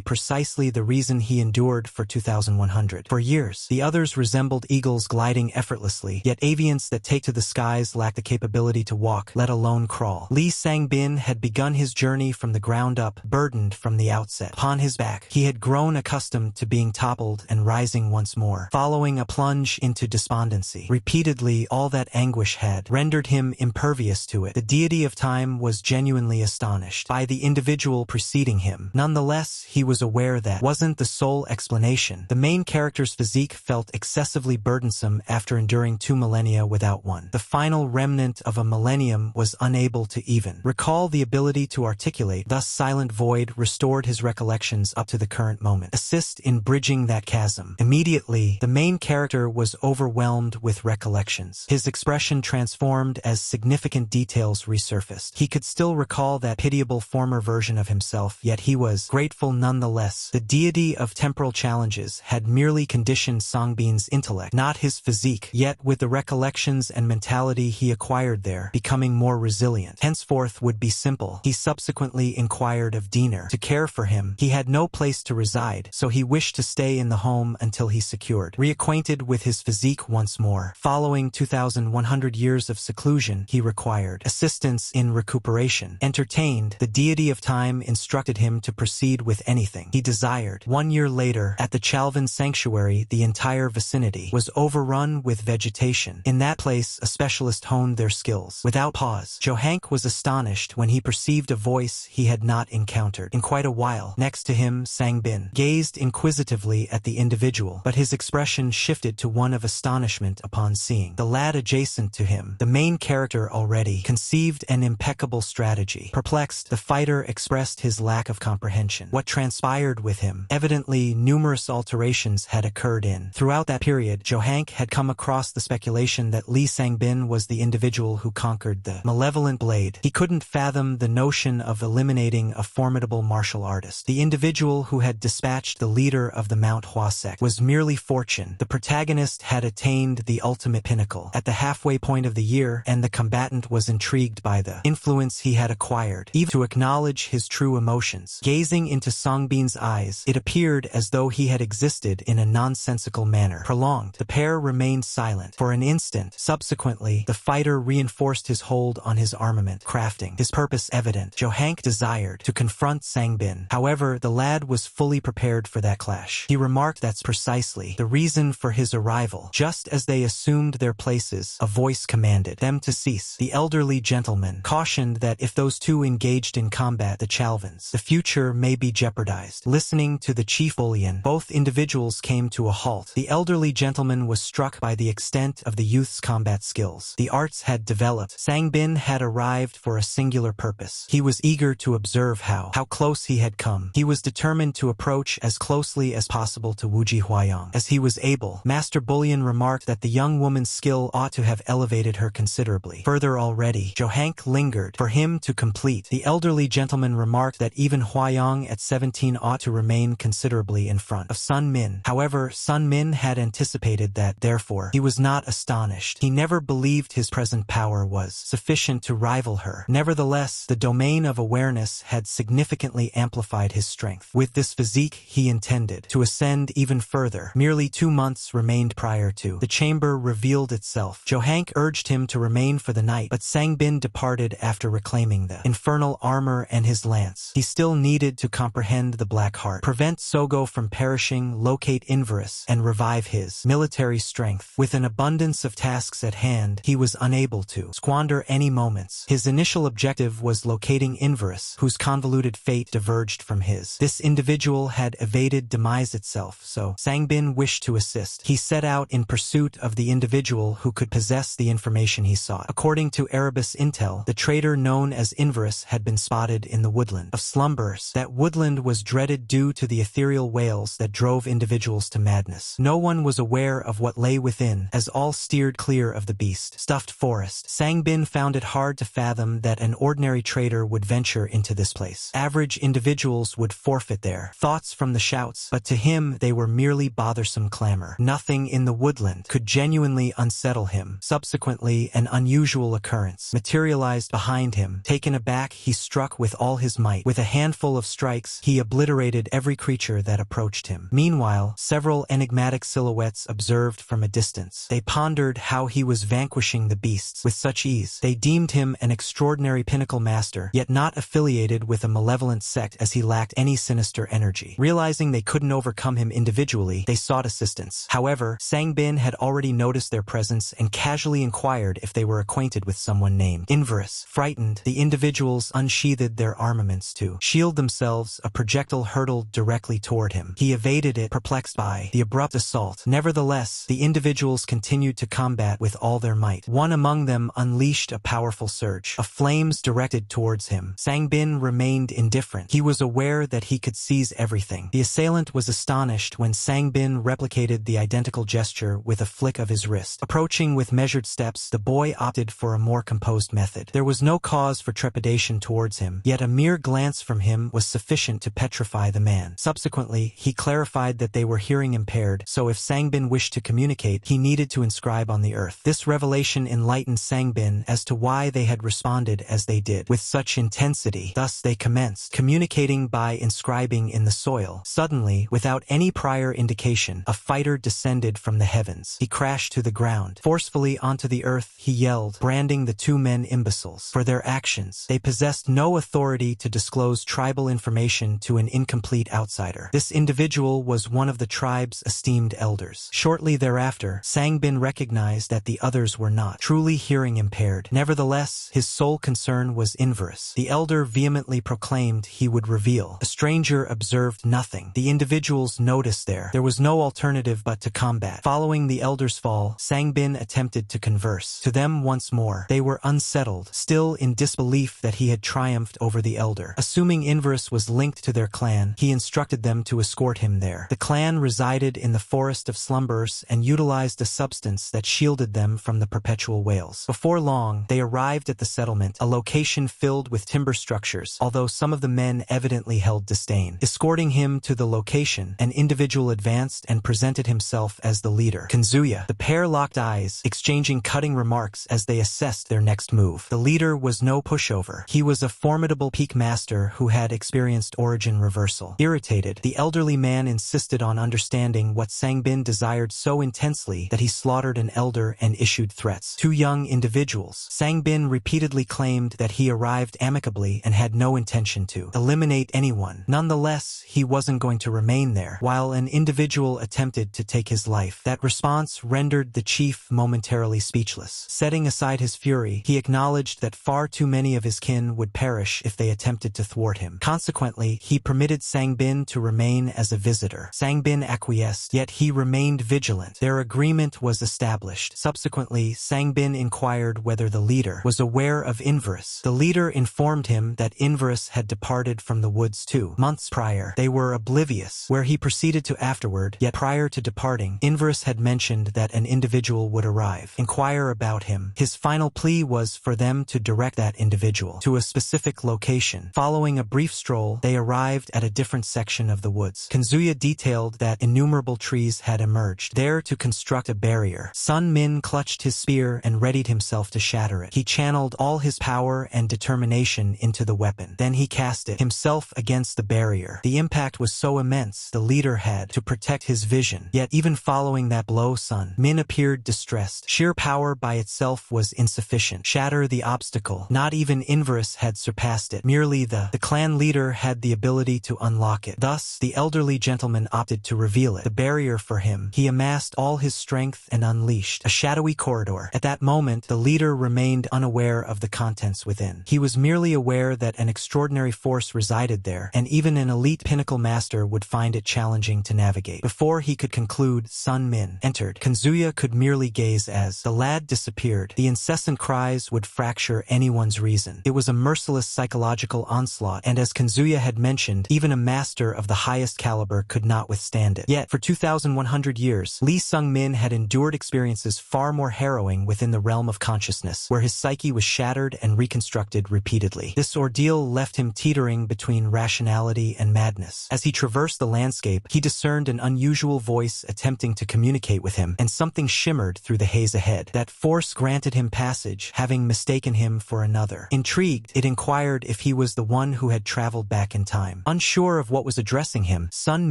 precisely the reason he endured for 2,100. For years, the others resembled eagles gliding effortlessly, yet avians that take to the skies lack the capability to walk, let alone crawl. Lee Songbin had begun his journey from the ground up, burdened from the outset. Upon his back, he had grown accustomed to being toppled and rising once more, following a plunge into despondency. Repeatedly, all that anguish had rendered him impervious to it. The deity of time was genuinely astonished by the individual preceding him. Nonetheless, he was aware that wasn't the sole explanation. The main character's physique felt excessively burdensome after enduring 2 millennia without one. The final remnant of a millennium was unable to even recall the ability to articulate, thus Silent Void restored his recollections up to the current moment. Assist in bridging that chasm. Immediately, the main character was overwhelmed with recollections. His expression transformed as significant details resurfaced. He could still recall that pitiable former version of himself, yet he was grateful nonetheless. The deity of temporal challenges had merely conditioned Songbin's intellect, not his physique, yet with the recollections and mentality he acquired there becoming more resilient, henceforth would be simple. He subsequently inquired of Diener to care for him. He had no place to reside, so he wished to stay in the home until he secured reacquainted with his physique once more. Following 2,100 years of seclusion, he required assistance in recuperation. Entertained, the deity of time instructed him to proceed with anything he desired. 1 year later, at the Chalvan sanctuary, the entire vicinity was overrun with vegetation. In that place, a specialist honed their skills. Without pause, Johank was astonished when he perceived a voice he had not encountered in quite a while. Next to him, Songbin gazed inquisitively at the individual, but his expression shifted to one of astonishment upon seeing the lad adjacent to him. The main character already conceived an impeccable strategy. Perplexed, the fighter expressed his lack of comprehension. What transpired with him? Evidently, numerous alterations had occurred in. Throughout that period, Johank had come across the speculation that Lee Songbin was the individual who conquered the malevolent blade. He couldn't fathom the notion of eliminating a formidable martial artist. The individual who had dispatched the leader of the Manhwa sect was merely fortune. The protagonist had attained the ultimate pinnacle at the halfway point of the year, and the combatant was intrigued by the influence he had acquired, even to acknowledge his true emotions. Gazing into Songbin's eyes, it appeared as though he had existed in a nonsensical manner. Prolonged, the pair remained silent for an instant. Subsequently, the fighter reinforced his hold on his armament, crafting, his purpose evident. Johank desired to confront Songbin. However, the lad was fully prepared for that clash. He remarked that's precisely the reason for his arrival. Just as they assumed their places, a voice commanded them to cease. The elderly gentleman cautioned that if those two engaged in combat the Chalvans, the future may be jeopardized. Listening to the chief bullion, both individuals came to a halt. The elderly gentleman was struck by the extent of the youth's combat skills. The arts had developed. Songbin had arrived for a singular purpose. He was eager to observe how close he had come. He was determined to approach as closely as possible to Wuji Huayang. As he was able, Master Bullion remarked that the young woman's skill ought to have elevated her considerably. Further already, Johank lingered for him to complete. The elderly gentleman remarked that even Huayang at 17 ought to remain considerably in front of Sun Min. However, Sun Min had anticipated that, therefore, he was not astonished. He never believed his present power was sufficient to rival her. Nevertheless, the domain of awareness had significantly amplified his strength. With this physique, he intended to ascend even further. Merely 2 months remained prior to the chamber revealed itself. Johank urged him to remain for the night, but Songbin departed after reclaiming the infernal armor and his lance. He still needed to comprehend the Black Heart, prevent Sogo from perishing, locate Inverus, and revive his military strength. With an abundance of tasks at hand, he was unable to squander any moments. His initial objective was locating Inverus, whose convoluted fate diverged from his. This individual had evaded demise itself, so Songbin wished to assist. He set out in pursuit of the individual who could possess the information he sought. According to Erebus intel, the traitor known as Inverus had been spotted in the woodland of slumbers. That woodland was dreaded due to the ethereal wails that drove individuals to madness. No one was aware of what lay within, as all steered clear of the beast-stuffed forest. Songbin found it hard to fathom that an ordinary traitor would venture into this place. Average individuals would forfeit their thoughts from the shouts, but to him they were merely bothersome clamor. Nothing in the woodland could genuinely unsettle him. Subsequently, an unusual occurrence materialized behind him. Taken aback, he struck with all his might. With a handful of strikes, he obliterated every creature that approached him. Meanwhile, several enigmatic silhouettes observed from a distance. They pondered how he was vanquishing the beasts with such ease. They deemed him an extraordinary pinnacle master, yet not affiliated with a malevolent sect, as he lacked any sinister energy. Realizing they couldn't overcome him individually, they sought assistance. However, Songbin had already noticed their presence and casually inquired if they were acquainted with someone named Inverus. Frightened, the individuals unsheathed their armaments to shield themselves. A projectile hurtled directly toward him. him. He evaded it, perplexed by the abrupt assault. Nevertheless, the individuals continued to combat with all their might. One among them unleashed a powerful surge of flames directed towards him. Sangbin remained indifferent. He was aware that he could seize everything. The assailant was astonished when Sangbin replicated the identical gesture with a flick of his wrist. Approaching with measured steps, the boy opted for a more composed method. There was no cause for trepidation towards him, yet a mere glance from him was sufficient to petrify the man. Subsequently, he clarified that they were hearing impaired, so if Sangbin wished to communicate, he needed to inscribe on the earth. This revelation enlightened Sangbin as to why they had responded as they did, with such intensity. Thus they commenced communicating by inscribing in the soil. Suddenly, without any prior indication, a fighter descended from the heavens. He crashed to the ground. Forcefully onto the earth, he yelled, branding the two men imbeciles for their actions. They possessed no authority to disclose tribal information to an incomplete outsider. This individual was one of the tribe's esteemed elders. Shortly thereafter, Sangbin recognized that the others were not truly hearing impaired. Nevertheless, his sole concern was inverse. The elder vehemently proclaimed he would reveal. The stranger observed nothing. The individuals noticed there was no alternative but to combat. Following the elder's fall, Sangbin attempted to converse to them once more. They were unsettled, still in disbelief that he had triumphed over the elder. Assuming Inverse was linked to their clan, he instructed them to escort him there. The clan resided in the Forest of Slumbers and utilized a substance that shielded them from the perpetual whales. Before long, they arrived at the settlement, a location filled with timber structures, although some of the men evidently held disdain. Escorting him to the location, an individual advanced and presented himself as the leader, Kanzuya. The pair locked eyes, exchanging cutting remarks as they assessed their next move. The leader was no pushover. He was a formidable peak master who had experienced origin reversal. Irritated, the elderly man insisted on understanding what Sangbin desired so intensely that he slaughtered an elder and issued threats. Two young individuals. Sangbin repeatedly claimed that he arrived amicably and had no intention to eliminate anyone. Nonetheless, he wasn't going to remain there, while an individual attempted to take his life. That response rendered the chief momentarily speechless. Setting aside his fury, he acknowledged that far too many of his kin would perish if they attempted to thwart him. Consequently, he permitted Sangbin to remain as a visitor. Sangbin acquiesced, yet he remained vigilant. Their agreement was established. Subsequently, Sangbin inquired whether the leader was aware of Inverse. The leader informed him that Inverse had departed from the woods 2 months prior. They were oblivious, where he proceeded to afterward, yet prior to departing, Inverse had mentioned that an individual would arrive, inquire about him. His final plea was for them to direct that individual to a specific location. Following a brief stroll, they arrived at a different section of the woods. Kanzuya detailed that innumerable trees had emerged, there to construct a barrier. Sun Min clutched his spear and readied himself to shatter it. He channeled all his power and determination into the weapon. Then he cast it himself against the barrier. The impact was so immense, the leader had to protect his vision. Yet even following that blow, Sun Min appeared distressed. Sheer power by itself was insufficient. Shatter the obstacle. Not even Inverse had surpassed it. Merely the clan leader had the ability to unlock it. Thus, the elderly gentleman opted to reveal it. The barrier for him. He amassed all his strength and unleashed a shadowy corridor. At that moment, the leader remained unaware of the contents within. He was merely aware that an extraordinary force resided there, and even an elite pinnacle master would find it challenging to navigate. Before he could conclude, Sun Min entered. Kanzuya could merely gaze as the lad disappeared. The incessant cries would fracture anyone's reason. It was a merciless psychological onslaught, and as Kanzuya had mentioned, even a master of the highest caliber could not withstand it. Yet, for 2,100 years, Lee Sung-min had endured experiences far more harrowing within the realm of consciousness, where his psyche was shattered and reconstructed repeatedly. This ordeal left him teetering between rationality and madness. As he traversed the landscape, he discerned an unusual voice attempting to communicate with him, and something shimmered through the haze ahead. That force granted him passage, having mistaken him for another. Intrigued, it inquired if he was the one who had traveled back in time. Unsure of what was addressing him, Sun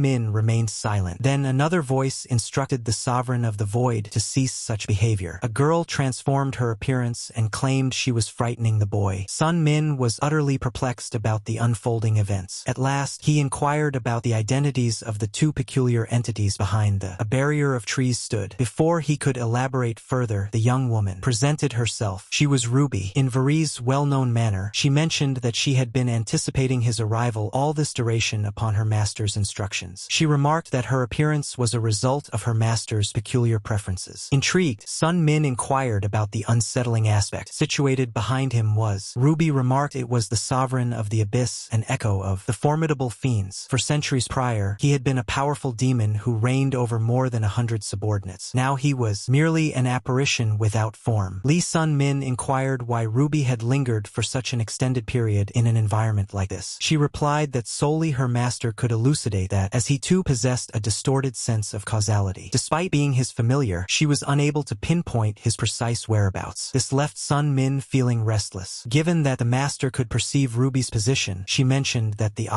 Min remained silent. Then another voice instructed the sovereign of the void to cease such behavior. A girl transformed her appearance and claimed she was frightening the boy. Sun Min was utterly perplexed about the unfolding events. At last, he inquired about the identities of the two peculiar entities behind a barrier of trees stood. Before he could elaborate further, the young woman presented herself. She was Ruby. In Varese' well-known manner, she mentioned that she had been anticipating his arrival all this duration upon her master's instructions. instructions. She remarked that her appearance was a result of her master's peculiar preferences. Intrigued, Sun Min inquired about the unsettling aspect. Situated behind him was. Ruby remarked it was the sovereign of the abyss, an echo of the formidable fiends. For centuries prior, he had been a powerful demon who reigned over more than 100 subordinates. Now he was merely an apparition without form. Lee Sun Min inquired why Ruby had lingered for such an extended period in an environment like this. She replied that solely her master could elucidate that, as he too possessed a distorted sense of causality. Despite being his familiar, she was unable to pinpoint his precise whereabouts. This left Sun Min feeling restless. Given that the master could perceive Ruby's position, she mentioned that the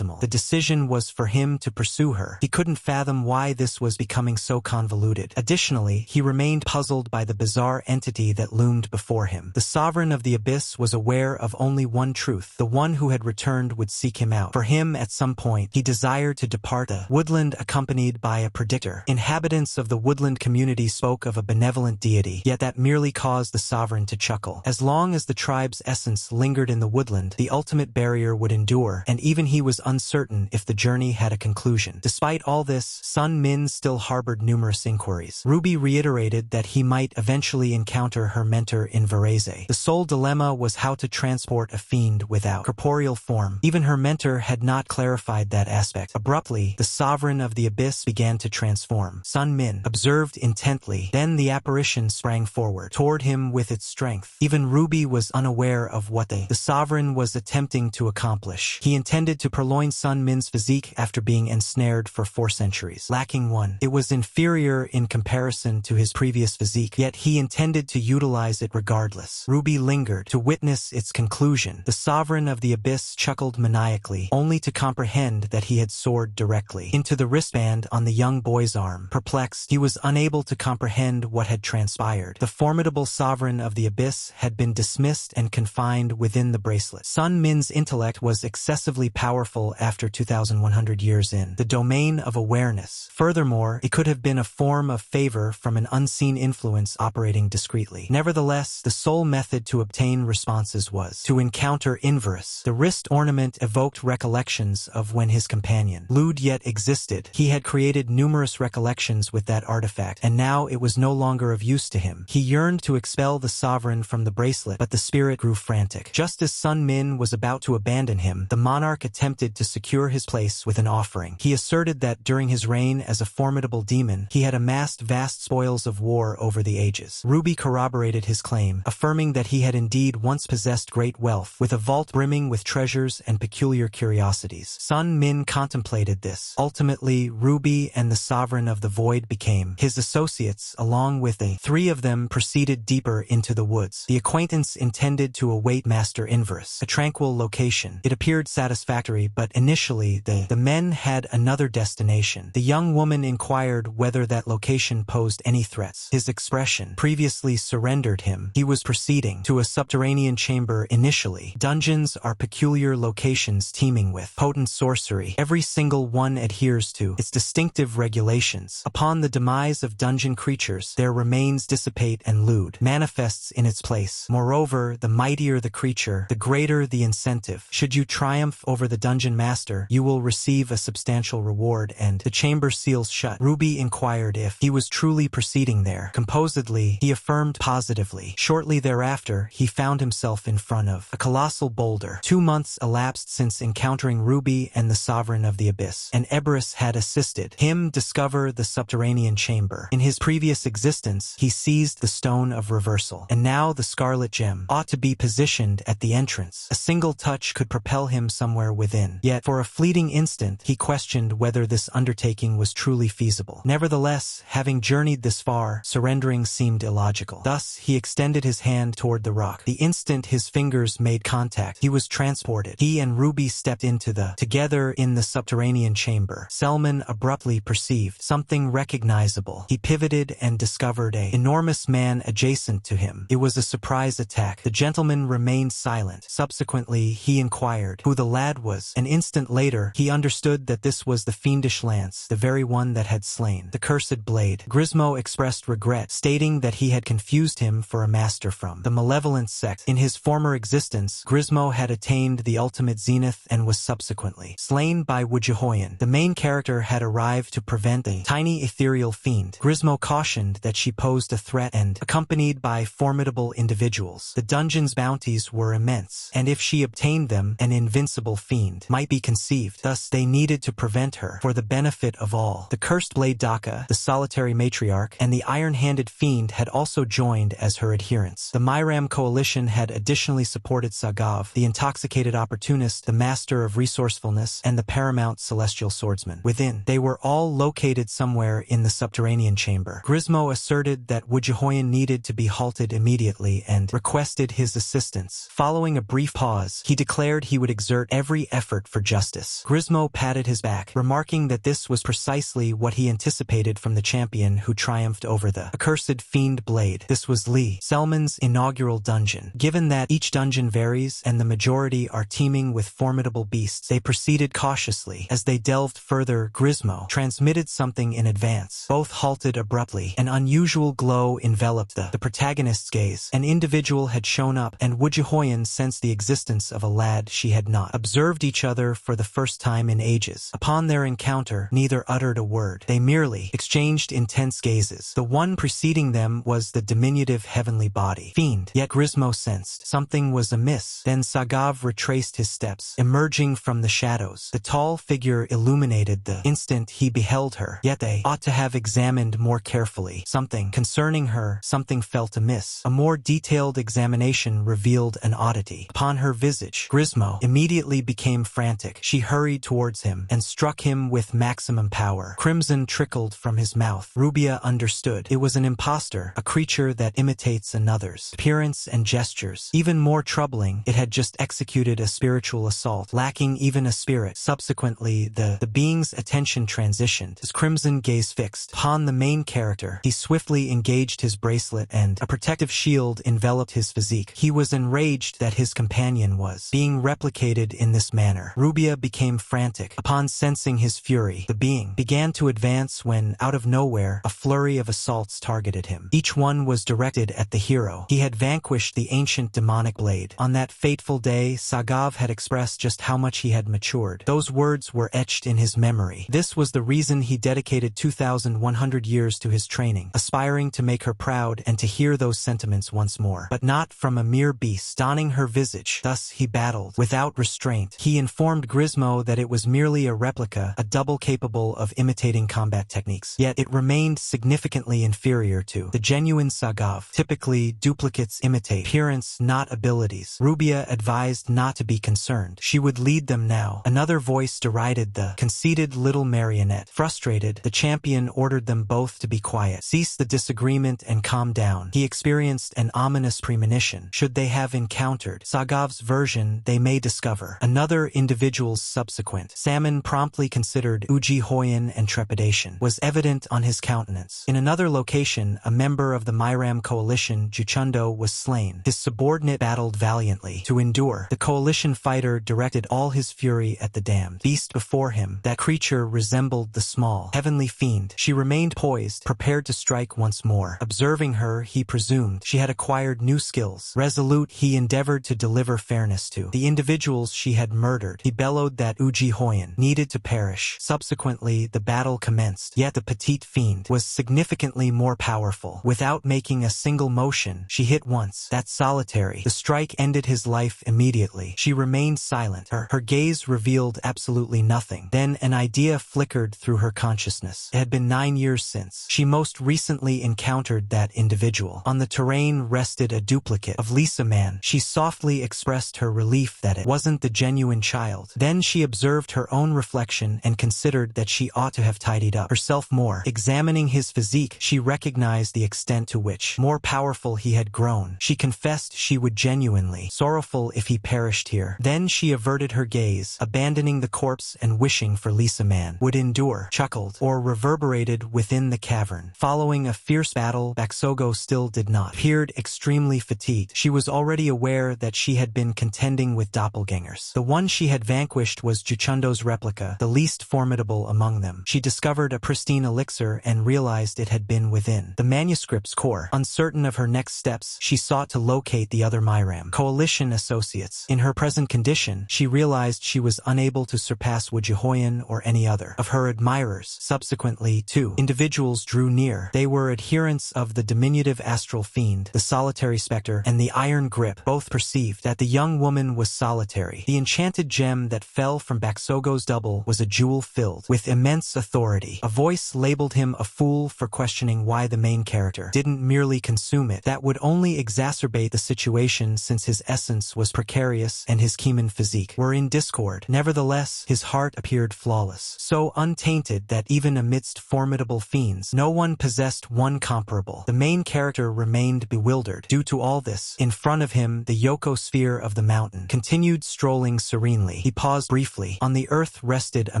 decision was for him to pursue her. He couldn't fathom why this was becoming so convoluted. Additionally, he remained puzzled by the bizarre entity that loomed before him. The sovereign of the abyss was aware of only one truth. The one who had returned would seek him out. For him, at some point, he desired to depart the woodland accompanied by a predictor. Inhabitants of the woodland community spoke of a benevolent deity, yet that merely caused the sovereign to chuckle. As long as the tribe's essence lingered in the woodland, the ultimate barrier would endure, and even he was uncertain if the journey had a conclusion. Despite all this, Sun Min still harbored numerous inquiries. Ruby reiterated that he might eventually encounter her mentor in Varese. The sole dilemma was how to transport a fiend without corporeal form. Even her mentor had not clarified that aspect. Abruptly, the sovereign of the abyss began to transform. Sun Min observed intently. Then the apparition sprang forward toward him with its strength. Even Ruby was unaware of what the sovereign was attempting to accomplish. He intended to purloin Sun Min's physique after being ensnared for 4 centuries. Lacking one, it was inferior in comparison to his previous physique, yet he intended to utilize it regardless. Ruby lingered to witness its conclusion. The sovereign of the abyss chuckled maniacally, only to comprehend that he had soared directly into the wristband on the young boy's arm. Perplexed, he was unable to comprehend what had transpired. The formidable sovereign of the abyss had been dismissed and confined within the bracelet. Sun Min's intellect was excessively powerful after 2,100 years in the domain of awareness. Furthermore, it could have been a form of favor from an unseen influence operating discreetly. Nevertheless, the sole method to obtain responses was to encounter Inverus. The wrist ornament evoked recollections of when his companion, Lud, yet existed. He had created numerous recollections with that artifact, and now it was no longer of use to him. He yearned to expel the sovereign from the bracelet, but the spirit grew frantic. Just as Sun Min was about to abandon him, the monarch attempted to secure his place with an offering. He asserted that during his reign as a formidable demon, he had amassed vast spoils of war over the ages. Ruby corroborated his claim, affirming that he had indeed once possessed great wealth, with a vault brimming with treasures and peculiar curiosities. Sun Min contemplated this. Ultimately, Ruby and the sovereign of the void became his associates. Along with the 3 of them proceeded deeper into the woods. The acquaintance intended to await Master Inverus, a tranquil location. It appeared satisfactory, but initially the men had another destination. The young woman inquired whether that location posed any threats. His expression previously surrendered him. He was proceeding to a subterranean chamber initially. Dungeons are peculiar locations teeming with potent sorcery. Every single one adheres to its distinctive regulations. Upon the demise of dungeon creatures, their remains dissipate and Lud manifests in its place. Moreover, the mightier the creature, the greater the incentive. Should you triumph over the dungeon master, you will receive a substantial reward, and the chamber seals shut. Ruby inquired if he was truly proceeding there. Composedly, he affirmed positively. Shortly thereafter, he found himself in front of a colossal boulder. 2 months elapsed since encountering Ruby and the sovereign of the abyss, and Eberus had assisted him discover the subterranean chamber. In his previous existence, he seized the stone of reversal, and now the scarlet gem ought to be positioned at the entrance. A single touch could propel him somewhere within. Yet, for a fleeting instant, he questioned whether this undertaking was truly feasible. Nevertheless, having journeyed this far, surrendering seemed illogical. Thus, he extended his hand toward the rock. The instant his fingers made contact, he was transported. He and Ruby stepped into together in the subterranean chamber. Selman abruptly perceived something recognizable. He pivoted and discovered an enormous man adjacent to him. It was a surprise attack. The gentleman remained silent. Subsequently, he inquired who the lad was. An instant later, he understood that this was the fiendish lance, the very one that had slain the cursed blade. Grismo expressed regret, stating that he had confused him for a master from the malevolent sect. In his former existence, Grismo had attained the ultimate zenith and was subsequently slain by Wujihoyan. Ujihoyan. The main character had arrived to prevent the tiny ethereal fiend. Grismo cautioned that she posed a threat and, accompanied by formidable individuals, the dungeon's bounties were immense, and if she obtained them, an invincible fiend might be conceived. Thus, they needed to prevent her for the benefit of all. The cursed blade Daka, the solitary matriarch, and the iron-handed fiend had also joined as her adherents. The Myram coalition had additionally supported Sagav, the intoxicated opportunist, the master of resourcefulness, and the paramount celestial swordsman. Within, they were all located somewhere in the subterranean chamber. Grismo asserted that Ujihoyan needed to be halted immediately and requested his assistance. Following a brief pause, he declared he would exert every effort for justice. Grismo patted his back, remarking that this was precisely what he anticipated from the champion who triumphed over the accursed fiend blade. This was Lee Selman's inaugural dungeon. Given that each dungeon varies and the majority are teeming with formidable beasts, they proceeded cautiously. As they delved further, Grismo transmitted something in advance. Both halted abruptly. An unusual glow enveloped the protagonist's gaze. An individual had shown up, and Ujihoyan sensed the existence of a lad she had not observed each other for the first time in ages. Upon their encounter, neither uttered a word. They merely exchanged intense gazes. The one preceding them was the diminutive heavenly body fiend, yet Grismo sensed something was amiss. Then Sagav retraced his steps, emerging from the shadows. The tall figure illuminated the instant he beheld her, yet they ought to have examined more carefully. Something concerning her, something felt amiss. A more detailed examination revealed an oddity upon her visage. Grismo immediately became frantic. She hurried towards him and struck him with maximum power. Crimson trickled from his mouth. Rubia understood. It was an impostor, a creature that imitates another's appearance and gestures. Even more troubling, it had just executed a spiritual assault, lacking even a spirit. Subsequently, the being's attention transitioned. His crimson gaze fixed upon the main character. He swiftly engaged his bracelet, and a protective shield enveloped his physique. He was enraged that his companion was being replicated in this manner. Rubia became frantic. Upon sensing his fury, the being began to advance when, out of nowhere, a flurry of assaults targeted him. Each one was directed at the hero. He had vanquished the ancient demonic blade. On that fateful day, Sagav had expressed just how much he had matured. Those words were etched in his memory. This was the reason he dedicated 2,100 years to his training, aspiring to make her proud and to hear those sentiments once more. But not from a mere beast, donning her visage. Thus he battled, without restraint. He informed Grismo that it was merely a replica, a double capable of imitating combat techniques. Yet it remained significantly inferior to the genuine Sagav. Typically, duplicates imitate appearance, not abilities. Rubia advised not to be concerned. She would lead them now. Another voice derided the conceited little marionette. Frustrated, the champion ordered them both to be quiet. Cease the disagreement and calm down. He experienced an ominous premonition. Should they have encountered Sagav's version, they may discover another individual's subsequent. Salmon promptly considered Ujihoyan, and trepidation was evident on his countenance. In another location, a member of the Myram coalition, Juchundo, was slain. His subordinate battled valiantly to endure. The coalition fighter directed all his fury at the damned beast before him. That creature resembled the small, heavenly fiend. She remained poised, prepared to strike once more. Observing her, he presumed she had acquired new skills. Resolute, he endeavored to deliver fairness to the individuals she had murdered. He bellowed that Ujihoyan needed to perish. Subsequently, the battle commenced, yet the petite fiend was significantly more powerful. Without making a single motion, she hit once. That solitary. The strike ended his life immediately. She remained silent. Her gaze revealed absolutely nothing. Then an idea flickered through her consciousness. It had been 9 years since she most recently encountered that individual. On the terrain rested a duplicate of Lisa Man. She softly expressed her relief that it wasn't the genuine child. Then she observed her own reflection and considered that she ought to have tidied up herself more. Examining his physique, she recognized the extent to which more powerful he had grown. She confessed she would genuinely sorrowful if he perished here. Then she averted her gaze, abandoning the corpse and wishing for Lisa Man would endure, chuckled, or reverberated within the cavern. Following a fierce battle, Baksogo still did not. Appeared extremely fatigued. She was already aware that she had been contending with doppelgangers. The one she had vanquished was Juchundo's replica, the least formidable among them. She discovered a pristine elixir and realized it had been within the manuscript's core. Uncertain of her next steps, she sought to locate the other Myram coalition associates. In her present condition, she realized she was unable to surpass against Woojihoyan or any other of her admirers. Subsequently, two individuals drew near. They were adherents of the diminutive astral fiend, the solitary specter, and the iron grip. Both perceived that the young woman was solitary. The enchanted gem that fell from Baksogo's double was a jewel filled with immense authority. A voice labeled him a fool for questioning why the main character didn't merely consume it. That would only exacerbate the situation, since his essence was precarious and his Keman physique were in discord. Nevertheless, his heart appeared flawless, so untainted that even amidst formidable fiends, no one possessed one comparable. The main character remained bewildered. Due to all this, in front of him, the Yoko sphere of the mountain continued strolling serenely. He paused briefly. On the earth rested a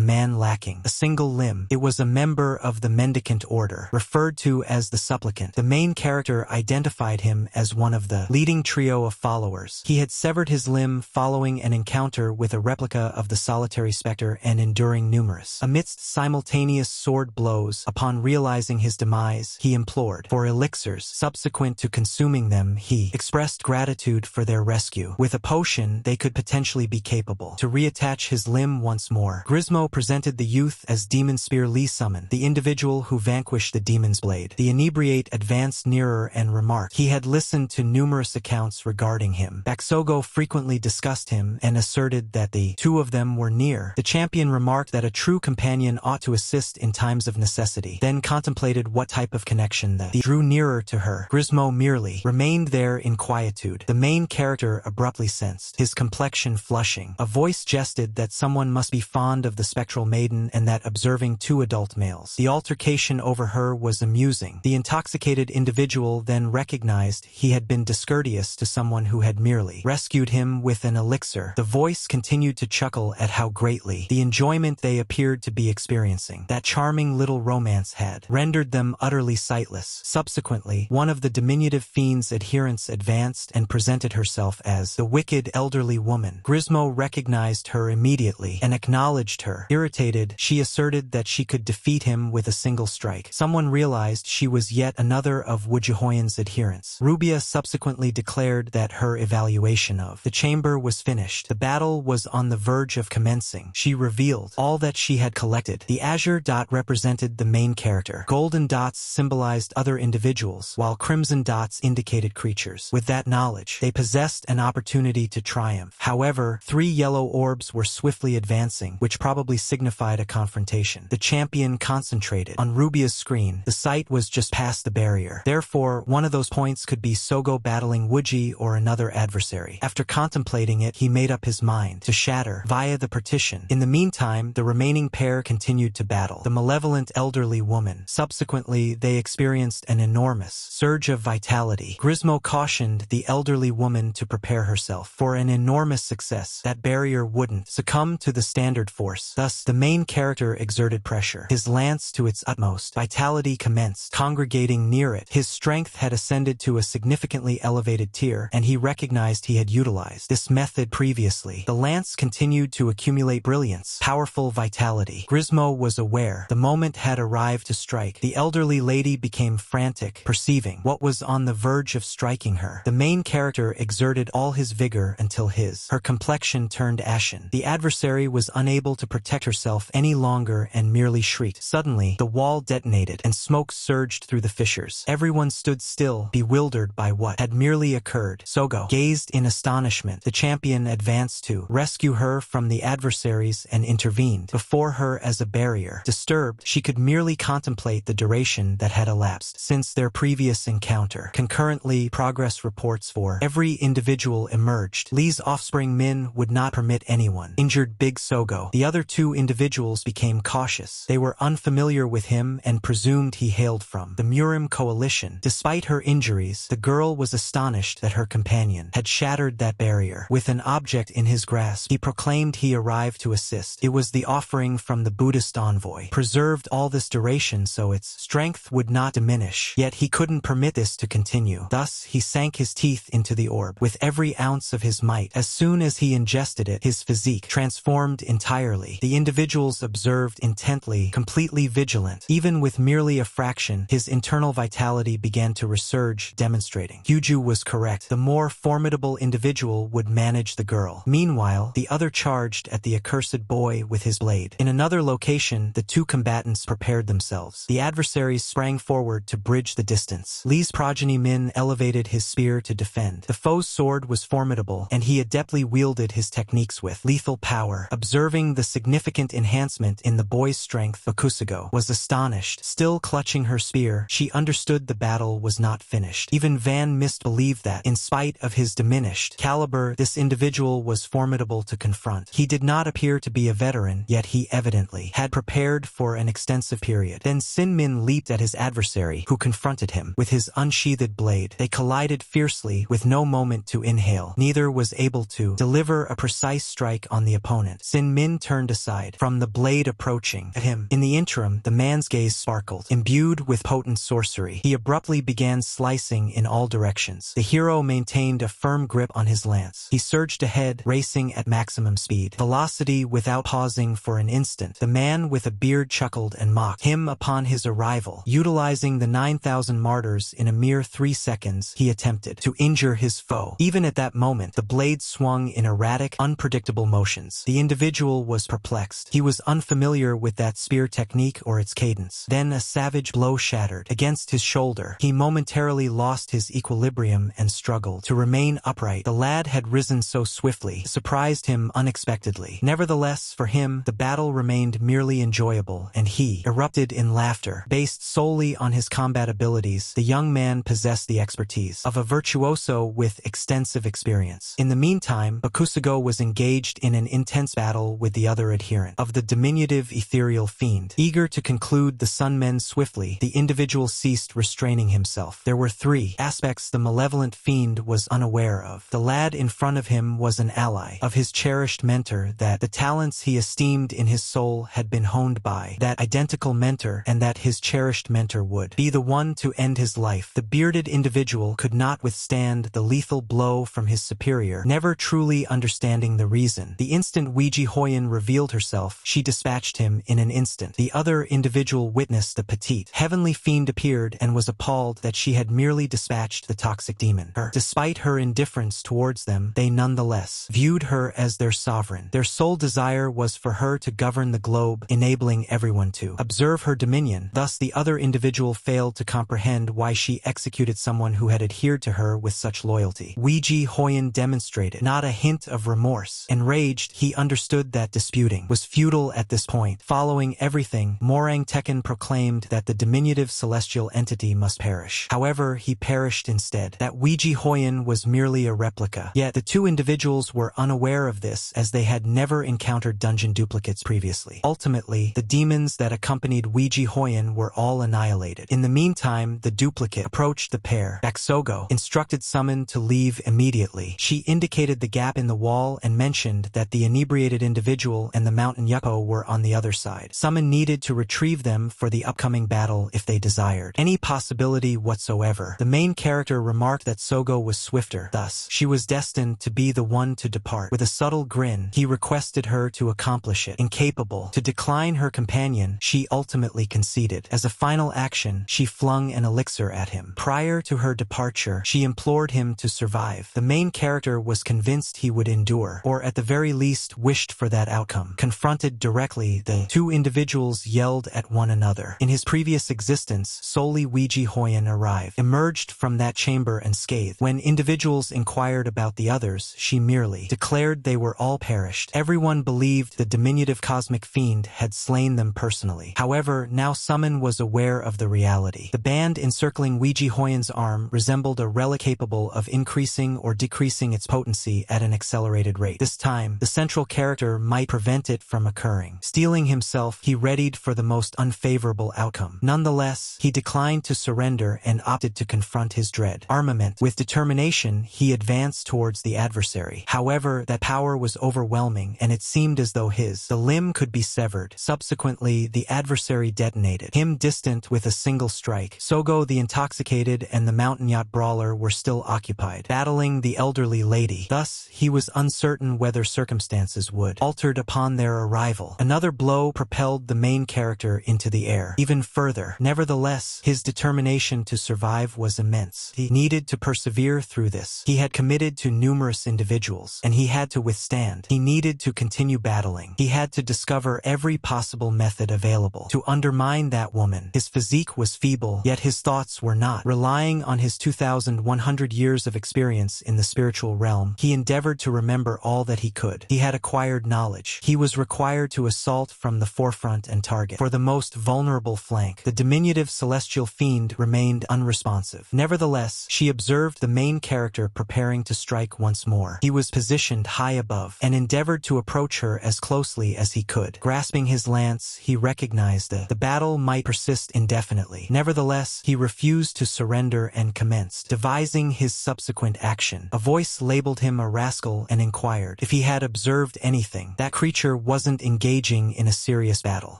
man lacking a single limb. It was a member of the mendicant order, referred to as the supplicant. The main character identified him as one of the leading trio of followers. He had severed his limb following an encounter with a replica of the solitary specter and enduring numerous amidst simultaneous sword blows. Upon realizing his demise, he implored for elixirs. Subsequent to consuming them, he expressed gratitude for their rescue. With a potion, they could potentially be capable to reattach his limb once more. Grismo presented the youth as Demon Spear Lee Summon, the individual who vanquished the demon's blade. The inebriate advanced nearer and remarked he had listened to numerous accounts regarding him. Baksogo frequently discussed him and asserted that the two of them were near. The champion remarked that a true companion ought to assist in times of necessity, then contemplated what type of connection that drew nearer to her. Grismo merely remained there in quietude. The main character abruptly sensed his complexion flushing. A voice jested that someone must be fond of the spectral maiden and that observing two adult males. The altercation over her was amusing. The intoxicated individual then recognized he had been discourteous to someone who had merely rescued him with an elixir. The voice continued to chuckle at how greatly the enjoyment they appeared to be experiencing, that charming little romance, had rendered them utterly sightless. Subsequently, one of the diminutive fiend's adherents advanced and presented herself as the wicked elderly woman. Grismo recognized her immediately and acknowledged her. Irritated, she asserted that she could defeat him with a single strike. Someone realized she was yet another of Woojihoyan's adherents. Rubia subsequently declared that her evaluation of the chamber was finished. The battle was on the verge of commencing. She revealed all that she had collected. The azure dot represented the main character. Golden dots symbolized other individuals, while crimson dots indicated creatures. With that knowledge, they possessed an opportunity to triumph. However, 3 yellow orbs were swiftly advancing, which probably signified a confrontation. The champion concentrated on Rubia's screen. The site was just past the barrier. Therefore, one of those points could be Sogo battling Wooji or another adversary. After contemplating it, he made up his mind to shatter via the partition. In the meantime, the remaining pair continued to battle the malevolent elderly woman. Subsequently, they experienced an enormous surge of vitality. Grismo cautioned the elderly woman to prepare herself for an enormous success. That barrier wouldn't succumb to the standard force. Thus, the main character exerted pressure. His lance to its utmost. Vitality commenced congregating near it. His strength had ascended to a significantly elevated tier, and he recognized he had utilized this method previously. The lance continued to accumulate brilliance, powerful vitality. Grismo was aware the moment had arrived to strike. The elderly lady became frantic, perceiving what was on the verge of striking her. The main character exerted all his vigor until her complexion turned ashen. The adversary was unable to protect herself any longer and merely shrieked. Suddenly, the wall detonated and smoke surged through the fissures. Everyone stood still, bewildered by what had merely occurred. Sogo gazed in astonishment. The champion advanced to rescue her from the adversaries and intervened before her as a barrier. Disturbed, she could merely contemplate the duration that had elapsed since their previous encounter. Concurrently, progress reports for every individual emerged. Lee's offspring Min would not permit anyone injured Big Sogo. The other 2 individuals became cautious. They were unfamiliar with him and presumed he hailed from the Murim coalition. Despite her injuries, the girl was astonished that her companion had shattered that barrier. With an object in his grasp, he proclaimed he arrived to assist. It was the offering from the Buddhist envoy, preserved all this duration so its strength would not diminish. Yet he couldn't permit this to continue. Thus, he sank his teeth into the orb with every ounce of his might. As soon as he ingested it, his physique transformed entirely. The individuals observed intently, completely vigilant. Even with merely a fraction, his internal vitality began to resurge, demonstrating Hyuju was correct. The more formidable individual would manage the girl. Meanwhile, the other charged at the accursed talented boy with his blade. In another location, the two combatants prepared themselves. The adversaries sprang forward to bridge the distance. Lee's progeny Min elevated his spear to defend. The foe's sword was formidable, and he adeptly wielded his techniques with lethal power. Observing the significant enhancement in the boy's strength, Bakusugo was astonished. Still clutching her spear, she understood the battle was not finished. Even Van Mist believed that, in spite of his diminished caliber, this individual was formidable to confront. He did not appear to be a veteran, yet he evidently had prepared for an extensive period. Then Sin Min leaped at his adversary, who confronted him with his unsheathed blade. They collided fiercely, with no moment to inhale. Neither was able to deliver a precise strike on the opponent. Sin Min turned aside from the blade approaching at him. In the interim, the man's gaze sparkled. Imbued with potent sorcery, he abruptly began slicing in all directions. The hero maintained a firm grip on his lance. He surged ahead, racing at maximum speed. Velocity without pausing for an instant. The man with a beard chuckled and mocked him upon his arrival. Utilizing the 9,000 martyrs in a mere 3 seconds, he attempted to injure his foe. Even at that moment, the blade swung in erratic, unpredictable motions. The individual was perplexed. He was unfamiliar with that spear technique or its cadence. Then a savage blow shattered against his shoulder. He momentarily lost his equilibrium and struggled to remain upright. The lad had risen so swiftly, surprised him unexpectedly. Nevertheless, for him, the battle remained merely enjoyable, and he erupted in laughter. Based solely on his combat abilities, the young man possessed the expertise of a virtuoso with extensive experience. In the meantime, Bakusugo was engaged in an intense battle with the other adherent of the diminutive ethereal fiend. Eager to conclude the Sunmen swiftly, the individual ceased restraining himself. There were 3 aspects the malevolent fiend was unaware of. The lad in front of him was an ally of his cherished mentor, that the talents he esteemed in his soul had been honed by that identical mentor, and that his cherished mentor would be the one to end his life. The bearded individual could not withstand the lethal blow from his superior, never truly understanding the reason. The instant Ouija Hoyin revealed herself, she dispatched him in an instant. The other individual witnessed the petite heavenly fiend appeared and was appalled that she had merely dispatched the toxic demon. Despite her indifference towards them, they nonetheless viewed her as their sovereign. Their sole desire was for her to govern the globe, enabling everyone to observe her dominion. Thus the other individual failed to comprehend why she executed someone who had adhered to her with such loyalty. Ouija Hoyin demonstrated not a hint of remorse. Enraged, he understood that disputing was futile at this point. Following everything, Morang Tekken proclaimed that the diminutive celestial entity must perish. However, he perished instead. That Ouija Hoyin was merely a replica. Yet the two individuals were unaware of this, as they had never encountered dungeon duplicates previously. Ultimately, the demons that accompanied Ouija Hoyin were all annihilated. In the meantime, the duplicate approached the pair. Baksogo instructed Summon to leave immediately. She indicated the gap in the wall and mentioned that the inebriated individual and the mountain Yucko were on the other side. Summon needed to retrieve them for the upcoming battle if they desired any possibility whatsoever. The main character remarked that Sogo was swifter, thus she was destined to be the one to depart. With a subtle grin, he requested her to accomplish it. Incapable to decline her companion, she ultimately conceded. As a final action, she flung an elixir at him. Prior to her departure, she implored him to survive. The main character was convinced he would endure, or at the very least wished for that outcome. Confronted directly, the two individuals yelled at one another. In his previous existence, solely Ouija Hoyin arrived, emerged from that chamber unscathed. When individuals inquired about the others, she merely declared they were all perished. Everyone believed the diminutive cosmic fiend had slain them personally. However, now Summon was aware of the reality. The band encircling Ouija Hoyin's arm resembled a relic capable of increasing or decreasing its potency at an accelerated rate. This time, the central character might prevent it from occurring. Steeling himself, he readied for the most unfavorable outcome. Nonetheless, he declined to surrender and opted to confront his dread armament. With determination, he advanced towards the adversary. However, that power was overwhelming, and it seemed as though the limb could be severed. Subsequently, the adversary detonated him distant with a single strike. Sogo the intoxicated and the mountain yacht brawler were still occupied, battling the elderly lady. Thus, he was uncertain whether circumstances would altered upon their arrival. Another blow propelled the main character into the air even further. Nevertheless, his determination to survive was immense. He needed to persevere through this. He had committed to numerous individuals, and he had to withstand. He needed to continue continue battling. He had to discover every possible method available to undermine that woman. His physique was feeble, yet his thoughts were not. Relying on his 2,100 years of experience in the spiritual realm, he endeavored to remember all that he could. He had acquired knowledge. He was required to assault from the forefront and target. For the most vulnerable flank, the diminutive celestial fiend remained unresponsive. Nevertheless, she observed the main character preparing to strike once more. He was positioned high above and endeavored to approach her as closely as he could. Grasping his lance, he recognized that the battle might persist indefinitely. Nevertheless, he refused to surrender and commenced devising his subsequent action. A voice labeled him a rascal and inquired if he had observed anything. That creature wasn't engaging in a serious battle.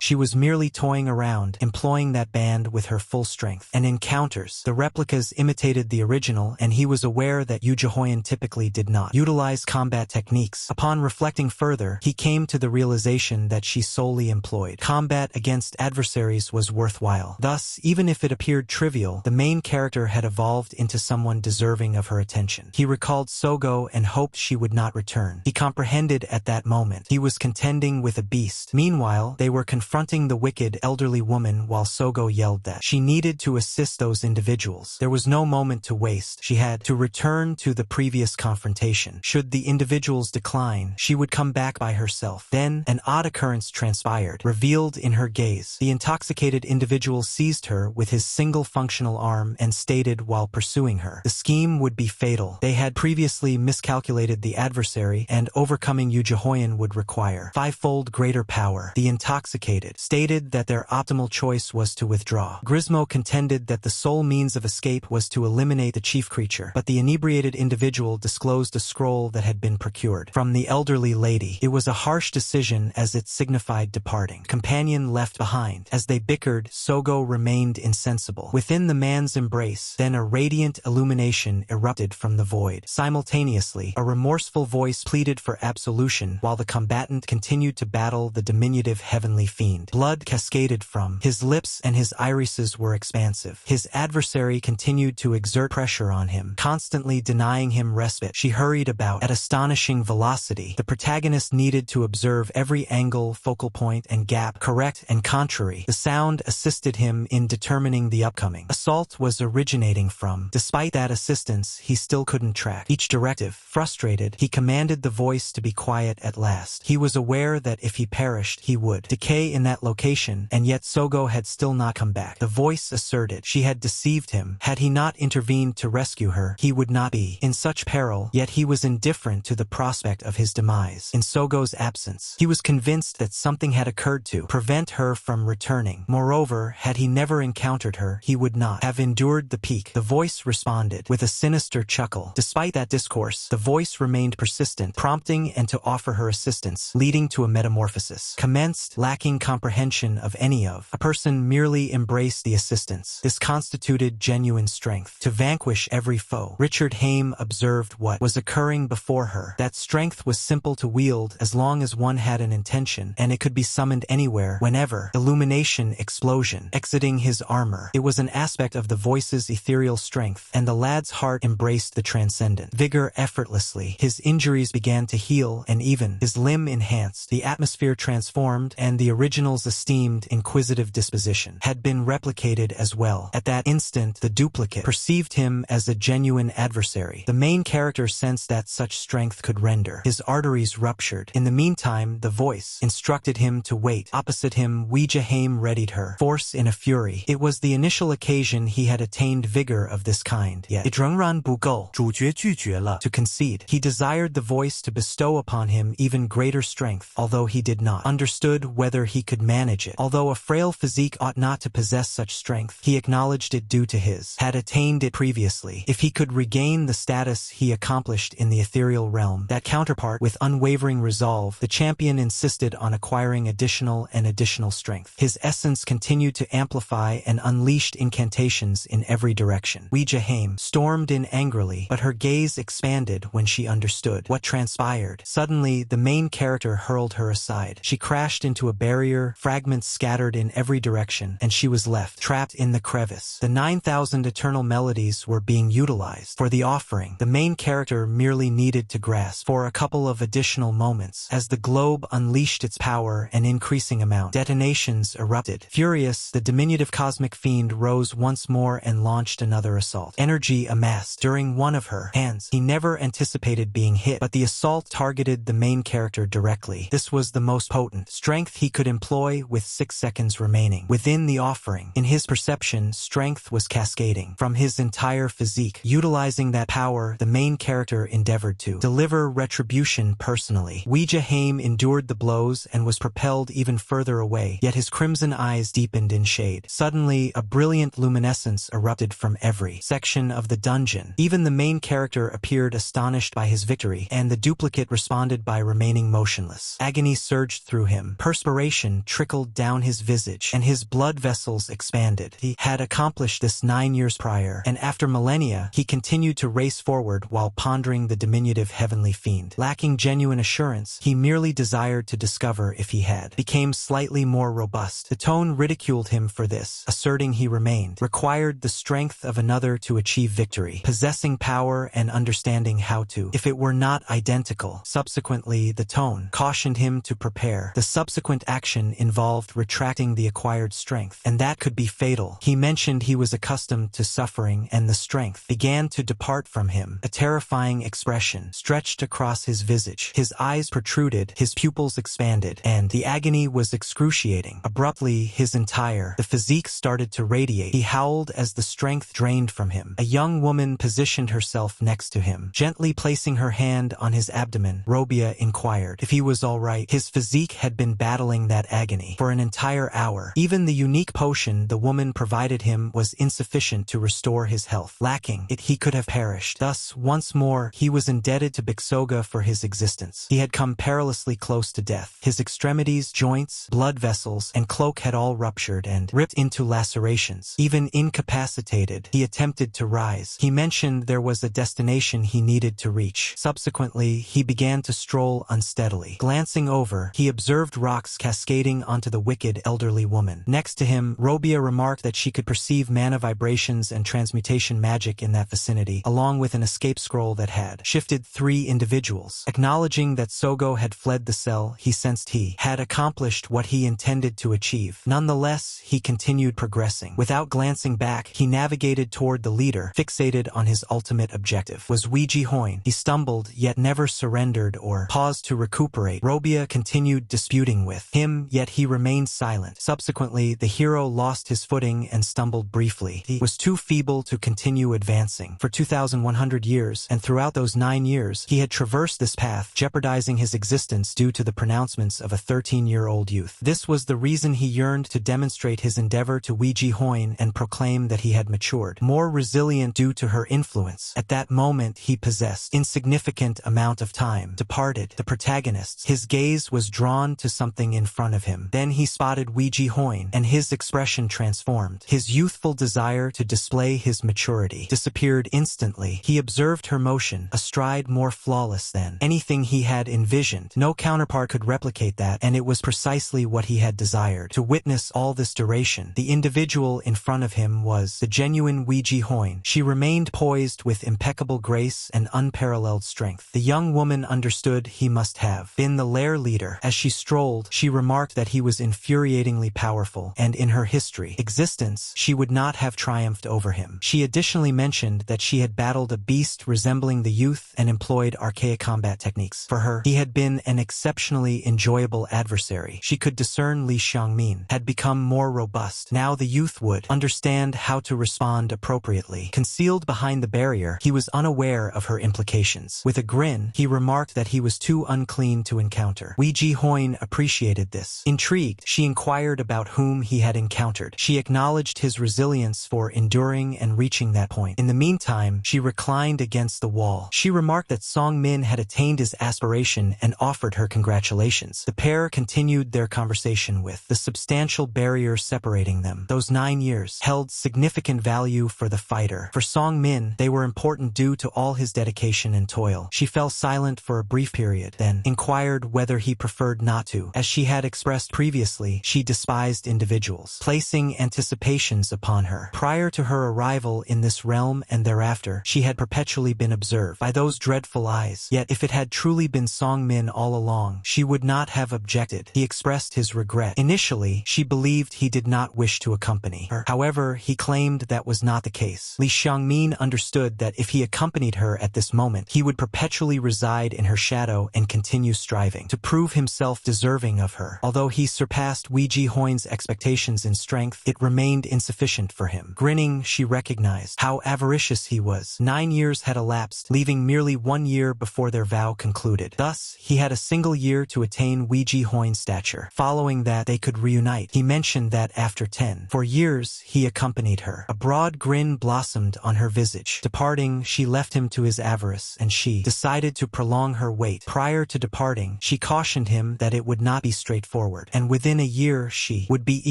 She was merely toying around, employing that band with her full strength. And encounters, the replicas imitated the original, and he was aware that Yu Jihoyan typically did not utilize combat techniques. Upon reflecting further, he came to the realization that she solely employed combat against adversaries was worthwhile. Thus, even if it appeared trivial, the main character had evolved into someone deserving of her attention. He recalled Sogo and hoped she would not return. He comprehended at that moment he was contending with a beast. Meanwhile, they were confronting the wicked elderly woman while Sogo yelled that she needed to assist those individuals. There was no moment to waste. She had to return to the previous confrontation. Should the individuals decline, she would come back by herself. Then, an odd occurrence transpired, revealed in her gaze. The intoxicated individual seized her with his single functional arm and stated while pursuing her, the scheme would be fatal. They had previously miscalculated the adversary, and overcoming Yu Jihoyan would require fivefold greater power. The intoxicated stated that their optimal choice was to withdraw. Grismo contended that the sole means of escape was to eliminate the chief creature, but the inebriated individual disclosed a scroll that had been procured from the elderly lady. It was a harsh decision as it signified departing. Companion left behind. As they bickered, Sogo remained insensible. Within the man's embrace, then a radiant illumination erupted from the void. Simultaneously, a remorseful voice pleaded for absolution while the combatant continued to battle the diminutive heavenly fiend. Blood cascaded from his lips and his irises were expansive. His adversary continued to exert pressure on him, constantly denying him respite. She hurried about at astonishing velocity. The protagonist needed to observe every angle, focal point, and gap, correct and contrary. The sound assisted him in determining the upcoming assault was originating from. Despite that assistance, he still couldn't track each directive. Frustrated, he commanded the voice to be quiet at last. He was aware that if he perished, he would decay in that location, and yet Sogo had still not come back. The voice asserted she had deceived him. Had he not intervened to rescue her, he would not be in such peril, yet he was indifferent to the prospect of his demise. In Sogo's absence, he was convinced that something had occurred to prevent her from returning. Moreover, had he never encountered her, he would not have endured the peak. The voice responded with a sinister chuckle. Despite that discourse, the voice remained persistent, prompting and to offer her assistance, leading to a metamorphosis. Commenced, lacking comprehension of any of. A person merely embraced the assistance. This constituted genuine strength. To vanquish every foe. Richard Haim observed what was occurring before her. That strength was simple to wield as long as one had an intention, and it could be summoned anywhere, whenever. Illumination, explosion, exiting his armor. It was an aspect of the voice's ethereal strength, and the lad's heart embraced the transcendent. Vigor effortlessly. His injuries began to heal, and even his limb enhanced. The atmosphere transformed, and the original's esteemed, inquisitive disposition had been replicated as well. At that instant, the duplicate perceived him as a genuine adversary. The main character sensed that such strength could render his arteries ruptured. In the meantime, the voice instructed him to wait. Opposite him, Yu Jihoyan readied her force in a fury. It was the initial occasion he had attained vigor of this kind, yet it 仍然不够. 主角拒绝了 to concede. He desired the voice to bestow upon him even greater strength, although he did not understood whether he could manage it. Although a frail physique ought not to possess such strength, he acknowledged it due to his had attained it previously. If he could regain the status he accomplished in the ethereal realm, that counterpart, with unwavering resolve, the champion insisted on acquiring additional strength. His essence continued to amplify and unleashed incantations in every direction. Yu Jihoyan stormed in angrily, but her gaze expanded when she understood what transpired. Suddenly, the main character hurled her aside. She crashed into a barrier, fragments scattered in every direction, and she was left trapped in the crevice. The 9,000 eternal melodies were being utilized for the offering. The main character merely needed to grasp for a couple of additional moments once. As the globe unleashed its power an increasing amount, detonations erupted. Furious, the diminutive cosmic fiend rose once more and launched another assault. Energy amassed during one of her hands. He never anticipated being hit, but the assault targeted the main character directly. This was the most potent strength he could employ with 6 seconds remaining. Within the offering, in his perception, strength was cascading from his entire physique. Utilizing that power, the main character endeavored to deliver retribution personally. Haim endured the blows and was propelled even further away, yet his crimson eyes deepened in shade. Suddenly, a brilliant luminescence erupted from every section of the dungeon. Even the main character appeared astonished by his victory, and the duplicate responded by remaining motionless. Agony surged through him. Perspiration trickled down his visage, and his blood vessels expanded. He had accomplished this 9 years prior, and after millennia, he continued to race forward while pondering the diminutive heavenly fiend. Lacking genuine assurance, he merely desired to discover if he had became slightly more robust. The tone ridiculed him for this, asserting he required the strength of another to achieve victory, possessing power and understanding how to, if it were not identical. Subsequently, the tone cautioned him to prepare. The subsequent action involved retracting the acquired strength, and that could be fatal. He mentioned he was accustomed to suffering, and the strength began to depart from him. A terrifying expression stretched across his visage. His eyes protruded, his pupils expanded, and the agony was excruciating. Abruptly, the physique started to radiate. He howled as the strength drained from him. A young woman positioned herself next to him. Gently placing her hand on his abdomen, Robia inquired if he was all right. His physique had been battling that agony for an entire hour. Even the unique potion the woman provided him was insufficient to restore his health. Lacking it, he could have perished. Thus, once more, he was indebted to Bixoga for his existence. He had come perilously close to death. His extremities, joints, blood vessels, and cloak had all ruptured and ripped into lacerations. Even incapacitated, he attempted to rise. He mentioned there was a destination he needed to reach. Subsequently, he began to stroll unsteadily. Glancing over, he observed rocks cascading onto the wicked elderly woman. Next to him, Robia remarked that she could perceive mana vibrations and transmutation magic in that vicinity, along with an escape scroll that had shifted 3 individuals. Acknowledging that Sogo had fled the cell, he sensed he had accomplished what he intended to achieve. Nonetheless, he continued progressing. Without glancing back, he navigated toward the leader, fixated on his ultimate objective. Was Weiji Hoin. He stumbled, yet never surrendered or paused to recuperate. Robia continued disputing with him, yet he remained silent. Subsequently, the hero lost his footing and stumbled briefly. He was too feeble to continue advancing. For 2,100 years, and throughout those 9 years, he had traversed this path, jeopardizing his existence due to the pronouncements of a 13-year-old youth. This was the reason he yearned to demonstrate his endeavor to Weiji Hoin and proclaim that he had matured, more resilient due to her influence. At that moment, he possessed insignificant amount of time. Departed. The protagonists. His gaze was drawn to something in front of him. Then he spotted Weiji Hoin, and his expression transformed. His youthful desire to display his maturity disappeared instantly. He observed her motion, a stride more flawless than anything he had envisioned. No counterpart could replicate that, and it was precisely what he had desired. To witness all this duration, the individual in front of him was the genuine Weiji Hoin. She remained poised with impeccable grace and unparalleled strength. The young woman understood he must have been the lair leader. As she strolled, she remarked that he was infuriatingly powerful, and in her existence, she would not have triumphed over him. She additionally mentioned that she had battled a beast resembling the youth and employed archaic combat techniques. For her, he had been an exceptionally enjoyable adversary. She could discern Li Xiangmin had become more robust. Now the youth would understand how to respond appropriately. Concealed behind the barrier, he was unaware of her implications. With a grin, he remarked that he was too unclean to encounter. Weiji Hoin appreciated this. Intrigued, she inquired about whom he had encountered. She acknowledged his resilience for enduring and reaching that point. In the meantime, she reclined against the wall. She remarked that Song Min had attained his aspiration and offered her congratulations. The pair continued their conversation with the substantial barrier separating them. Those 9 years held significant value for the fighter. For Song Min, they were important due to all his dedication and toil. She fell silent for a brief period, then inquired whether he preferred not to. As she had expressed previously, she despised individuals, placing anticipations upon her. Prior to her arrival in this realm and thereafter, she had perpetually been observed by those dreadful eyes. Yet if it had truly been Song in all along, she would not have objected. He expressed his regret. Initially, she believed he did not wish to accompany her. However, he claimed that was not the case. Li Xiangmin understood that if he accompanied her at this moment, he would perpetually reside in her shadow and continue striving to prove himself deserving of her. Although he surpassed Wei Jihoin's expectations in strength, it remained insufficient for him. Grinning, she recognized how avaricious he was. 9 years had elapsed, leaving merely 1 year before their vow concluded. Thus, he had a single year to attain Wei Jihoin's stature. Following that, they could reunite. He mentioned that after 10 years, he accompanied her. A broad grin blossomed on her visage. Departing, she left him to his avarice, and she decided to prolong her wait. Prior to departing, she cautioned him that it would not be straightforward, and within a year she would be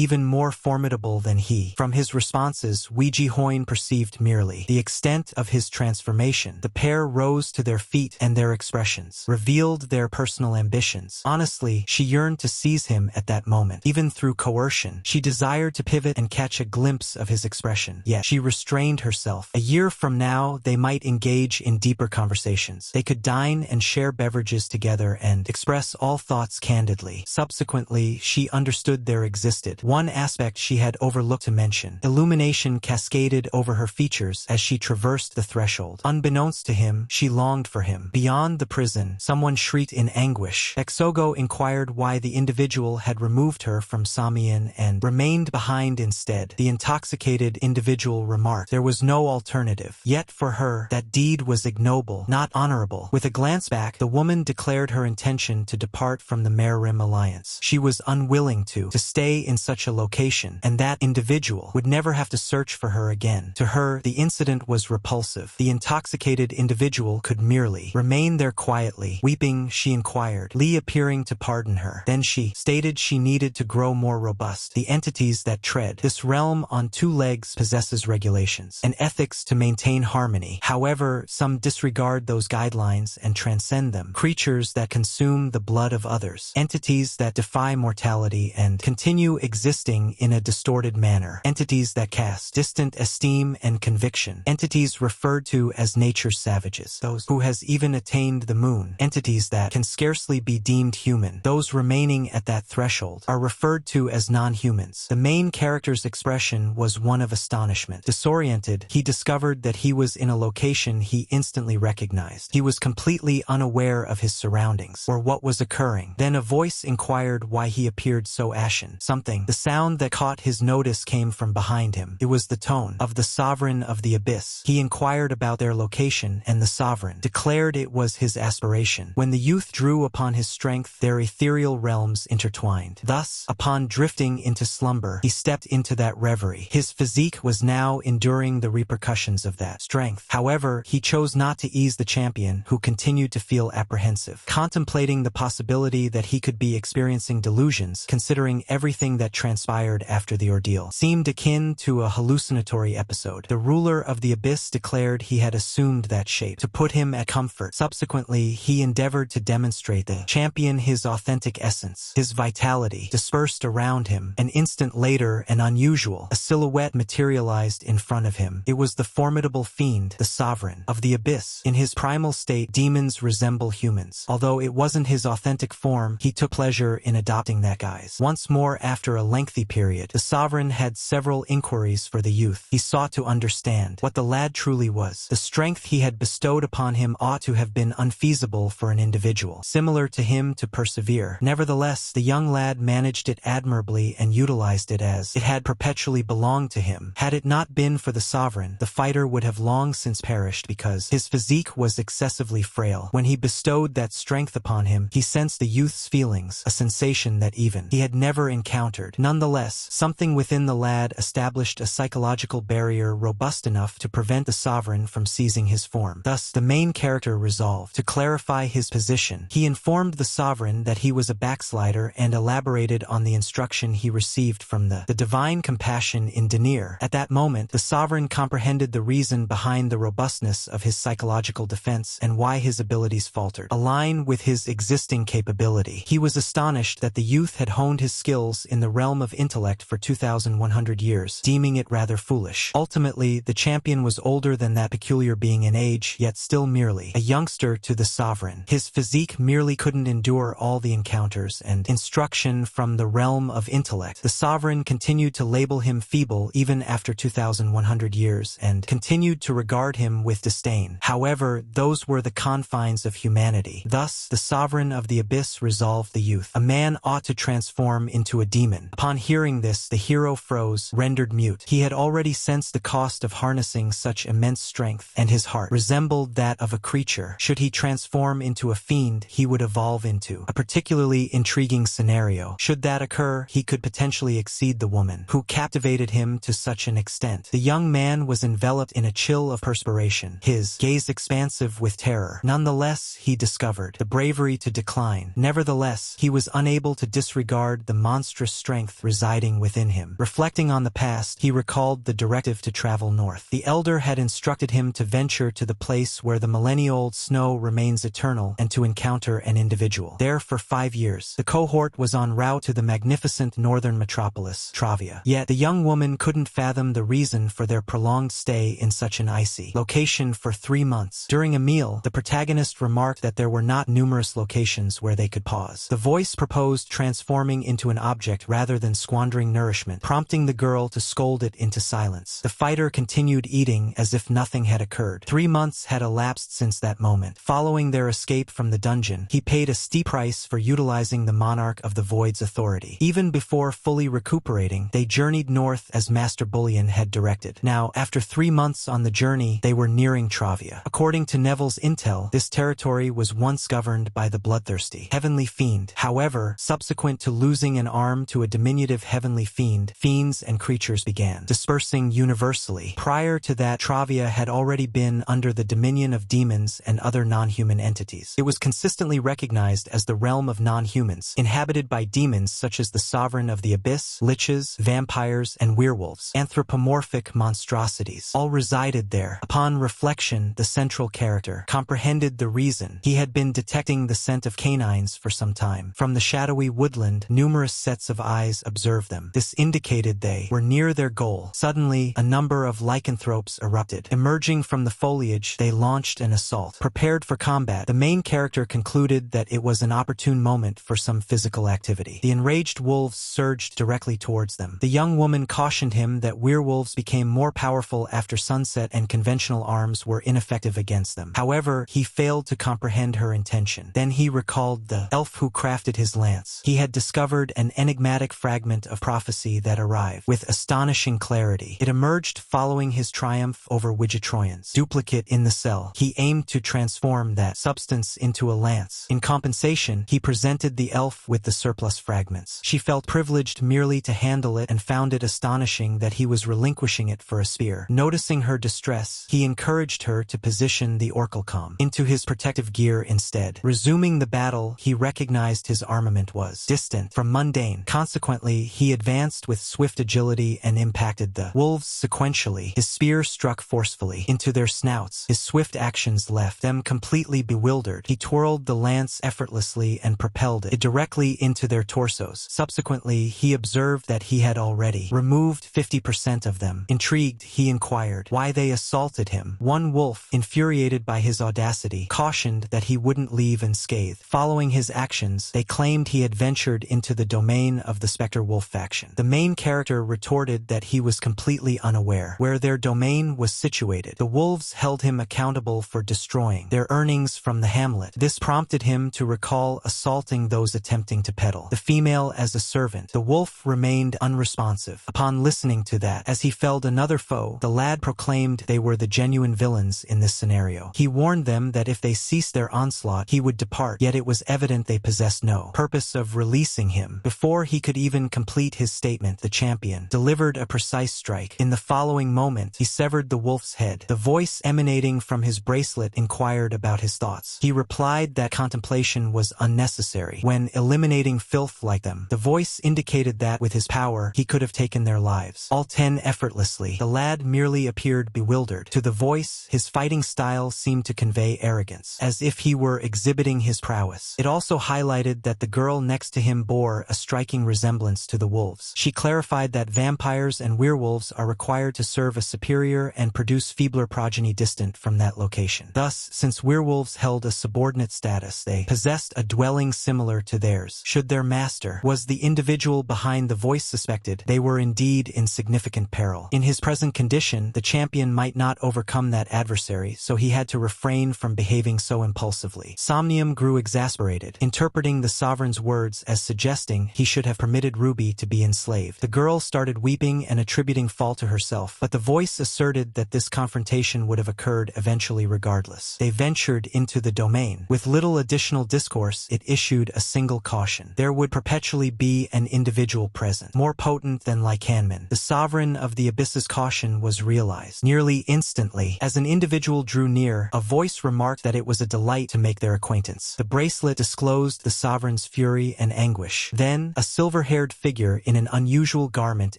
even more formidable than he. From his responses, Wei Jihoin perceived merely the extent of his transformation. The pair rose to their feet, and their expressions revealed their personal ambitions. Honestly, she yearned to seize him at that moment. Even through coercion, she desired to pivot and catch a glimpse of his expression. Yet, she restrained herself. A year from now, they might engage in deeper conversations. They could dine and share beverages together and express all thoughts candidly. Subsequently, she understood there existed one aspect she had overlooked to mention. Illumination cascaded over her features as she traversed the threshold. Unbeknownst to him, she longed for him. Beyond the prison, someone shrieked in anguish. Exogo inquired why the individual had removed her from Samian and remained behind instead. The intoxicated individual remarked there was no alternative. Yet for her, that deed was ignoble, not honorable. With a glance back, the woman declared her intention to depart from the Merim alliance. She was unwilling to stay in such a location, and that individual would never have to search for her again. To her, the incident was repulsive. The intoxicated individual could merely remain there quietly. Weeping, she inquired, Li appearing to pardon her. Then she stated she needed to grow more robust. The entities that tread this realm on 2 legs possesses regulations and ethics to maintain harmony. However, some disregard those guidelines and transcend them. Creatures that consume the blood of others. Entities that defy mortality and continue existing in a distorted manner. Entities that cast distant esteem and conviction. Entities referred to as nature's savages. Those who has even attained the moon. Entities that can scarcely be deemed human. Those remaining at that threshold are referred to as non-humans. The main character's expression was one of astonishment. Disoriented, he discovered that he was in a location he instantly recognized. He was completely unaware of his surroundings or what was occurring. Then a voice inquired why he appeared so ashen. The sound that caught his notice came from behind him. It was the tone of the sovereign of the abyss. He inquired about their location, and the sovereign declared it was his aspiration. When the youth drew upon his strength, their ethereal realms intertwined. Thus, upon drifting into slumber, he stepped into that reverie. His physique was now enduring the repercussions of that strength. However, he chose not to ease the champion, who continued to feel apprehensive, contemplating the possibility that he could be experiencing delusions, considering everything that transpired after the ordeal seemed akin to a hallucinatory episode. The ruler of the abyss declared he had assumed that shape to put him at comfort. Subsequently, he endeavored to demonstrate the champion his authentic essence. His vitality dispersed around him. An instant later, a silhouette materialized in front of him. It was the formidable fiend, the sovereign of the abyss. In his primal state, demons resemble humans. Although it wasn't his authentic form, he took pleasure in adopting that guise. Once more, after a lengthy period, the sovereign had several inquiries for the youth. He sought to understand what the lad truly was. The strength he had bestowed upon him ought to have been unfeasible for an individual similar to him to persevere. Nevertheless, the young lad managed it admirably and utilized it as it had perpetually belonged to him. Had it not been for the sovereign, the fighter would have long since perished because his physique was excessively frail. When he bestowed that strength upon him, he sensed the youth's feelings, a sensation that even he had never encountered. Nonetheless, something within the lad established a psychological barrier robust enough to prevent the sovereign from seizing his form. Thus, the main character resolved to clarify his position. He informed the sovereign that he was a backslider and elaborated on the instruction he received from the divine compassion in Denier. At that moment, the sovereign comprehended the reason behind the robustness of his psychological defense and why his abilities faltered align with his existing capability. He was astonished that the youth had honed his skills in the realm of intellect for 2,100 years, deeming it rather foolish. Ultimately, the champion was older than that peculiar being in age, yet still merely a youngster to the sovereign. His physique merely couldn't endure all the encounters and instruction from the realm of intellect. The sovereign continued to label him feeble even after 2,100 years and continued to regard him with disdain. However, those were the confines of humanity. Thus, the sovereign of the abyss resolved the youth. A man ought to transform into a demon. Upon hearing this, the hero froze, rendered mute. He had already sensed the cost of harnessing such immense strength, and his heart resembled that of a creature. Should he transform into a fiend, he would evolve into a particularly intriguing scenario. Should that occur, he could potentially exceed the woman who captivated him to such an extent. The young man was enveloped in a chill of perspiration, his gaze expansive with terror. Nonetheless, he discovered the bravery to decline. Nevertheless, he was unable to disregard the monstrous strength residing within him. Reflecting on the past, he recalled the directive to travel north. The elder had instructed him to venture to the place where the millennia-old snow remains eternal and to encounter an individual. There for 5 years, the cohort was en route to the magnificent northern metropolis, Travia. Yet, the young woman couldn't fathom the reason for their prolonged stay in such an icy location for 3 months. During a meal, the protagonist remarked that there were not numerous locations where they could pause. The voice proposed transforming into an object rather than squandering nourishment, prompting the girl to scold it into silence. The fighter continued eating as if nothing had occurred. 3 months had elapsed since that moment. Following their escape from the dungeon, he paid a steep price for utilizing the monarch of the void's authority. Even before fully recuperating, they journeyed north as Master Bullion had directed. Now, after 3 months on the journey, they were nearing Travia. According to Neville's intel, this territory was once governed by the bloodthirsty heavenly fiend. However, subsequent to losing an arm to a diminutive heavenly fiend, fiends and creatures began dispersing universally. Prior to that, Travia had already been under the dominion of demons and other non-human entities. It was consistently recognized as the realm of non-humans, inhabited by demons such as the sovereign of the abyss, liches, vampires, and werewolves. Anthropomorphic monstrosities all resided there. Upon reflection, the central character comprehended the reason. He had been detecting the scent of canines for some time. From the shadowy woodland, numerous sets of eyes observed them. This indicated they were near their goal. Suddenly, a number of lycanthropes erupted. Emerging from the foliage, they launched an assault. Prepared for combat, the main character concluded that it was an opportune moment for some physical activity. The enraged wolves surged directly towards them. The young woman cautioned him that werewolves became more powerful after sunset and conventional arms were ineffective against them. However, he failed to comprehend her intention. Then he recalled the elf who crafted his lance. He had discovered an enigmatic fragment of prophecy that arrived with astonishing clarity. It emerged following his triumph over Widgetroyans. Duplicate in the cell, he aimed to transform that substance into a lance. In compensation, he presented the elf with the surplus fragments. She felt privileged merely to handle it and found it astonishing that he was relinquishing it for a spear. Noticing her distress, he encouraged her to position the orkelcom into his protective gear instead. Resuming the battle, he recognized his armament was distant from mundane. Consequently, he advanced with swift agility and impacted the wolves sequentially. His spear struck forcefully into their snouts. His swift actions left them completely bewildered. He twirled the lance effortlessly and propelled it directly into their torsos. Subsequently, he observed that he had already removed 50% of them. Intrigued, he inquired why they assaulted him. One wolf, infuriated by his audacity, cautioned that he wouldn't leave unscathed. Following his actions, they claimed he had ventured into the domain of the Spectre Wolf faction. The main character retorted that he was completely unaware where their domain was situated. The wolves held him accountable for destroying their earnings from the hamlet. This prompted him to recall assaulting those attempting to peddle the female as a servant. The wolf remained unresponsive. Upon listening to that, as he felled another foe, the lad proclaimed they were the genuine villains in this scenario. He warned them that if they ceased their onslaught, he would depart, yet it was evident they possessed no purpose of releasing him. Before he could even complete his statement, the champion delivered a precise strike. In the following moment, he severed the wolf's head. The voice emanating from his bracelet inquired about his thoughts. He replied that contemplation was unnecessary when eliminating filth like them. The voice indicated that with his power, he could have taken their lives, all 10 effortlessly. The lad merely appeared bewildered. To the voice, his fighting style seemed to convey arrogance, as if he were exhibiting his prowess. It also highlighted that the girl next to him bore a striking resemblance to the wolves. She clarified that vampires and werewolves are required to serve a superior and produce feebler progeny distant from that location. Thus, since werewolves held a subordinate subordinate status. They possessed a dwelling similar to theirs. Should their master was the individual behind the voice suspected, they were indeed in significant peril. In his present condition, the champion might not overcome that adversary, so he had to refrain from behaving so impulsively. Somnium grew exasperated, interpreting the sovereign's words as suggesting he should have permitted Ruby to be enslaved. The girl started weeping and attributing fault to herself, but the voice asserted that this confrontation would have occurred eventually regardless. They ventured into the domain. With little additional discourse, it issued a single caution. There would perpetually be an individual present, more potent than Lycanman. The sovereign of the abyss's caution was realized. Nearly instantly, as an individual drew near, a voice remarked that it was a delight to make their acquaintance. The bracelet disclosed the sovereign's fury and anguish. Then, a silver-haired figure in an unusual garment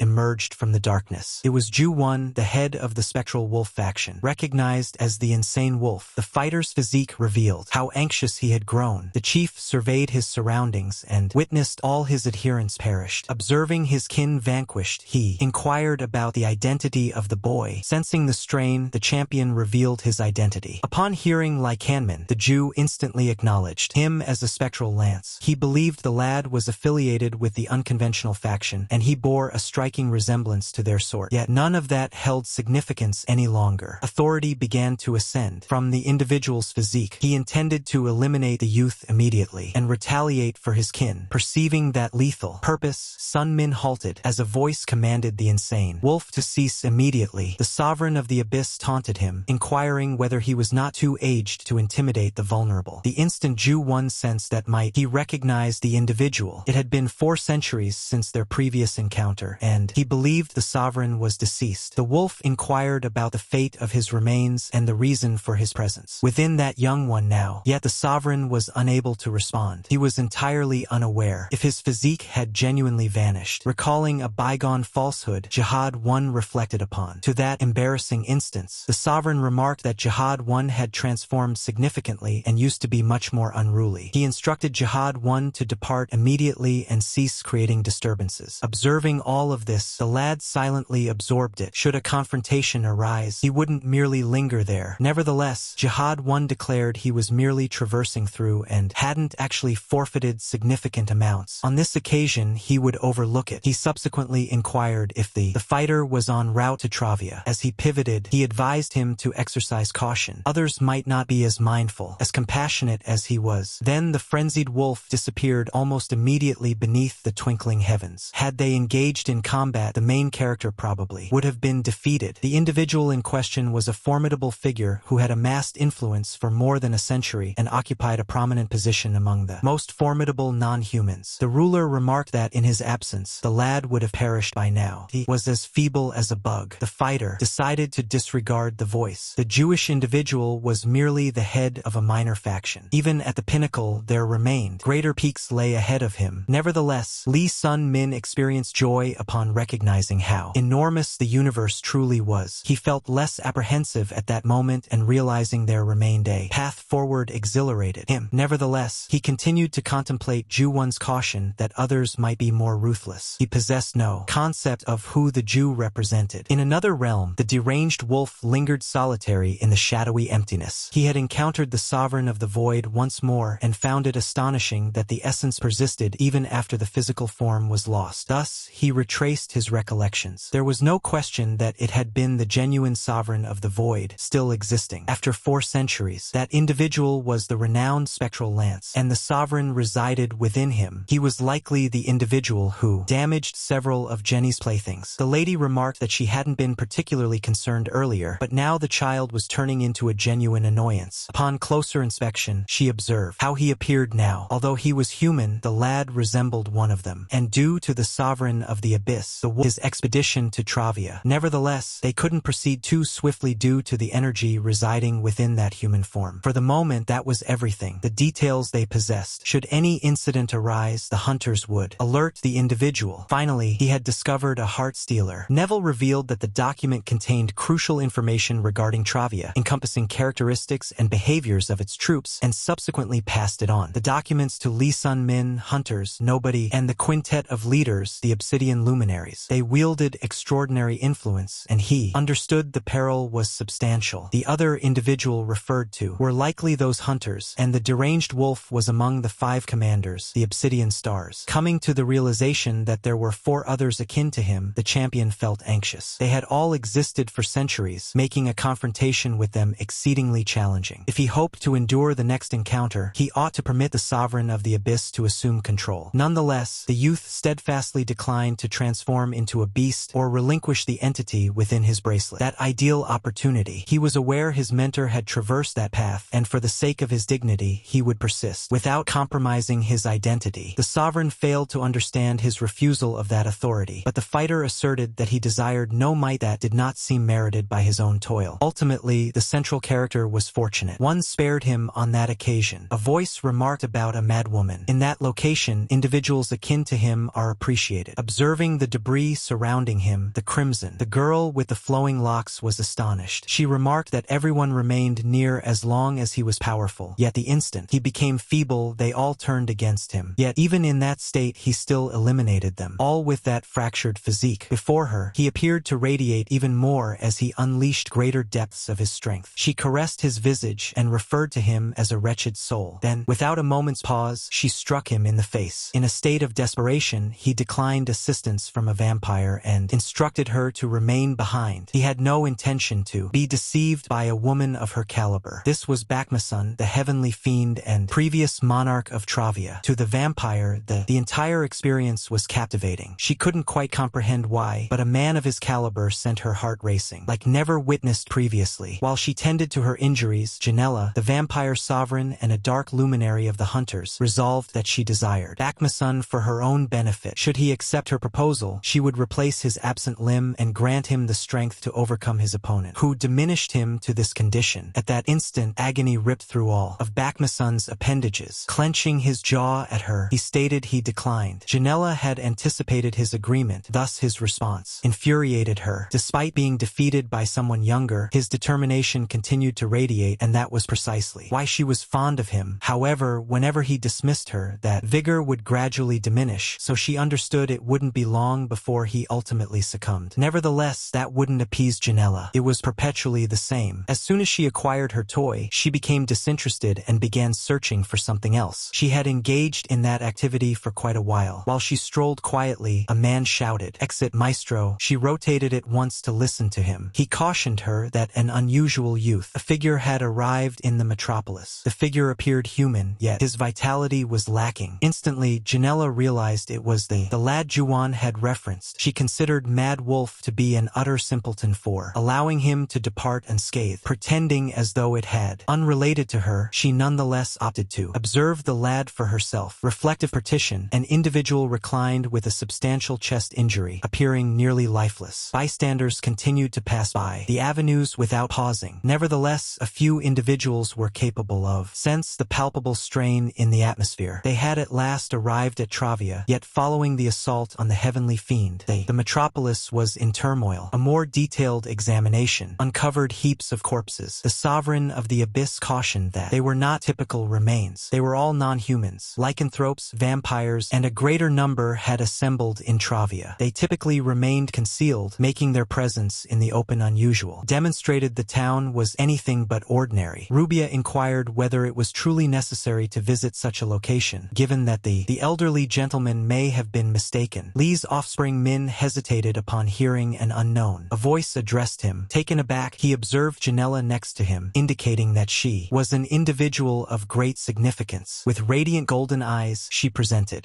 emerged from the darkness. It was Ju-1, the head of the spectral wolf faction. Recognized as the insane wolf, the fighter's physique revealed how anxious he had grown. The chief surveyed his surroundings and witnessed all his adherents perished. Observing his kin vanquished, he inquired about the identity of the boy. Sensing the strain, the champion revealed his identity. Upon hearing Lycanman, the Jew instantly acknowledged him as a spectral lance. He believed the lad was affiliated with the unconventional faction, and he bore a striking resemblance to their sort. Yet none of that held significance any longer. Authority began to ascend from the individual's physique. He intended to eliminate the youth immediately and retaliate for his kin. Perceiving that lethal purpose, Sun Min halted as a voice commanded the insane wolf to cease immediately. The sovereign of the abyss taunted him, inquiring whether he was not too aged to intimidate the vulnerable. The instant Ju-1 sensed that might, he recognized the individual. It had been 4 centuries since their previous encounter, and he believed the sovereign was deceased. The wolf inquired about the fate of his remains and the reason for his presence within that young one now, yet the sovereign was unable to respond. He was entirely unaware if his physique had genuinely vanished. Recalling a bygone falsehood Jihad-1 reflected upon. To that embarrassing instance, the sovereign remarked that Jihad-1 had transformed significantly and used to be much more unruly. He instructed Jihad-1 to depart immediately and cease creating disturbances. Observing all of this, the lad silently absorbed it. Should a confrontation arise, he wouldn't merely linger there. Nevertheless, Jihad-1 declared he was merely traversing through and hadn't actually forfeited significant amounts. On this occasion, he would overlook it. He subsequently inquired if the fighter was en route to Travia. As he pivoted, he advised him to exercise caution. Others might not be as mindful, as compassionate as he was. Then the frenzied wolf disappeared almost immediately beneath the twinkling heavens. Had they engaged in combat, the main character probably would have been defeated. The individual in question was a formidable figure who had amassed influence for more than a century and occupied a prominent position among the most formidable non-humans. The ruler remarked that in his absence, the lad would have perished by now. He was as feeble as a bug. The fighter decided to disregard the voice. The Jewish individual was merely the head of a minor faction. Even at the pinnacle, there remained greater peaks lay ahead of him. Nevertheless, Lee Sun Min experienced joy upon recognizing how enormous the universe truly was. He felt less apprehensive at that moment, and realizing there remained a path forward exhilarated him. Nevertheless, he continued to contemplate Ju-1's caution that others might be more ruthless. He possessed no concept of who the Jew represented. In another realm, the deranged wolf lingered solitary in the shadowy emptiness. He had encountered the sovereign of the void once more and found it astonishing that the essence persisted even after the physical form was lost. Thus, he retraced his recollections. There was no question that it had been the genuine sovereign of the void still existing. After 4 centuries, that individual was the renowned spectral lance, and the sovereign resided within him. He was likely the individual who damaged several of Jenny's playthings. The lady remarked that she hadn't been particularly concerned earlier, but now the child was turning into a genuine annoyance. Upon closer inspection, she observed how he appeared now. Although he was human, the lad resembled one of them, and due to the sovereign of the abyss, his expedition to Travia. Nevertheless, they couldn't proceed too swiftly due to the energy residing within that human form. For the moment, that was everything. The details they possessed. Should any incident arise, the hunters would alert the individual. Finally, he had discovered a heart stealer. Neville revealed that the document contained crucial information regarding Travia, encompassing characteristics and behaviors of its troops, and subsequently passed it on. The documents to Lee Sun Min, hunters, nobody, and the quintet of leaders, the Obsidian Luminaries. They wielded extraordinary influence, and he understood the peril was substantial. The other individual referred to were likely those those hunters, and the deranged wolf was among the 5 commanders, the obsidian stars. Coming to the realization that there were 4 others akin to him, the champion felt anxious. They had all existed for centuries, making a confrontation with them exceedingly challenging. If he hoped to endure the next encounter, he ought to permit the sovereign of the abyss to assume control. Nonetheless, the youth steadfastly declined to transform into a beast or relinquish the entity within his bracelet. That ideal opportunity. He was aware his mentor had traversed that path, and for the sake of his dignity, he would persist, without compromising his identity. The sovereign failed to understand his refusal of that authority, but the fighter asserted that he desired no might that did not seem merited by his own toil. Ultimately, the central character was fortunate. One spared him on that occasion. A voice remarked about a madwoman. In that location, individuals akin to him are appreciated. Observing the debris surrounding him, the crimson, the girl with the flowing locks was astonished. She remarked that everyone remained near as long as he was powerful. Yet the instant he became feeble, they all turned against him. Yet even in that state, he still eliminated them, all with that fractured physique. Before her, he appeared to radiate even more as he unleashed greater depths of his strength. She caressed his visage and referred to him as a wretched soul. Then, without a moment's pause, she struck him in the face. In a state of desperation, he declined assistance from a vampire and instructed her to remain behind. He had no intention to be deceived by a woman of her caliber. This was Bakmasun, the heavenly fiend and previous monarch of Travia. To the vampire, the entire experience was captivating. She couldn't quite comprehend why, but a man of his caliber sent her heart racing, like never witnessed previously. While she tended to her injuries, Janella, the vampire sovereign and a dark luminary of the hunters, resolved that she desired Bakmasun for her own benefit. Should he accept her proposal, she would replace his absent limb and grant him the strength to overcome his opponent, who diminished him to this condition. At that instant, agony ripped through all of Bakmasun's appendages. Clenching his jaw at her, he stated he declined. Janella had anticipated his agreement, thus his response infuriated her. Despite being defeated by someone younger, his determination continued to radiate, and that was precisely why she was fond of him. However, whenever he dismissed her, that vigor would gradually diminish, so she understood it wouldn't be long before he ultimately succumbed. Nevertheless, that wouldn't appease Janella. It was perpetually the same. As soon as she acquired her toy, she became disinterested and began searching for something else. She had engaged in that activity for quite a while. While she strolled quietly, a man shouted, "Exit, maestro." She rotated at once to listen to him. He cautioned her that an unusual youth, a figure, had arrived in the metropolis. The figure appeared human, yet his vitality was lacking. Instantly, Janella realized it was the lad Juan had referenced. She considered Mad Wolf to be an utter simpleton for allowing him to depart unscathed, pretending as though it had. Unrelated to her, she nonetheless opted to observe the lad for herself. Reflective partition, an individual reclined with a substantial chest injury, appearing nearly lifeless. Bystanders continued to pass by the avenues without pausing. Nevertheless, a few individuals were capable of sense the palpable strain in the atmosphere. They had at last arrived at Travia, yet following the assault on the heavenly fiend, the metropolis was in turmoil. A more detailed examination uncovered heaps of corpses. The sovereign of the abyss cautioned that they were not typical remains. They were all non-humans, lycanthropes, vampires, and a greater number had assembled in Travia. They typically remained concealed, making their presence in the open unusual. Demonstrated the town was anything but ordinary. Rubia inquired whether it was truly necessary to visit such a location, given that the elderly gentleman may have been mistaken. Lee's offspring Min hesitated upon hearing an unknown. A voice addressed him. Taken aback, he observed Janella next to him, indicating that she was an individual of great significance. With radiant golden eyes, she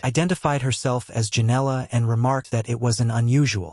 identified herself as Janella and remarked that it was an unusual